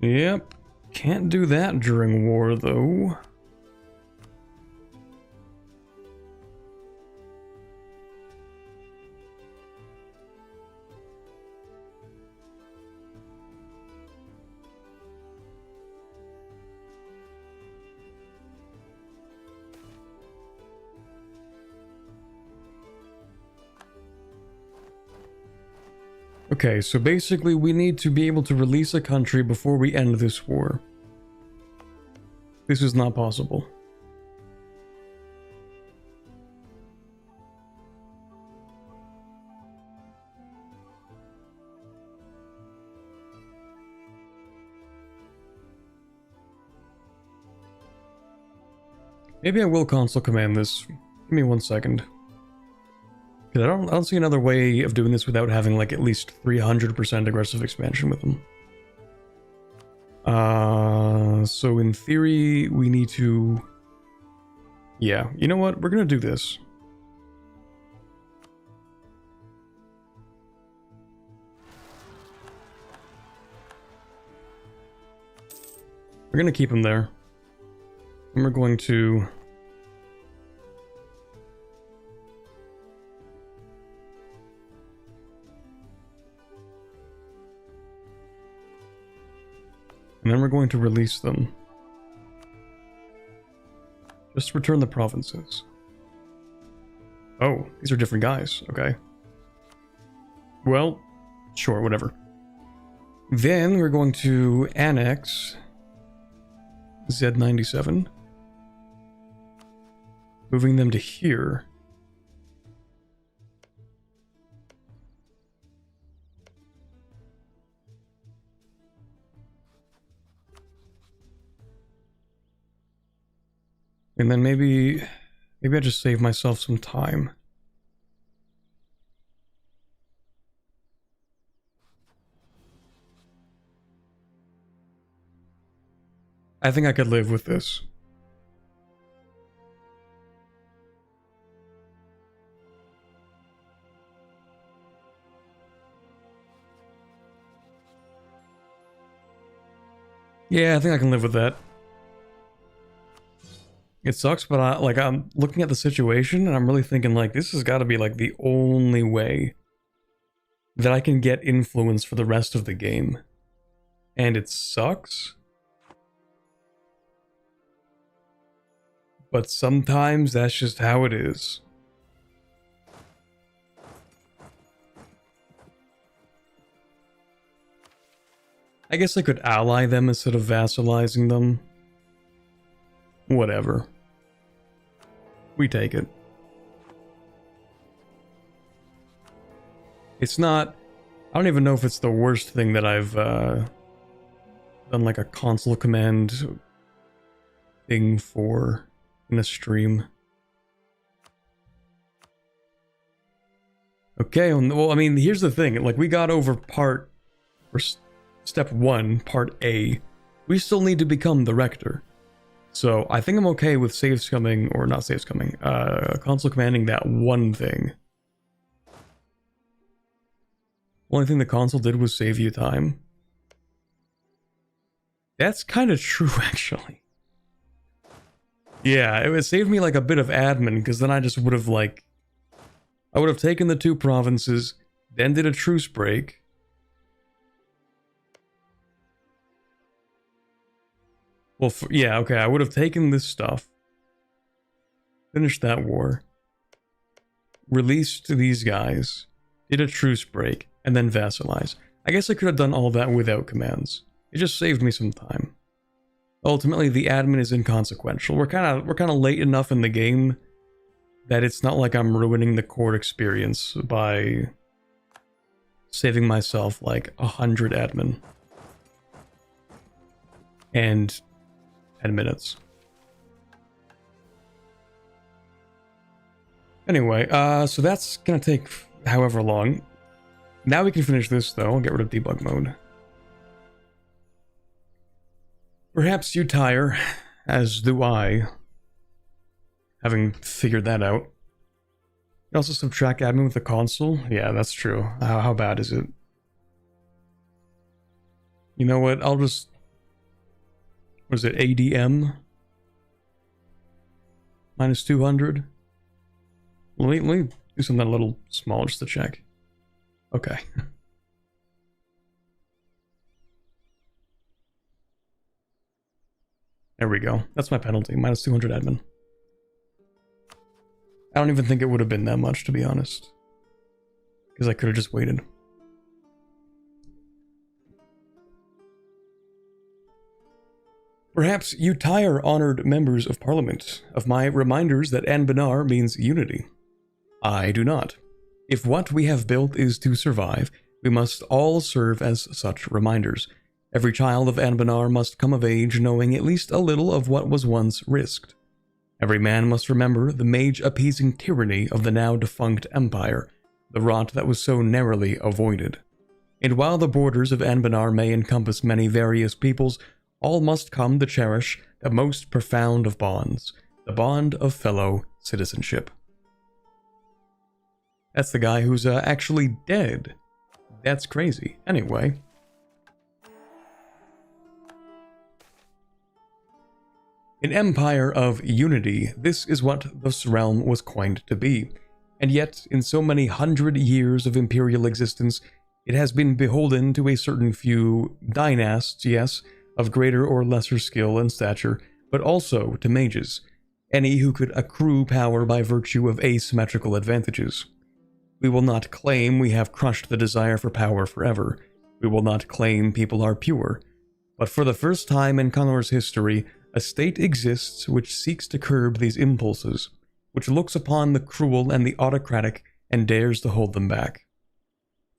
Yep. Can't do that during war, though. Okay, so basically we need to be able to release a country before we end this war. This is not possible. Maybe I will console command this. Give me 1 second. I don't see another way of doing this without having like at least 300% aggressive expansion with them. So in theory, we need to... Yeah, you know what? We're gonna do this. We're gonna keep him there. And we're going to... And then we're going to release them. Just return the provinces. Oh, these are different guys. Okay. Well, sure, whatever. Then we're going to annex Z97. Moving them to here. And then maybe I just save myself some time. I think I could live with this. Yeah, I think I can live with that. It sucks, but I'm looking at the situation and I'm really thinking like this has got to be like the only way that I can get influence for the rest of the game. And it sucks. But sometimes that's just how it is. I guess I could ally them instead of vassalizing them. Whatever. We take it. It's not... I don't even know if it's the worst thing that I've done like a console command thing for in a stream. Okay, well, I mean, here's the thing. Like, we got over step 1, part A. We still need to become the Rector. So, I think I'm okay with save scumming, or not save scumming, console commanding that one thing. Only thing the console did was save you time. That's kind of true, actually. Yeah, it would save me like a bit of admin, because then I just would have like... I would have taken the 2 provinces, then did a truce break. Well, yeah, okay, I would have taken this stuff, finished that war, released these guys, did a truce break, and then vassalize. I guess I could have done all that without commands. It just saved me some time. Ultimately, the admin is inconsequential. We're kind of late enough in the game that it's not like I'm ruining the court experience by saving myself like 100 admin and 10 minutes. Anyway, so that's gonna take however long. Now we can finish this though. I'll get rid of debug mode. Perhaps you tire, as do I, having figured that out. You also subtract admin with the console? Yeah, that's true. How bad is it? You know what? I'll just... Was it ADM? Minus 200? Let me do something a little small just to check. Okay. There we go. That's my penalty. Minus 200 admin. I don't even think it would have been that much, to be honest. Because I could have just waited. Perhaps you tire, honored members of Parliament, of my reminders that Anbanar means unity. I do not. If what we have built is to survive, we must all serve as such reminders. Every child of Anbanar must come of age knowing at least a little of what was once risked. Every man must remember the mage-appeasing tyranny of the now-defunct empire, the rot that was so narrowly avoided. And while the borders of Anbanar may encompass many various peoples, all must come to cherish the most profound of bonds, the bond of fellow citizenship. That's the guy who's actually dead. That's crazy. Anyway. An empire of unity, this is what this realm was coined to be. And yet, in so many 100 years of Imperial existence, it has been beholden to a certain few dynasts, yes, of greater or lesser skill and stature, but also to mages, any who could accrue power by virtue of asymmetrical advantages. We will not claim we have crushed the desire for power forever. We will not claim people are pure. But for the first time in Connor's history, a state exists which seeks to curb these impulses, which looks upon the cruel and the autocratic and dares to hold them back.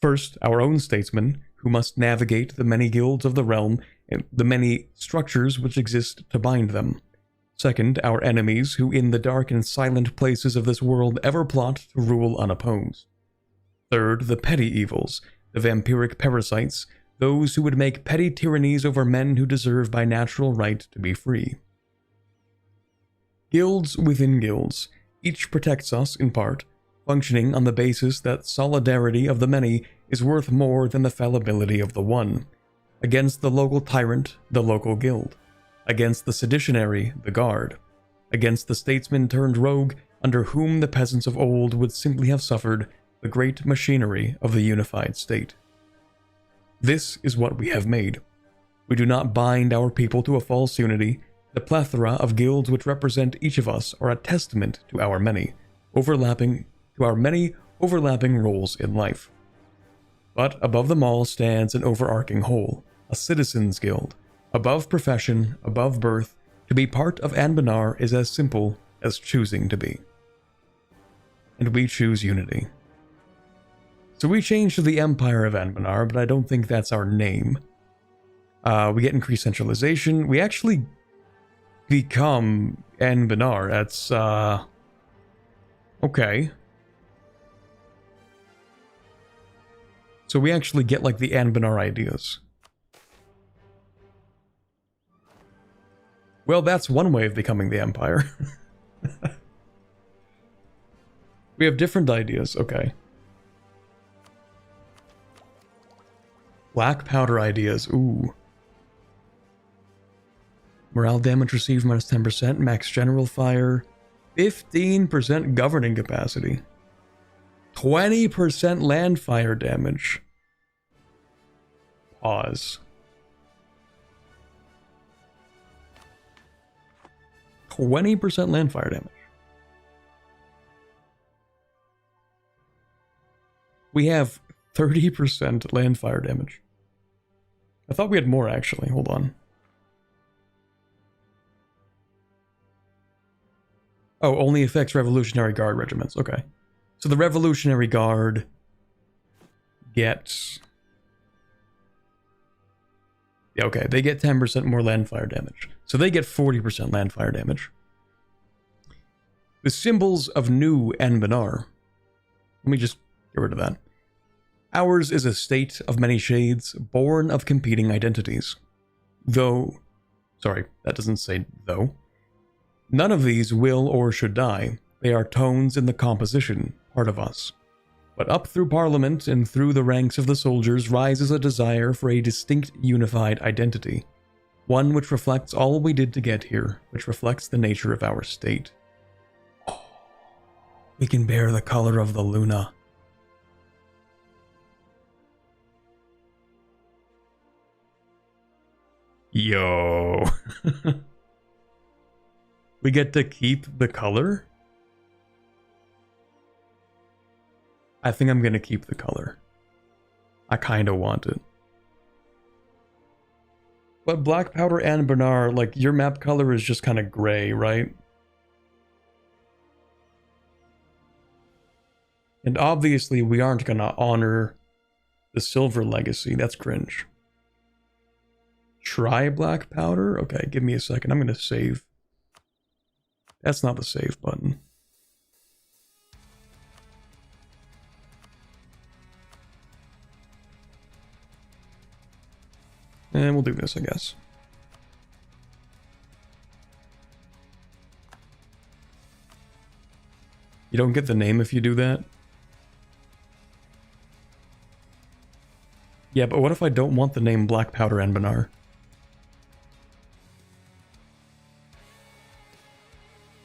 First, our own statesmen, who must navigate the many guilds of the realm and the many structures which exist to bind them. Second, our enemies, who in the dark and silent places of this world ever plot to rule unopposed. Third, the petty evils, the vampiric parasites, those who would make petty tyrannies over men who deserve by natural right to be free. Guilds within guilds, each protects us in part, functioning on the basis that solidarity of the many is worth more than the fallibility of the one. Against the local tyrant, the local guild. Against the seditionary, the guard. Against the statesman turned rogue, under whom the peasants of old would simply have suffered the great machinery of the unified state. This is what we have made. We do not bind our people to a false unity. The plethora of guilds which represent each of us are a testament to our many overlapping roles in life. But above them all stands an overarching whole, a citizens' guild. Above profession, above birth, to be part of Anbanar is as simple as choosing to be. and we choose unity. So we change to the Empire of Anbanar, but I don't think that's our name. We get increased centralization. We actually become Anbanar. That's, okay. So we actually get, like, the Anbanar ideas. Well, that's one way of becoming the Empire. We have different ideas, okay. Black powder ideas, ooh. Morale damage received minus 10%, max general fire, 15% governing capacity, 20% land fire damage. Pause. 20% land fire damage. We have 30% land fire damage. I thought we had more actually, hold on. Oh, only affects Revolutionary Guard regiments. Okay. So the Revolutionary Guard gets... Yeah, okay, they get 10% more land fire damage. So they get 40% land fire damage. The symbols of new Anbanar. Let me just get rid of that. Ours is a state of many shades, born of competing identities. Though... Sorry, that doesn't say though. None of these will or should die. They are tones in the composition, part of us. But up through Parliament and through the ranks of the soldiers rises a desire for a distinct unified identity. One which reflects all we did to get here, which reflects the nature of our state. Oh, we can bear the color of the Luna. Yo. We get to keep the color? I think I'm gonna keep the color. I kinda want it. But Black Powder and Bernard, like, your map color is just kinda gray, right? And obviously we aren't gonna honor the silver legacy. That's cringe. Try Black Powder? Okay, give me a second. I'm gonna save. That's not the save button. And we'll do this, I guess. You don't get the name if you do that? Yeah, but what if I don't want the name Black Powder and Benar?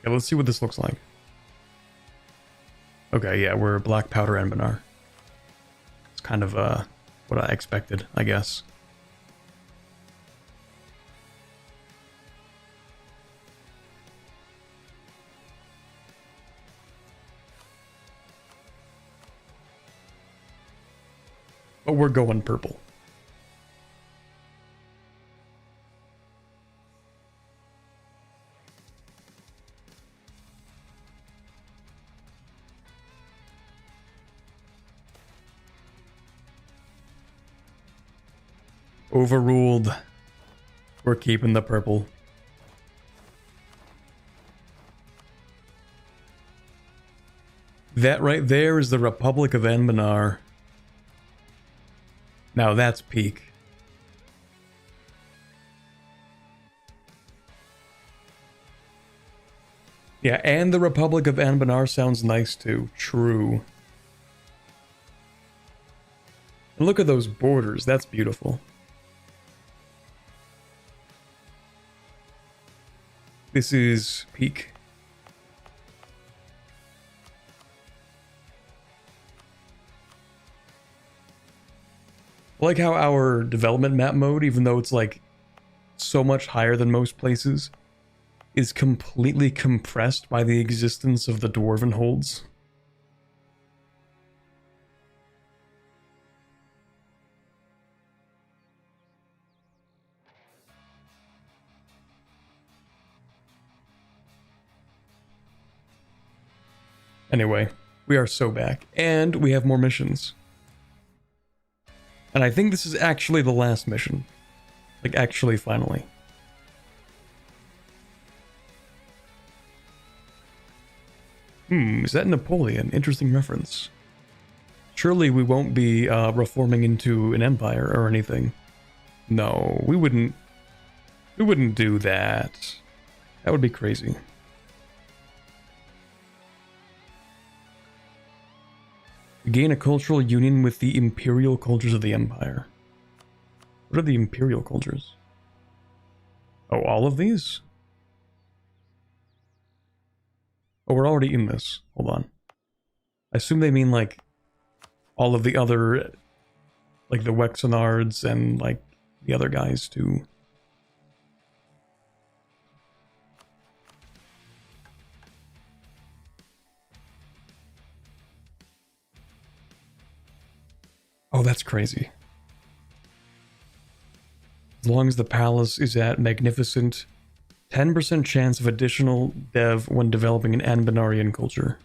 Yeah, let's see what this looks like. Okay, yeah, we're Black Powder and Benar. It's kind of what I expected, I guess. But we're going purple. Overruled. We're keeping the purple. That right there is the Republic of Anbanar. Now that's peak. Yeah, and the Republic of Anbanar sounds nice too. True. And look at those borders. That's beautiful. This is peak. I like how our development map mode, even though it's like so much higher than most places, is completely compressed by the existence of the Dwarven holds. Anyway, We are so back. And we have more missions. And I think this is actually the last mission. Like, actually, finally. Is that Napoleon? Interesting reference. Surely we won't be reforming into an empire or anything. No, we wouldn't. We wouldn't do that. That would be crazy. Gain a cultural union with the Imperial cultures of the Empire. What are the Imperial cultures? Oh, all of these? Oh, we're already in this. Hold on. I assume they mean, like, all of the other, like, the Wexenards and, like, the other guys, too. Oh, that's crazy. As long as the palace is at magnificent 10% chance of additional dev when developing an Anbanarian culture.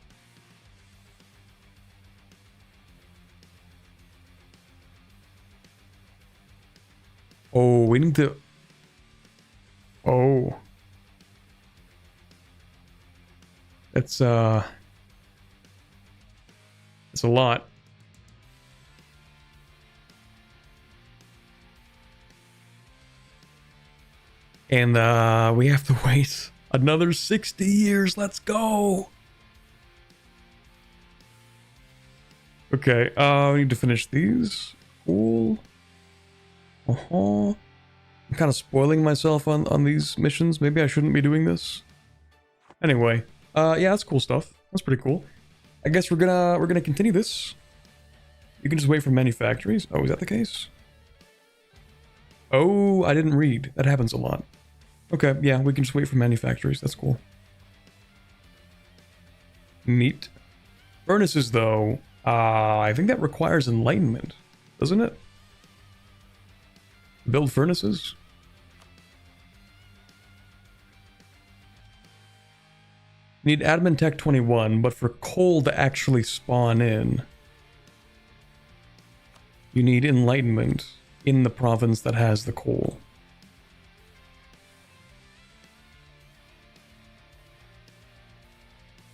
Oh, we need to... Oh. It's a lot. And we have to wait another 60 years. Let's go. Okay, we need to finish these. Cool. I'm kind of spoiling myself on these missions. Maybe I shouldn't be doing this. Anyway, yeah, that's cool stuff. That's pretty cool. I guess we're gonna continue this. You can just wait for manufactories. Oh, is that the case? Oh, I didn't read. That happens a lot. Okay, yeah, we can just wait for manufactories. That's cool. Neat. Furnaces, though, I think that requires enlightenment, doesn't it? Build furnaces? Need admin tech 21, but for coal to actually spawn in, you need enlightenment in the province that has the coal.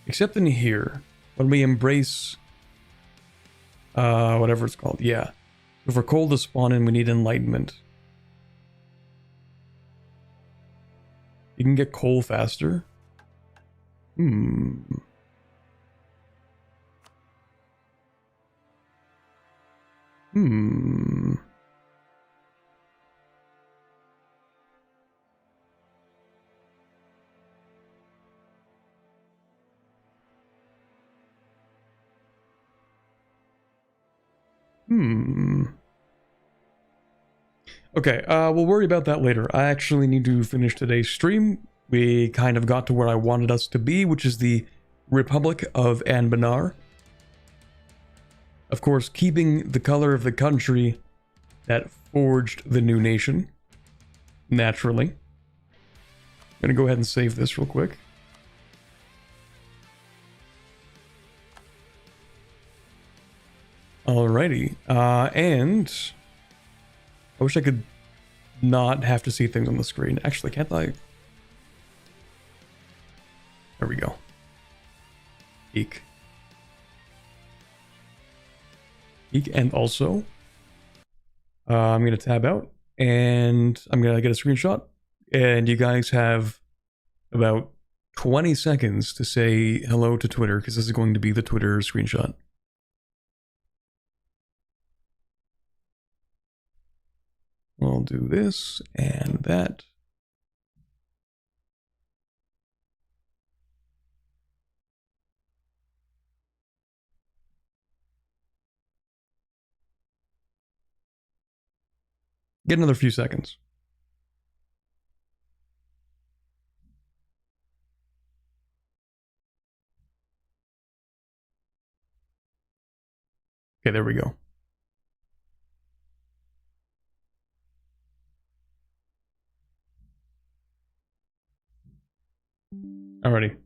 Except in here, when we embrace whatever it's called, yeah. So for coal to spawn in, we need enlightenment. You can get coal faster. Hmm. Okay, we'll worry about that later. I actually need to finish today's stream. We kind of got to where I wanted us to be, which is the Republic of Anbanar. Of course, keeping the color of the country that forged the new nation. Naturally. I'm gonna go ahead and save this real quick. Alrighty, and I wish I could not have to see things on the screen. Actually, can't I? There we go. Eek. Eek, and also, I'm gonna tab out, and I'm gonna get a screenshot, and you guys have about 20 seconds to say hello to Twitter, because this is going to be the Twitter screenshot. I'll do this and that. Get another few seconds. Okay, there we go. Alrighty.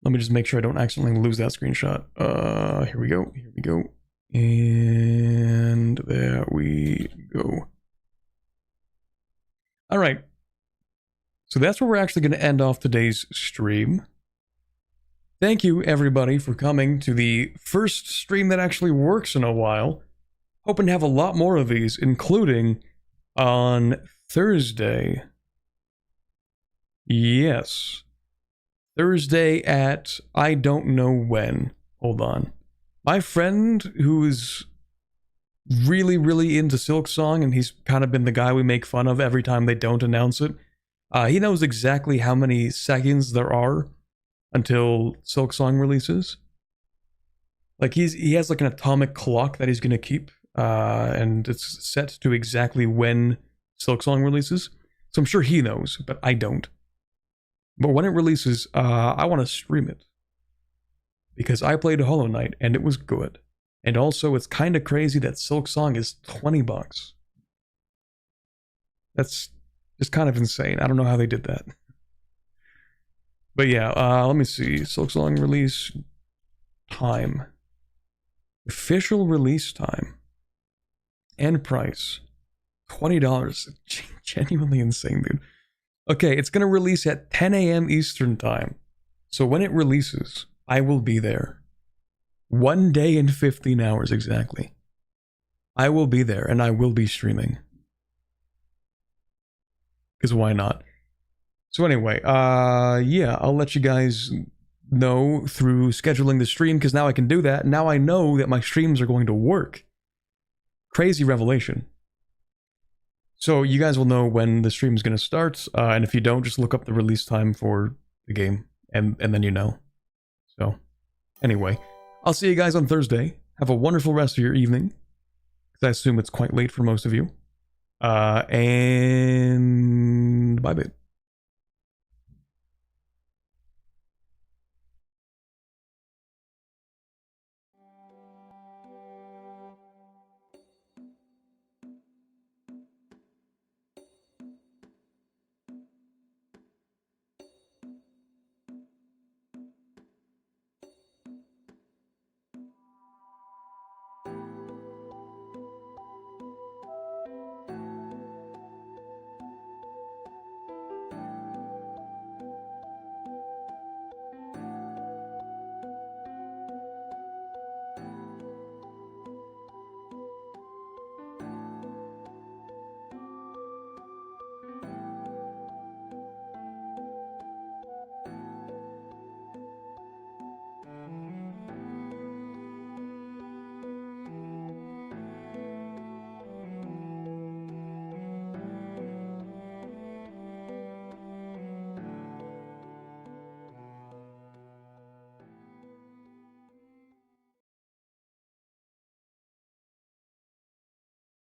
Let me just make sure I don't accidentally lose that screenshot. Here we go. Here we go. And there we go. All right. So that's where we're actually going to end off today's stream. Thank you, everybody, for coming to the first stream that actually works in a while. Hoping to have a lot more of these, including on Thursday. Yes. Thursday at I don't know when. Hold on. My friend who is really, really into Silksong, and he's kind of been the guy we make fun of every time they don't announce it. He knows exactly how many seconds there are until Silksong releases. Like he has like an atomic clock that he's gonna keep, and it's set to exactly when Silksong releases. So I'm sure he knows, but I don't. But when it releases, I want to stream it. Because I played Hollow Knight, and it was good. And also, it's kind of crazy that Silksong is $20. That's just kind of insane. I don't know how they did that. But yeah, let me see. Silksong release time. Official release time. And price. $20. Genuinely insane, dude. Okay, it's going to release at 10 a.m. Eastern time. So when it releases, I will be there. 1 day and 15 hours exactly. I will be there and I will be streaming. Because why not? So anyway, yeah, I'll let you guys know through scheduling the stream, because now I can do that. Now I know that my streams are going to work. Crazy revelation. So you guys will know when the stream is going to start, and if you don't, just look up the release time for the game, and then you know. So, anyway, I'll see you guys on Thursday. Have a wonderful rest of your evening, because I assume it's quite late for most of you. And bye-bye.